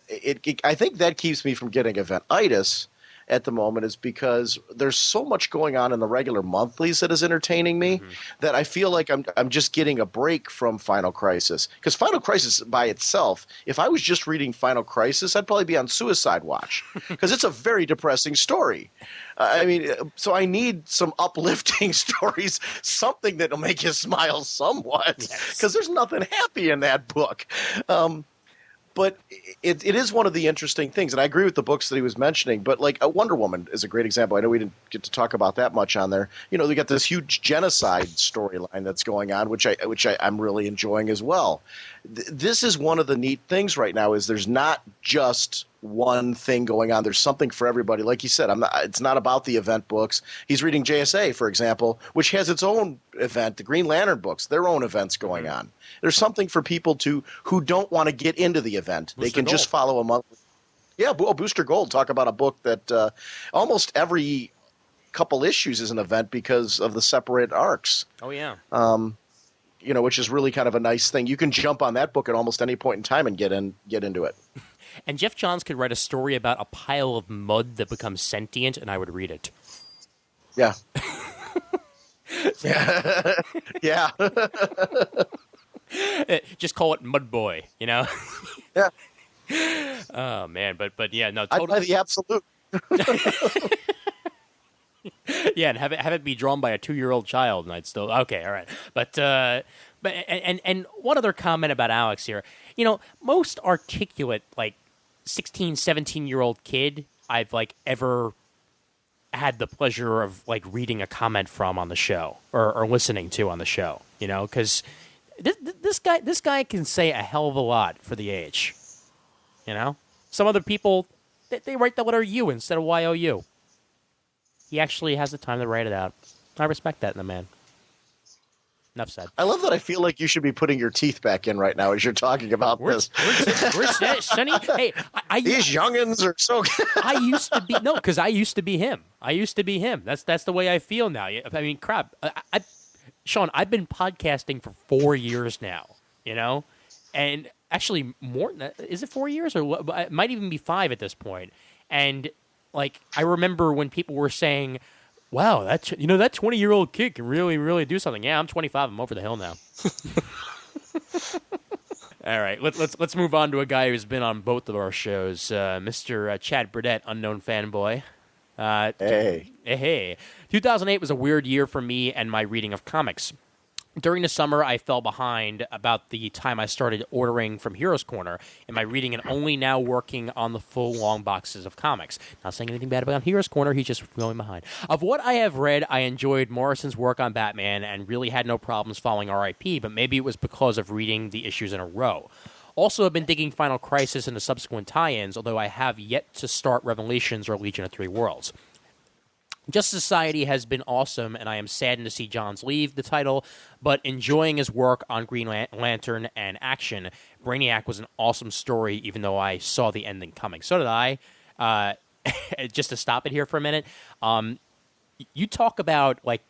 I think that keeps me from getting event-itis at the moment, is because there's so much going on in the regular monthlies that is entertaining me that I feel like I'm just getting a break from Final Crisis. Because Final Crisis by itself, if I was just reading Final Crisis, I'd probably be on suicide watch because it's a very depressing story. So I need some uplifting stories, something that'll make you smile somewhat, because there's nothing happy in that book. But it is one of the interesting things, and I agree with the books that he was mentioning, but like Wonder Woman is a great example. I know we didn't get to talk about that much on there. You know, they got this huge genocide storyline that's going on, which I'm really enjoying as well. This is one of the neat things right now, is there's not just one thing going on. There's something for everybody. Like you said, it's not about the event books. He's reading JSA, for example, which has its own event, the Green Lantern books, their own events going on. There's something for people who don't want to get into the event. They can just follow a month. Yeah, Booster Gold, talk about a book that almost every couple issues is an event because of the separate arcs.
Oh, yeah.
Which is really kind of a nice thing. You can jump on that book at almost any point in time and get into it.
And Jeff Johns could write a story about a pile of mud that becomes sentient, and I would read it.
Yeah. Yeah.
Just call it Mud Boy, you know?
Yeah.
Oh, man. But yeah, no,
totally. I'd buy the absolute.
Yeah, and have it be drawn by a 2-year-old child, and I'd still... Okay, all right. But one other comment about Alex here. You know, most articulate, like, 16, 17-year-old kid I've, like, ever had the pleasure of, like, reading a comment from on the show or listening to on the show, you know? Because this guy can say a hell of a lot for the age, you know? Some other people, they write the letter U instead of Y-O-U. He actually has the time to write it out. I respect that in a man. Enough said.
I love that I feel like you should be putting your teeth back in right now as you're talking about this.
Sonny, hey,
these youngins are so good.
I used to be him. That's the way I feel now. I mean, crap. Sean, I've been podcasting for 4 years now, you know? And actually more than that. Is it 4 years? Or it might even be 5 at this point. And, like, I remember when people were saying, wow, that 20-year-old kid can really, really do something. Yeah, I'm 25. I'm over the hill now. All right, let's move on to a guy who's been on both of our shows, Mr. Chad Burdett, unknown fanboy. Hey. 2008 was a weird year for me and my reading of comics. During the summer, I fell behind about the time I started ordering from Heroes Corner in my reading and only now working on the full long boxes of comics. Not saying anything bad about Heroes Corner, he's just going behind. Of what I have read, I enjoyed Morrison's work on Batman and really had no problems following R.I.P., but maybe it was because of reading the issues in a row. Also, I've been digging Final Crisis and the subsequent tie-ins, although I have yet to start Revelations or Legion of Three Worlds. Justice Society has been awesome, and I am saddened to see Johns leave the title, but enjoying his work on Green Lantern and Action. Brainiac was an awesome story, even though I saw the ending coming. So did I. Just to stop it here for a minute, you talk about, like,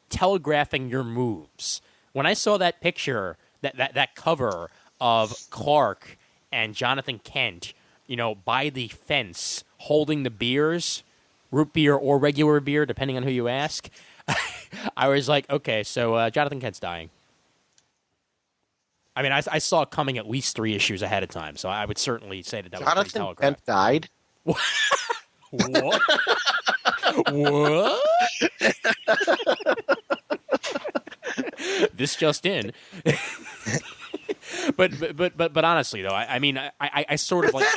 telegraphing your moves. When I saw that picture, that cover of Clark and Jonathan Kent, by the fence, holding the beers, root beer or regular beer, depending on who you ask, I was like, okay, so Jonathan Kent's dying. I mean, I saw it coming at least 3 issues ahead of time, so I would certainly say that was pretty telegraphed.
Jonathan Kent died?
What? What? This just in. But honestly, though, I sort of like.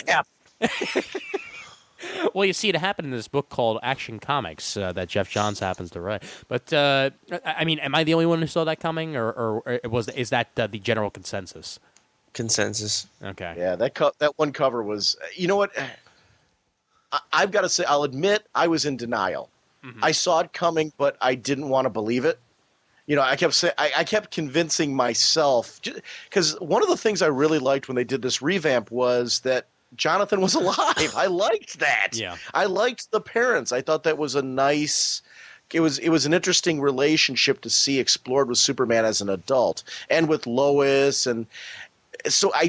Well, you see it happen in this book called Action Comics that Jeff Johns happens to write. But am I the only one who saw that coming, or is that the general consensus?
Consensus.
Okay.
Yeah, that one cover was. You know what? I've got to say, I'll admit I was in denial. Mm-hmm. I saw it coming, but I didn't want to believe it. I kept convincing myself, because one of the things I really liked when they did this revamp was that Jonathan was alive. I liked that.
Yeah.
I liked the parents. I thought that was a nice. It was an interesting relationship to see explored with Superman as an adult and with Lois, and so I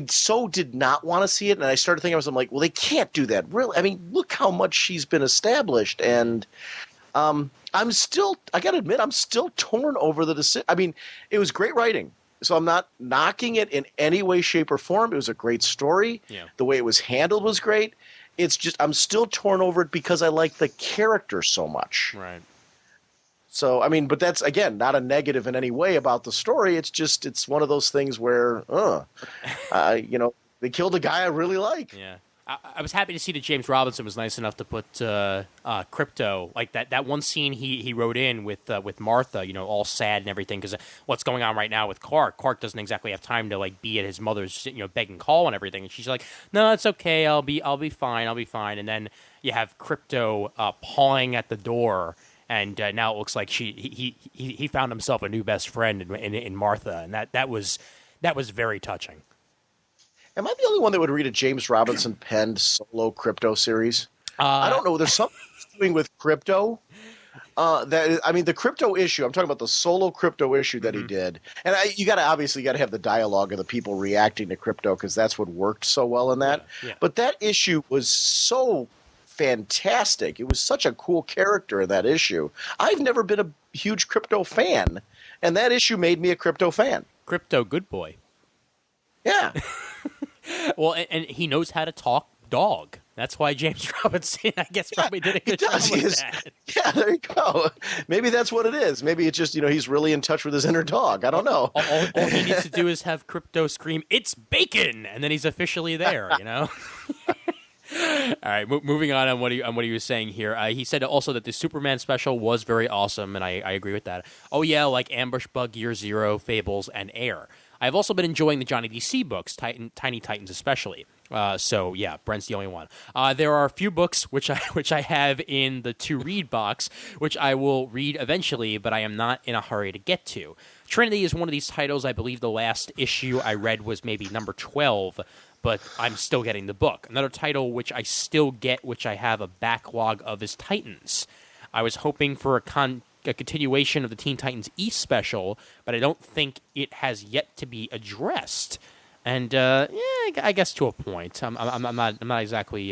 did not want to see it. And I started thinking, I'm like, well, they can't do that. Really, I mean, look how much she's been established, and I got to admit, I'm still torn over the decision. I mean, it was great writing. So I'm not knocking it in any way, shape, or form. It was a great story.
Yeah.
The way it was handled was great. It's just I'm still torn over it because I like the character so much.
Right.
So, I mean, but that's, again, not a negative in any way about the story. It's one of those things where, they killed a guy I really like.
Yeah. I was happy to see that James Robinson was nice enough to put Crypto, like that one scene he wrote in with Martha, all sad and everything, because what's going on right now with Clark. Clark doesn't exactly have time to be at his mother's beg and call and everything, and she's like, no, it's okay, I'll be fine. And then you have Crypto pawing at the door, and now it looks like he found himself a new best friend in Martha, and that was very touching.
Am I the only one that would read a James Robinson penned solo Crypto series? I don't know. There's something doing with Crypto. The Crypto issue. I'm talking about the solo Crypto issue that he did, and you got to have the dialogue of the people reacting to Crypto, because that's what worked so well in that.
Yeah.
But that issue was so fantastic. It was such a cool character in that issue. I've never been a huge Crypto fan, and that issue made me a Crypto fan.
Crypto, good boy.
Yeah.
Well, and he knows how to talk dog. That's why James Robinson, I guess, probably did a good job with that.
Yeah, there you go. Maybe that's what it is. Maybe it's just, he's really in touch with his inner dog. I don't know.
All he needs to do is have Crypto scream, "It's bacon!" and then he's officially there, All right, moving on what he was saying here. He said also that the Superman special was very awesome, and I agree with that. Oh, yeah, like Ambush Bug, Year Zero, Fables, and Air. I've also been enjoying the Johnny DC books, Tiny Titans especially. So yeah, Brent's the only one. There are a few books which I have in the to read box, which I will read eventually, but I am not in a hurry to get to. Trinity is one of these titles. I believe the last issue I read was maybe number 12, but I'm still getting the book. Another title which I still get, which I have a backlog of, is Titans. I was hoping for a continuation of the Teen Titans East special, but I don't think it has yet to be addressed. And I guess to a point, I'm not exactly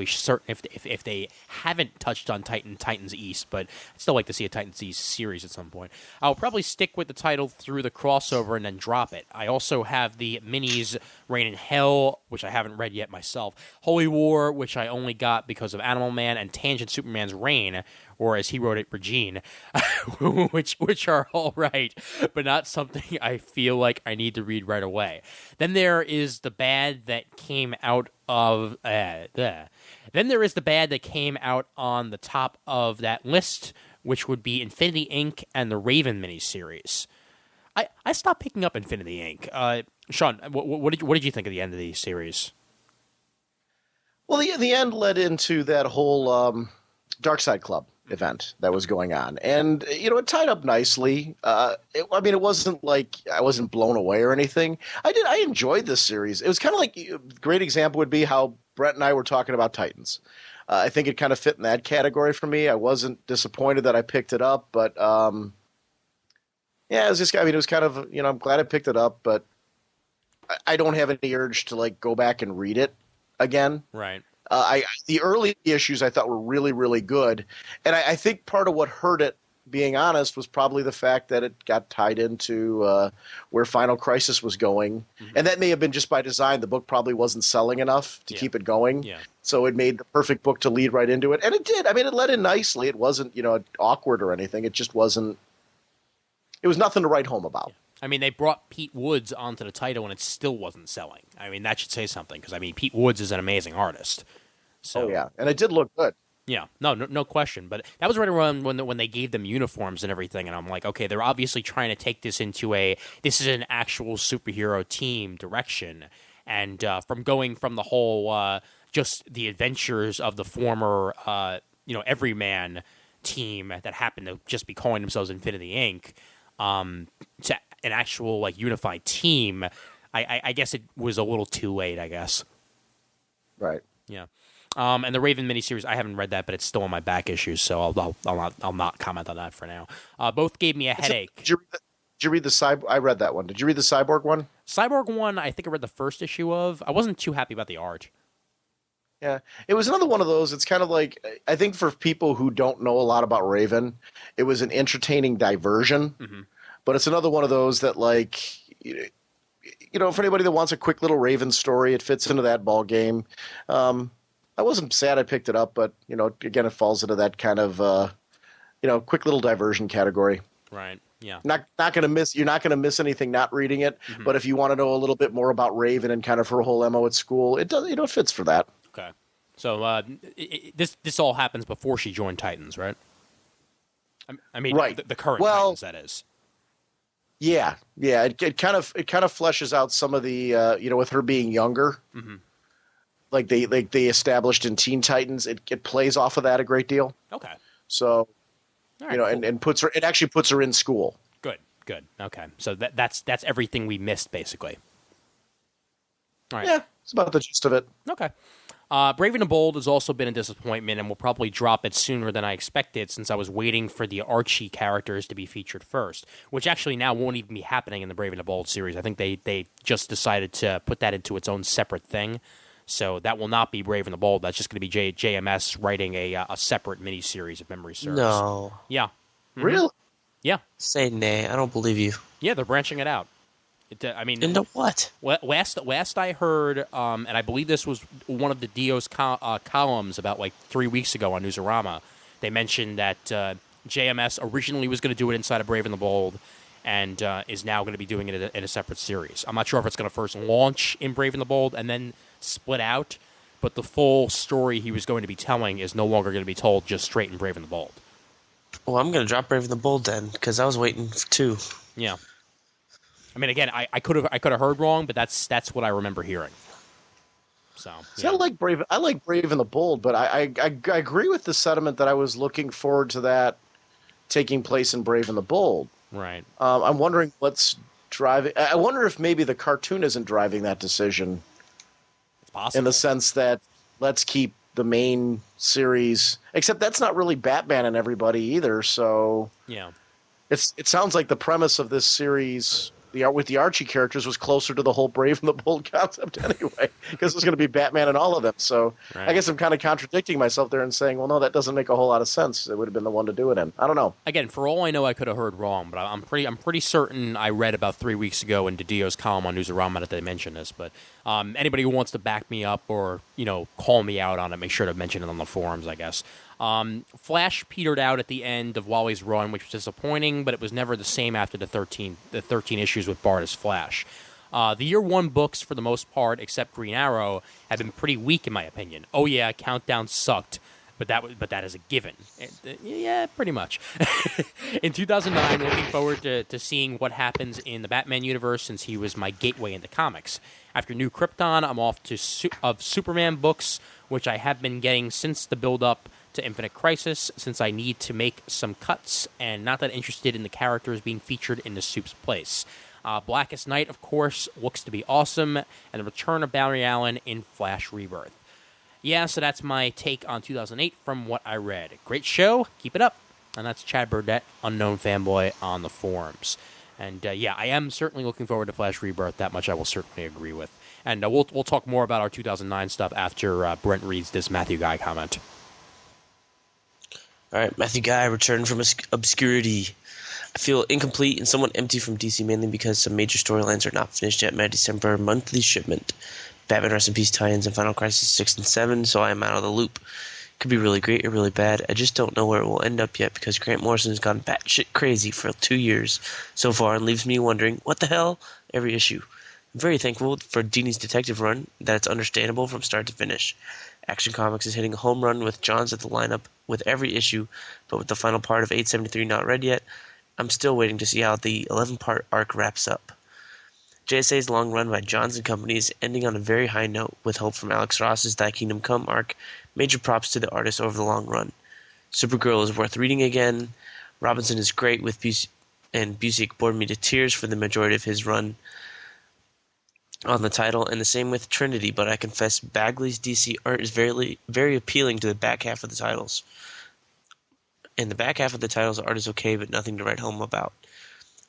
certain if they haven't touched on Titans East, but I'd still like to see a Titans East series at some point. I'll probably stick with the title through the crossover and then drop it. I also have the minis Reign in Hell, which I haven't read yet myself, Holy War, which I only got because of Animal Man, and Tangent Superman's Reign, or as he wrote it, Regine, which are all right, but not something I feel like I need to read right away. Then there is the bad that came out of Then there is the bad that came out on the top of that list, which would be Infinity Inc. and the Raven miniseries. I stopped picking up Infinity Inc. Sean, what did you think of the end of the series?
Well, the end led into that whole Dark Side Club event that was going on, and it tied up nicely. It wasn't like I wasn't blown away or anything. I enjoyed this series. It was kind of like a great example would be how Brett and I were talking about Titans. I think it kind of fit in that category for me. I wasn't disappointed that I picked it up, but it was just. I mean, it was kind of I'm glad I picked it up, but I don't have any urge to like go back and read it again.
Right.
The early issues I thought were really, really good, and I think part of what hurt it, being honest, was probably the fact that it got tied into where Final Crisis was going, and that may have been just by design. The book probably wasn't selling enough to keep it going, so it made the perfect book to lead right into it, and it did. I mean, it led in nicely. It wasn't awkward or anything. It just wasn't. It was nothing to write home about.
I mean, they brought Pete Woods onto the title, and it still wasn't selling. I mean, that should say something, because, I mean, Pete Woods is an amazing artist. So,
and it did look good.
Yeah, no question. But that was right around when they gave them uniforms and everything, and I'm like, okay, they're obviously trying to take this into this is an actual superhero team direction, and from going from the whole just the adventures of the former everyman team that happened to just be calling themselves Infinity Inc. To an actual like unified team, I guess it was a little too late. I guess.
Right.
Yeah. And the Raven miniseries, I haven't read that, but it's still on my back issues, so I'll not comment on that for now. Both gave me a headache.
Did you read the Cyborg? I read that one. Did you read the Cyborg one?
Cyborg one, I think I read the first issue of. I wasn't too happy about the art.
Yeah, it was another one of those. It's kind of like, I think for people who don't know a lot about Raven, it was an entertaining diversion. Mm-hmm. But it's another one of those that, like, for anybody that wants a quick little Raven story, it fits into that ball game. I wasn't sad I picked it up, but again, it falls into that kind of quick little diversion category.
Right. Yeah.
Not going to miss. You're not going to miss anything not reading it. Mm-hmm. But if you want to know a little bit more about Raven and kind of her whole MO at school, it does. It fits for that.
Okay. So this all happens before she joined Titans, right? I mean, right. The current Titans, that is.
Yeah. It kind of fleshes out some of the with her being younger. Mm-hmm. Like they established in Teen Titans, it plays off of that a great deal.
Okay.
So,
right, cool.
and puts her. It actually puts her in school.
Good. Okay. So that's everything we missed, basically. All right.
Yeah, it's about the gist of it.
Okay. Brave and the Bold has also been a disappointment, and will probably drop it sooner than I expected, since I was waiting for the Archie characters to be featured first, which actually now won't even be happening in the Brave and the Bold series. I think they just decided to put that into its own separate thing. So that will not be Brave and the Bold. That's just going to be JMS writing a separate miniseries, if memory serves.
No.
Yeah. Mm-hmm.
Really?
Yeah.
Say nay. I don't believe you.
Yeah, they're branching it out.
Into what?
Last I heard, and I believe this was one of the Dio's columns about like 3 weeks ago on Newsarama, they mentioned that JMS originally was going to do it inside of Brave and the Bold, and is now going to be doing it in a separate series. I'm not sure if it's going to first launch in Brave and the Bold and then split out, but the full story he was going to be telling is no longer going to be told just straight in Brave and the Bold.
Well, I'm going to drop Brave and the Bold then, because I was waiting for 2.
Yeah. I mean, again, I could have heard wrong, but that's what I remember hearing. So,
See, I like Brave and the Bold, but I agree with the sentiment that I was looking forward to that taking place in Brave and the Bold.
Right.
I'm wondering what's driving. I wonder if maybe the cartoon isn't driving that decision.
It's possible.
In the sense that let's keep the main series, except that's not really Batman and everybody either. So
yeah,
it sounds like the premise of this series, with the Archie characters, was closer to the whole Brave and the Bold concept anyway, because it's going to be Batman and all of them. So right. I guess I'm kind of contradicting myself there and saying, well, no, that doesn't make a whole lot of sense. It would have been the one to do it in. I don't know.
Again, for all I know, I could have heard wrong, but I'm pretty certain I read about 3 weeks ago in DiDio's column on Newsarama that they mentioned this. But anybody who wants to back me up or call me out on it, make sure to mention it on the forums, I guess. Flash petered out at the end of Wally's run, which was disappointing, but it was never the same after the 13 issues with Bart as Flash. The Year One books, for the most part, except Green Arrow, have been pretty weak in my opinion. Oh yeah, Countdown sucked, but that is a given. Yeah, pretty much. In 2009, looking forward to seeing what happens in the Batman universe, since he was my gateway into comics. After New Krypton, I'm off to Superman books, which I have been getting since the build-up to Infinite Crisis since I need to make some cuts and not that interested in the characters being featured in the soup's place. Blackest Night, of course, looks to be awesome, and the return of Barry Allen in Flash Rebirth. Yeah, so that's my take on 2008 from what I read. Great show, keep it up. And that's Chad Burdett, Unknown Fanboy, on the forums. And yeah, I am certainly looking forward to Flash Rebirth. That much I will certainly agree with. And we'll talk more about our 2009 stuff after Brent reads this Matthew Guy comment.
All right, Matthew Guy returned from obscurity. I feel incomplete and somewhat empty from DC, mainly because some major storylines are not finished yet. My December monthly shipment, Batman Rest in Peace tie-ins and Final Crisis 6 and 7, so I am out of the loop. Could be really great or really bad. I just don't know where it will end up yet because Grant Morrison has gone batshit crazy for 2 years so far and leaves me wondering, what the hell? Every issue. I'm very thankful for Dini's detective run, that it's understandable from start to finish. Action Comics is hitting a home run with Johns at the lineup with every issue, but with the final part of 873 not read yet, I'm still waiting to see how the 11-part arc wraps up. JSA's long run by Johns & Company is ending on a very high note with hope from Alex Ross's Thy Kingdom Come arc. Major props to the artist over the long run. Supergirl is worth reading again. Robinson is great with and Busiek bored me to tears for the majority of his run on the title, and the same with Trinity, but I confess Bagley's DC art is very, very appealing to the back half of the titles. In the back half of the titles, art is okay, but nothing to write home about.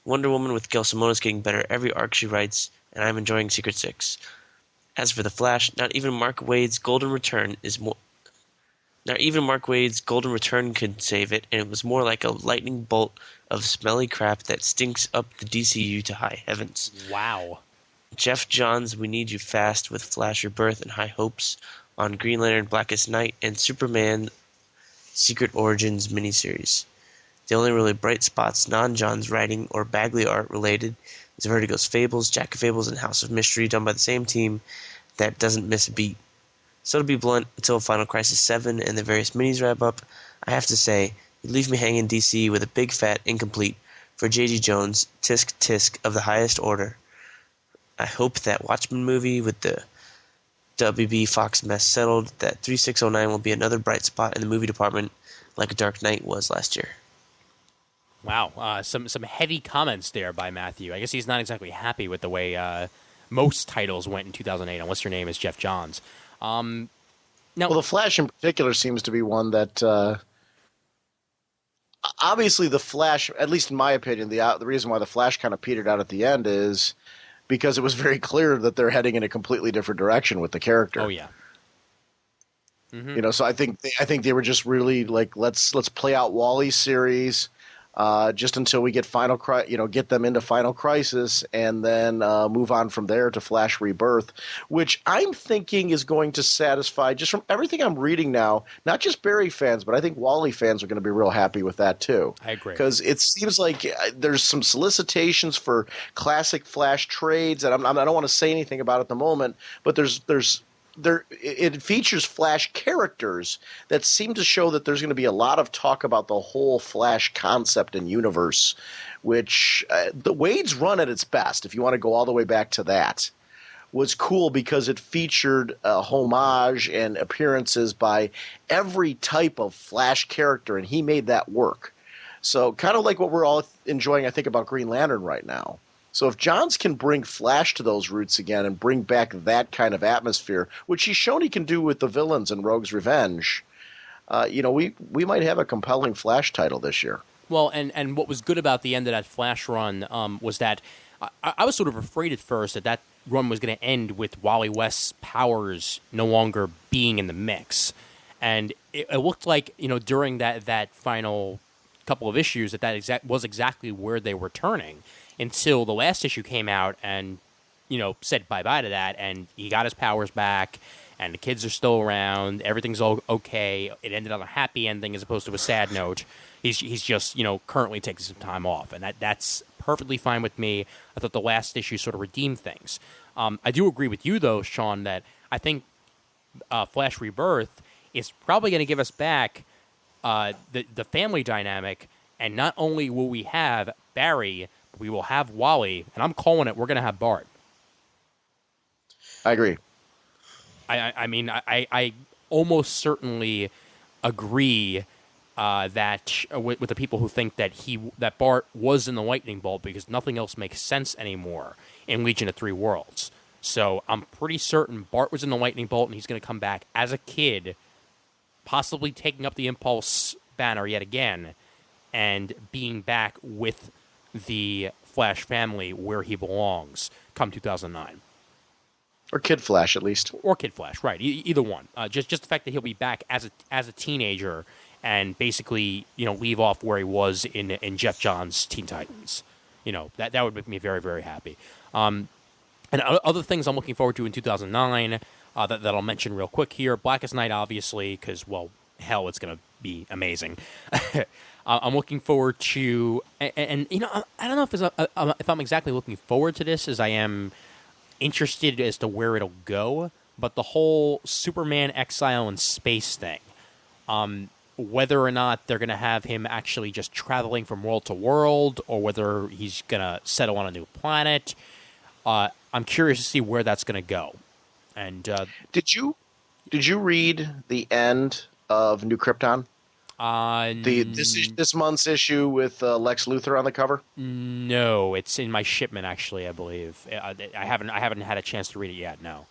Wonder Woman with Gail Simone is getting better every arc she writes, and I'm enjoying Secret Six. As for The Flash, not even Mark Waid's Golden Return could save it, and it was more like a lightning bolt of smelly crap that stinks up the DCU to high heavens.
Wow.
Jeff Johns, we need you fast with Flash Rebirth and High Hopes on Green Lantern Blackest Night and Superman Secret Origins miniseries. The only really bright spots non-Johns writing or Bagley art related is Vertigo's Fables, Jack of Fables, and House of Mystery, done by the same team that doesn't miss a beat. So to be blunt, until Final Crisis 7 and the various minis wrap up, I have to say, you leave me hanging DC with a big fat incomplete for J.G. Jones, tisk tisk of the highest order. I hope that Watchmen movie with the WB Fox mess settled, that 3609 will be another bright spot in the movie department like Dark Knight was last year.
Wow, some heavy comments there by Matthew. I guess he's not exactly happy with the way most titles went in 2008, unless your name is Jeff Johns. Now,
well, The Flash in particular seems to be one that obviously The Flash, at least in my opinion, the reason why The Flash kind of petered out at the end is because it was very clear that they're heading in a completely different direction with the character.
Oh yeah. Mm-hmm.
You know, so I think they were just really like, let's play out Wally's series just until we get get them into Final Crisis, and then move on from there to Flash Rebirth, which I'm thinking is going to satisfy, just from everything I'm reading now, not just Barry fans, but I think Wally fans are going to be real happy with that too.
I agree.
Because it seems like there's some solicitations for classic Flash trades, and I don't want to say anything about it at the moment, but it features Flash characters that seem to show that there's going to be a lot of talk about the whole Flash concept and universe, which the Wade's run at its best, if you want to go all the way back to that, was cool because it featured homage and appearances by every type of Flash character, and he made that work. So kind of like what we're all enjoying, I think, about Green Lantern right now. So if Johns can bring Flash to those roots again and bring back that kind of atmosphere, which he's shown he can do with the villains in Rogue's Revenge, we might have a compelling Flash title this year.
Well, and what was good about the end of that Flash run was that I was sort of afraid at first that run was going to end with Wally West's powers no longer being in the mix. And it looked like, during that final couple of issues that was exactly where they were turning, until the last issue came out and, said bye-bye to that, and he got his powers back, and the kids are still around, everything's all okay. It ended on a happy ending as opposed to a sad note. He's just, currently taking some time off, and that's perfectly fine with me. I thought the last issue sort of redeemed things. I do agree with you, though, Sean, that I think Flash Rebirth is probably going to give us back the family dynamic, and not only will we have Barry, we will have Wally, and I'm calling it, we're going to have Bart.
I agree.
I mean, I almost certainly agree that with the people who think that Bart was in the lightning bolt because nothing else makes sense anymore in Legion of Three Worlds. So I'm pretty certain Bart was in the lightning bolt, and he's going to come back as a kid, possibly taking up the Impulse banner yet again, and being back with the Flash family where he belongs come 2009.
Or Kid Flash, at least.
Or Kid Flash, right? Either one. Just the fact that he'll be back as a teenager and basically leave off where he was in Jeff Johns' Teen Titans. That would make me very, very happy. And other things I'm looking forward to in 2009 that I'll mention real quick here. Blackest Night, obviously, because, well, hell, it's going to be amazing. I'm looking forward to, and I don't know if I'm exactly looking forward to this as I am interested as to where it'll go, but the whole Superman exile in space thing, whether or not they're going to have him actually just traveling from world to world, or whether he's going to settle on a new planet, I'm curious to see where that's going to go. And
did you read the end of New Krypton? This month's issue with Lex Luthor on the cover?
No, it's in my shipment actually. I believe I haven't had a chance to read it yet. No.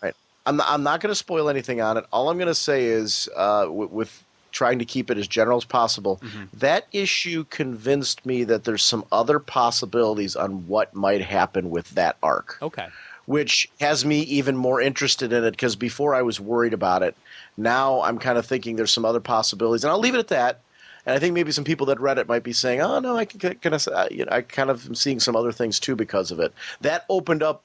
Right. I'm not going to spoil anything on it. All I'm going to say is, with trying to keep it as general as possible, that issue convinced me that there's some other possibilities on what might happen with that arc.
Okay.
Which has me even more interested in it, because before I was worried about it. Now I'm kind of thinking there's some other possibilities, and I'll leave it at that. And I think maybe some people that read it might be saying, "Oh no, I kind of am seeing some other things too because of it." That opened up.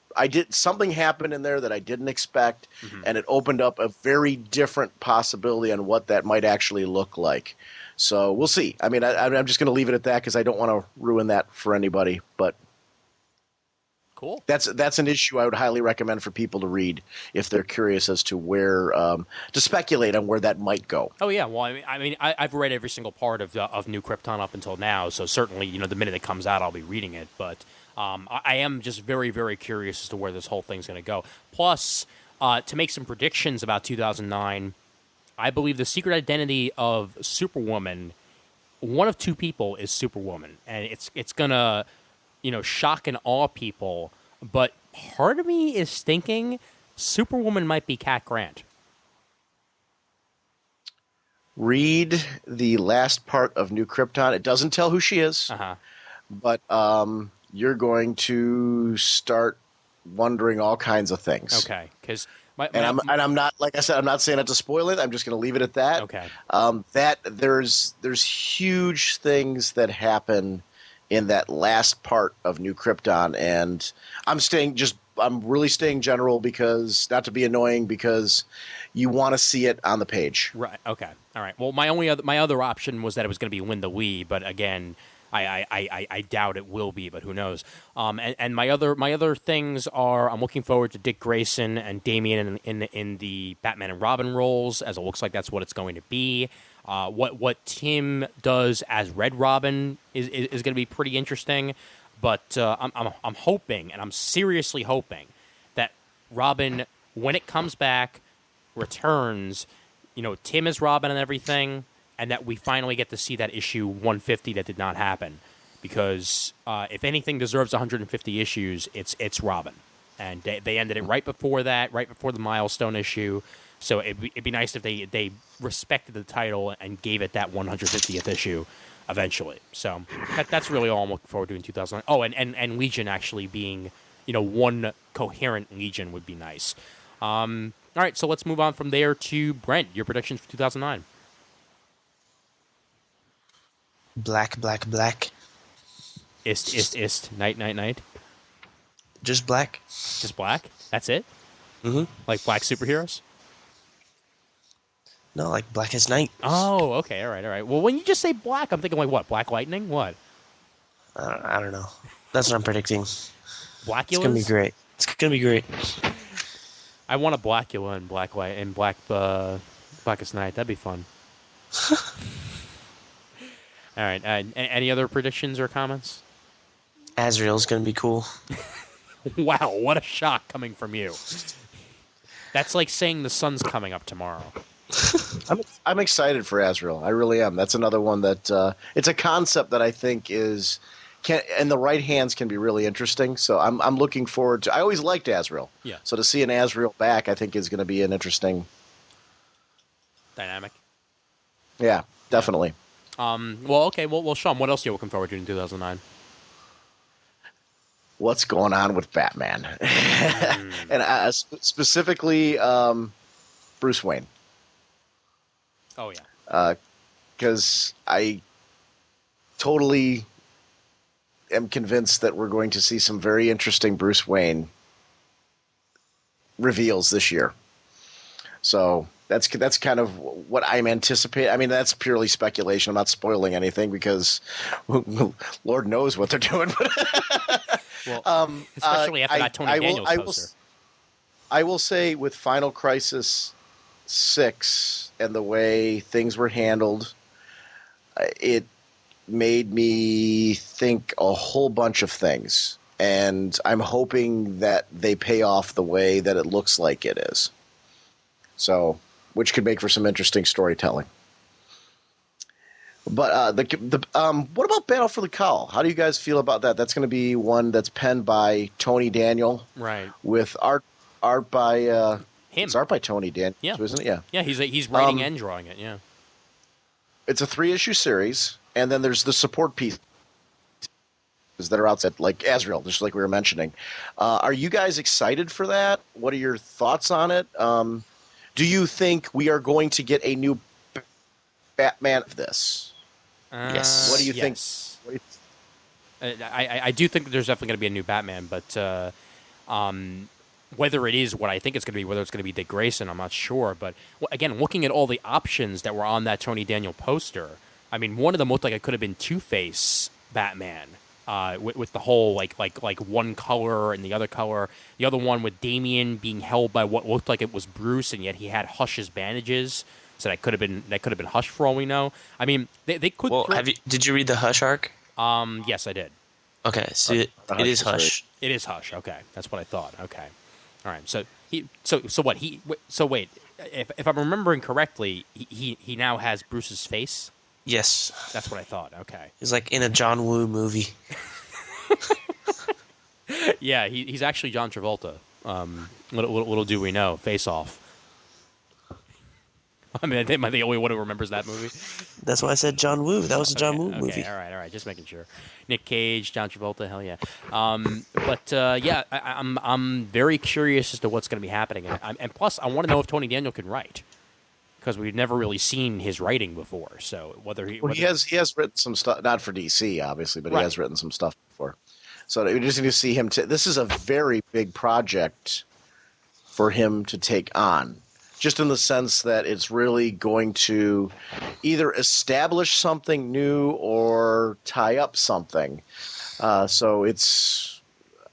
Something happened in there that I didn't expect, and it opened up a very different possibility on what that might actually look like. So we'll see. I mean, I'm just going to leave it at that because I don't want to ruin that for anybody, but.
Cool.
That's an issue I would highly recommend for people to read if they're curious as to where to speculate on where that might go.
Oh yeah, well I've read every single part of New Krypton up until now, so certainly the minute it comes out I'll be reading it. But I am just very, very curious as to where this whole thing's going to go. Plus, to make some predictions about 2009, I believe the secret identity of Superwoman, one of two people is Superwoman, and it's gonna shock and awe people, but part of me is thinking Superwoman might be Cat Grant.
Read the last part of New Krypton. It doesn't tell who she is, but you're going to start wondering all kinds of things.
Okay, because
I'm not, like I said, I'm not saying it to spoil it. I'm just going to leave it at that.
Okay,
that there's huge things that happen in that last part of New Krypton, and I'm really staying general because, not to be annoying, because you want to see it on the page.
Right. Okay. All right. Well, my other option was that it was going to be Linda Lee, but again, I doubt it will be, but who knows? And my other things are, I'm looking forward to Dick Grayson and Damian in the Batman and Robin roles, as it looks like that's what it's going to be. What Tim does as Red Robin is going to be pretty interesting, but I'm hoping, and I'm seriously hoping, that Robin, when it comes back, returns, Tim as Robin and everything, and that we finally get to see that issue 150 that did not happen, because if anything deserves 150 issues, it's Robin, and they ended it right before the milestone issue. So it'd be nice if they respected the title and gave it that 150th issue eventually. So that's really all I'm looking forward to in 2009. Oh, and Legion actually being, one coherent Legion would be nice. All right, so let's move on from there to Brent. Your predictions for 2009.
Black.
Ist. Night.
Just black.
Just black? That's it?
Mm-hmm.
Like black superheroes?
No, like Blackest Night.
Oh, okay. All right. Well, when you just say black, I'm thinking like what? Black Lightning? What?
I don't know. That's what I'm predicting.
Blackulas?
It's gonna be great. It's gonna be great.
I want a Blackula and Blackest Night. That'd be fun. All right. Any other predictions or comments?
Azrael's gonna be cool.
Wow, what a shock coming from you. That's like saying the sun's coming up tomorrow.
I'm excited for Azrael. I really am. That's another one that it's a concept that I think in the right hands can be really interesting. So I'm looking forward to. I always liked Azrael.
Yeah.
So to see an Azrael back, I think is going to be an interesting
dynamic.
Yeah, definitely.
Well, okay. Well, Sean, what else are you looking forward to in 2009?
What's going on with Batman, and specifically Bruce Wayne.
Oh yeah.
Because I totally am convinced that we're going to see some very interesting Bruce Wayne reveals this year. So that's kind of what I'm anticipating. I mean, that's purely speculation. I'm not spoiling anything because Lord knows what they're doing.
Well, especially after that Tony Daniels poster.
I will say with Final Crisis 6 and the way things were handled, it made me think a whole bunch of things. And I'm hoping that they pay off the way that it looks like it is. So, which could make for some interesting storytelling. But what about Battle for the Cowl? How do you guys feel about that? That's going to be one that's penned by Tony Daniel,
right?
With art by
him.
It's art by Tony Daniel,
yeah,
isn't it? Yeah,
yeah. He's writing and drawing it. Yeah.
It's a 3-issue series, and then there's the support pieces that are outside, like Azrael, just like we were mentioning. Are you guys excited for that? What are your thoughts on it? Do you think we are going to get a new Batman of this?
Yes.
What do you think?
I do think that there's definitely going to be a new Batman, but whether it is what I think it's going to be, whether it's going to be Dick Grayson, I'm not sure. But again, looking at all the options that were on that Tony Daniel poster, I mean, one of them looked like it could have been Two-Face Batman. With the whole like one color and the other color, the other one with Damian being held by what looked like it was Bruce, and yet he had Hush's bandages, so that could have been Hush for all we know. I mean, they could.
Well, did you read the Hush arc?
Yes, I did.
Okay, so it is Hush.
It is Hush. Okay, that's what I thought. Okay, all right. So wait. If I'm remembering correctly, he now has Bruce's face.
Yes.
That's what I thought. Okay.
He's like in a John Woo movie.
Yeah, he's actually John Travolta. Little do we know, Face Off. I mean, am I the only one who remembers that movie?
That's why I said John Woo. That was a John Woo movie.
All right. Just making sure. Nick Cage, John Travolta, hell yeah. Yeah, I'm very curious as to what's going to be happening, and plus, I want to know if Tony Daniel can write, because we've never really seen his writing before. So
he has written some stuff, not for DC obviously, but He has written some stuff before. So we just need to see him. This is a very big project for him to take on, just in the sense that it's really going to either establish something new or tie up something. So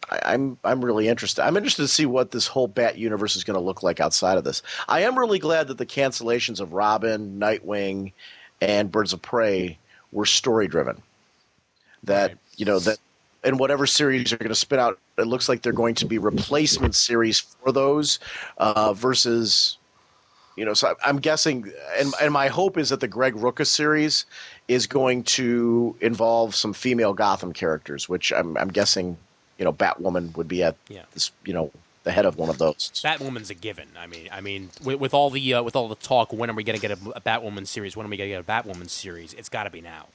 I'm really interested. I'm interested to see what this whole Bat universe is going to look like outside of this. I am really glad that the cancellations of Robin, Nightwing, and Birds of Prey were story driven. That that in whatever series are going to spit out, it looks like they're going to be replacement series for those versus. So I'm guessing, and my hope is that the Greg Rucka series is going to involve some female Gotham characters, which I'm guessing. Batwoman would be at this, the head of one of those.
Batwoman's a given. I mean, with all the talk, when are we going to get a Batwoman series? When are we going to get a Batwoman series? It's got to be now.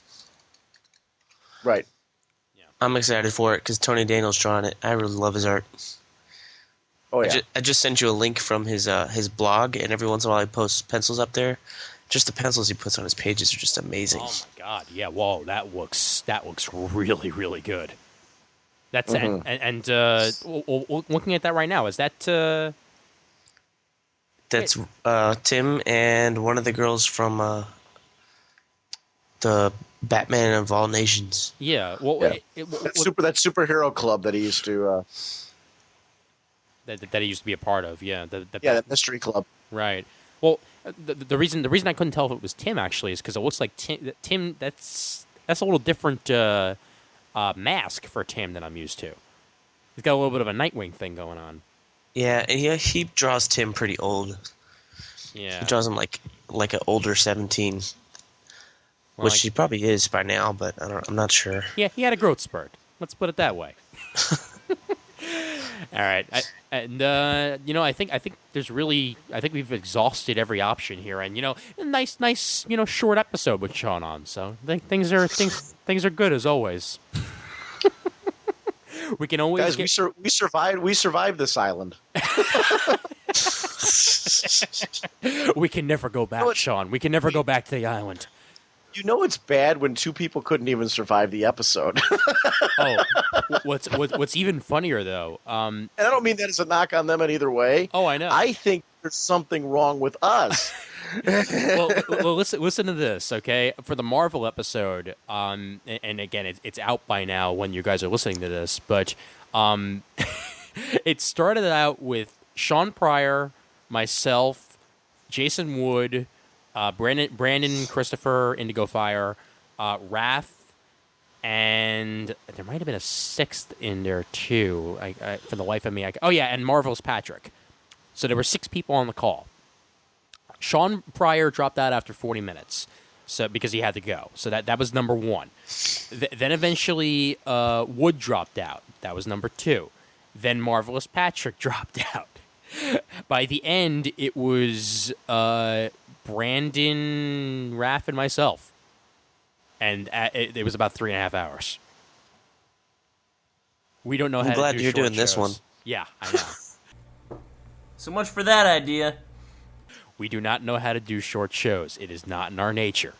Right.
Yeah. I'm excited for it because Tony Daniel's drawing it. I really love his art.
Oh yeah.
I just sent you a link from his blog, and every once in a while he posts pencils up there. Just the pencils he puts on his pages are just amazing.
Oh my god! Yeah. Whoa, that looks really, really good. That's and looking at that right now, is that?
That's Tim and one of the girls from the Batman of All Nations.
Yeah, well,
yeah. That superhero club that he used to.
That he used to be a part of, yeah.
That mystery club.
Right. Well, the reason I couldn't tell if it was Tim actually is because it looks like Tim. That's a little different. Mask for Tim than I'm used to. He's got a little bit of a Nightwing thing going on.
Yeah, and he draws Tim pretty old.
Yeah.
He draws him like an older 17,
Well,
which he probably is by now, but I'm not sure.
Yeah, he had a growth spurt. Let's put it that way. All right, I think we've exhausted every option here, and a nice short episode with Sean on. So I think things are good as always. We can always
Guys, we survived this island.
We can never go back, Sean. We can never go back to the island.
You know it's bad when two people couldn't even survive the episode.
Oh, what's even funnier though?
And I don't mean that as a knock on them in either way.
Oh, I know.
I think there's something wrong with us.
well, listen to this, okay? For the Marvel episode, and again, it's out by now when you guys are listening to this, but it started out with Sean Pryor, myself, Jason Wood, Brandon Christopher, Indigo Fire, Raph, and there might have been a sixth in there too. For the life of me, and Marvel's Patrick. So there were 6 people on the call. Sean Pryor dropped out after 40 minutes, so because he had to go. So that was number 1. Then eventually Wood dropped out. That was number 2. Then Marvelous Patrick dropped out. By the end, it was Brandon, Raph, and myself. And it was about 3.5 hours. We don't know how to do
I'm glad you're
short
doing this
shows.
one.
Yeah, I know.
So much for that idea.
We do not know how to do short shows. It is not in our nature.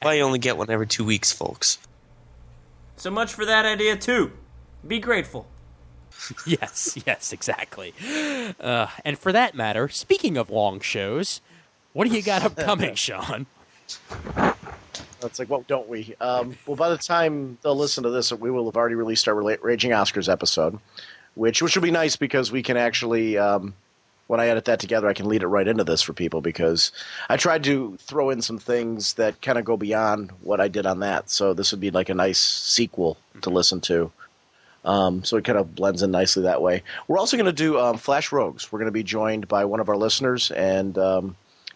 Why you only get one every 2 weeks, folks?
So much for that idea, too. Be grateful.
Yes, exactly. And for that matter, speaking of long shows, what do you got upcoming, Sean?
It's like, well, don't we? Well, by the time they'll listen to this, we will have already released our Raging Oscars episode, which will be nice because we can actually, when I edit that together, I can lead it right into this for people because I tried to throw in some things that kind of go beyond what I did on that. So this would be like a nice sequel to listen to. So it kind of blends in nicely that way. We're also going to do Flash Rogues. We're going to be joined by one of our listeners and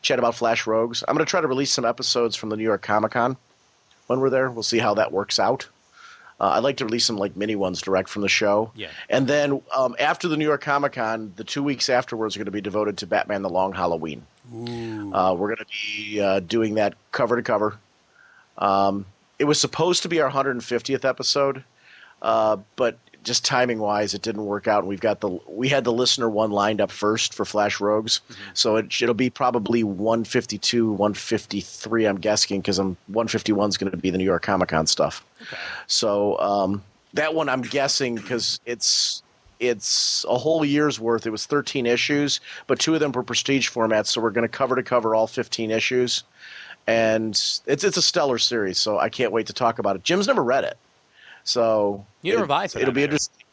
chat about Flash Rogues. I'm going to try to release some episodes from the New York Comic Con when we're there. We'll see how that works out. I'd like to release some like mini ones direct from the show.
Yeah.
And then after the New York Comic Con, the 2 weeks afterwards are going to be devoted to Batman the Long Halloween.
Ooh.
We're going to be doing that cover to cover. It was supposed to be our 150th episode, but just timing wise, it didn't work out. And we had the listener one lined up first for Flash Rogues, so it'll be probably 152, 153. I'm guessing because 151 is going to be the New York Comic Con stuff.
Okay.
So that one I'm guessing because it's a whole year's worth. It was 13 issues, but 2 of them were prestige formats. So we're going to cover all 15 issues, and it's a stellar series. So I can't wait to talk about it. Jim's never read it. So
Neither have I, for that
it'll be
matter.
interesting.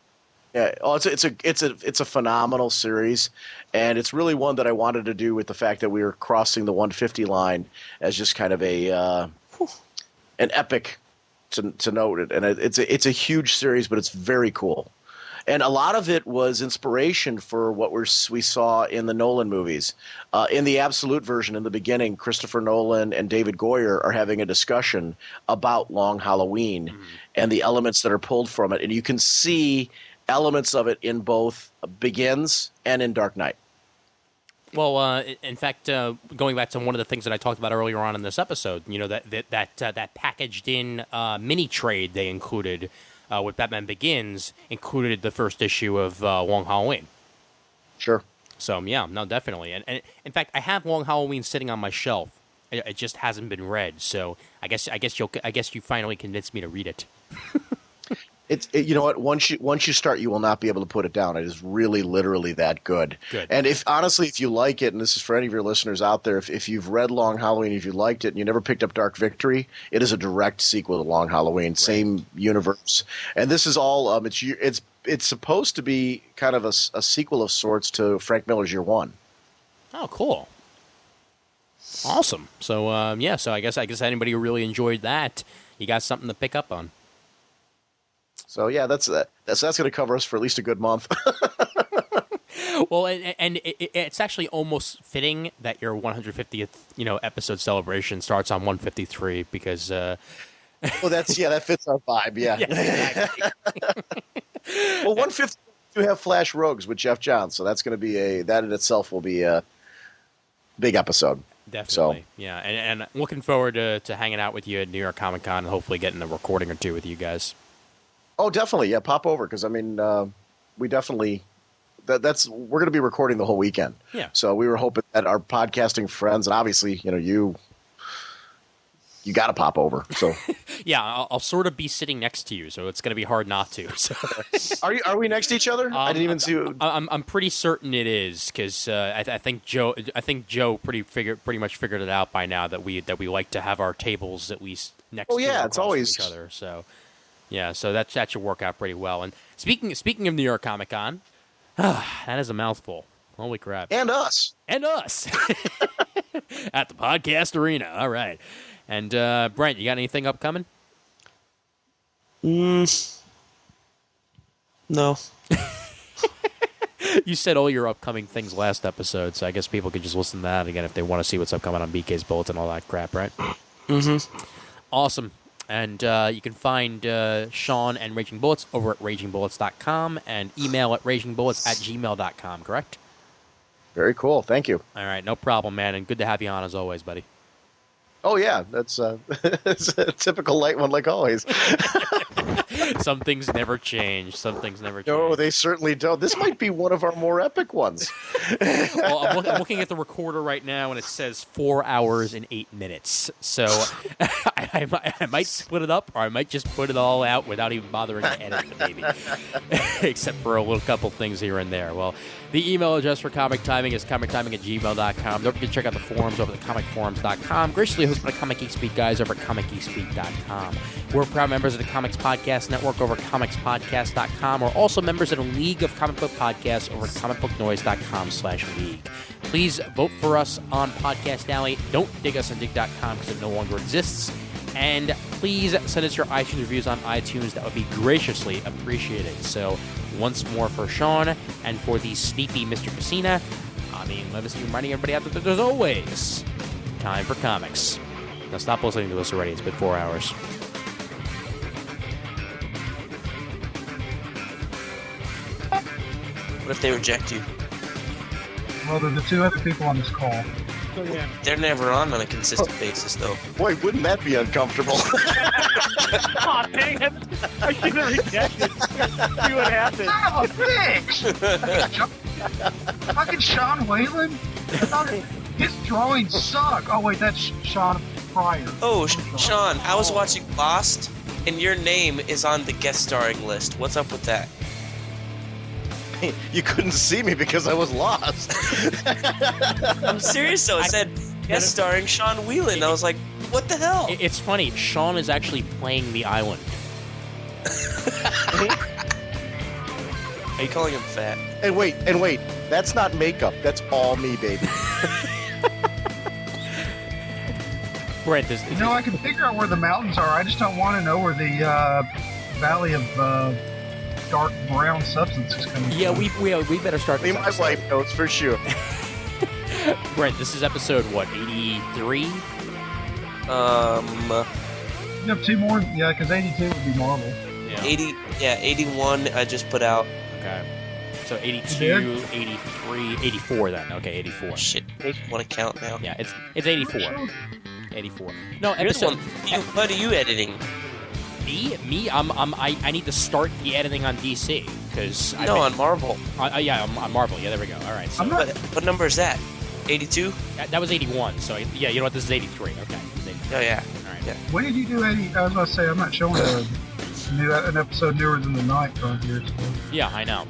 Yeah, it's a phenomenal series, and it's really one that I wanted to do with the fact that we were crossing the 150 line as just kind of an epic to note it. And it's a huge series, but it's very cool. And a lot of it was inspiration for what we saw in the Nolan movies. In the Absolute version, in the beginning, Christopher Nolan and David Goyer are having a discussion about Long Halloween and the elements that are pulled from it. And you can see elements of it in both Begins and in Dark Knight.
Well, in fact, going back to one of the things that I talked about earlier on in this episode, that packaged-in mini trade they included with Batman Begins included the first issue of Long Halloween.
Sure.
So yeah, no, definitely. And in fact, I have Long Halloween sitting on my shelf. It just hasn't been read. So I guess you finally convinced me to read it.
You know what? Once you start, you will not be able to put it down. It is really, literally that good.
Good.
And if you like it, and this is for any of your listeners out there, if you've read Long Halloween, if you liked it, and you never picked up Dark Victory, it is a direct sequel to Long Halloween, same universe. And this is all it's supposed to be kind of a sequel of sorts to Frank Miller's Year One.
Oh, cool. Awesome. So so I guess anybody who really enjoyed that, you got something to pick up on.
So yeah, that's going to cover us for at least a good month.
Well, and it's actually almost fitting that your 150th, episode celebration starts on 153 because.
Well, that fits our vibe. Yeah.
Yes, exactly.
Well, 150 you have Flash Rogues with Jeff Johns, so that's going to be that in itself will be a big episode.
Definitely, yeah, and looking forward to hanging out with you at New York Comic Con and hopefully getting a recording or two with you guys.
Oh, definitely, yeah, pop over because I mean, we definitely we're going to be recording the whole weekend.
Yeah.
So we were hoping that our podcasting friends and obviously, you got to pop over. So
yeah, I'll sort of be sitting next to you, so it's going to be hard not to. So.
Are we next to each other? I didn't even see.
I'm pretty certain it is because I think Joe pretty much figured it out by now that we like to have our tables at least next.
Oh yeah, it's always
each other. So yeah, so that should work out pretty well. And speaking of New York Comic Con, that is a mouthful. Holy crap!
And us
at the podcast arena. All right. And Brent, you got anything upcoming?
No.
You said all your upcoming things last episode, so I guess people could just listen to that again if they want to see what's upcoming on BK's Bulletin and all that crap, right?
Mm-hmm.
Awesome. And you can find Sean and Raging Bullets over at ragingbullets.com and email at ragingbullets@gmail.com, correct?
Very cool. Thank you.
All right, no problem, man, and good to have you on as always, buddy.
Oh yeah, that's it's a typical light one, like always.
Some things never change. Some things never change.
No, they certainly don't. This might be one of our more epic ones.
Well, I'm looking at the recorder right now, and it says 4 hours and 8 minutes. So I might split it up, or I might just put it all out without even bothering to edit it, maybe. Except for a little couple things here and there. Well, the email address for Comic Timing is comictiming@gmail.com. Don't forget to check out the forums over at comicforums.com. Graciously hosted by Comic Geek Speak guys over at comicgeekspeak.com. We're proud members of the Comics Podcast Network over at comicspodcast.com. We're also members of the League of Comic Book Podcasts over at comicbooknoise.com/league. Please vote for us on Podcast Alley. Don't dig us on dig.com because it no longer exists. And please send us your iTunes reviews on iTunes. That would be graciously appreciated. So once more for Sean and for the sneaky Mr. Casina, let us be reminding everybody out there that there's always time for comics. Now stop listening to us already. It's been 4 hours.
What if they reject you?
Well, there are the two other people on this call.
So yeah.
They're never on a consistent basis, though.
Boy, wouldn't that be uncomfortable?
Aw, dang it! I should have rejected. See what happens.
Son of a bitch! Fucking Sean Whalen? I thought his drawings suck. Oh wait, that's Sean Pryor.
Oh, Sean, I was watching Lost, and your name is on the guest starring list. What's up with that?
You couldn't see me because I was lost.
I'm serious though. It said guest starring Sean Whelan. I was like, what the hell?
It's funny. Sean is actually playing the island.
Are you calling him fat?
And wait, that's not makeup. That's all me, baby.
Brent,
I can figure out where the mountains are. I just don't want to know where the valley of dark brown substance is coming from.
Yeah, we better start this
My
episode.
wife knows for sure.
Brent, this is episode, what, 83?
You have two more? Yeah, because 82 would be Marvel.
Yeah.
81 I just put out.
Okay. So 82, 83, 84 then. Okay, 84.
Shit, I want to count now.
Yeah, it's 84. 84. No,
You're the
episode...
one. What are you editing?
Me? I need to start the editing on DC because
on Marvel.
Yeah, on Marvel. Yeah, there we go. All right. So
What number is that? 82?
that was 81. So yeah, you know what? This is 83. Okay. This is 83.
Oh yeah.
All right.
Yeah.
When did you do 80? I was about to say, I'm not showing an episode newer than the 9th on here. So.
Yeah, I know.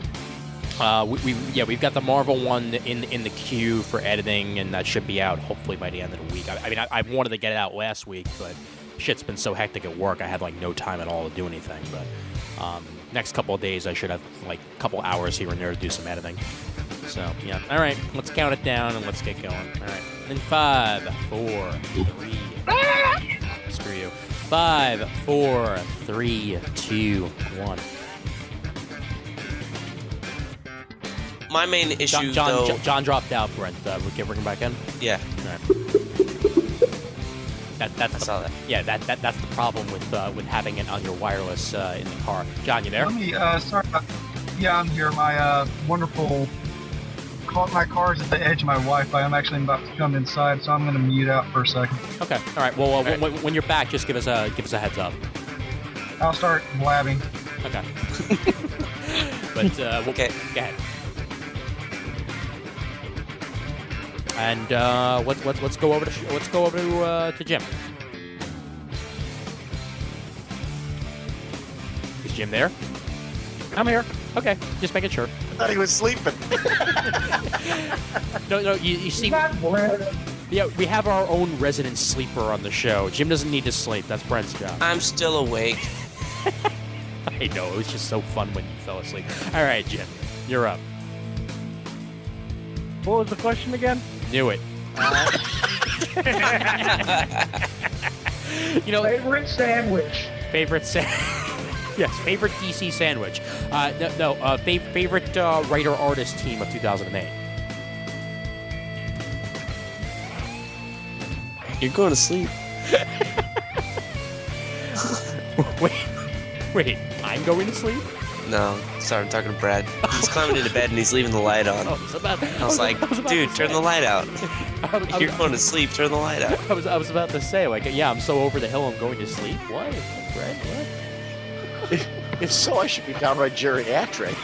We've got the Marvel one in the queue for editing, and that should be out hopefully by the end of the week. I wanted to get it out last week, but shit's been so hectic at work, I had no time at all to do anything. But next couple of days, I should have a couple hours here and there to do some editing. So yeah, all right, let's count it down and let's get going. All right, in 5, 4, 3. Screw you. 5, 4, 3, 2, 1.
my main issue, though.
John dropped out, Brent. We can bring him back in?
Yeah.
All right. That's
I saw that.
Yeah, that's the problem with having it on your wireless in the car. John, you there?
Let me, sorry. Yeah, I'm here. My wonderful. My car's at the edge of my Wi-Fi. I'm actually about to come inside, so I'm going to mute out for a second.
Okay. All right. Well, when you're back, just give us a heads up.
I'll start blabbing.
Okay. But
Okay.
Go ahead. And let's go over to Jim. Is Jim there?
I'm here.
Okay, just making sure.
I thought he was sleeping.
No, you see,
Not Brent.
yeah, we have our own resident sleeper on the show. Jim doesn't need to sleep. That's Brent's job.
I'm still awake.
I know, it was just so fun when you fell asleep. All right, Jim, you're up.
What was the question again?
Knew it.
Favorite sandwich.
Yes, favorite DC sandwich. Favorite writer-artist team of 2008.
You're going to sleep.
Wait, I'm going to sleep?
No, sorry, I'm talking to Brad. He's climbing into bed and he's leaving the light on.
I
was like, dude, turn the light out. You're going to sleep, turn the light out.
I was about to say, like, yeah, I'm so over the hill, I'm going to sleep. What? Brad, what?
If so, I should be down by geriatric.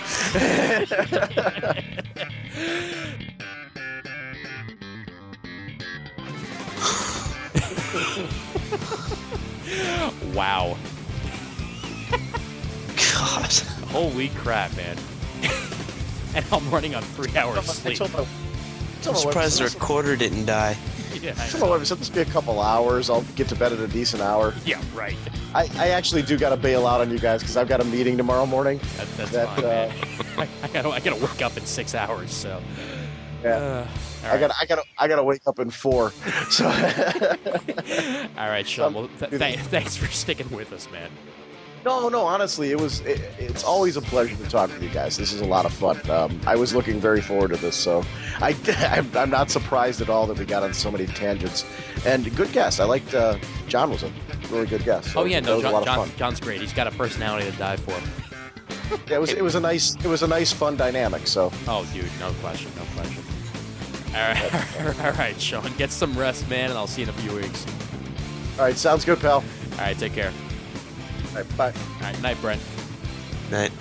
Wow.
God.
Holy crap, man. And I'm running on 3 hours sleep.
I'm surprised the recorder didn't die.
Yeah,
I told my wife, this be a couple hours. I'll get to bed at a decent hour.
yeah, right.
I actually do got to bail out on you guys because I've got a meeting tomorrow morning.
That's
That,
fine, man. I gotta wake up in 6 hours, so.
Yeah.
All right.
I gotta wake up in 4. So.
All right, Sean. Well, thanks for sticking with us, man.
No. Honestly, it's always a pleasure to talk with you guys. This is a lot of fun. I was looking very forward to this, so I'm not surprised at all that we got on so many tangents. And good guess. I liked John was a really good guess. So
Oh yeah,
that
no,
was a lot of fun.
John's great. He's got a personality to die for.
Yeah, it was a nice fun dynamic. So
Oh, dude, no question. All right, Sean. Get some rest, man, and I'll see you in a few weeks.
all right, sounds good, pal.
All right, take care.
All right, bye.
All right, night, Brent.
Night.